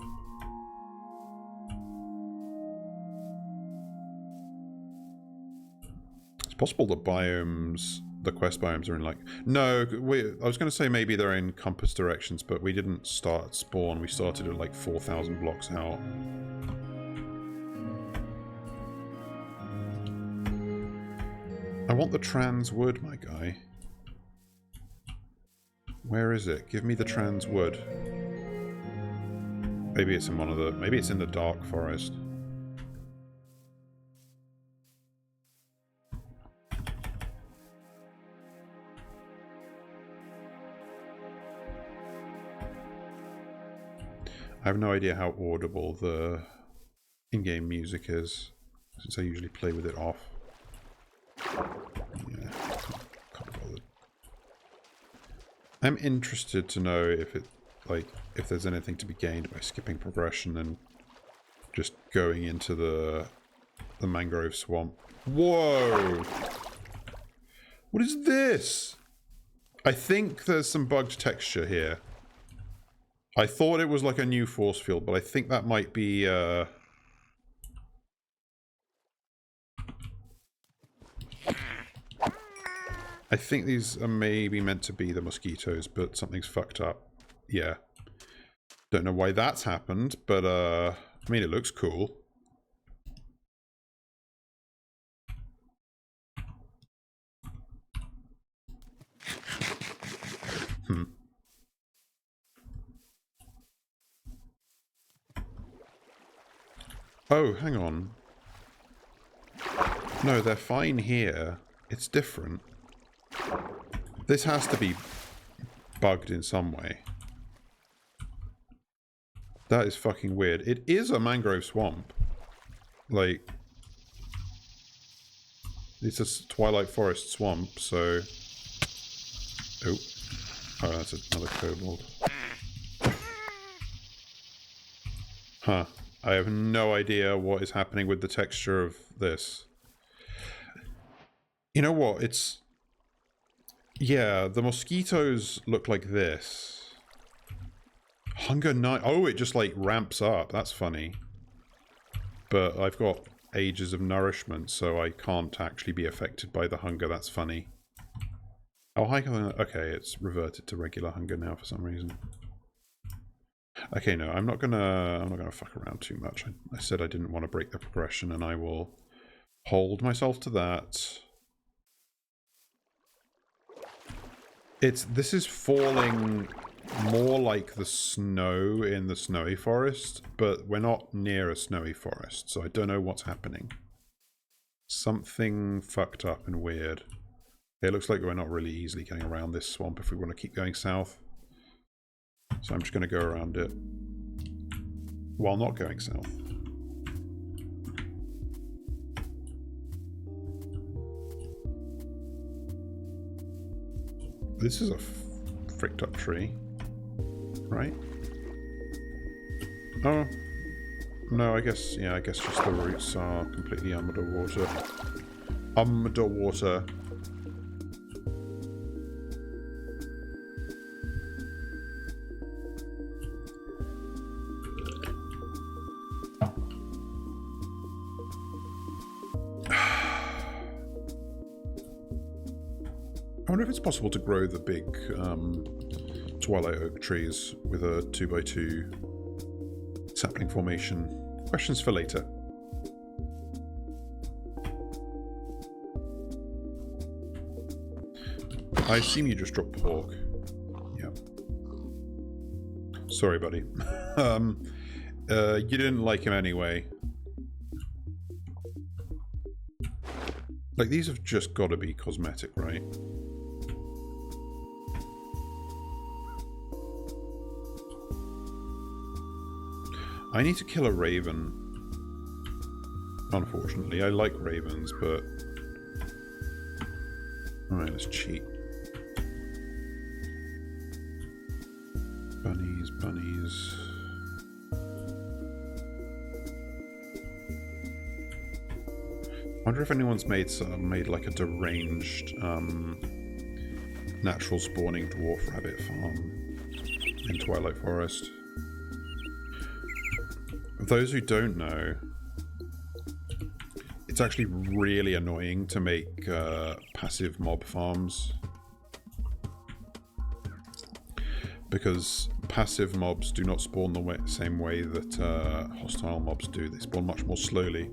It's possible the biomes, the quest biomes are in like... No, I was going to say maybe they're in compass directions, but we didn't start at spawn. We started at like 4,000 blocks out. I want the trans wood, my guy. Where is it? Give me the trans wood. Maybe it's in one of the... Maybe it's in the dark forest. I have no idea how audible the in-game music is, since I usually play with it off. Yeah, can't be bothered. I'm interested to know if it... like, if there's anything to be gained by skipping progression and just going into the mangrove swamp. Whoa! What is this? I think there's some bugged texture here. I thought it was like a new force field, but I think that might be, I think these are maybe meant to be the mosquitoes, but something's fucked up. Yeah. Don't know why that's happened, but, I mean, it looks cool. Oh, hang on. No, they're fine here. It's different. This has to be bugged in some way. That is fucking weird. It is a mangrove swamp. Like... It's a Twilight ForeSt swamp, so... Oh. Oh, that's another kobold. Huh. I have no idea what is happening with the texture of this. You know what? It's... Yeah, the mosquitoes look like this. Hunger 9... Oh, it just, like, ramps up. That's funny. But I've got ages of nourishment, so I can't actually be affected by the hunger. That's funny. Oh, hi. Okay, it's reverted to regular hunger now for some reason. Okay, no, I'm not gonna fuck around too much. I said I didn't want to break the progression, and I will hold myself to that. This is falling more like the snow in the snowy forest, but we're not near a snowy forest, so I don't know what's happening. Something fucked up and weird. It looks like we're not really easily getting around this swamp if we want to keep going south. So I'm just going to go around it while not going south. This is a fricked up tree, right? Oh. No, I guess, yeah, I guess just the roots are completely underwater. Underwater. I wonder if it's possible to grow the big Twilight oak trees with a 2x2 sapling formation. Questions for later. I assume you just dropped pork. Yeah. Sorry, buddy. You didn't like him anyway. Like, these have just got to be cosmetic, right? I need to kill a raven. Unfortunately, I like ravens, but... Alright, let's cheat. Bunnies, bunnies... I wonder if anyone's made like a deranged natural spawning dwarf rabbit farm in Twilight ForeSt. For those who don't know, it's actually really annoying to make passive mob farms, because passive mobs do not spawn the same way that hostile mobs do. They spawn much more slowly.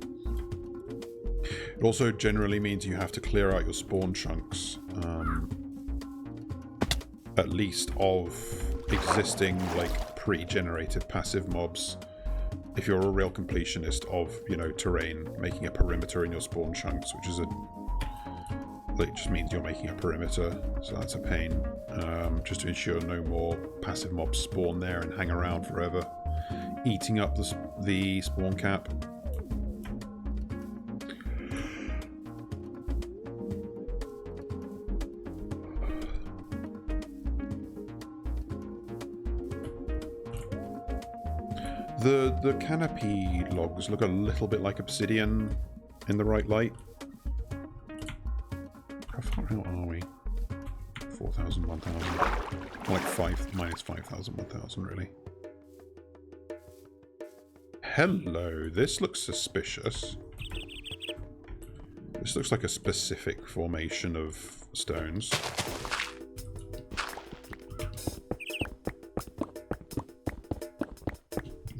It also generally means you have to clear out your spawn chunks, at least of existing, like, pre-generated passive mobs. If you're a real completionist of, you know, terrain, making a perimeter in your spawn chunks, which is it just means you're making a perimeter, so that's a pain. Just to ensure no more passive mobs spawn there and hang around forever, eating up the spawn cap. The canopy logs look a little bit like obsidian in the right light. How far out are we? 4,000, 1,000. Like 5, minus 5,000, 1,000 really. Hello, this looks suspicious. This looks like a specific formation of stones.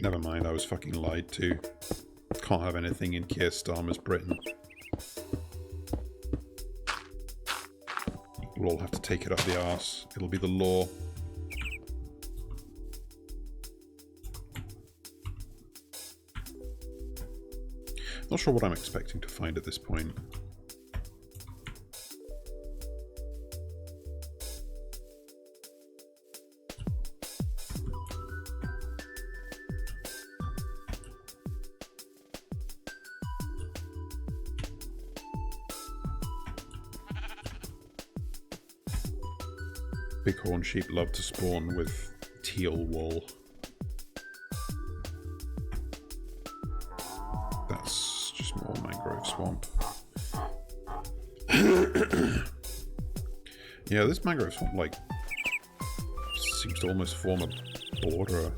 Never mind, I was fucking lied to. Can't have anything in Keir Starmer's Britain. We'll all have to take it up the arse. It'll be the law. Not sure what I'm expecting to find at this point. Bighorn sheep love to spawn with teal wool. That's just more mangrove swamp. Yeah, this mangrove swamp, like, seems to almost form a border.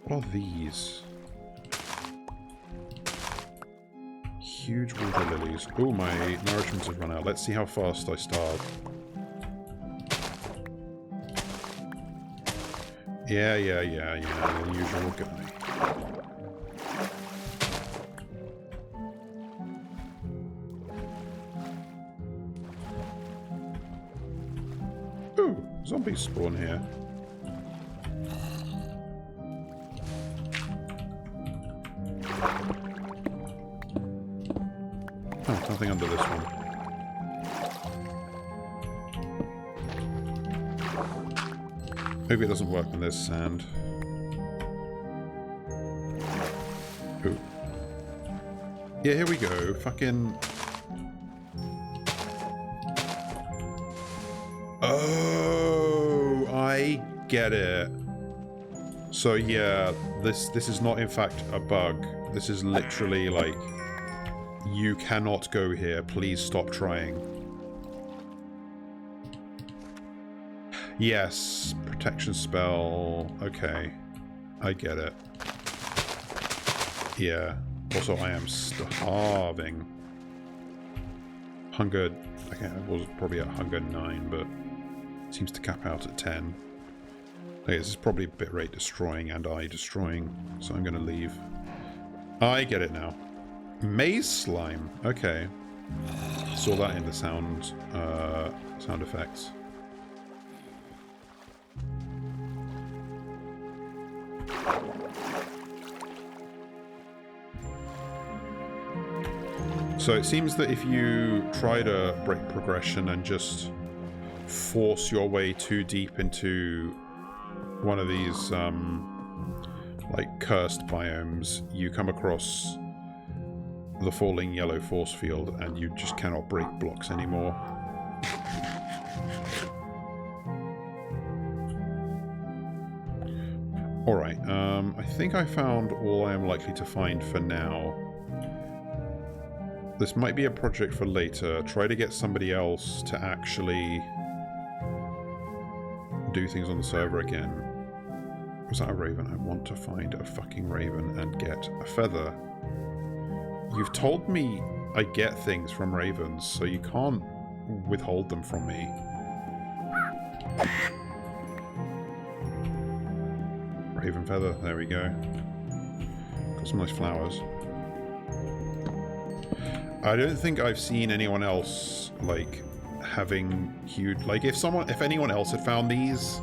What are these? Huge water lilies. Oh, my nourishment has run out. Let's see how fast I starve. Yeah, the usual guy. Ooh, zombies spawn here. Oh, nothing under this one. Maybe it doesn't work when there's sand. Ooh. Yeah, here we go. Fucking... Oh! get it. So yeah, this is not in fact a bug. This is literally like, you cannot go here. Please stop trying. Yes, protection spell. Okay, I get it. Yeah. Also, I am starving. Hunger. Okay, I was probably at hunger 9, but it seems to cap out at 10. Okay, this is probably bitrate destroying and eye destroying, so I'm going to leave. I get it now. Maze slime. Okay. Saw that in the sound effects. So it seems that if you try to break progression and just force your way too deep into one of these like cursed biomes, you come across the falling yellow force field and you just cannot break blocks anymore. Alright, I think I found all I am likely to find for now. This might be a project for later. Try to get somebody else to actually do things on the server again. Was that a raven? I want to find a fucking raven and get a feather. You've told me I get things from ravens, so you can't withhold them from me. Raven feather, there we go. Got some nice flowers. I don't think I've seen anyone else, like, having huge... Like, if anyone else had found these,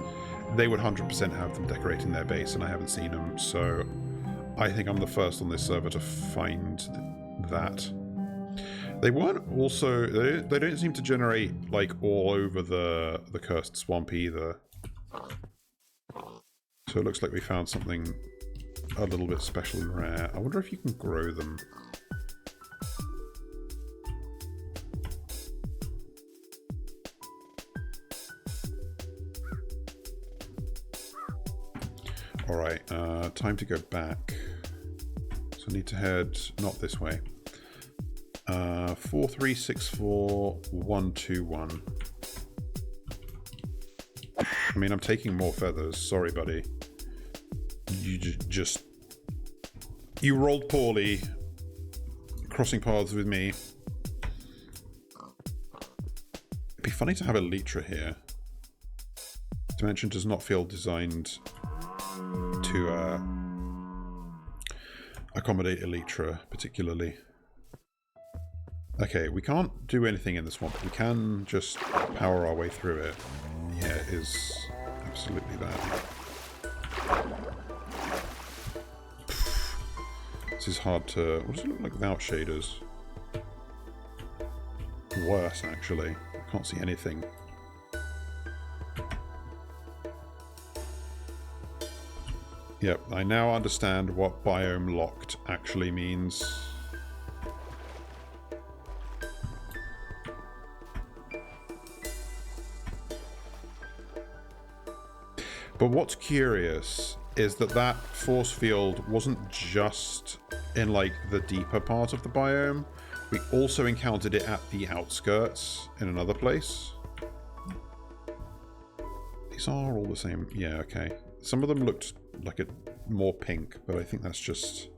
they would 100% have them decorating their base, and I haven't seen them, so I think I'm the first on this server to find that. They weren't also... They don't seem to generate, like, all over the cursed swamp either. So it looks like we found something a little bit special and rare. I wonder if you can grow them. Alright, time to go back. So I need to head not this way. 4364121. I mean, I'm taking more feathers. Sorry, buddy. You just... You rolled poorly. Crossing paths with me. It'd be funny to have a Elytra here. Dimension does not feel designed to accommodate Elytra particularly. Okay, we can't do anything in the swamp. We can just power our way through it. Yeah, it is absolutely that. This is hard to... What does it look like without shaders? Worse, actually. I can't see anything. Yep, I now understand what biome locked actually means. But what's curious is that force field wasn't just in, like, the deeper part of the biome. We also encountered it at the outskirts in another place. These are all the same. Yeah, okay. Some of them looked like a more pink, but I think that's just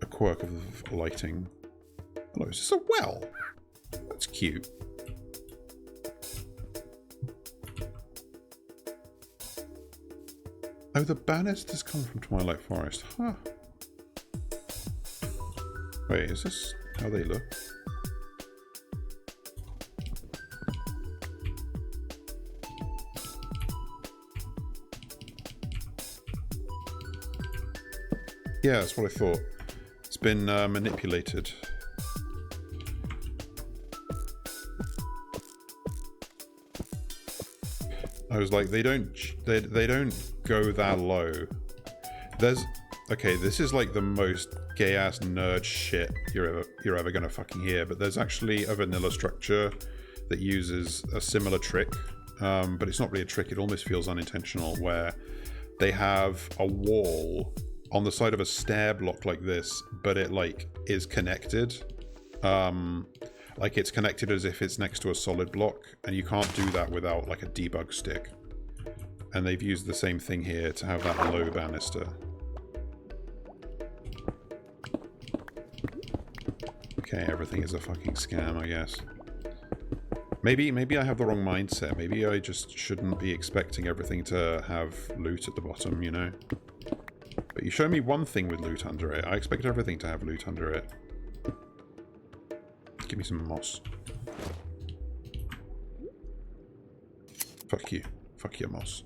a quirk of lighting. Hello, is this a well? That's cute. Oh, the banisters come from Twilight ForeSt. Huh. Wait, is this how they look? Yeah, that's what I thought. It's been manipulated. I was like, they don't go that low. There's... Okay, this is like the most gay-ass nerd shit you're ever gonna fucking hear, but there's actually a vanilla structure that uses a similar trick but it's not really a trick. It almost feels unintentional, where they have a wall on the side of a stair block like this, but it like is connected. Like it's connected as if it's next to a solid block, and you can't do that without like a debug stick. And they've used the same thing here to have that low banister. Okay, everything is a fucking scam, I guess. Maybe I have the wrong mindset. Maybe I just shouldn't be expecting everything to have loot at the bottom, you know? But you show me one thing with loot under it. I expect everything to have loot under it. Give me some moss. Fuck you. Fuck your moss.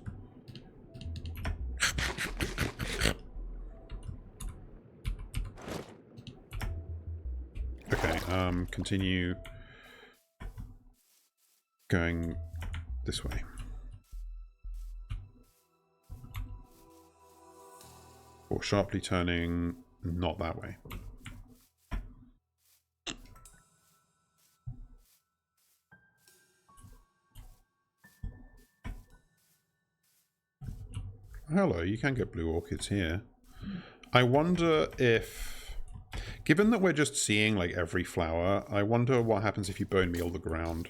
Okay, continue going this way. Or sharply turning not that way. Hello, you can get blue orchids here. I wonder if, given that we're just seeing like every flower, I wonder what happens if you bone meal the ground.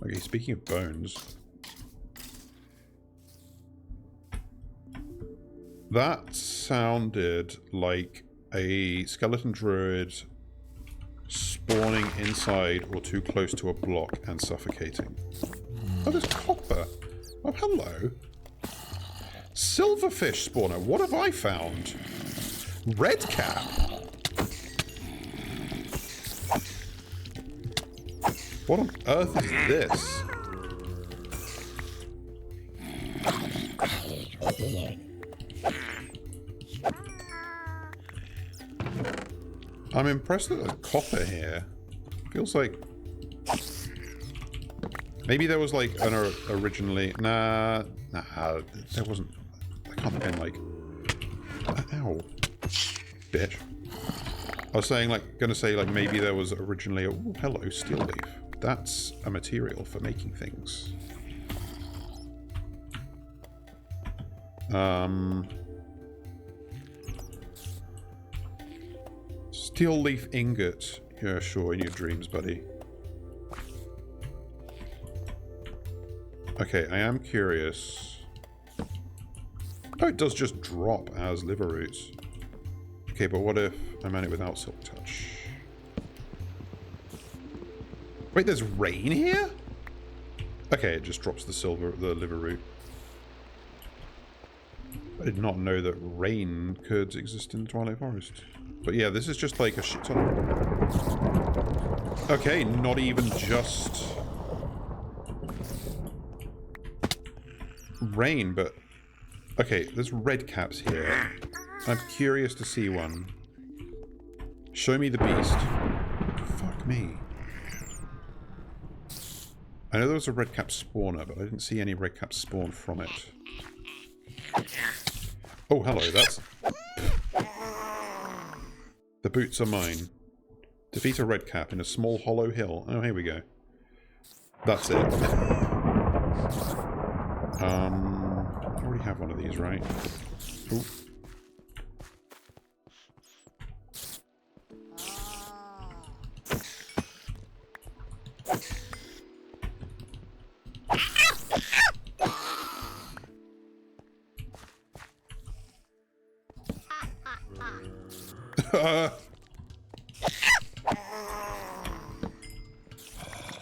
Okay, speaking of bones. That sounded like a skeleton druid spawning inside or too close to a block and suffocating. Oh, there's copper. Oh, hello. Silverfish spawner. What have I found? Red cap. What on earth is this? I'm impressed that there's copper here. Feels like... Maybe there was like an originally... Nah, there wasn't... I can't have been like... Ow. Bitch. I was saying like, gonna say like maybe there was originally a... Ooh, hello, steel leaf. That's a material for making things. Steel leaf ingot. Yeah, sure, in your dreams, buddy. Okay, I am curious. Oh, it does just drop as liver roots. Okay, but what if I man it without silk touch? Wait, there's rain here? Okay, it just drops the liver root. I did not know that rain could exist in the Twilight Forest. But yeah, this is just like a shit ton of... Okay, not even just... rain, but... Okay, there's red caps here. I'm curious to see one. Show me the beast. Fuck me. I know there was a red cap spawner, but I didn't see any red caps spawn from it. Oh, hello, that's... The boots are mine. Defeat a red cap in a small hollow hill. Oh, here we go. That's it. I already have one of these, right? Ooh.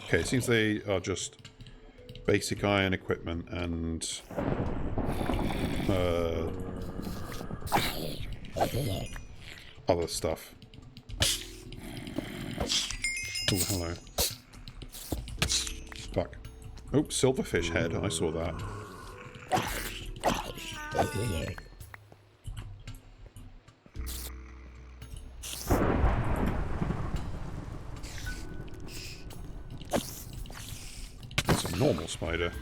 Okay, it seems they are just basic iron equipment and other stuff. Oh, hello. Fuck. Oh, silverfish head. I saw that. That's a normal spider.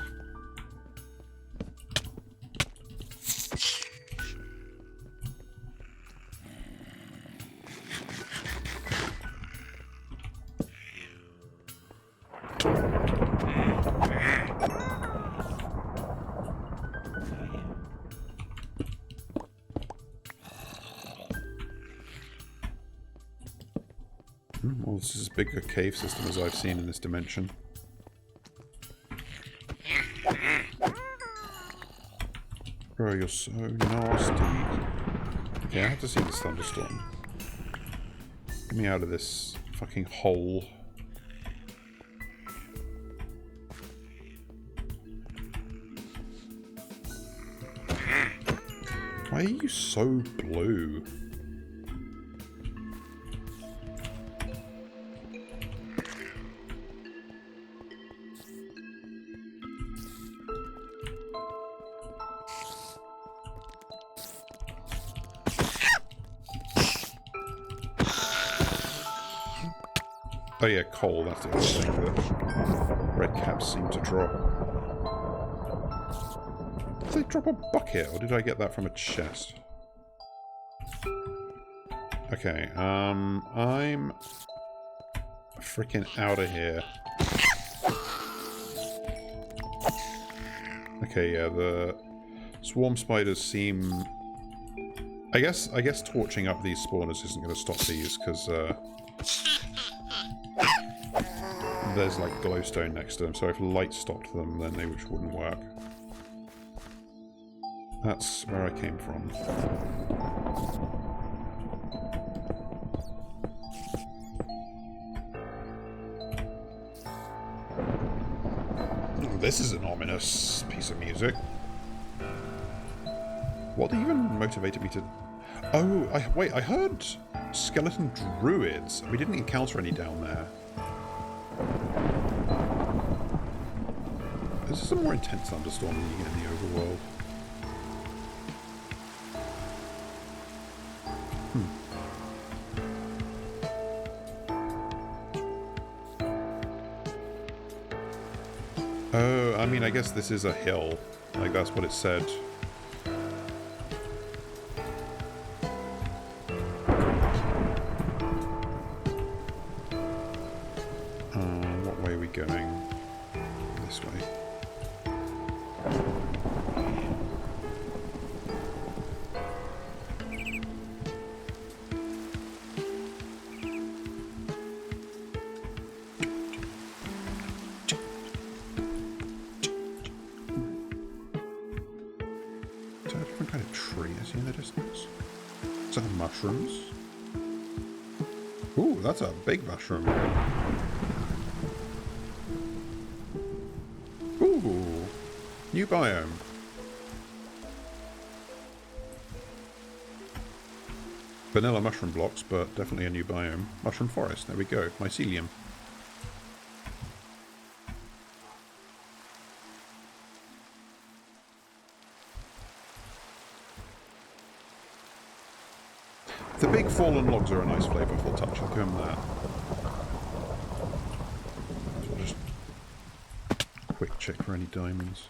Oh, this is as big a cave system as I've seen in this dimension. Bro, you're so nasty. Okay, I have to see this thunderstorm. Get me out of this fucking hole. Why are you so blue? Oh yeah, coal, that's the other thing that red caps seem to drop. Did they drop a bucket, or did I get that from a chest? Okay, I'm freaking out of here. Okay, yeah, the swarm spiders seem... I guess torching up these spawners isn't going to stop these, because there's like glowstone next to them, so if light stopped them, then they wouldn't work. That's where I came from. Ooh, this is an ominous piece of music. What even motivated me to... Oh, wait, I heard skeleton druids. We didn't encounter any down there. This is a more intense thunderstorm than you get in the overworld. Oh, I mean, I guess this is a hill. Like, that's what it said. What way are we going? This way. Is that a different kind of tree I see in the distance? Is that mushrooms? Ooh, that's a big mushroom. Ooh, new biome. Vanilla mushroom blocks, but definitely a new biome. Mushroom forest, there we go. Mycelium. The big fallen logs are a nice flavourful touch, I'll give them that. So I'll just quick check for any diamonds.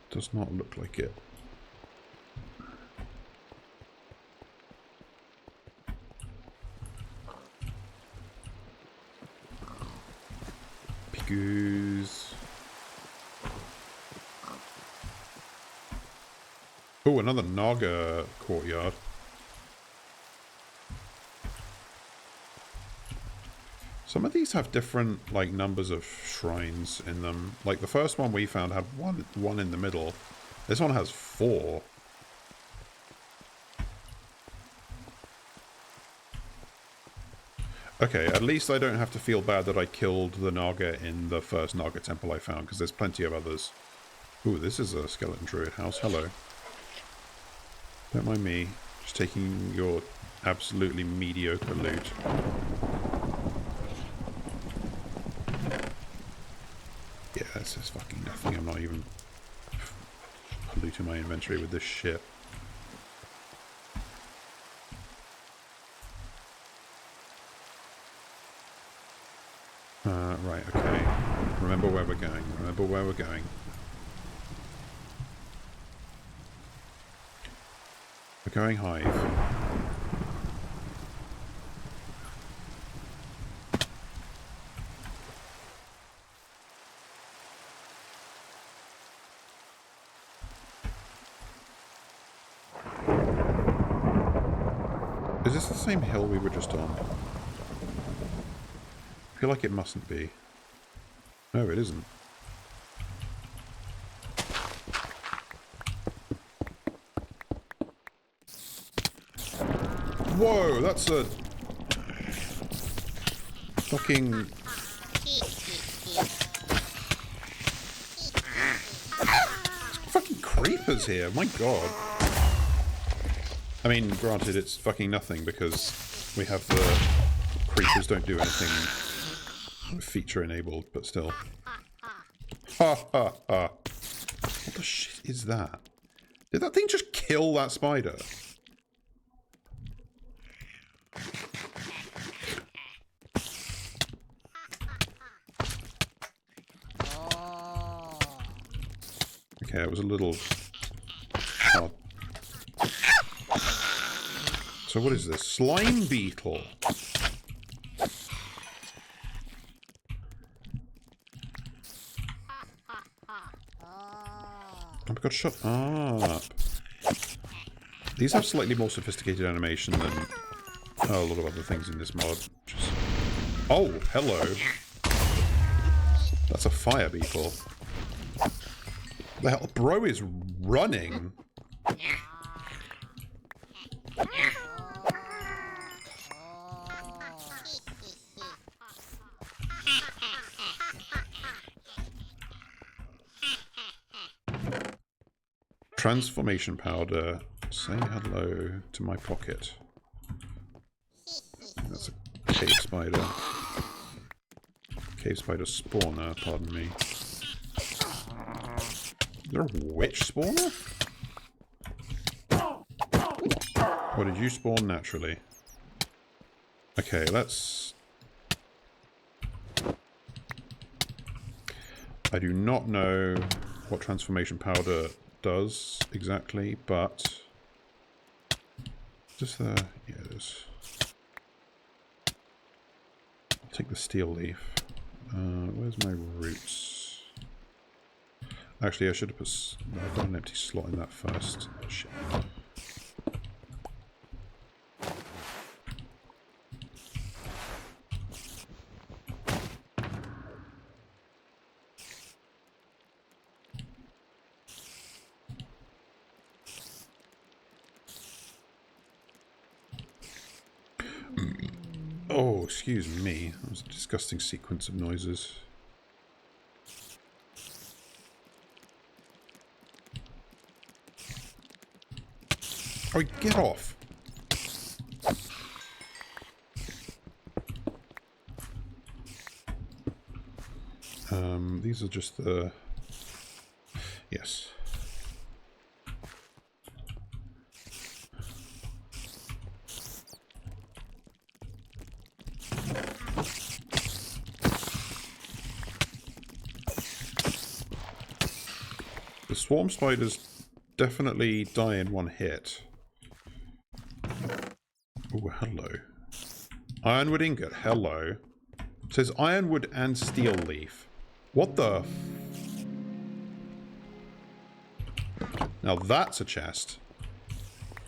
Does not look like it. Pigoos. Oh, another Naga courtyard. Some of these have different, like, numbers of shrines in them. Like, the first one we found had one in the middle. This one has 4. Okay, at least I don't have to feel bad that I killed the Naga in the first Naga temple I found, because there's plenty of others. Ooh, this is a skeleton druid house. Hello. Don't mind me. Just taking your absolutely mediocre loot. Yeah, this is fucking nothing. I'm not even polluting my inventory with this shit. Right, okay. Remember where we're going. Remember where we're going. We're going Hive. Is this the same hill we were just on? I feel like it mustn't be. No, it isn't. Whoa, that's a... fucking... fucking creepers here, my god. I mean, granted, it's fucking nothing because we have the creepers don't do anything feature enabled, but still. Ha ha ha. What the shit is that? Did that thing just kill that spider? Okay, it was a little hard. So what is this? Slime beetle. Oh my god, shut up. These have slightly more sophisticated animation than a lot of other things in this mod. Just... oh, hello. That's a fire beetle. The hell? Bro is running. Transformation powder. Say hello to my pocket. That's a cave spider. Cave spider spawner, pardon me. Is there a witch spawner? Or did you spawn naturally? Okay, let's... I do not know what transformation powder does exactly, but... just the... yeah, it is. I'll take the steel leaf. Where's my roots? Actually, I should have put... no, I've got an empty slot in that first. Oh, shit. Oh, excuse me. That was a disgusting sequence of noises. Oh, get off! These are just the... yes. The swarm spiders definitely die in one hit. Oh, hello. Ironwood ingot, hello. It says ironwood and steel leaf. What the... now that's a chest.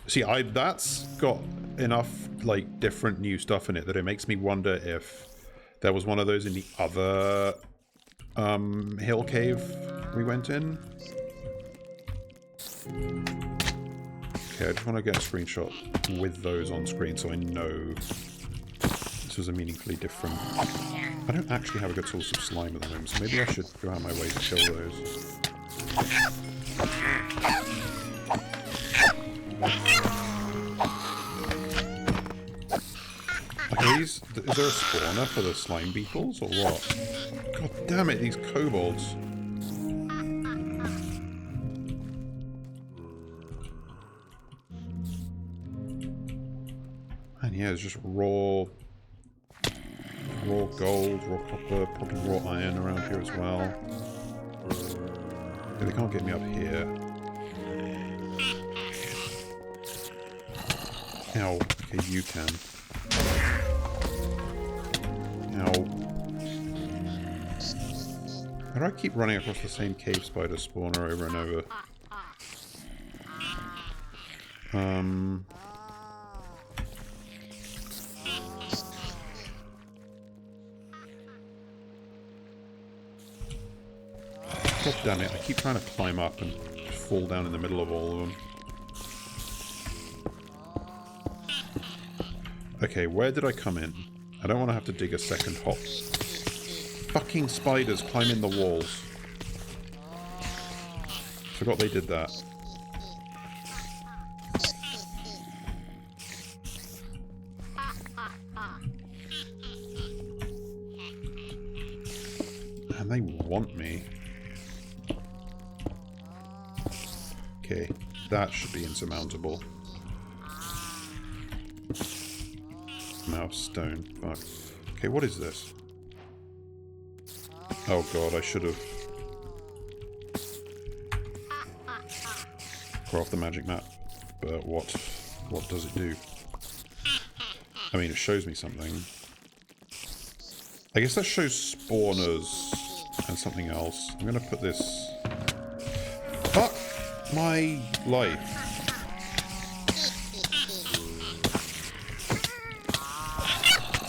See, that's got enough, like, different new stuff in it that it makes me wonder if there was one of those in the other hill cave we went in. Okay, I just want to get a screenshot with those on screen so I know this was a meaningfully different... I don't actually have a good source of slime at the moment, so maybe I should go out my way to kill those. Like, is there a spawner for the slime beetles, or what? God damn it, these kobolds. And yeah, it's just raw gold, raw copper, probably raw iron around here as well. Yeah, they can't get me up here. Ow. Okay, you can. Ow. Why do I keep running across the same cave spider spawner over and over? God damn it, I keep trying to climb up and fall down in the middle of all of them. Okay, where did I come in? I don't want to have to dig a second hop. Fucking spiders climb in the walls. Forgot they did that. And they want me. Okay, that should be insurmountable. Mouse, stone, fuck. Okay, what is this? Oh god, I should have... craft the magic map. But what does it do? I mean, it shows me something. I guess that shows spawners and something else. I'm gonna put this... Fuck my life.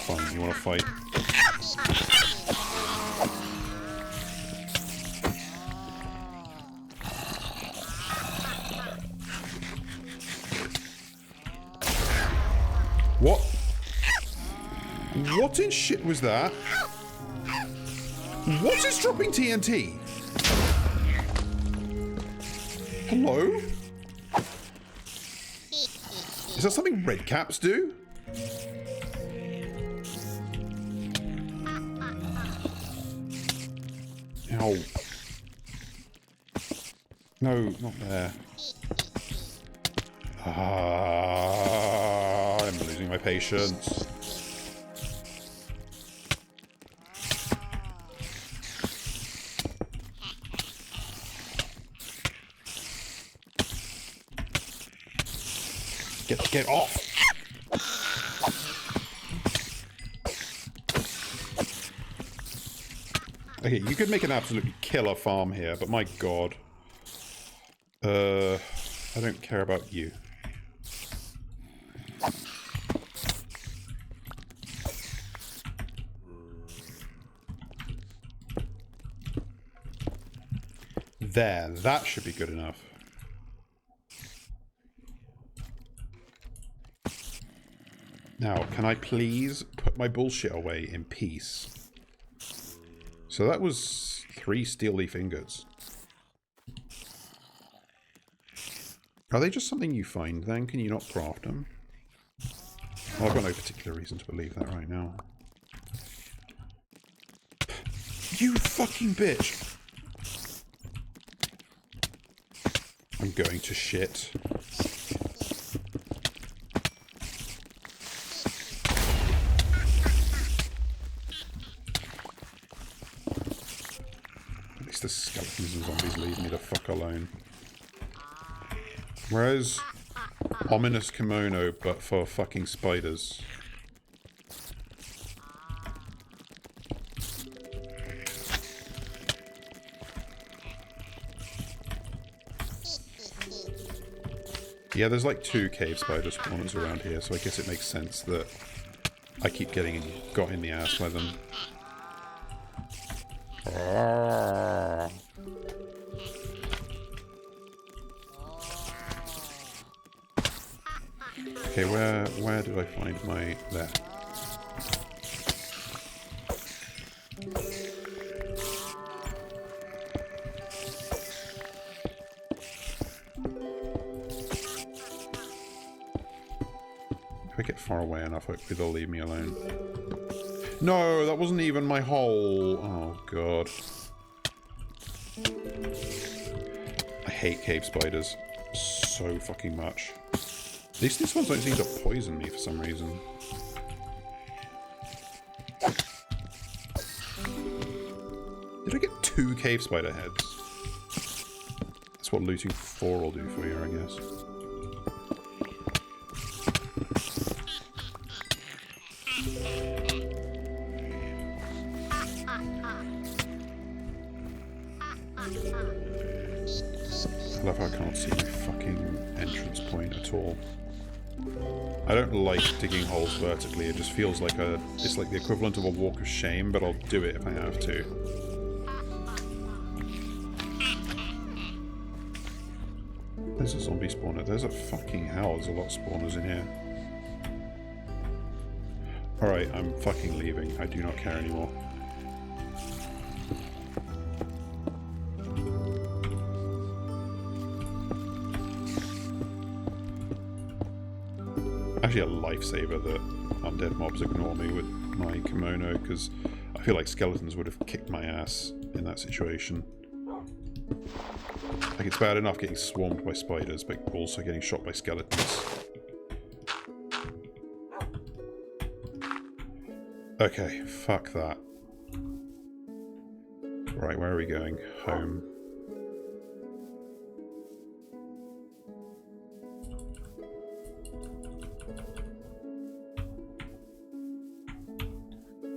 Fine, you wanna fight? What? What in shit was that? What is dropping TNT? Hello? Is that something red caps do? Ow. No, not there. Ah, I'm losing my patience. Get off! Okay, you could make an absolutely killer farm here, but my god. I don't care about you. There, that should be good enough. Now, can I please put my bullshit away in peace? So that was 3 steel leaf ingots. Are they just something you find then? Can you not craft them? Well, I've got no particular reason to believe that right now. You fucking bitch! I'm going to shit. At least the skeletons and zombies leave me the fuck alone. Where's ominous kimono but for fucking spiders? Yeah, there's like 2 cave spider spawners around here, so I guess it makes sense that I keep getting got in the ass by them. Okay, where did I find my... there. If I get far away enough, hopefully they'll leave me alone. No, that wasn't even my hole. Oh, God. I hate cave spiders so fucking much. At least these ones don't seem to poison me for some reason. Did I get 2 cave spider heads? That's what looting 4 will do for you, I guess. I love how I can't see my fucking entrance point at all. I don't like digging holes vertically, it just feels like it's like the equivalent of a walk of shame, but I'll do it if I have to. There's a zombie spawner. There's a fucking hell. There's a lot of spawners in here. Alright, I'm fucking leaving. I do not care anymore. Actually a lifesaver that undead mobs ignore me with my kimono, because I feel like skeletons would have kicked my ass in that situation. Like, it's bad enough getting swarmed by spiders, but also getting shot by skeletons. Okay, fuck that. Right, where are we going? Home.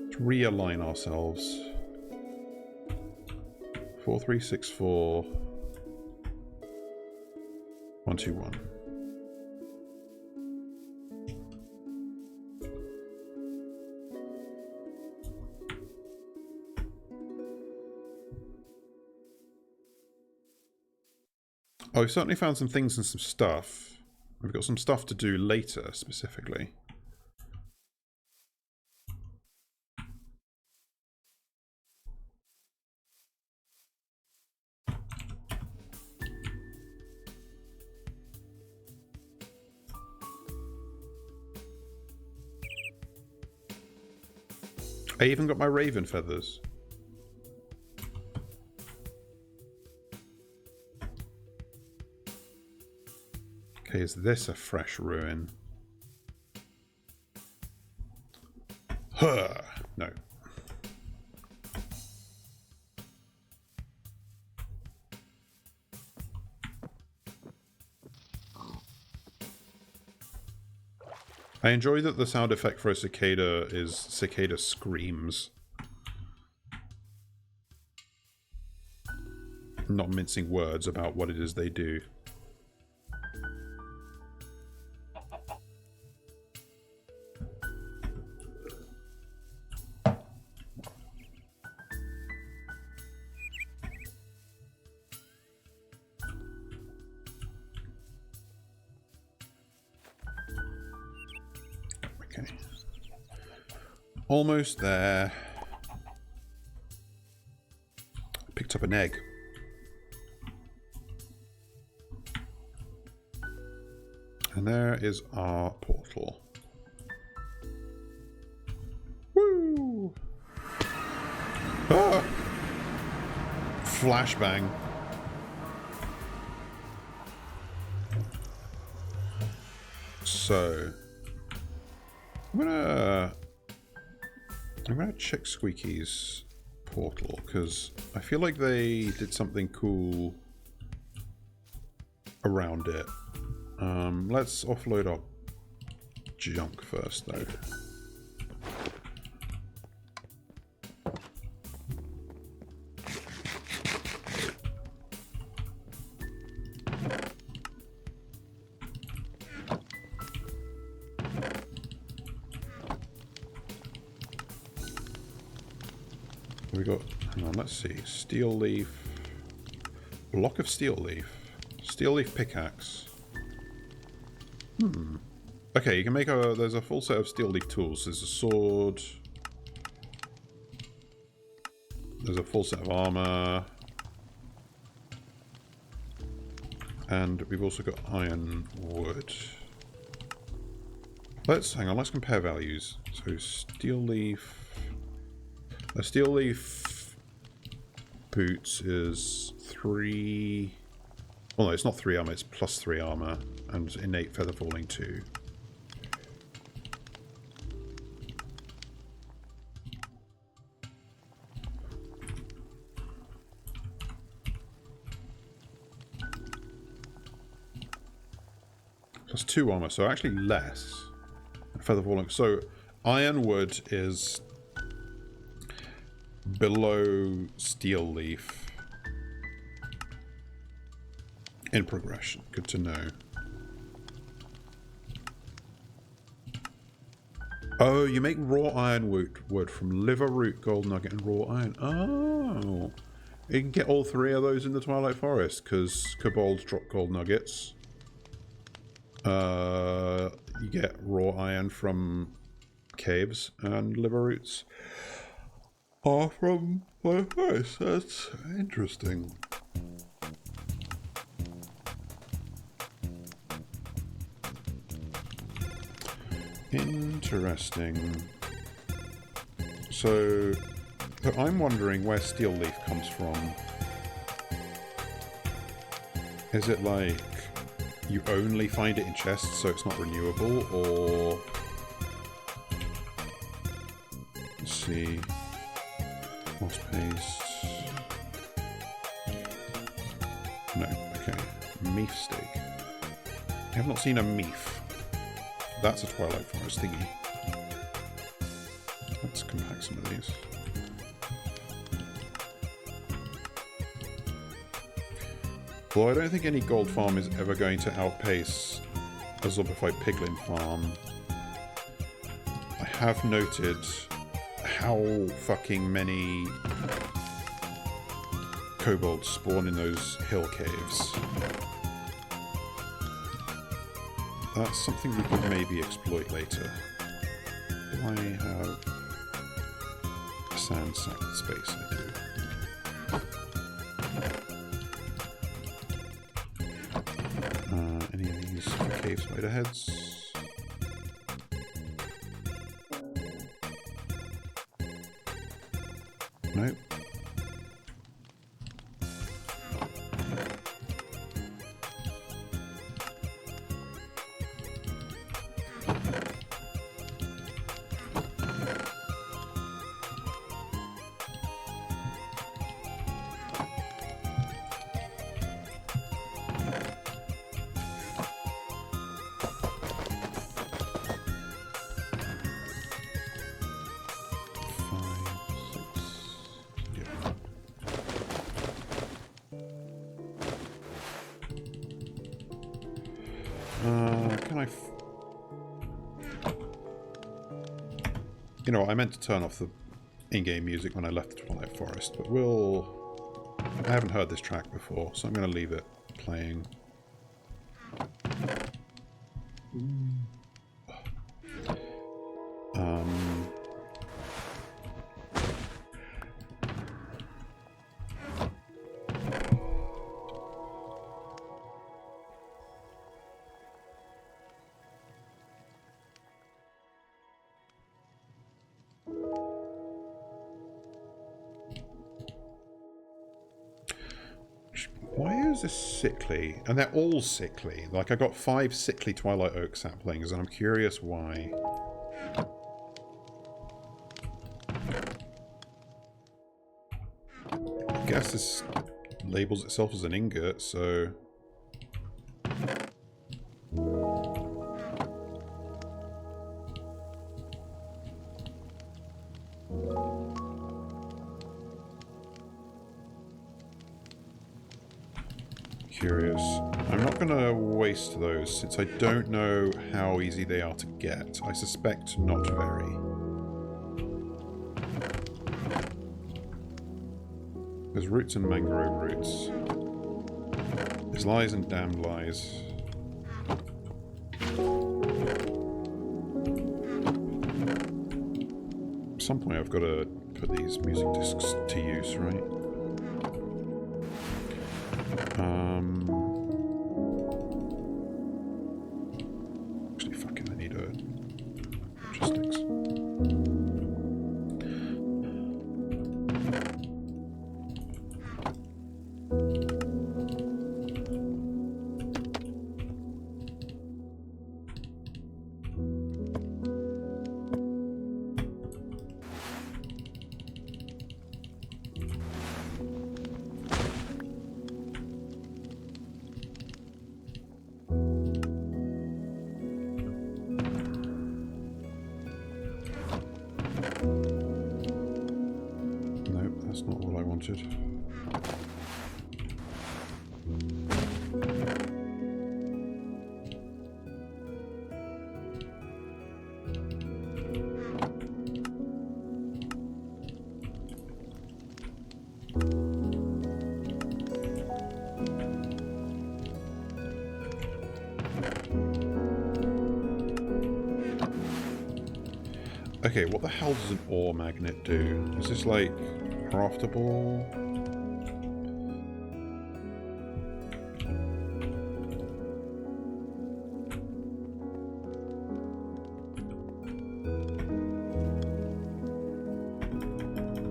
Let's realign ourselves. 4364 121. Oh, we've certainly found some things and some stuff. We've got some stuff to do later, specifically. I even got my raven feathers. Okay, is this a fresh ruin? Huh. No. I enjoy that the sound effect for a cicada is cicada screams. I'm not mincing words about what it is they do. Almost there. Picked up an egg. And there is our portal. Woo! Ah! Flashbang. So I'm gonna check Squeaky's portal, because I feel like they did something cool around it. Let's offload our junk first, though. We got, hang on, let's see, steel leaf, block of steel leaf pickaxe. Okay, you can make there's a full set of steel leaf tools. There's a sword, there's a full set of armor, and we've also got iron wood. Hang on, let's compare values. So steel leaf. A steel leaf boots is 3... Well, no, it's not 3 armor, it's plus 3 armor, and innate feather falling 2. Plus 2 armor, so actually less. Feather falling. So iron wood is below steel leaf in progression. Good to know. Oh, you make raw iron wood from liver root, gold nugget, and raw iron. Oh, you can get all 3 of those in the Twilight Forest because kobolds drop gold nuggets. You get raw iron from caves, and liver roots are from my face. That's interesting. Interesting. So, but I'm wondering where steel leaf comes from. Is it like you only find it in chests, so it's not renewable, or... Let's see... Moss paste... No, okay. Meaf steak. I have not seen a meaf. That's a Twilight ForeSt thingy. Let's compact some of these. Although I don't think any gold farm is ever going to outpace a zombified piglin farm. I have noted how fucking many kobolds spawn in those hill caves. That's something we could maybe exploit later. Do I have a sand sack space? I do. Any of these for cave spider heads? Nope. You know, I meant to turn off the in-game music when I left Twilight ForeSt, but I haven't heard this track before, so I'm going to leave it playing. Why is this sickly? And they're all sickly. Like, I got 5 sickly Twilight Oak saplings, and I'm curious why. I guess this labels itself as an ingot, so... Curious. I'm not going to waste those, since I don't know how easy they are to get. I suspect not very. There's roots and mangrove roots. There's lies and damned lies. At some point I've got to put these music discs to use, right? Actually, fucking, I need logistics. That's not what I wanted. Okay, what the hell does an ore magnet do? Is this like craftable?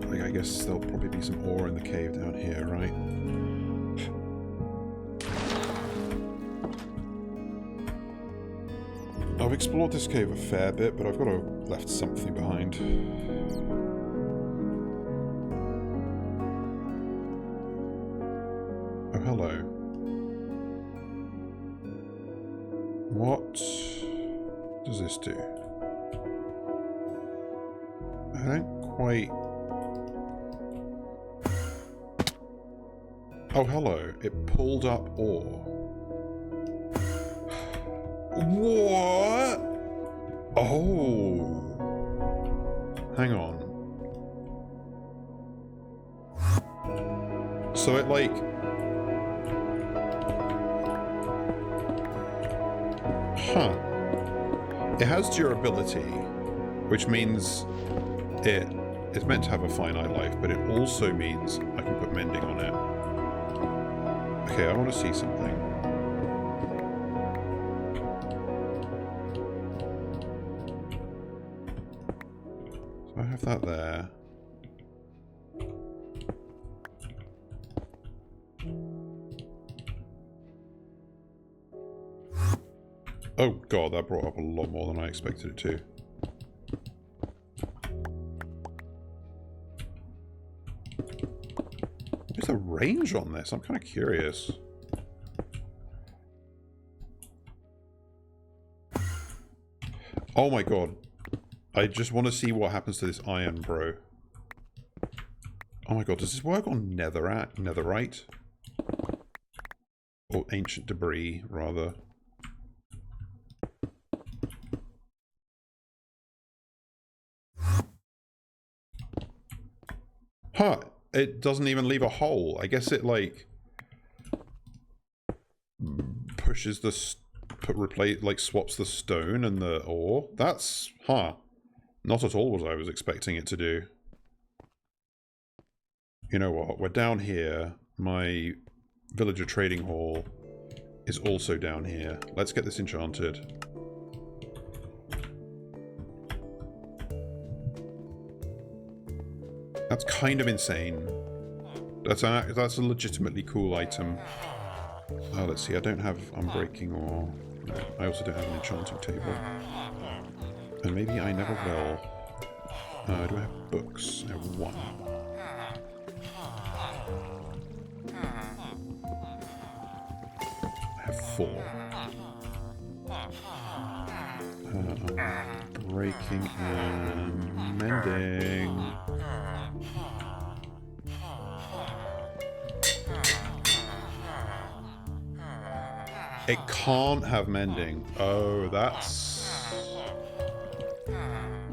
Like, I guess there'll probably be some ore in the cave down here, right? I've explored this cave a fair bit, but I've got to have left something behind. Oh, hello. What does this do? I don't quite... Oh, hello. It pulled up ore. What? Oh. Hang on. So it like... Huh. It has durability, which means it is meant to have a finite life, but it also means I can put mending on it. Okay, I want to see something. I have that there. Oh god, that brought up a lot more than I expected it to. What's the range on this? I'm kind of curious. Oh my god. I just want to see what happens to this iron, bro. Oh my god, does this work on netherite? Or ancient debris, rather. Huh, it doesn't even leave a hole. I guess it, like, pushes the... swaps the stone and the ore. That's... huh. Not at all what I was expecting it to do. You know what? We're down here. My villager trading hall is also down here. Let's get this enchanted. That's kind of insane. That's a legitimately cool item. Oh, let's see. I don't have unbreaking ore. No, I also don't have an enchanting table. And maybe I never will. Do I have books? I have one. I have 4. Breaking and mending. It can't have mending. Oh, that's...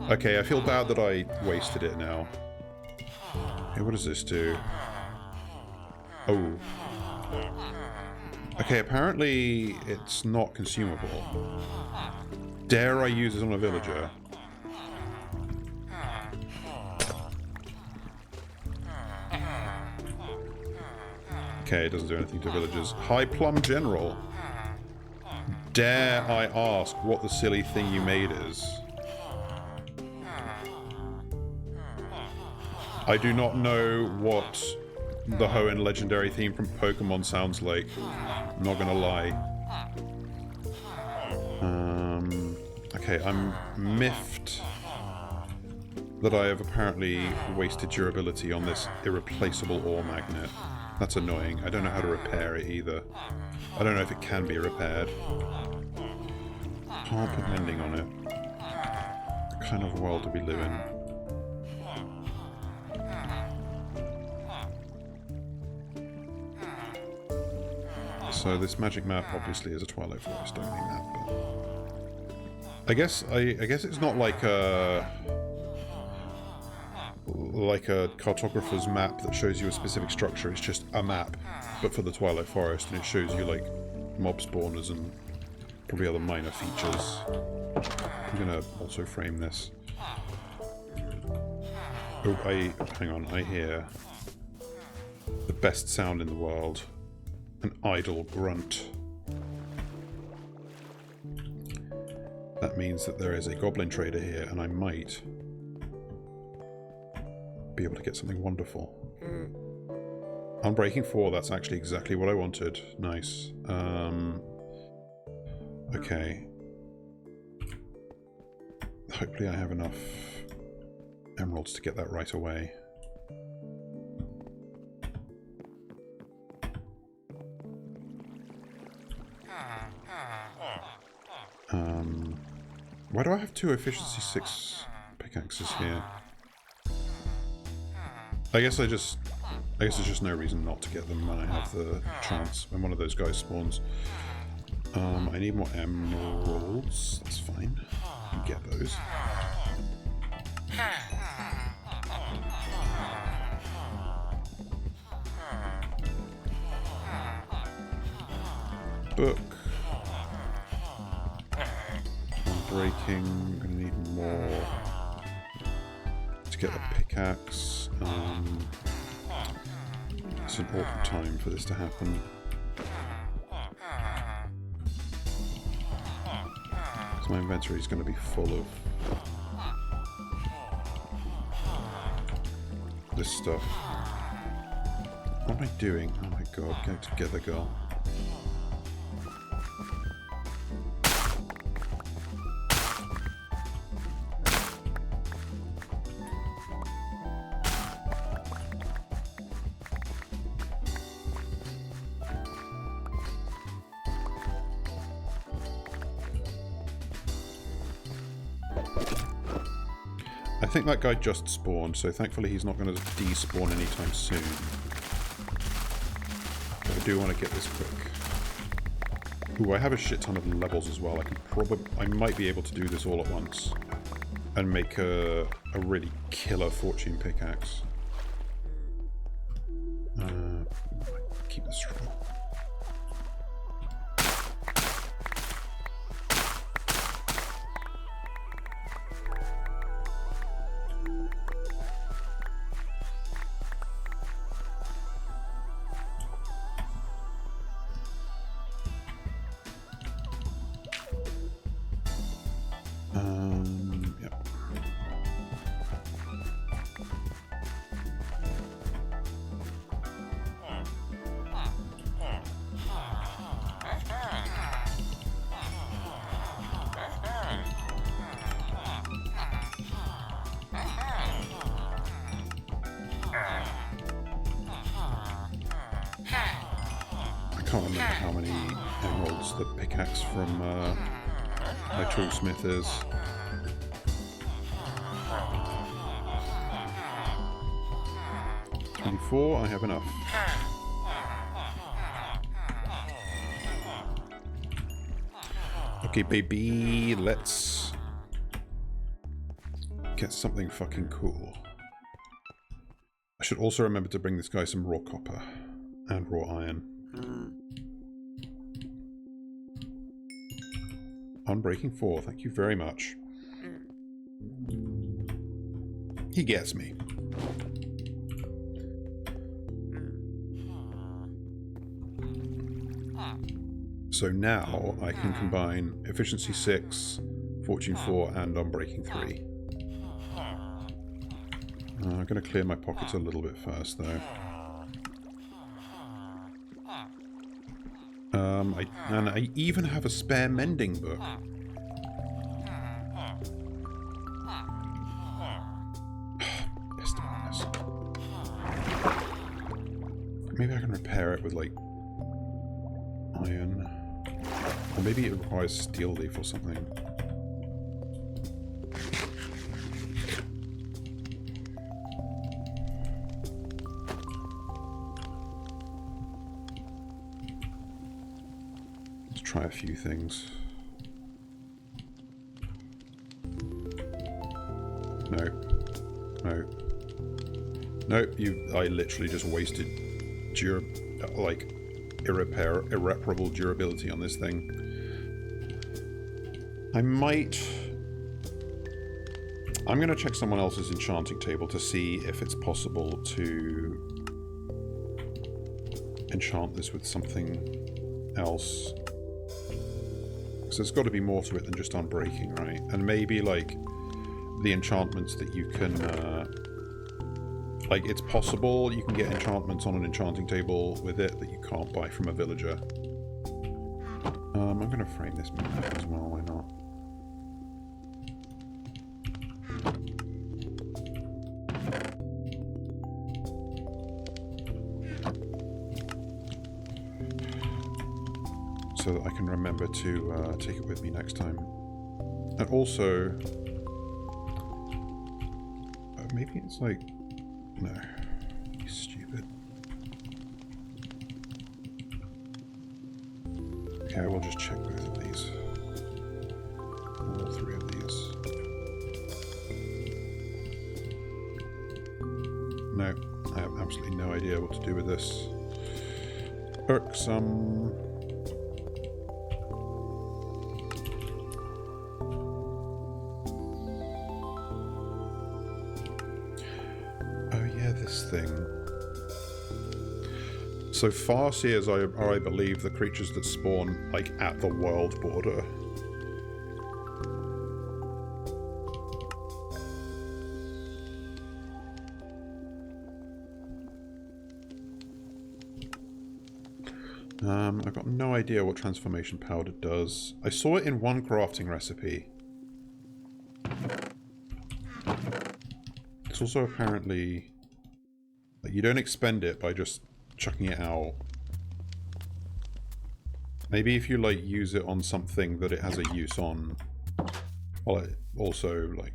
Okay, I feel bad that I wasted it now. Hey, what does this do? Oh. Okay, apparently it's not consumable. Dare I use it on a villager? Okay, it doesn't do anything to villagers. High Plum General. Dare I ask what the silly thing you made is? I do not know what the Hoenn legendary theme from Pokemon sounds like. I'm not gonna lie. Okay, I'm miffed that I have apparently wasted durability on this irreplaceable ore magnet. That's annoying. I don't know how to repair it either. I don't know if it can be repaired. Can't put mending on it. What kind of world do we live in? So this magic map obviously is a Twilight ForeSt only map, but I guess it's not like a cartographer's map that shows you a specific structure. It's just a map, but for the Twilight Forest, and it shows you like mob spawners and probably other minor features. I'm gonna also frame this. Oh, hang on, I hear the best sound in the world. An idle grunt. That means that there is a goblin trader here, and I might be able to get something wonderful. Unbreaking 4, that's actually exactly what I wanted. Nice. Okay. Hopefully I have enough emeralds to get that right away. Why do I have 2 efficiency 6 pickaxes here? I guess there's just no reason not to get them when I have the chance, when one of those guys spawns. I need more emeralds. That's fine. I can get those. Book. Breaking. I'm gonna need more to get the pickaxe. It's an awkward time for this to happen. So my inventory is going to be full of this stuff. What am I doing? Oh my god, get together, girl. I think that guy just spawned, so thankfully he's not going to despawn anytime soon. But I do want to get this quick. Ooh, I have a shit ton of levels as well. I might be able to do this all at once and make a really killer fortune pickaxe. Keep the straw. Yep. I can't remember how many emeralds the pickaxe from my toolsmith is. $24, I have enough. Okay, baby, let's get something fucking cool. I should also remember to bring this guy some raw copper and raw iron. Unbreaking 4, thank you very much. He gets me. So now I can combine Efficiency 6, Fortune 4, and Unbreaking 3. I'm going to clear my pockets a little bit first, though. And I even have a spare mending book. Maybe I can repair it with, like, iron. Or maybe it requires steel leaf or something. Let's try a few things. No. No. Nope, I literally just wasted irreparable durability on this thing. I might I'm going to check someone else's enchanting table to see if it's possible to enchant this with something else. Because there's got to be more to it than just unbreaking, right? And maybe, like, the enchantments that you can... like, it's possible you can get enchantments on an enchanting table with it that you can't buy from a villager. I'm going to frame this map as well, why not? So that I can remember to take it with me next time. And also... maybe it's like... no. You stupid. Okay, we'll just check both of these. All three of these. No, I have absolutely no idea what to do with this. Irksome. Thing. So farseers are, I believe, the creatures that spawn like at the world border. I've got no idea what transformation powder does. I saw it in one crafting recipe. It's also apparently... you don't expend it by just chucking it out. Maybe if you, like, use it on something that it has a use on. Well, it also, like...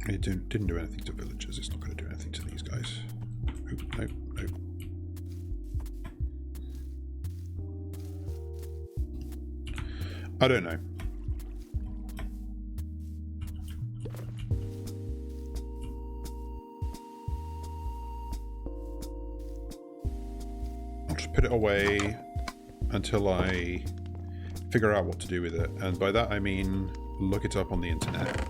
it didn't do anything to villagers. It's not going to do anything to these guys. Nope, nope, nope. I don't know. I'll just put it away until I figure out what to do with it. And by that I mean look it up on the internet.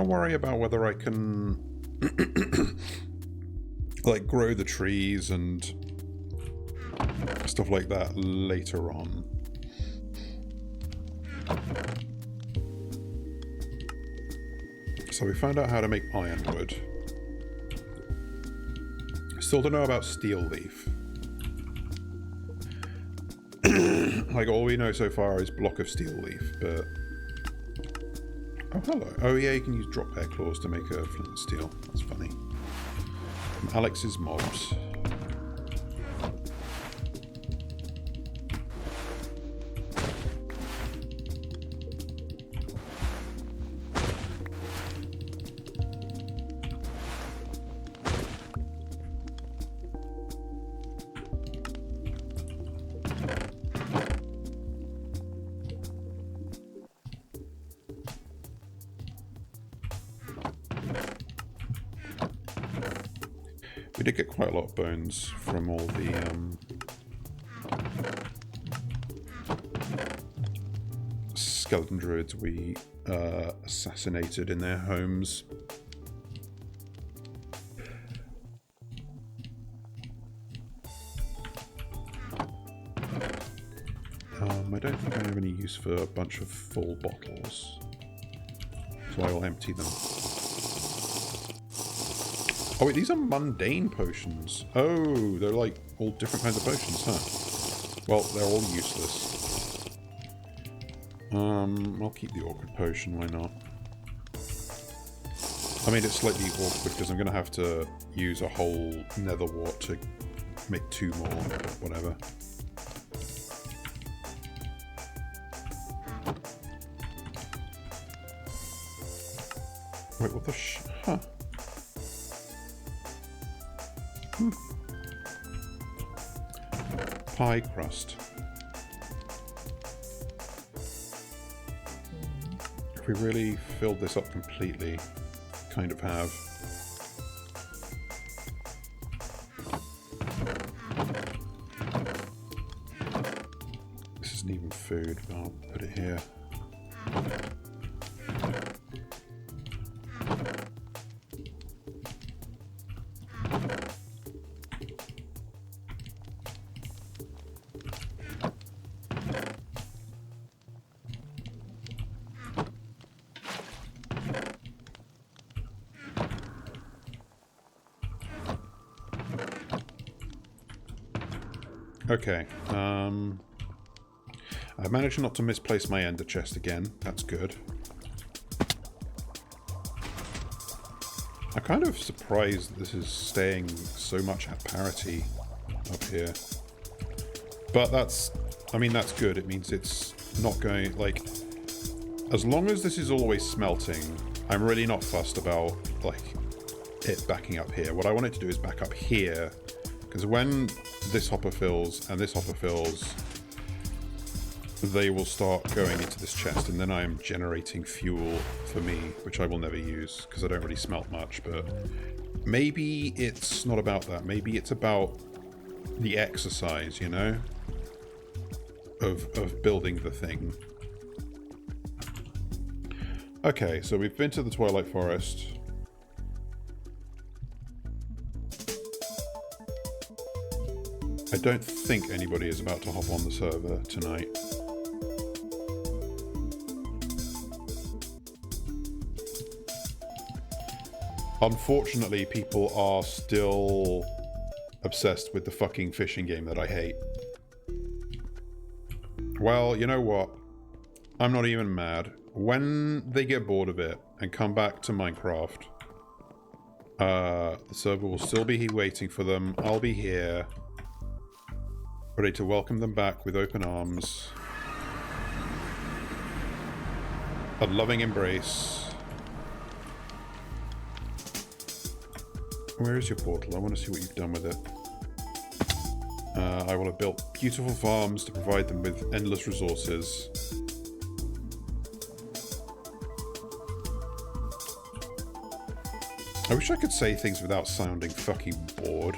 Worry about whether I can like grow the trees and stuff like that later on. So we found out how to make ironwood. Still don't know about steel leaf. Like all we know so far is block of steel leaf, but oh, hello. Oh, yeah, you can use drop bear claws to make a flint and steel. That's funny. From Alex's mobs. We did get quite a lot of bones from all the skeleton druids we assassinated in their homes. I don't think I have any use for a bunch of full bottles, so I will empty them. Oh wait, these are mundane potions. Oh, they're like all different kinds of potions, huh? Well, they're all useless. I'll keep the awkward potion, why not? I mean, it's slightly awkward because I'm going to have to use a whole nether wart to make 2 more, but whatever. Wait, what the huh? Pie crust. If we really filled this up completely, kind of have. This isn't even food, but I'll put it here. Okay, I managed not to misplace my ender chest again. That's good. I'm kind of surprised this is staying so much at parity up here. But that's, I mean, that's good. It means it's not going, like, as long as this is always smelting, I'm really not fussed about, like, it backing up here. What I want it to do is back up here, because when this hopper fills and this hopper fills, they will start going into this chest, and then I am generating fuel for me, which I will never use because I don't really smelt much. But maybe it's not about that. Maybe it's about the exercise, you know, of building the thing. Okay, so we've been to the Twilight ForeSt. I don't think anybody is about to hop on the server tonight. Unfortunately, people are still obsessed with the fucking fishing game that I hate. Well, you know what? I'm not even mad. When they get bored of it and come back to Minecraft, the server will still be waiting for them. I'll be here, ready to welcome them back with open arms. A loving embrace. Where is your portal? I want to see what you've done with it. I will have built beautiful farms to provide them with endless resources. I wish I could say things without sounding fucking bored.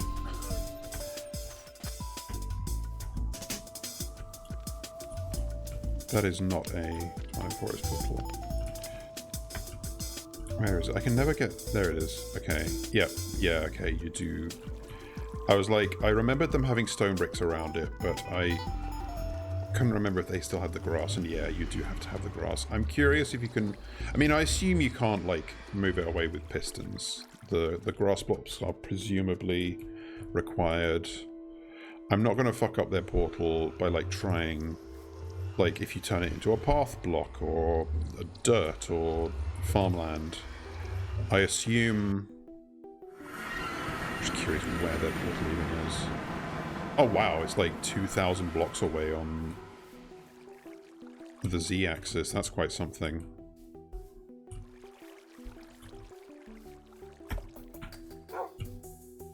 That is not a Twilight ForeSt portal. Where is it? I can never get... There it is. Okay. Yep. Yeah, okay, you do... I was like, I remembered them having stone bricks around it, but I couldn't remember if they still had the grass, and yeah, you do have to have the grass. I'm curious if you can... I mean, I assume you can't, like, move it away with pistons. The grass blocks are presumably required. I'm not going to fuck up their portal by, like, trying... Like, if you turn it into a path block, or a dirt, or farmland. I assume... I'm just curious where that portal even is. Oh wow, it's like 2,000 blocks away on the Z-axis. That's quite something.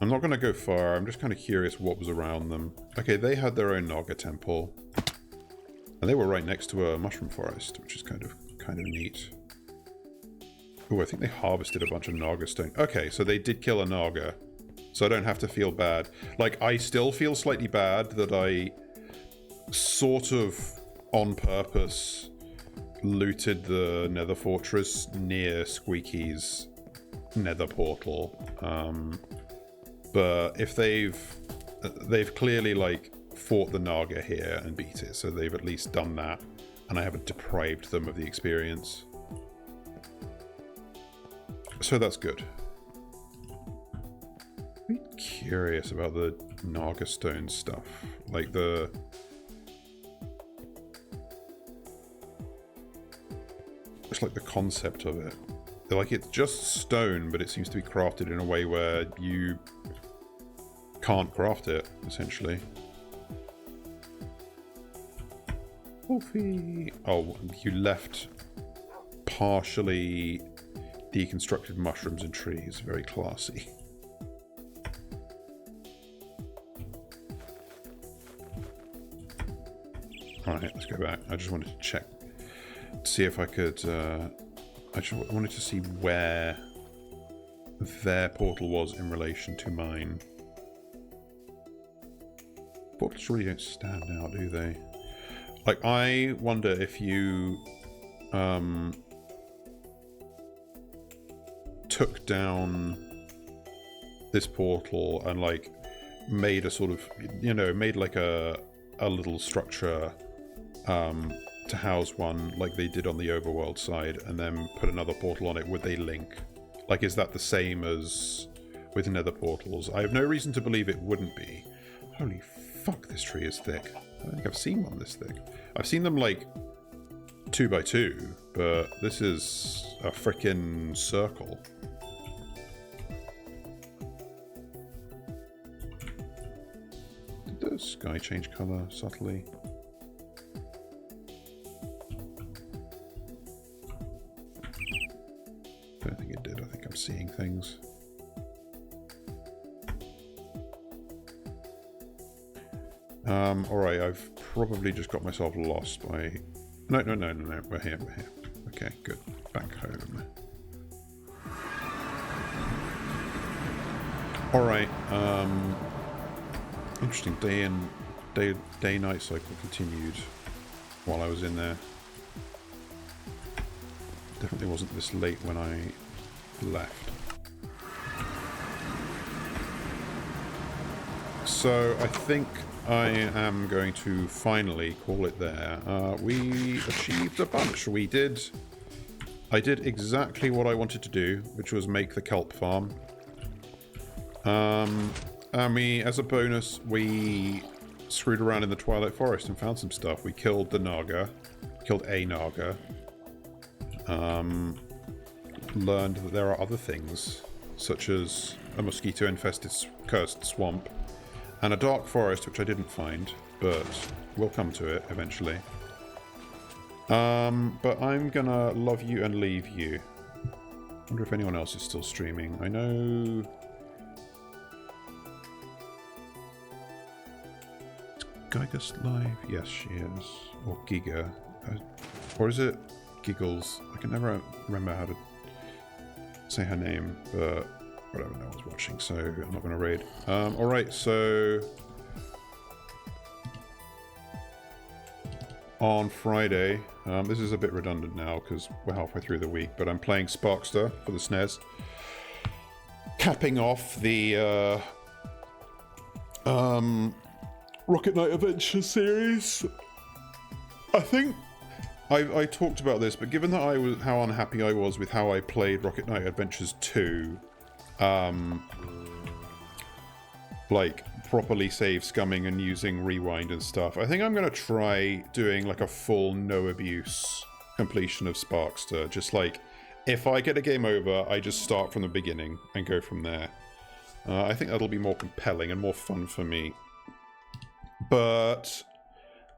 I'm not going to go far. I'm just kind of curious what was around them. Okay, they had their own Naga temple. And they were right next to a mushroom forest, which is kind of neat. Oh, I think they harvested a bunch of Naga stone. Okay, so they did kill a Naga. So I don't have to feel bad. Like, I still feel slightly bad that I sort of, on purpose, looted the nether fortress near Squeaky's nether portal. But if they've clearly, like, fought the Naga here and beat it, so they've at least done that, and I haven't deprived them of the experience. So that's good. I'm curious about the Naga stone stuff. Like the... It's like the concept of it. Like, it's just stone, but it seems to be crafted in a way where you can't craft it, essentially. Wolfie! Oh, you left partially deconstructed mushrooms and trees. Very classy. Alright, let's go back. I just wanted to check, see if I could, I just wanted to see where their portal was in relation to mine. Portals really don't stand out, do they? Like, I wonder if you took down this portal and like made a sort of, you know, made like a little structure to house one like they did on the overworld side, and then put another portal on it, would they link? Like, is that the same as with nether portals? I have no reason to believe it wouldn't be. Holy fuck, this tree is thick. I don't think I've seen one this thick. I've seen them like 2 by 2, but this is a frickin' circle. Did the sky change colour subtly? I don't think it did. I think I'm seeing things. Alright, I've probably just got myself lost by... No, we're here. Okay, good. Back home. Alright, interesting. Day-night cycle continued while I was in there. Definitely wasn't this late when I left. So I think I am going to finally call it there. We achieved a bunch. I did exactly what I wanted to do, which was make the kelp farm. As a bonus, we screwed around in the Twilight Forest and found some stuff. We killed the Naga, killed a Naga. Learned that there are other things, such as a mosquito-infested cursed swamp, and a dark forest, which I didn't find, but we'll come to it eventually. But I'm gonna love you and leave you. Wonder if anyone else is still streaming. I know... Is Giga live? Yes, she is. Or Giga. Or is it Giggles? I can never remember how to say her name, but whatever, no one's watching, so I'm not going to raid. Alright, so on Friday, this is a bit redundant now because we're halfway through the week, but I'm playing Sparkster for the SNES, capping off the Rocket Knight Adventure series. I think I talked about this, but given that how unhappy I was with how I played Rocket Knight Adventures 2, like properly save scumming and using rewind and stuff, I think I'm going to try doing like a full no abuse completion of Sparkster. Just like, if I get a game over, I just start from the beginning and go from there. I think that'll be more compelling and more fun for me. But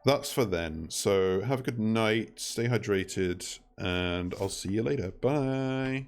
that's for then. So have a good night, stay hydrated, and I'll see you later. Bye!